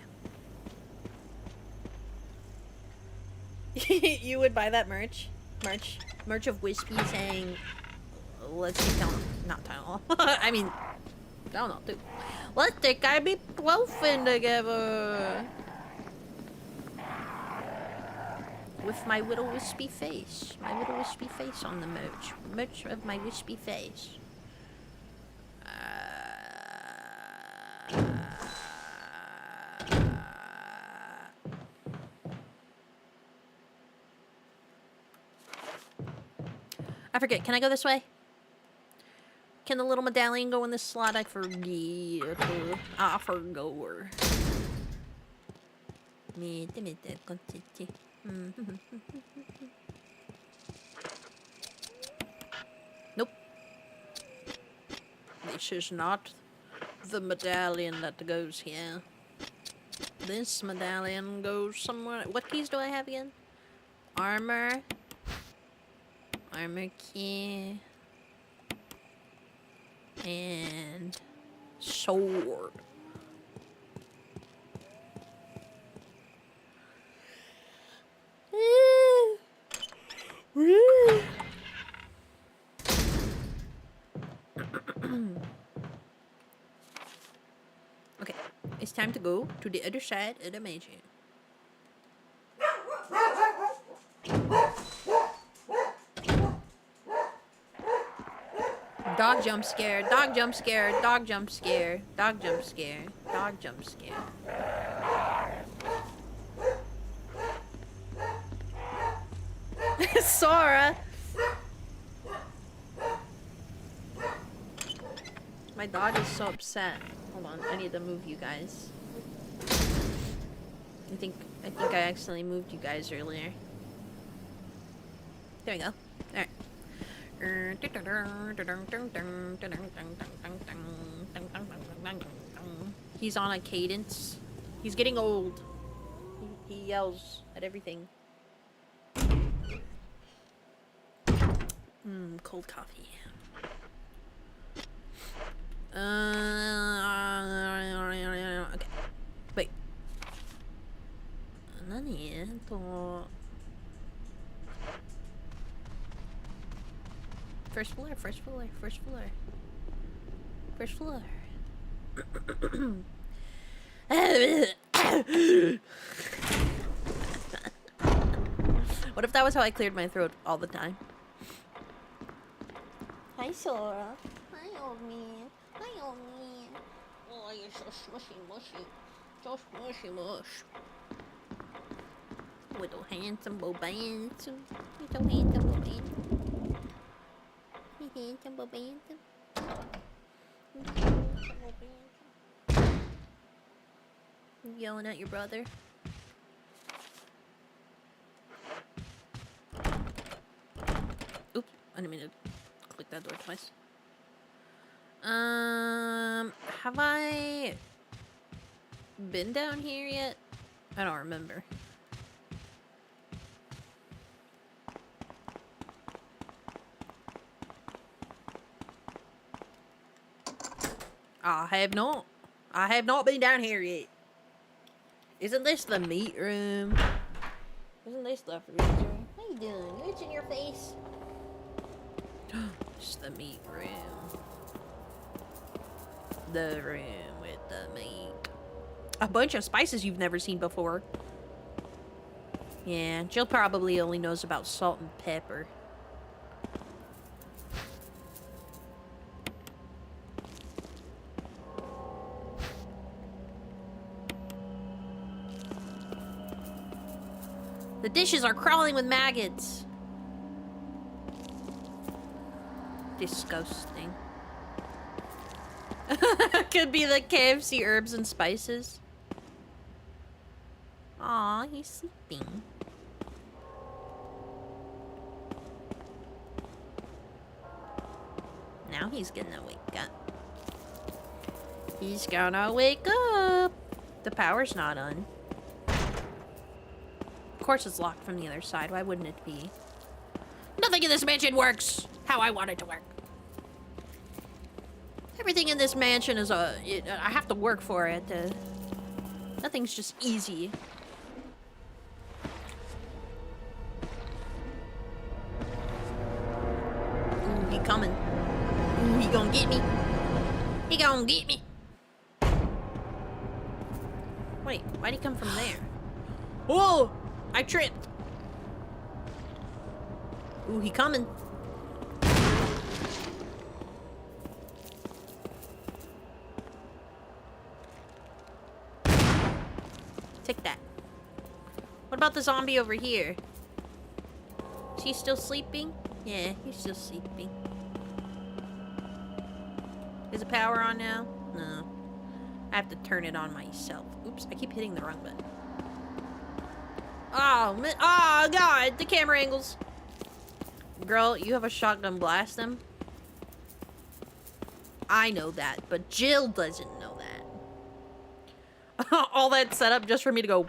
You would buy that merch? Merch of Wispy saying, let's take down, not Tylenol. I mean, Tylenol too. Let's take ibuprofen together. With my little wispy face. My little wispy face on the merch. Merch of my wispy face. I forget. Can I go this way? Can the little medallion go in this slot? I forget. I forgot. Nope. This is not the medallion that goes here. This medallion goes somewhere. What keys do I have again? Armor. Armor key. And sword. Okay, it's time to go to the other side of the mansion. jump scare, dog jump scare, dog jump scare, dog jump scare, dog jump scare. Sora! My dog is so upset. Hold on, I need to move you guys. I think I accidentally moved you guys earlier. There we go. Alright. He's on a cadence. He's getting old. He yells at everything. Cold coffee. Okay. Wait. First floor, first floor, first floor. First floor. What if that was how I cleared my throat all the time? Hi, Sora. Hi, old man. Hi, old man. Oh, you're so smushy mushy. So smushy mush. Little handsome bobandsome. Little handsome bobandsome. Handsome bobandsome. Yelling at your brother. Oops, I didn't mean to click that door twice. Have I been down here yet? I don't remember. I have not been down here yet. Isn't this the meat room? Isn't this the freezer? How you doing? You itching your face? It's the meat room. The room with the meat. A bunch of spices you've never seen before. Yeah, Jill probably only knows about salt and pepper. The dishes are crawling with maggots. Disgusting. Could be the KFC herbs and spices. Aw, he's sleeping. Now he's gonna wake up. He's gonna wake up. The power's not on. Of course it's locked from the other side. Why wouldn't it be? Nothing in this mansion works how I want it to work. Everything in this mansion is I have to work for it. Nothing's just easy. Ooh, he coming. Ooh, he gonna get me. He gonna get me. Wait, why'd he come from there? Whoa! I tripped. Ooh, he coming. Take that. What about the zombie over here? Is he still sleeping? Yeah, he's still sleeping. Is the power on now? No. I have to turn it on myself. Oops, I keep hitting the wrong button. Oh, man. Oh, God, the camera angles. Girl, you have a shotgun, blast them. I know that, but Jill doesn't know that. All that set up just for me to go.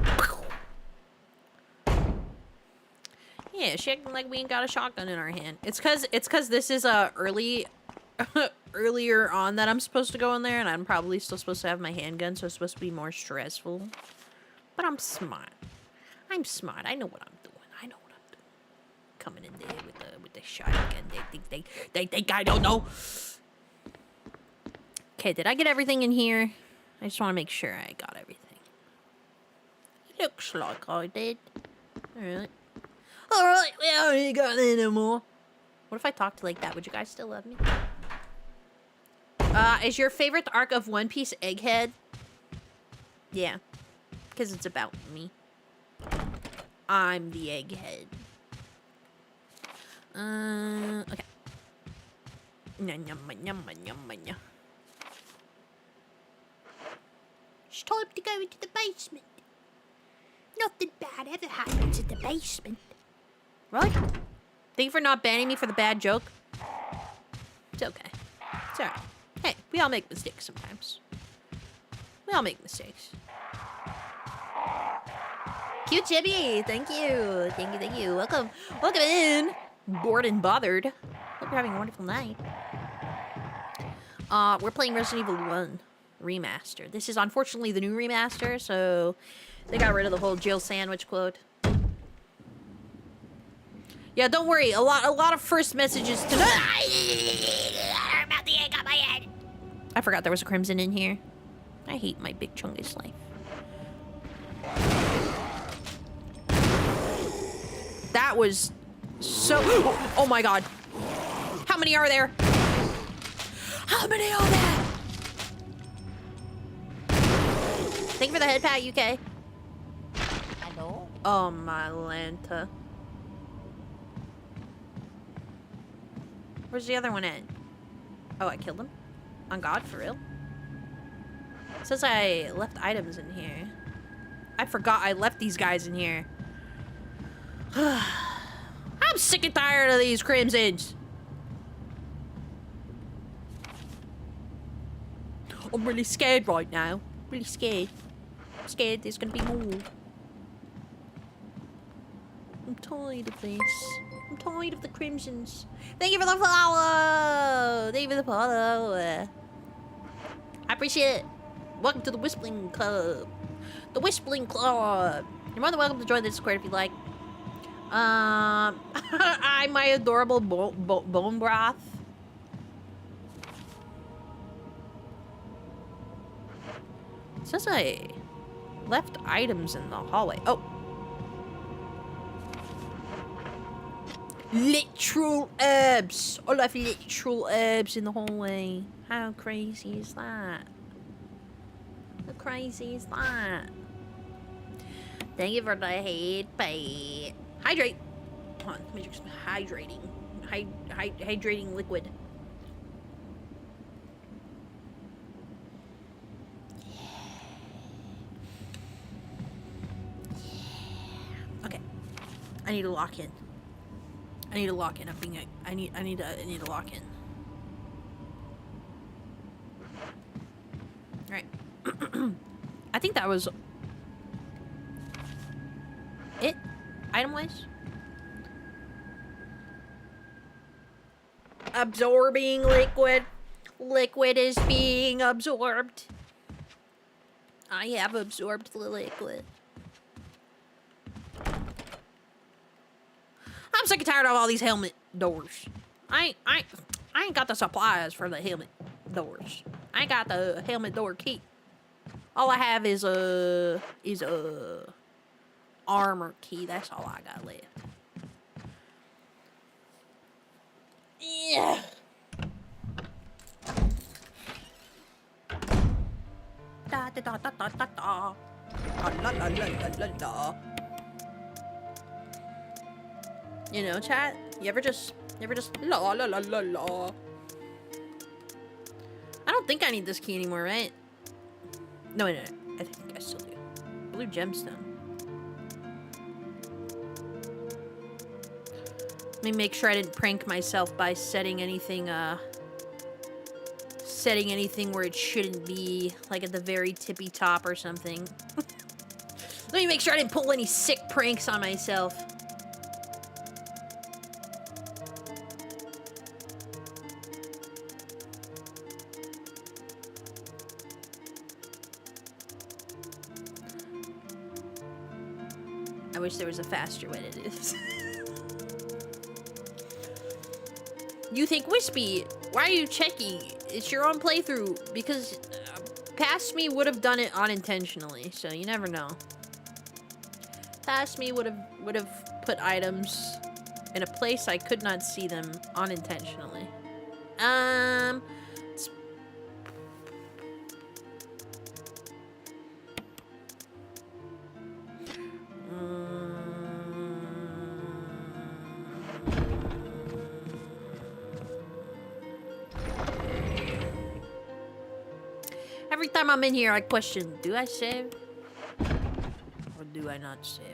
Yeah, she acting like we ain't got a shotgun in our hand. It's cause this is earlier on that I'm supposed to go in there, and I'm probably still supposed to have my handgun, so it's supposed to be more stressful. But I'm smart. I'm smart. I know what I'm doing. I know what I'm doing. Coming in there with the shotgun. They think I don't know. Okay, did I get everything in here? I just want to make sure I got everything. Looks like I did. Alright. Alright, we ain't got any more. What if I talked like that? Would you guys still love me? Is your favorite arc of One Piece Egghead? Yeah. Because it's about me. I'm the Egghead. Okay. It's time to go into the basement. Nothing bad ever happens in the basement. Right? Thank you for not banning me for the bad joke. It's okay. It's alright. Hey, we all make mistakes sometimes. We all make mistakes. Cute Chibi, thank you. Thank you. Welcome in. Bored and bothered. Hope you're having a wonderful night. We're playing Resident Evil 1 Remaster. This is unfortunately the new remaster, so they got rid of the whole Jill sandwich quote. Yeah, don't worry. A lot of first messages tonight. About the egg on my head. I forgot there was a crimson in here. I hate my big chungus life. That was so... Oh my god. How many are there? How many are there? Thank you for the head pat, UK. Hello? Oh my Lanta. Where's the other one at? Oh, I killed him? On God, for real? It says I left items in here. I forgot I left these guys in here. I'm sick and tired of these crimsons. I'm really scared right now. Really scared. I'm scared there's gonna be more. I'm tired of this. I'm tired of the crimsons. Thank you for the follow! Thank you for the follow. I appreciate it. Welcome to the Whispering Club. The Whispering Club. You're more than welcome to join the Discord if you'd like. I'm my adorable bone broth. It says I left items in the hallway. Oh. Literal herbs. I left literal herbs in the hallway. How crazy is that? How crazy is that? Thank you for the hate, bait. Hydrate. Hold on, let me drink some hydrating. Hydrating liquid. Okay. I need to lock in. I need to lock in. I need to lock in. Alright. I think that was it. Item-wise? Absorbing liquid. Liquid is being absorbed. I have absorbed the liquid. I'm sick and tired of all these helmet doors. I ain't got the supplies for the helmet doors. I ain't got the helmet door key. All I have is a armor key. That's all I got left. Yeah. Da da da da da da da. La la la la la la. You know, chat. You ever just la la la la la. I don't think I need this key anymore, right? No, I think I still do. Blue gemstone. Let me make sure I didn't prank myself by setting anything where it shouldn't be, like at the very tippy top or something. Let me make sure I didn't pull any sick pranks on myself. I wish there was a faster way to do this. You think, Wispy, why are you checking? It's your own playthrough. Because past me would have done it unintentionally, so you never know. Past me would have put items in a place I could not see them unintentionally. Every time I'm in here, I question, do I save? Or do I not save?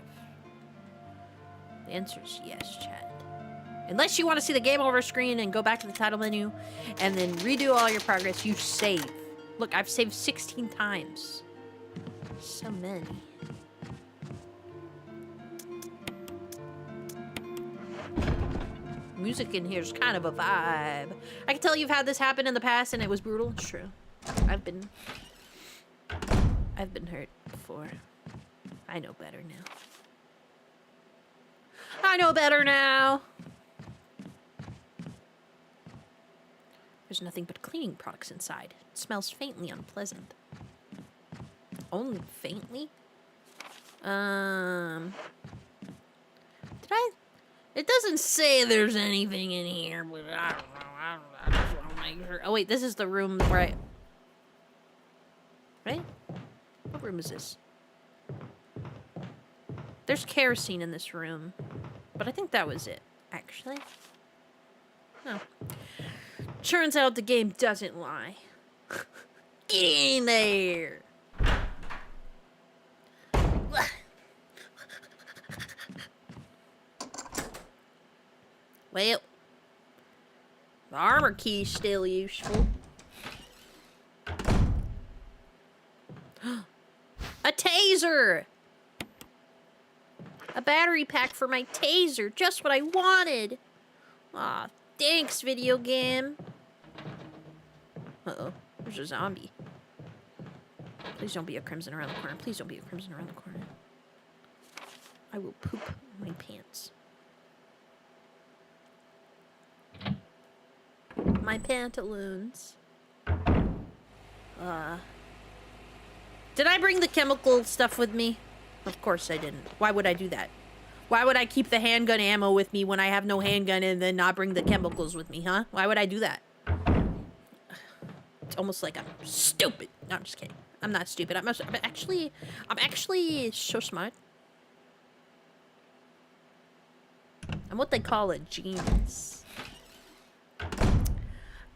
The answer is yes, chat. Unless you want to see the game over screen and go back to the title menu and then redo all your progress, you save. Look, I've saved 16 times. So many. Music in here is kind of a vibe. I can tell you've had this happen in the past and it was brutal. It's true. I've been hurt before. I know better now. I know better now. There's nothing but cleaning products inside. It smells faintly unpleasant. Only faintly? Did I? It doesn't say there's anything in here, but I don't know. I just want to make sure. Oh wait, this is the room where I... Right? What room is this? There's kerosene in this room. But I think that was it, actually. No. Turns out the game doesn't lie. Get in there! Well, the armor key's still useful. A taser! A battery pack for my taser, just what I wanted. Aw, thanks, video game. Uh-oh, there's a zombie. Please don't be a crimson around the corner. Please don't be a crimson around the corner. I will poop my pants. My pantaloons. Did I bring the chemical stuff with me? Of course I didn't. Why would I do that? Why would I keep the handgun ammo with me when I have no handgun and then not bring the chemicals with me, huh? Why would I do that? It's almost like I'm stupid. No, I'm just kidding. I'm not stupid. I'm actually so smart. I'm what they call a genius.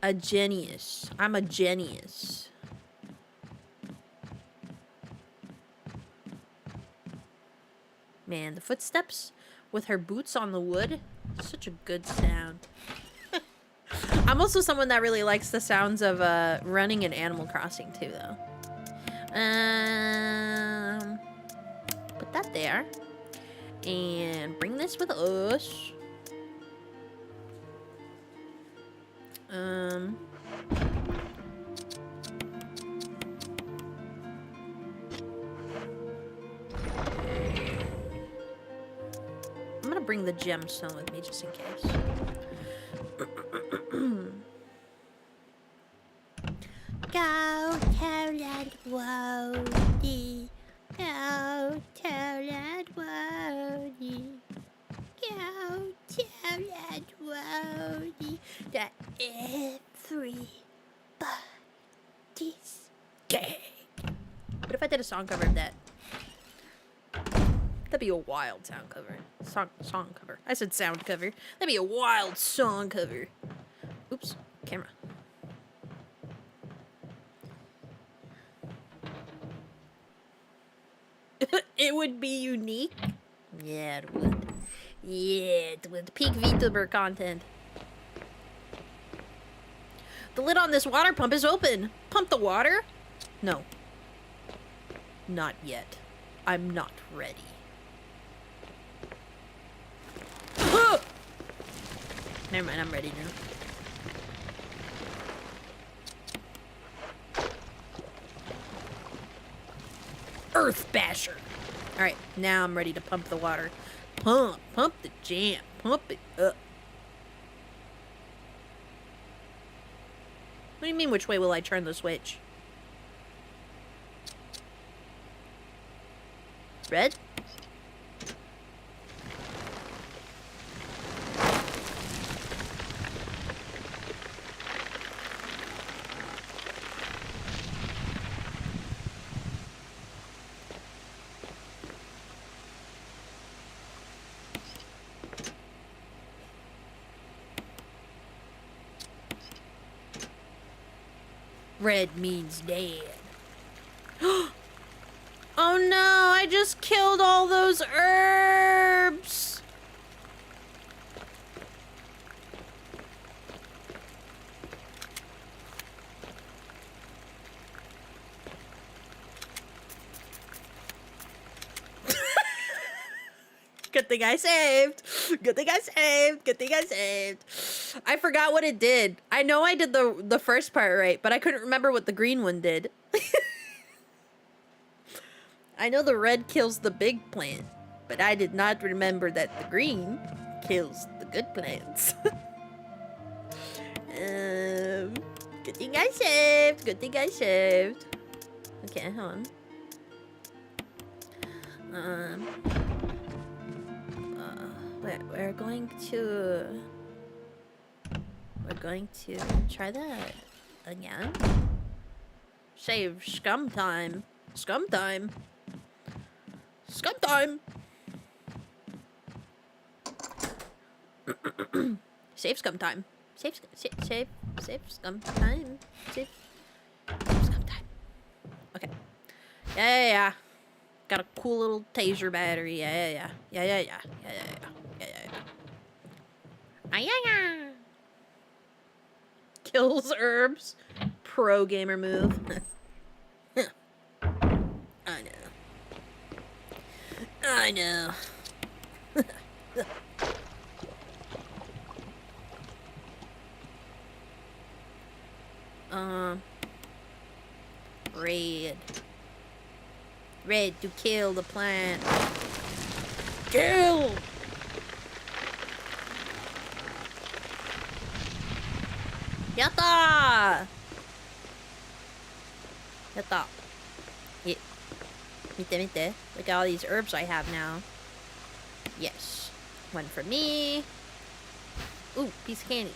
A genius. I'm a genius. Man, the footsteps with her boots on the wood, such a good sound. I'm also someone that really likes the sounds of running in Animal Crossing too, though. Put that there. And bring this with us. I'm gonna bring the gemstone with me just in case. Go tell that Wody. Go tell that Wody. Go tell that Wody that everybody's gay. What if I did a song cover of that? That'd be a wild sound cover. Song cover. I said sound cover. That'd be a wild song cover. Oops. Camera. It would be unique. Yeah, it would. Yeah, it would. Peak VTuber content. The lid on this water pump is open. Pump the water? No. Not yet. I'm not ready. Never mind, I'm ready now. Earth Basher. Alright, now I'm ready to pump the water. Pump the jam. Pump it up. What do you mean, which way will I turn the switch? Red? Red means dead. Oh no, I just killed all those herbs. Good thing I saved. Good thing I saved. Good thing I saved. I forgot what it did. I know I did the first part right, but I couldn't remember what the green one did. I know the red kills the big plant, but I did not remember that the green kills the good plants. Good thing I saved. Good thing I saved. Okay, hold on. We're going to try that again. Save scum time. Scum time. Scum time. Save scum time. Save scum time. Save scum time. Okay. Yeah. Got a cool little taser battery. Yeah. Kills herbs. Pro gamer move. I know. Red to kill the plant. Kill! Yatta! Yatta. Yeah. Mite. Look at all these herbs I have now. Yes. One for me. Ooh, piece of candy.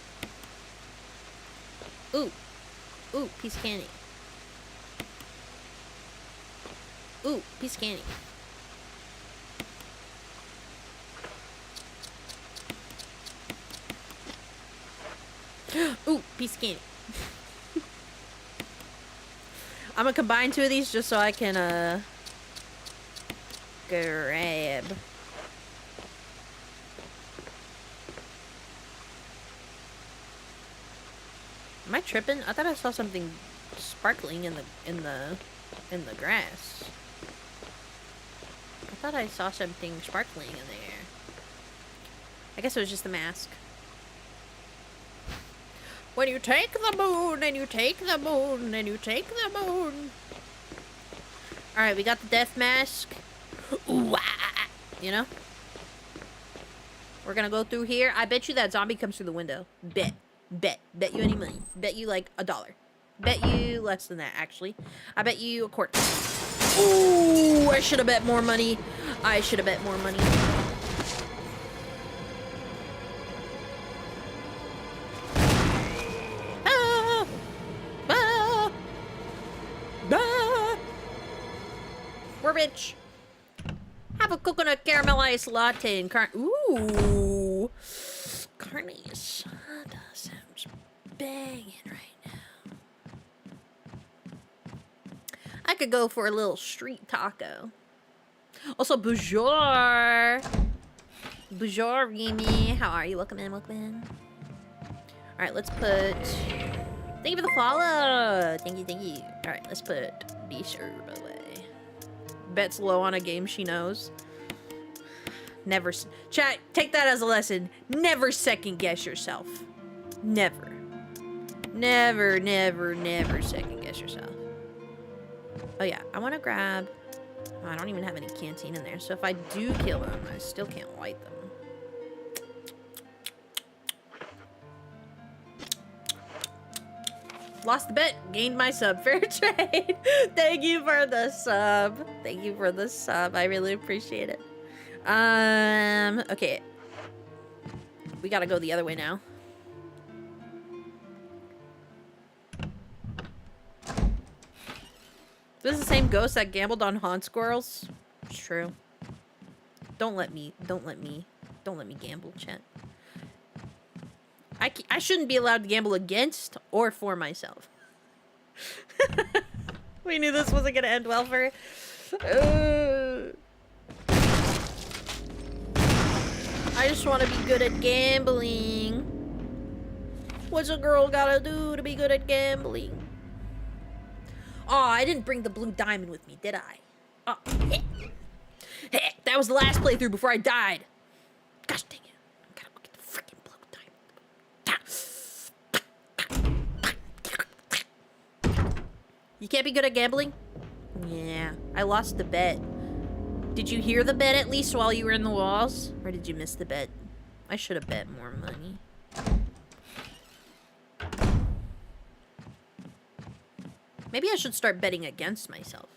Ooh, piece of candy. Ooh, piece of candy. Ooh, piece of candy. I'm gonna combine two of these just so I can, grab. Am I tripping? I thought I saw something sparkling in the grass. I thought I saw something sparkling in there. I guess it was just the mask. When you take the moon, and you take the moon, and you take the moon. Alright, we got the death mask. Ooh, you know? We're gonna go through here. I bet you that zombie comes through the window. Bet you any money. Bet you like $1. Bet you less than that, actually. I bet you a quarter. Ooh, I should have bet more money. I should have bet more money. We're rich. Have a coconut caramelized latte and ooh. Carne asada sounds banging right now. I could go for a little street taco. Also, bonjour. Bonjour, Remy. How are you? Welcome in, welcome in. Alright, let's put... Thank you for the follow. Thank you. Alright, let's put this herb away. Bet's low on a game she knows. Never... Chat, take that as a lesson. Never second guess yourself. Never. Never second guess yourself. Oh yeah, I want to grab... Oh, I don't even have any canteen in there, so if I do kill them, I still can't light them. Lost the bet, gained my sub. Fair trade. Thank you for the sub. Thank you for the sub. I really appreciate it. Okay. We gotta go the other way now. This is the same ghost that gambled on haunt squirrels. It's true. Don't let me gamble, chat. I shouldn't be allowed to gamble against or for myself. We knew this wasn't gonna end well for I just want to be good at gambling. What's a girl gotta do to be good at gambling? Oh, I didn't bring the blue diamond with me, did I? Oh, heck, that was the last playthrough before I died. Gosh dang it. I gotta go get the freaking blue diamond. You can't be good at gambling? Yeah, I lost the bet. Did you hear the bet at least while you were in the walls? Or did you miss the bet? I should have bet more money. Maybe I should start betting against myself.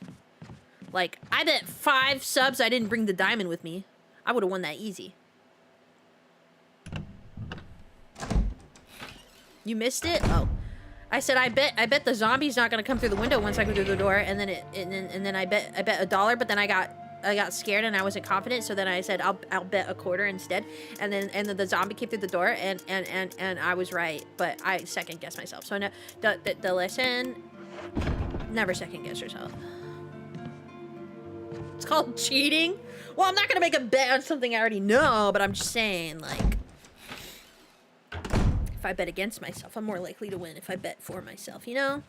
Like, I bet 5 subs I didn't bring the diamond with me. I would have won that easy. You missed it? Oh. I said I bet the zombie's not gonna come through the window once I go through the door, and then I bet $1, but then I got scared and I wasn't confident, so then I said I'll bet a quarter instead, and then the zombie came through the door, and I was right, but I second guessed myself. So no, the lesson: never second guess yourself. It's called cheating. Well, I'm not gonna make a bet on something I already know, but I'm just saying, like, if I bet against myself, I'm more likely to win if I bet for myself. You know.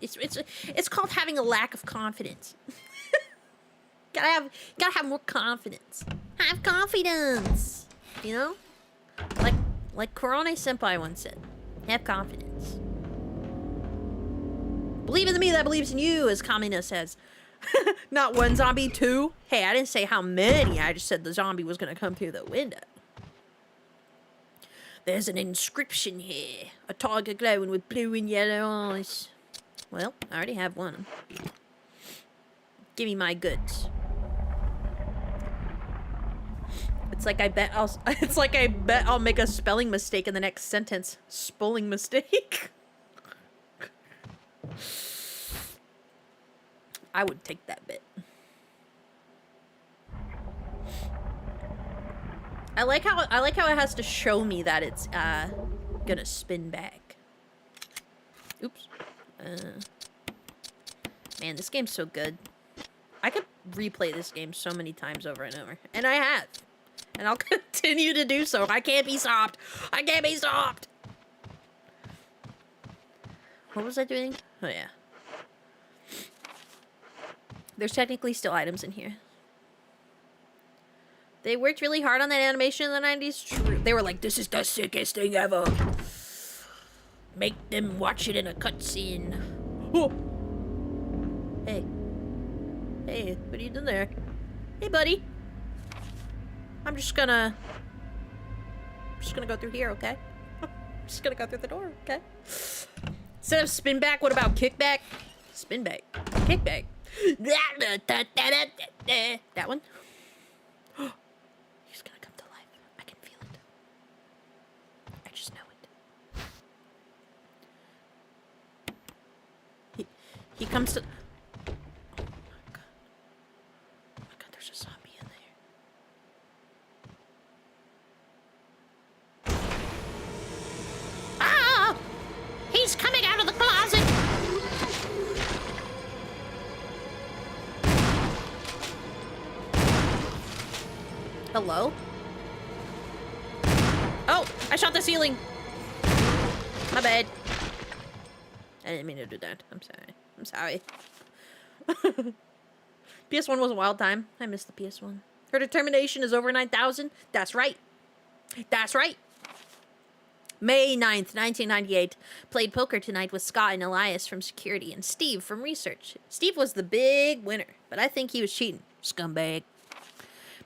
It's called having a lack of confidence. gotta have more confidence. Have confidence. You know, like Korone Senpai once said, have confidence. Believe in me that believes in you, as Kamina says. Not 1 zombie, 2. Hey, I didn't say how many. I just said the zombie was gonna come through the window. There's an inscription here. A tiger glowing with blue and yellow eyes. Well, I already have one. Give me my goods. It's like I bet I'll make a spelling mistake in the next sentence. Spelling mistake. I would take that bet. I like how it has to show me that it's gonna spin back. Oops. Man, this game's so good. I could replay this game so many times over and over, and I have, and I'll continue to do so. I can't be stopped. I can't be stopped. What was I doing? Oh yeah. There's technically still items in here. They worked really hard on that animation in the 90s. True. They were like, this is the sickest thing ever. Make them watch it in a cutscene. Oh. Hey. Hey, what are you doing there? Hey, buddy. I'm just gonna go through here, okay? I'm just gonna go through the door, okay? Instead of spin back, what about kickback? Spin back. Kickback. That one. He's gonna come to life. I can feel it. I just know it. He comes to... Oh my god. Oh my god, there's a zombie in there. Ah! He's coming out of the closet! Hello? Oh! I shot the ceiling! My bad. I didn't mean to do that. I'm sorry. I'm sorry. PS1 was a wild time. I missed the PS1. Her determination is over 9,000? That's right. That's right. May 9th, 1998. Played poker tonight with Scott and Elias from security and Steve from research. Steve was the big winner, but I think he was cheating. Scumbag.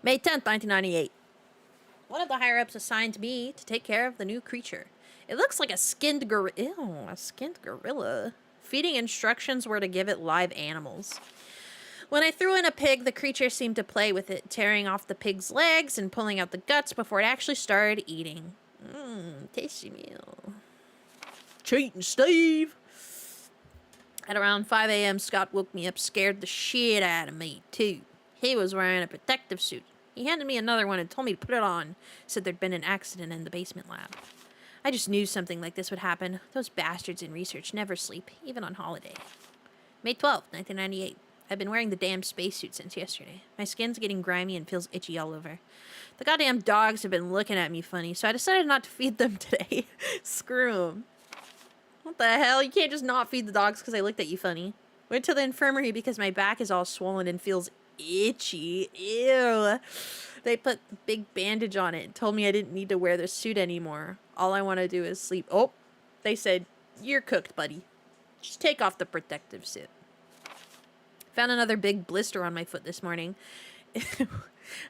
May 10th, 1998. One of the higher-ups assigned me to take care of the new creature. It looks like a skinned gorilla. Ew, a skinned gorilla. Feeding instructions were to give it live animals. When I threw in a pig, the creature seemed to play with it, tearing off the pig's legs and pulling out the guts before it actually started eating. Tasty meal. Cheating Steve! At around 5 a.m., Scott woke me up, scared the shit out of me, too. He was wearing a protective suit. He handed me another one and told me to put it on. Said there'd been an accident in the basement lab. I just knew something like this would happen. Those bastards in research never sleep, even on holiday. May 12th, 1998. I've been wearing the damn spacesuit since yesterday. My skin's getting grimy and feels itchy all over. The goddamn dogs have been looking at me funny, so I decided not to feed them today. Screw them. What the hell? You can't just not feed the dogs because I looked at you funny. Went to the infirmary because my back is all swollen and feels itchy. Ew. They put a big bandage on it and told me I didn't need to wear the suit anymore. All I want to do is sleep. Oh, they said, you're cooked, buddy. Just take off the protective suit. Found another big blister on my foot this morning. I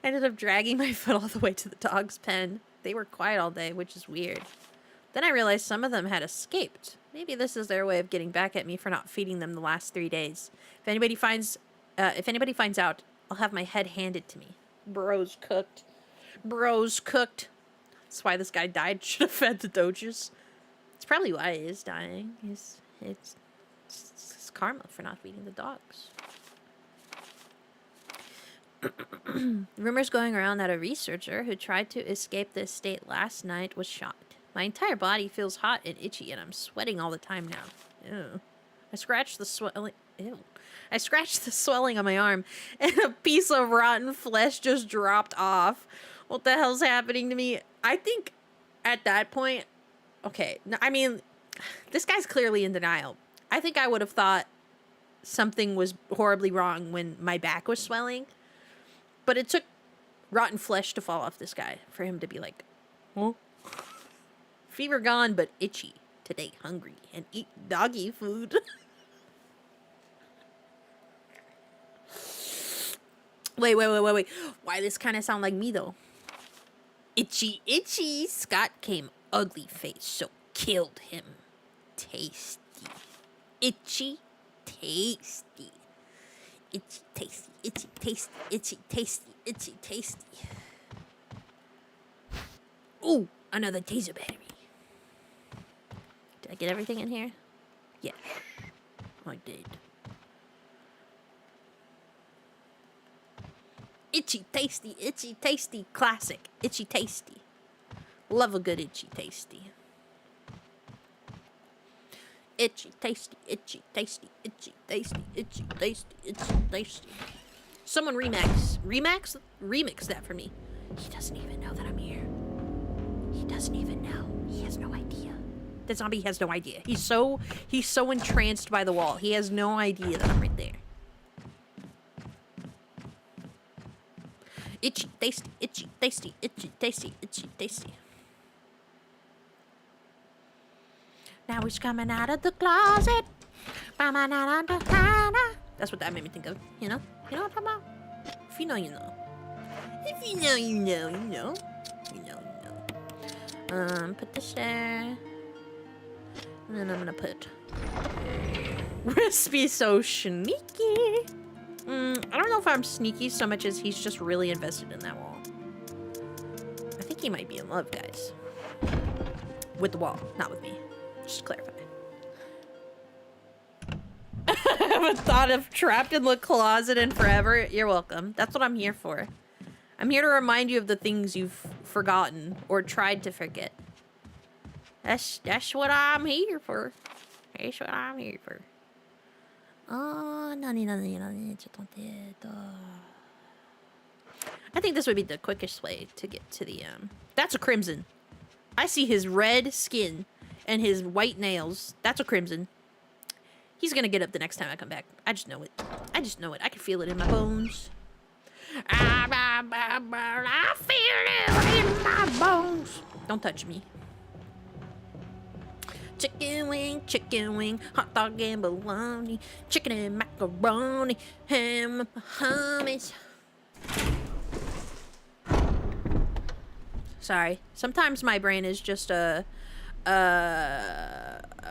ended up dragging my foot all the way to the dog's pen. They were quiet all day, which is weird. Then I realized some of them had escaped. Maybe this is their way of getting back at me for not feeding them the last 3 days. If anybody finds out, I'll have my head handed to me. Bro's cooked. Bro's cooked. That's why this guy died. Should have fed the doges. It's probably why he is dying. It's karma for not feeding the dogs. Rumors going around that a researcher who tried to escape the estate last night was shot. My entire body feels hot and itchy, and I'm sweating all the time now. Ew. I scratched the swelling. Ew. I scratched the swelling on my arm, and a piece of rotten flesh just dropped off. What the hell's happening to me? I think at that point, okay, I mean, this guy's clearly in denial. I think I would have thought something was horribly wrong when my back was swelling. But it took rotten flesh to fall off this guy for him to be like, oh, fever gone, but itchy. Today, hungry and eat doggy food. Wait. Why this kind of sound like me, though? Itchy. Scott came ugly face, so killed him. Tasty. Itchy, tasty. Itchy, tasty, itchy, tasty, itchy, tasty, itchy, tasty. Ooh, another taser battery. Did I get everything in here? Yeah, I did. Itchy, tasty, classic. Itchy, tasty. Love a good itchy, tasty. Itchy, tasty, itchy, tasty, itchy, tasty, itchy, tasty, itchy, tasty. Someone remix that for me. He doesn't even know that I'm here. He doesn't even know. He has no idea. The zombie has no idea. He's so entranced by the wall. He has no idea that I'm right there. Itchy, tasty, itchy, tasty, itchy, tasty, itchy, tasty. Now he's coming out of the closet. That's what that made me think of. You know? You know what I'm talking about? If you know, you know. If you know, you know, you know. You know, you know. Put this there. And then I'm gonna put... Crispy so sneaky. I don't know if I'm sneaky so much as he's just really invested in that wall. I think he might be in love, guys. With the wall, not with me. Just to clarify. I haven't thought of trapped in the closet in forever. You're welcome. That's what I'm here for. I'm here to remind you of the things you've forgotten or tried to forget. That's what I'm here for. That's what I'm here for. Oh, I think this would be the quickest way to get to the, That's a crimson. I see his red skin and his white nails. That's a crimson. He's gonna get up the next time I come back. I just know it. I can feel it in my bones. I feel it in my bones. Don't touch me. Chicken wing, hot dog and bologna, chicken and macaroni, ham, hummus. Sorry. Sometimes my brain is just a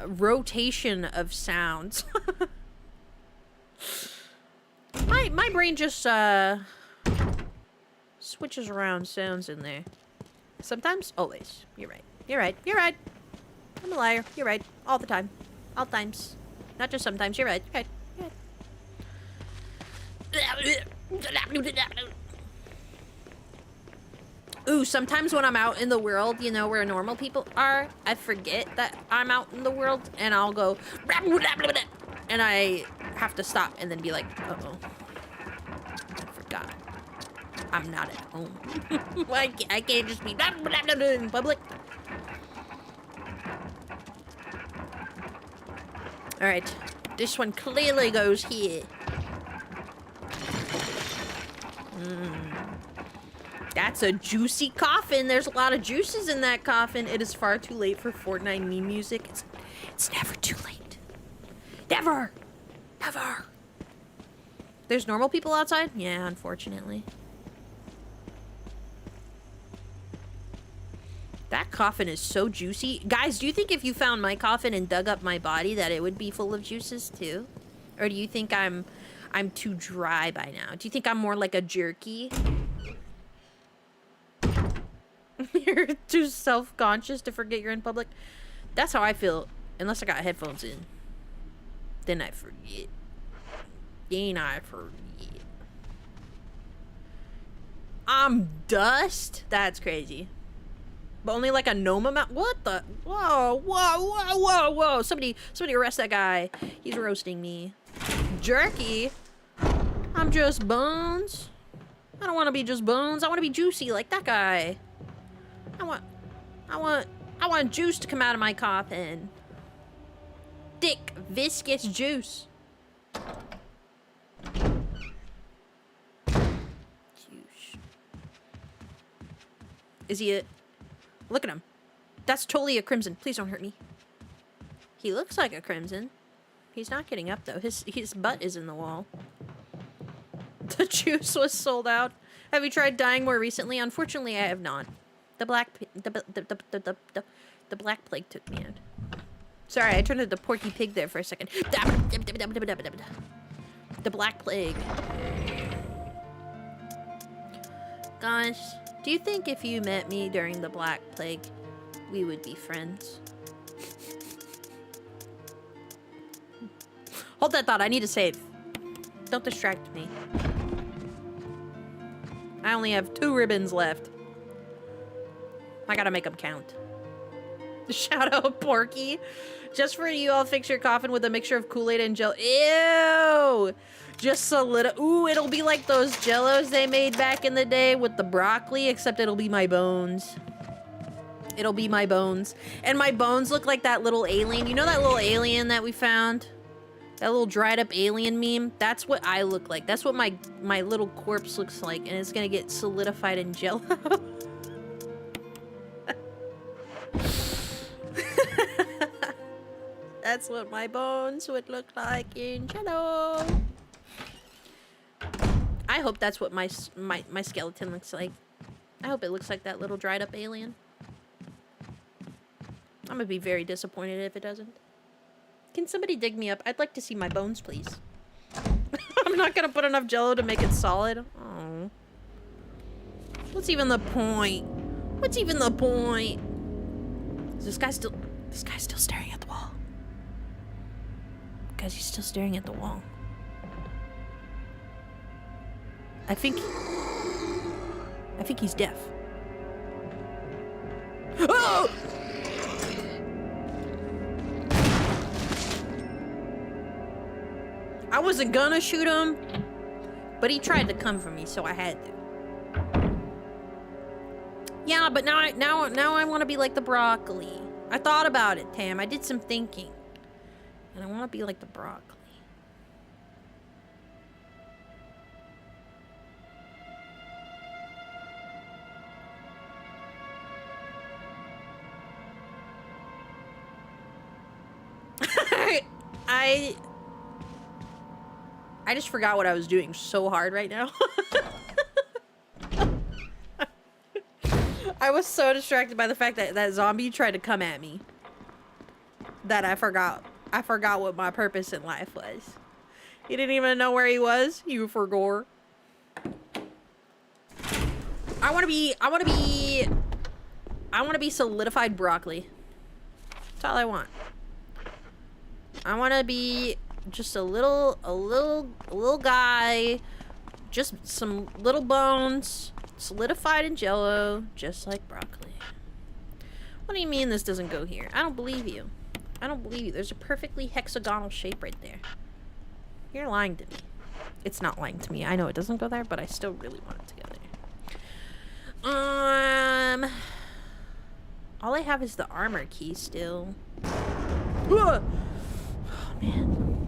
rotation of sounds. my brain just switches around sounds in there. Sometimes, always. You're right. I'm a liar. You're right. All the time. All times. Not just sometimes. You're right. Ooh, sometimes when I'm out in the world, you know, where normal people are, I forget that I'm out in the world, and I'll go, and I have to stop and then be like, uh-oh. I forgot. I'm not at home. I can't just be in public. Alright. This one clearly goes here. That's a juicy coffin. There's a lot of juices in that coffin. It is far too late for Fortnite meme music. It's never too late. Never! Never! There's normal people outside? Yeah, unfortunately. That coffin is so juicy. Guys, do you think if you found my coffin and dug up my body that it would be full of juices too? Or do you think I'm too dry by now? Do you think I'm more like a jerky? You're too self-conscious to forget you're in public? That's how I feel. Unless I got headphones in. Then I forget. Then I forget. I'm dust? That's crazy. But only like a gnome amount? What the? Whoa, whoa, whoa, whoa, whoa. Somebody arrest that guy. He's roasting me. Jerky? I'm just bones. I don't want to be just bones. I want to be juicy like that guy. I want juice to come out of my coffin. Thick, viscous juice. Juice. Is he a... Look at him. That's totally a crimson. Please don't hurt me. He looks like a crimson. He's not getting up though. His butt is in the wall. The juice was sold out. Have you tried dying more recently? Unfortunately, I have not. The black plague took me out. Sorry, I turned into Porky Pig there for a second. The black plague. Gosh, do you think if you met me during the black plague, we would be friends? Hold that thought, I need to save. Don't distract me. I only have 2 ribbons left. I gotta make them count. Shout out Porky. Just for you, I'll fix your coffin with a mixture of Kool-Aid and Jell. Ew! Just solid. Ooh, it'll be like those Jellos they made back in the day with the broccoli, except it'll be my bones. It'll be my bones. And my bones look like that little alien. You know that little alien that we found? That little dried up alien meme? That's what I look like. That's what my little corpse looks like. And it's gonna get solidified in Jello. That's what my bones would look like in Jello. I hope that's what my skeleton looks like. I hope it looks like that little dried up alien. I'm gonna be very disappointed if it doesn't. Can somebody dig me up? I'd like to see my bones, please. I'm not gonna put enough Jello to make it solid. Oh. What's even the point? What's even the point? Is this guy's still staring at the wall. Guys, he's still staring at the wall. I think he's deaf. Oh! I wasn't gonna shoot him, but he tried to come for me, so I had to. Yeah, but now I want to be like the broccoli. I thought about it, Tam. I did some thinking. And I want to be like the broccoli. I just forgot what I was doing so hard right now. I was so distracted by the fact that that zombie tried to come at me that I forgot what my purpose in life was. He didn't even know where he was. You forgot. I want to be solidified broccoli. That's all I want. I want to be just a little guy, just some little bones, solidified in Jello, just like broccoli. What do you mean this doesn't go here? I don't believe you. I don't believe you. There's a perfectly hexagonal shape right there. You're lying to me. It's not lying to me. I know it doesn't go there, but I still really want it to go there. All I have is the armor key still. Oh, man.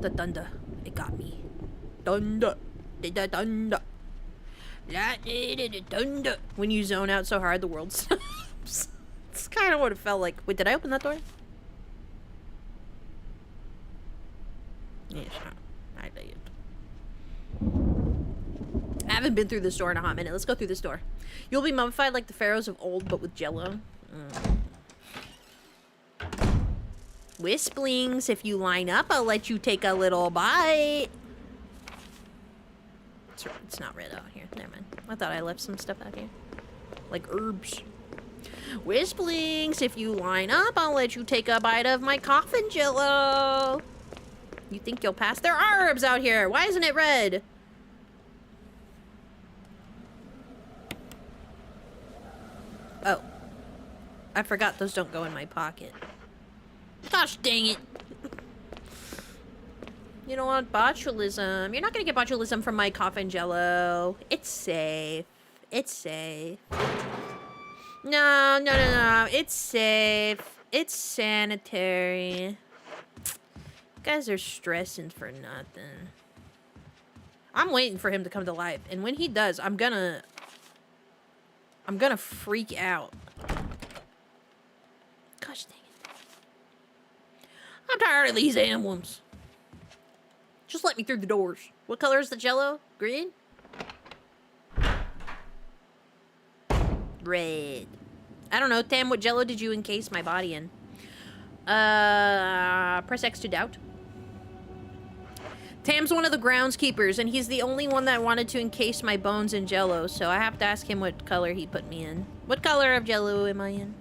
The thunder. It got me. Thunder. The thunder. Thunder. When you zone out so hard, the world stops. It's kind of what it felt like. Wait, did I open that door? Yeah, sure. I did. I haven't been through this door in a hot minute. Let's go through this door. You'll be mummified like the pharaohs of old, but with jello. Wisplings, if you line up, I'll let you take a little bite. It's not red out here. Never mind. I thought I left some stuff out here. Like herbs. Wisplings, if you line up, I'll let you take a bite of my coffin jello. You think you'll pass? There are herbs out here. Why isn't it red? Oh. I forgot those don't go in my pocket. Gosh dang it. You don't want botulism. You're not gonna get botulism from my coffin jello. It's safe. It's safe. No. It's safe. It's sanitary. You guys are stressing for nothing. I'm waiting for him to come to life. And when he does, I'm gonna freak out. Gosh dang it. I'm tired of these emblems. Just let me through the doors. What color is the jello? Green? Red. I don't know. Tam, what jello did you encase my body in? Press X to doubt. Tam's one of the groundskeepers, and he's the only one that wanted to encase my bones in jello, so I have to ask him what color he put me in. What color of jello am I in?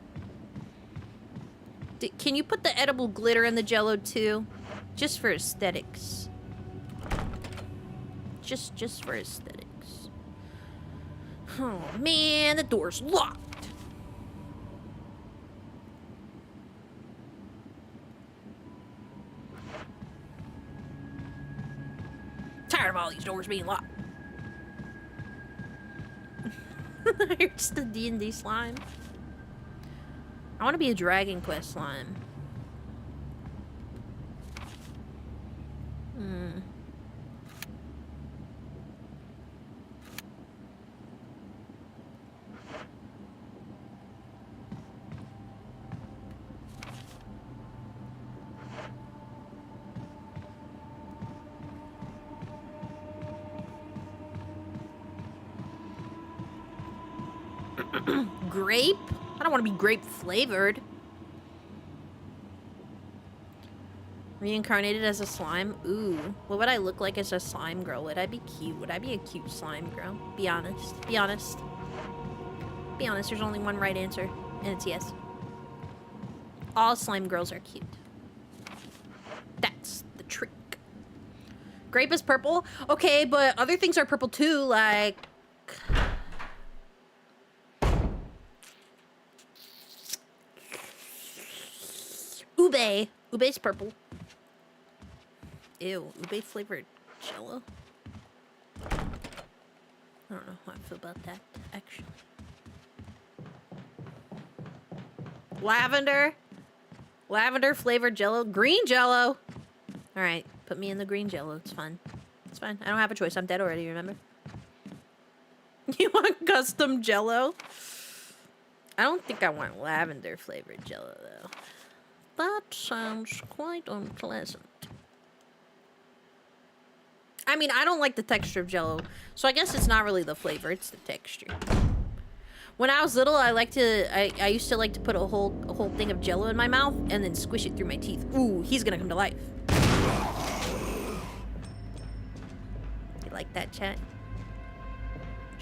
Can you put the edible glitter in the jello too? Just for aesthetics. Just for aesthetics. Oh man, the door's locked. Tired of all these doors being locked. Here's the D&D slime. I want to be a Dragon Quest slime. Grape? I don't want to be grape flavored. Reincarnated as a slime? Ooh. What would I look like as a slime girl? Would I be cute? Would I be a cute slime girl? Be honest. Be honest. Be honest. There's only one right answer, and it's yes. All slime girls are cute. That's the trick. Grape is purple? Okay, but other things are purple too, like... Ube. Ube's purple. Ew, ube flavored jello? I don't know how I feel about that, actually. Lavender? Lavender flavored jello? Green jello! Alright, put me in the green jello. It's fine. It's fine. I don't have a choice. I'm dead already, remember? You want custom jello? I don't think I want lavender flavored jello, though. That sounds quite unpleasant. I mean, I don't like the texture of jello, so I guess it's not really the flavor, it's the texture. When I was little, I used to like to put a whole thing of jello in my mouth and then squish it through my teeth. Ooh, he's gonna come to life. You like that, chat?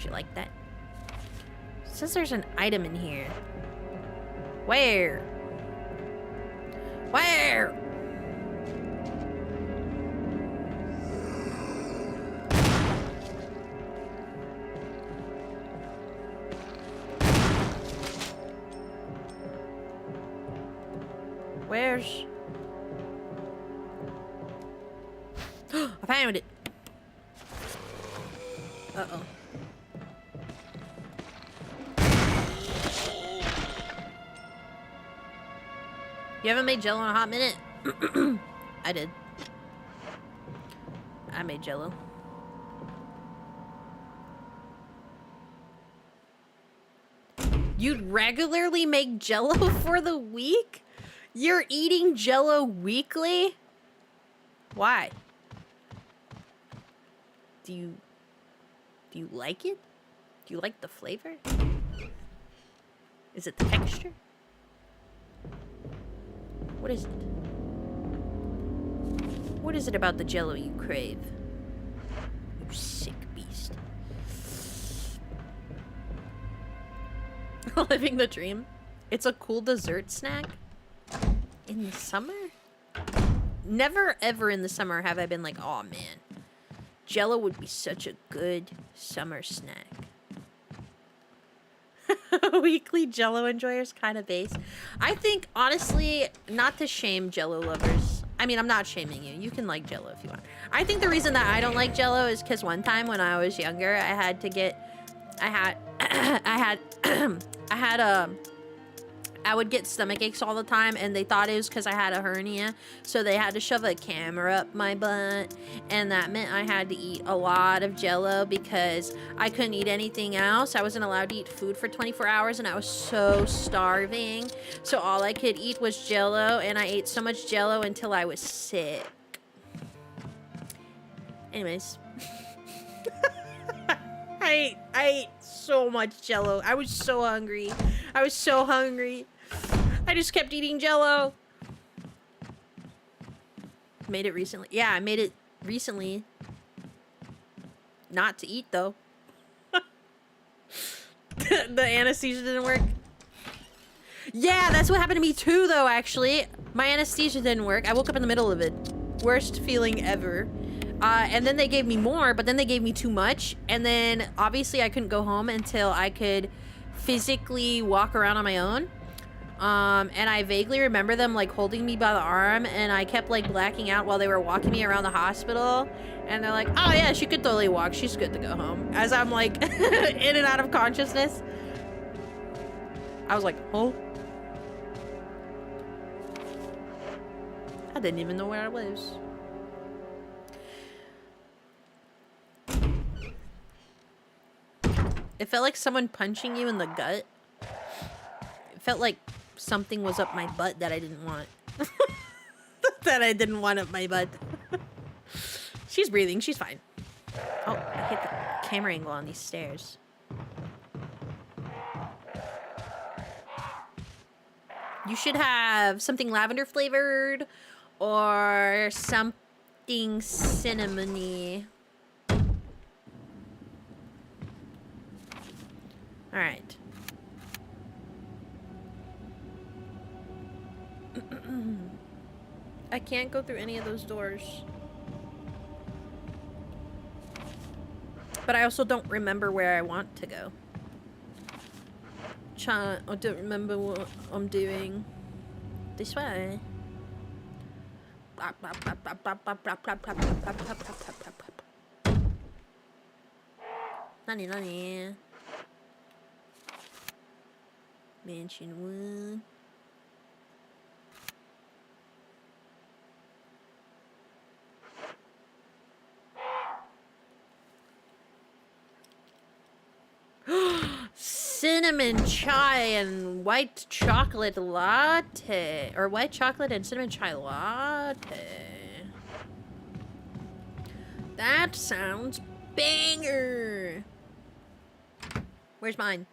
You like that? It says there's an item in here. Where? Where? Where's... I found it. Uh-oh. You haven't made Jello in a hot minute? I did. I made Jello. You'd regularly make Jello for the week? You're eating Jello weekly? Why? Do you like it? Do you like the flavor? Is it the texture? What is it? What is it about the Jello you crave? You sick beast. Living the dream. It's a cool dessert snack. In the summer? Never ever in the summer have I been like, oh man, Jello would be such a good summer snack. Weekly Jello enjoyers kind of base. I think, honestly, not to shame Jello lovers. I mean, I'm not shaming you. You can like Jello if you want. I think the reason that I don't like Jello is because one time when I was younger, I would get stomach aches all the time, and they thought it was because I had a hernia, so they had to shove a camera up my butt, and that meant I had to eat a lot of Jello because I couldn't eat anything else. I wasn't allowed to eat food for 24 hours, and I was so starving, so all I could eat was Jello, and I ate so much Jello until I was sick. Anyways. I ate so much Jello. I was so hungry. I was so hungry. I just kept eating Jello. Made it recently. Yeah, I made it recently. Not to eat, though. The anesthesia didn't work. Yeah, that's what happened to me, too, though, actually. My anesthesia didn't work. I woke up in the middle of it. Worst feeling ever. And then they gave me more, but then they gave me too much. And then, obviously, I couldn't go home until I could physically walk around on my own. And I vaguely remember them, like, holding me by the arm, and I kept, like, blacking out while they were walking me around the hospital. And they're like, oh, yeah, she could totally walk. She's good to go home. As I'm, like, in and out of consciousness. I was like, oh. I didn't even know where I was. It felt like someone punching you in the gut. It felt like something was up my butt that I didn't want. That I didn't want up my butt. She's breathing. She's fine. Oh, I hit the camera angle on these stairs. You should have something lavender flavored or something cinnamony. All right. I can't go through any of those doors. But I also don't remember where I want to go. I don't remember what I'm doing. This way. Nani. Mansion 1. Cinnamon chai and white chocolate latte. Or white chocolate and cinnamon chai latte. That sounds banger. Where's mine?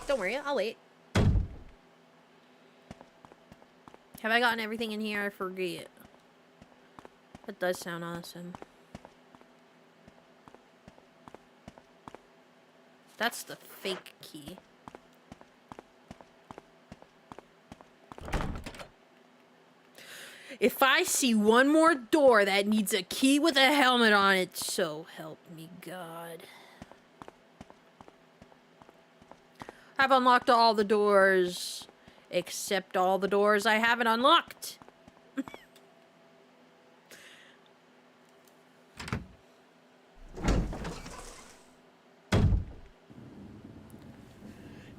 Don't worry, I'll wait. Have I gotten everything in here? I forget. That does sound awesome. That's the fake key. If I see one more door that needs a key with a helmet on it, so help me God. I've unlocked all the doors, except all the doors I haven't unlocked.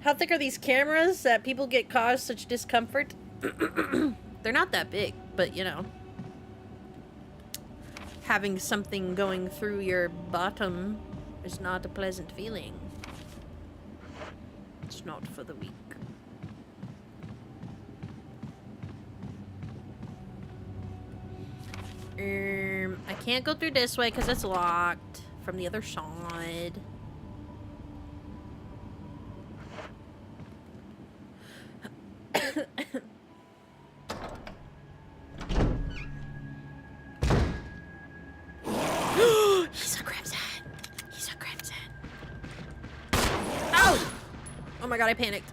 How thick are these cameras that people get caused such discomfort? They're not that big, but you know. Having something going through your bottom is not a pleasant feeling. It's not for the weak. I can't go through this way because it's locked from the other side. He's a crimson. He's a crimson. Oh! Oh my god, I panicked.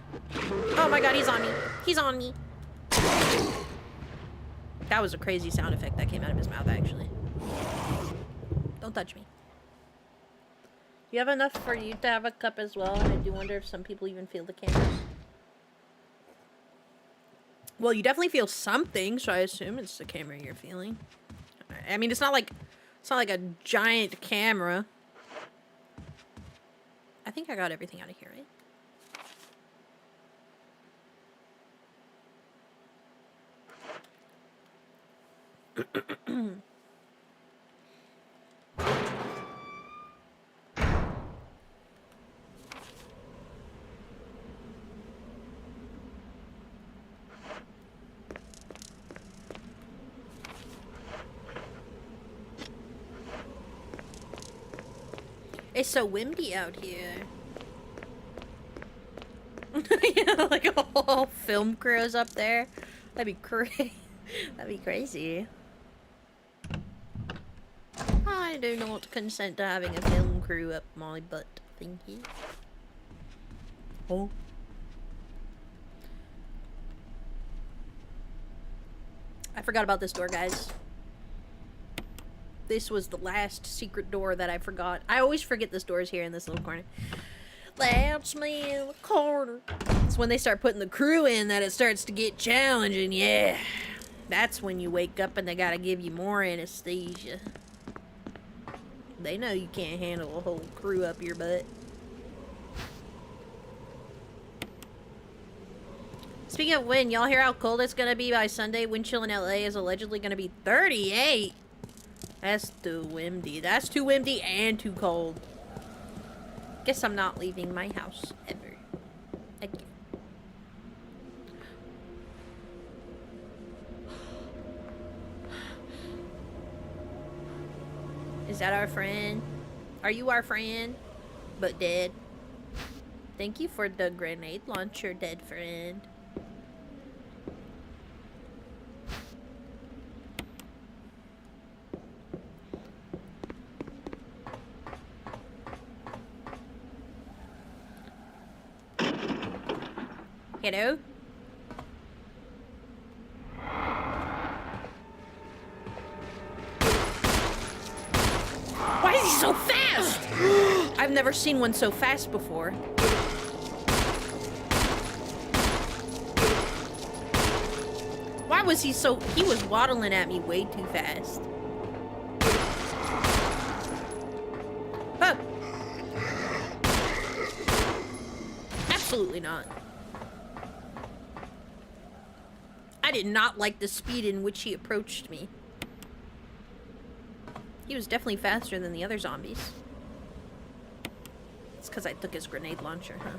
Oh my god, he's on me. He's on me. That was a crazy sound effect that came out of his mouth, actually. Don't touch me. You have enough for you to have a cup as well, and I do wonder if some people even feel the cameras. Well, you definitely feel something, so I assume it's the camera you're feeling. I mean, it's not like a giant camera. I think I got everything out of here, right? It's so windy out here. Yeah, like a whole film crew's up there. That'd be crazy. That'd be crazy. I do not consent to having a film crew up my butt. Thank you. Oh. I forgot about this door, guys. This was the last secret door that I forgot. I always forget this door is here in this little corner. That's me in the corner. It's when they start putting the crew in that it starts to get challenging, yeah. That's when you wake up and they gotta give you more anesthesia. They know you can't handle a whole crew up your butt. Speaking of wind, y'all hear how cold it's gonna be by Sunday? Wind chill in LA is allegedly gonna be 38. That's too windy. That's too windy and too cold. Guess I'm not leaving my house ever again. Is that our friend? Are you our friend? But dead. Thank you for the grenade launcher, dead friend. Hello? Why is he so fast? I've never seen one so fast before. Why was he so... He was waddling at me way too fast. Huh. Absolutely not. I did not like the speed in which he approached me. He was definitely faster than the other zombies. It's because I took his grenade launcher, huh?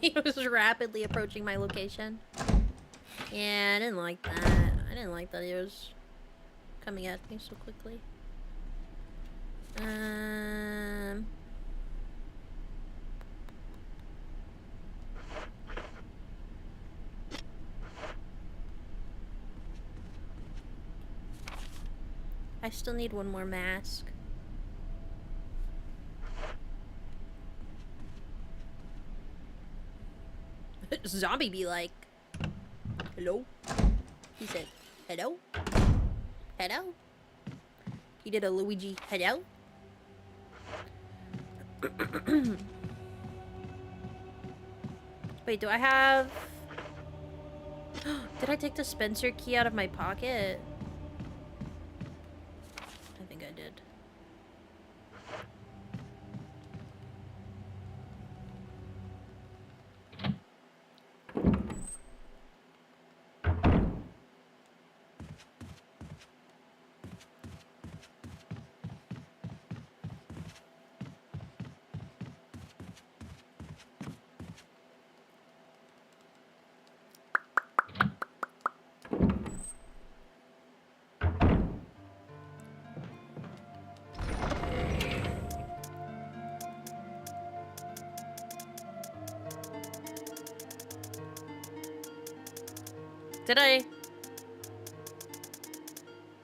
He was rapidly approaching my location. Yeah, I didn't like that. I didn't like that he was coming at me so quickly. I still need one more mask. zombie be like? Hello? He said, hello? Hello? He did a Luigi, hello? Wait, do I have... Did I take the Spencer key out of my pocket? I think I did.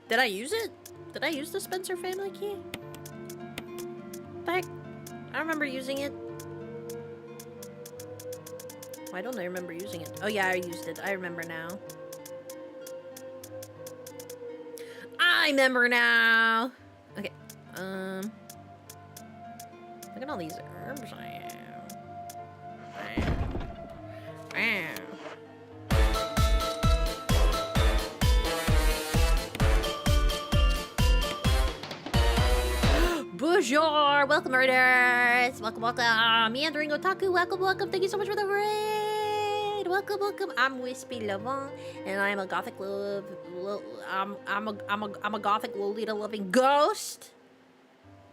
Did I use it? Did I use the Spencer family key? Heck, I remember using it. Why don't I remember using it? Oh yeah, I used it. I remember now. I remember now. Okay. Look at all these herbs I have. Bonjour! Welcome, murders! Welcome, welcome! Meandering Otaku, welcome, welcome! Thank you so much for the raid! Welcome, welcome! I'm Wispy Lavon, and I'm a gothic I'm a gothic Lolita loving ghost!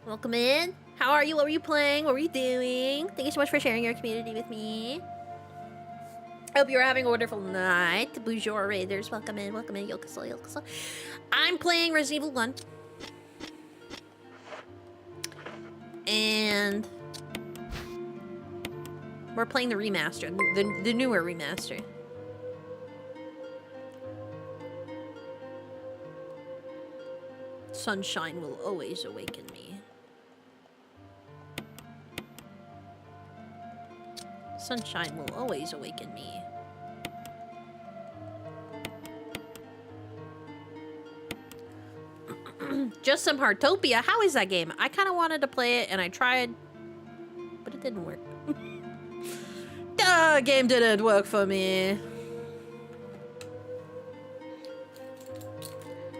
Welcome in! How are you? What were you playing? What were you doing? Thank you so much for sharing your community with me. I hope you're having a wonderful night. Bonjour raiders, welcome in, yokoso, yokoso. I'm playing Resident Evil 1. And we're playing the remaster, the newer remaster. Sunshine will always awaken me. Sunshine will always awaken me. Just some Heartopia. How is that game? I kind of wanted to play it, and I tried, but it didn't work. The game didn't work for me.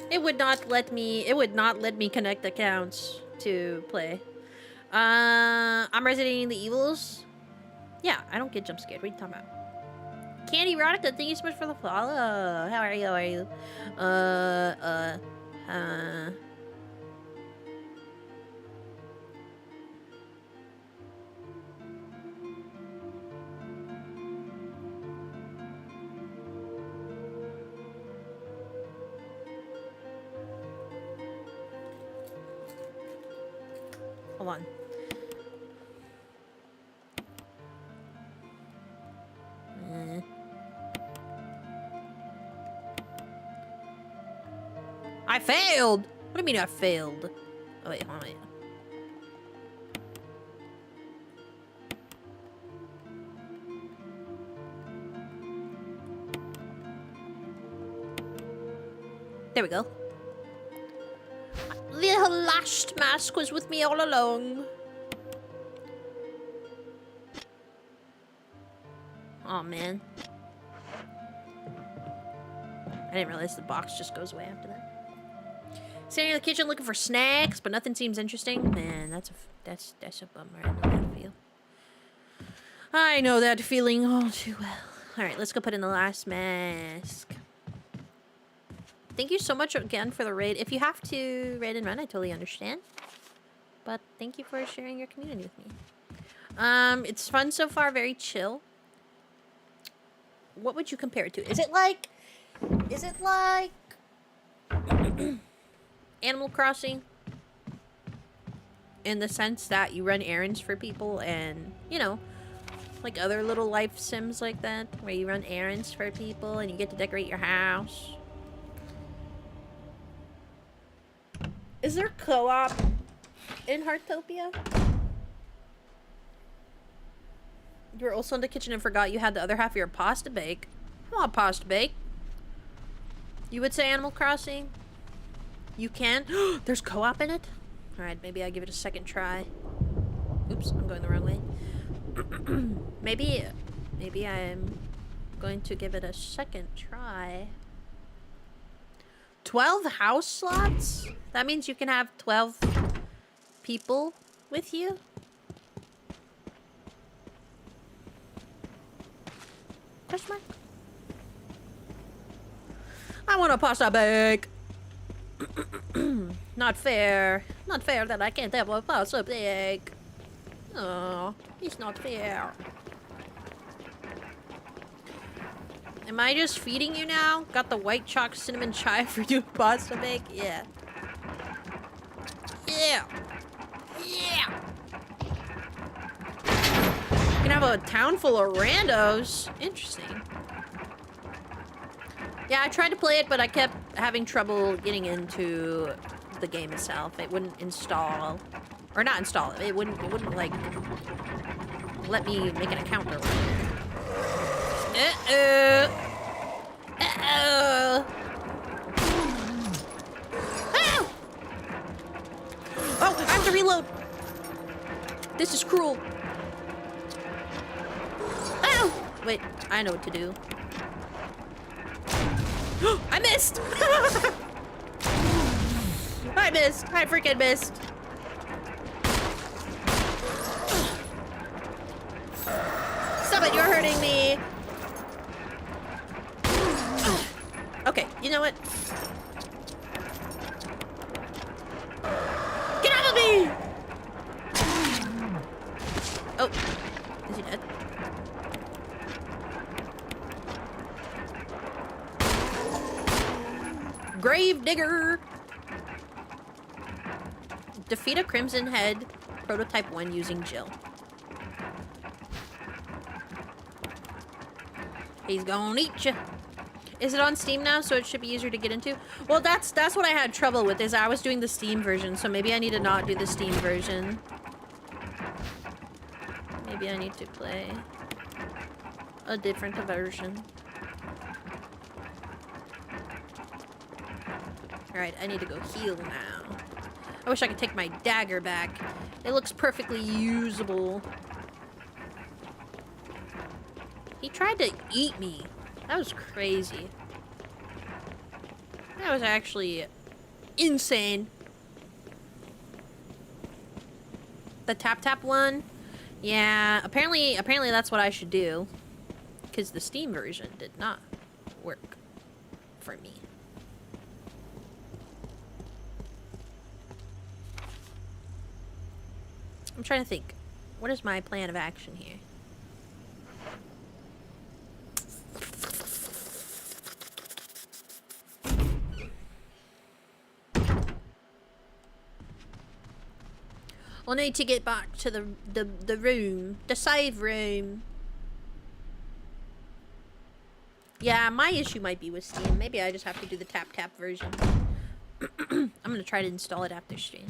It would not let me. It would not let me connect accounts to play. I'm residing the Evils. Yeah, I don't get jump scared. What are you talking about? Candy Erotica, thank you so much for the follow. How are you? How are you? Hold on. I failed! What do you mean I failed? Oh wait, hold on, wait. There we go. The last mask was with me all along. Oh man. I didn't realize the box just goes away after that. Standing in the kitchen looking for snacks, but nothing seems interesting. Man, that's a bummer. I know that feel. I know that feeling all too well. All right, let's go put in the last mask. Thank you so much again for the raid. If you have to raid and run, I totally understand. But thank you for sharing your community with me. It's fun so far, very chill. What would you compare it to? Is it like Animal Crossing? In the sense that you run errands for people and, you know, like other little life sims like that, where you run errands for people and you get to decorate your house. Is there co-op in Heartopia? You were also in the kitchen and forgot you had the other half of your pasta bake. I want pasta bake. You would say Animal Crossing? You can? There's co-op in it? Alright, maybe I'll give it a second try. Oops, I'm going the wrong way. Maybe I'm going to give it a second try. 12 house slots? That means you can have 12 people with you? Question mark? I want a pasta bake. Not fair. Not fair that I can't have a pasta bake. Oh, it's not fair. Am I just feeding you now? Got the white chalk cinnamon chai for you pasta bake? Yeah. Yeah. Yeah. You can have a town full of randos. Interesting. Yeah, I tried to play it, but I kept having trouble getting into the game itself. It wouldn't install. Or not install it. It wouldn't like let me make an account or whatever. Uh-oh. Uh-oh. Oh! Oh, I have to reload. This is cruel. Oh! Wait, I know what to do. I missed! I missed. I freaking missed. Stop it, you're hurting me. Okay, you know what? Get out of me! Oh, is he dead? Grave digger! Defeat a Crimson Head prototype 1 using Jill. He's gonna eat you. Is it on Steam now, so it should be easier to get into? Well, that's what I had trouble with, is I was doing the Steam version, so maybe I need to not do the Steam version. Maybe I need to play a different version. Alright, I need to go heal now. I wish I could take my dagger back. It looks perfectly usable. He tried to eat me. That was crazy. That was actually insane. The tap one? Yeah, apparently that's what I should do. Because the Steam version did not work for me. I'm trying to think. What is my plan of action here? I'll need to get back to the room. The save room. Yeah, my issue might be with Steam. Maybe I just have to do the tap version. I'm gonna try to install it after stream.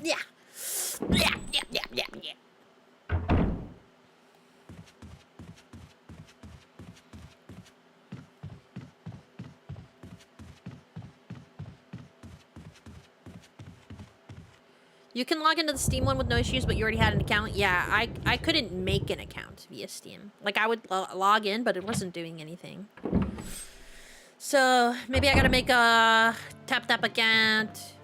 Yeah. Yeah. You can log into the Steam one with no issues, but you already had an account? Yeah, I couldn't make an account via Steam. Like, I would log in, but it wasn't doing anything. So, maybe I gotta make a tap account.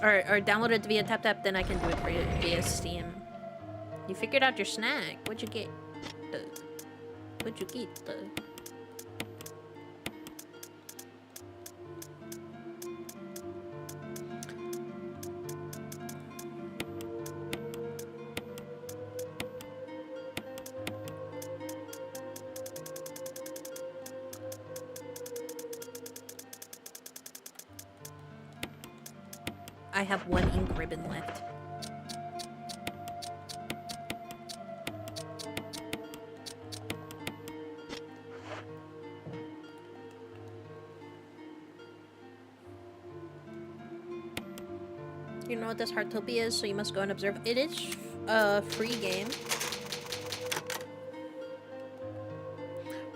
Or download it via tap, then I can do it via Steam. You figured out your snack. What'd you get? What'd you get? I have one ink ribbon left. You know what this Heartopia is, so you must go and observe. It is a free game.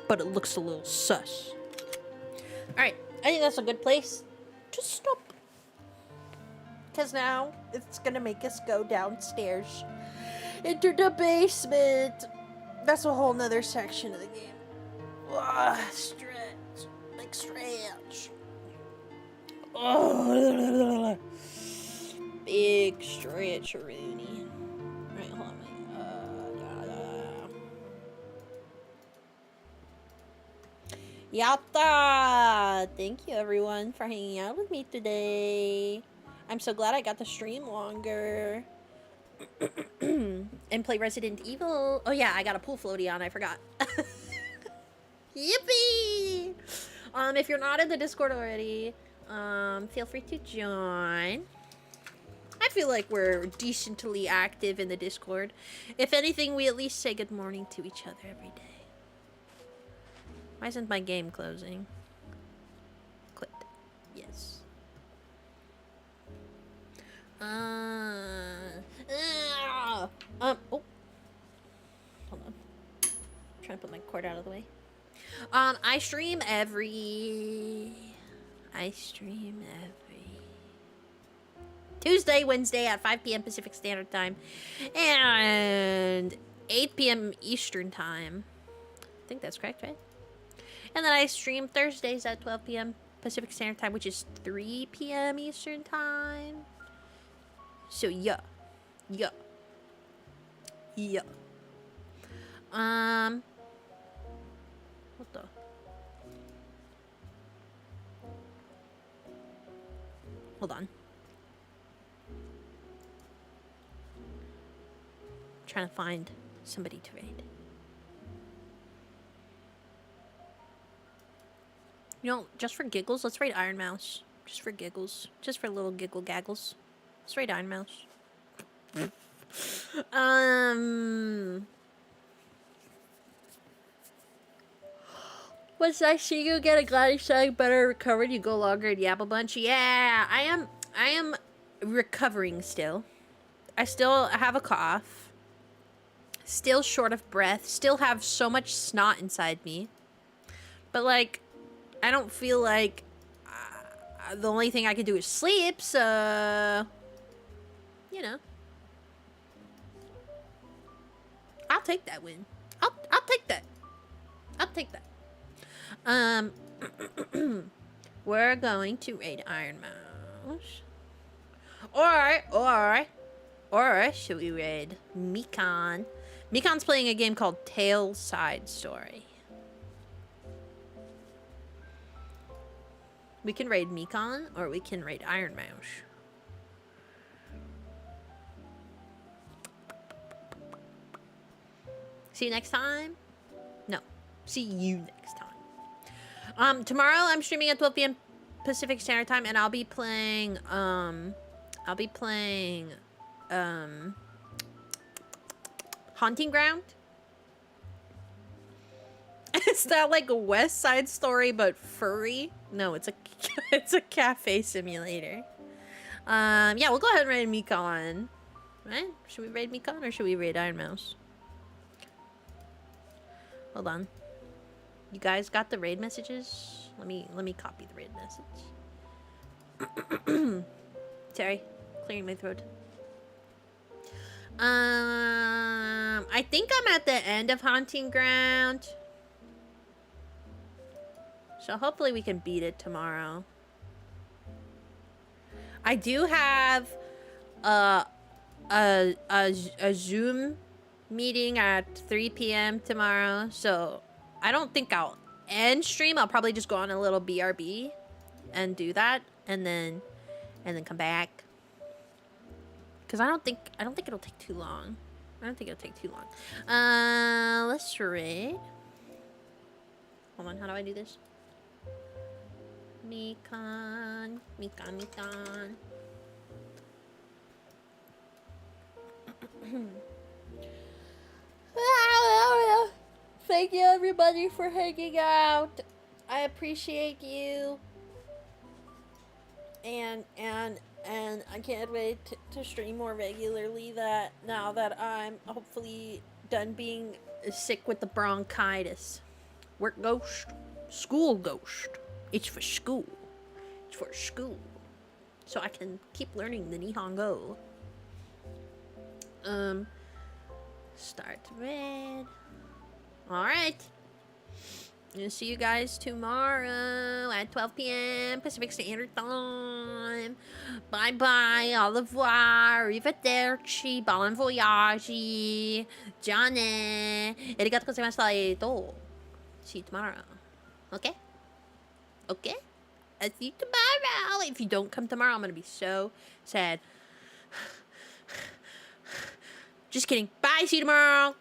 But it looks a little sus. Alright, I think that's a good place to stop. Because now it's gonna make us go downstairs into the basement. That's a whole nother section of the game. Ugh, stretch. Like stretch. Oh, big stretch, Rooney. Right, hold on. Yatta! Thank you everyone for hanging out with me today. I'm so glad I got to stream longer. And play Resident Evil. Oh yeah, I got a pool floaty on, I forgot. Yippee! If you're not in the Discord already, feel free to join. I feel like we're decently active in the Discord. If anything, we at least say good morning to each other every day. Why isn't my game closing? Quit. Yes. Oh. Hold on. Trying to put my cord out of the way. I stream every Tuesday, Wednesday at 5 p.m. Pacific Standard Time and 8 p.m. Eastern Time. I think that's correct, right? And then I stream Thursdays at 12 p.m. Pacific Standard Time, which is 3 p.m. Eastern Time. So yeah. What the? Hold on. Trying to find somebody to raid. You know, just for giggles, let's raid Iron Mouse. Just for giggles. Just for little giggle gaggles. Let's raid Iron Mouse. Once I see you get a Gladys song better recovered, you go longer and yap a bunch. Yeah, I am recovering still. I still have a cough. Still short of breath. Still have so much snot inside me. But like, I don't feel like the only thing I can do is sleep, so you know. I'll take that win. I'll take that. I'll take that. We're going to raid Iron Mouse. Or should we raid Mikan? Mikan's playing a game called Tales Side Story. We can raid Mikan, or we can raid Iron Mouse. See you next time? No. See you next time. Tomorrow I'm streaming at 12 p.m. Pacific Standard Time, and I'll be playing, Haunting Ground. Is that like a West Side Story but furry? No, it's a cafe simulator. Yeah, we'll go ahead and raid Mikan. Right? Should we raid Mikan or should we raid Iron Mouse? Hold on. You guys got the raid messages? Let me copy the raid message. Sorry, clearing my throat. I think I'm at the end of Haunting Ground. So hopefully we can beat it tomorrow. I do have a Zoom meeting at 3 p.m. tomorrow, so I don't think I'll end stream. I'll probably just go on a little BRB and do that, and then come back. Cause I don't think it'll take too long. Let's raid. Hold on, how do I do this? Mikan. Thank you everybody for hanging out. I appreciate you. and I can't wait to stream more regularly. That now that I'm hopefully done being sick with the bronchitis. Work ghost, school ghost. It's for school. It's for school. So I can keep learning the Nihongo. Start to read. Alright. I'll see you guys tomorrow at 12 p.m. Pacific Standard Time. Bye bye. Au revoir. Arrivederci. Bon voyage. Jane. Arigatou gozaimasu. See you tomorrow. Okay? Okay? I'll see you tomorrow. If you don't come tomorrow, I'm gonna be so sad. Just kidding. Bye. See you tomorrow.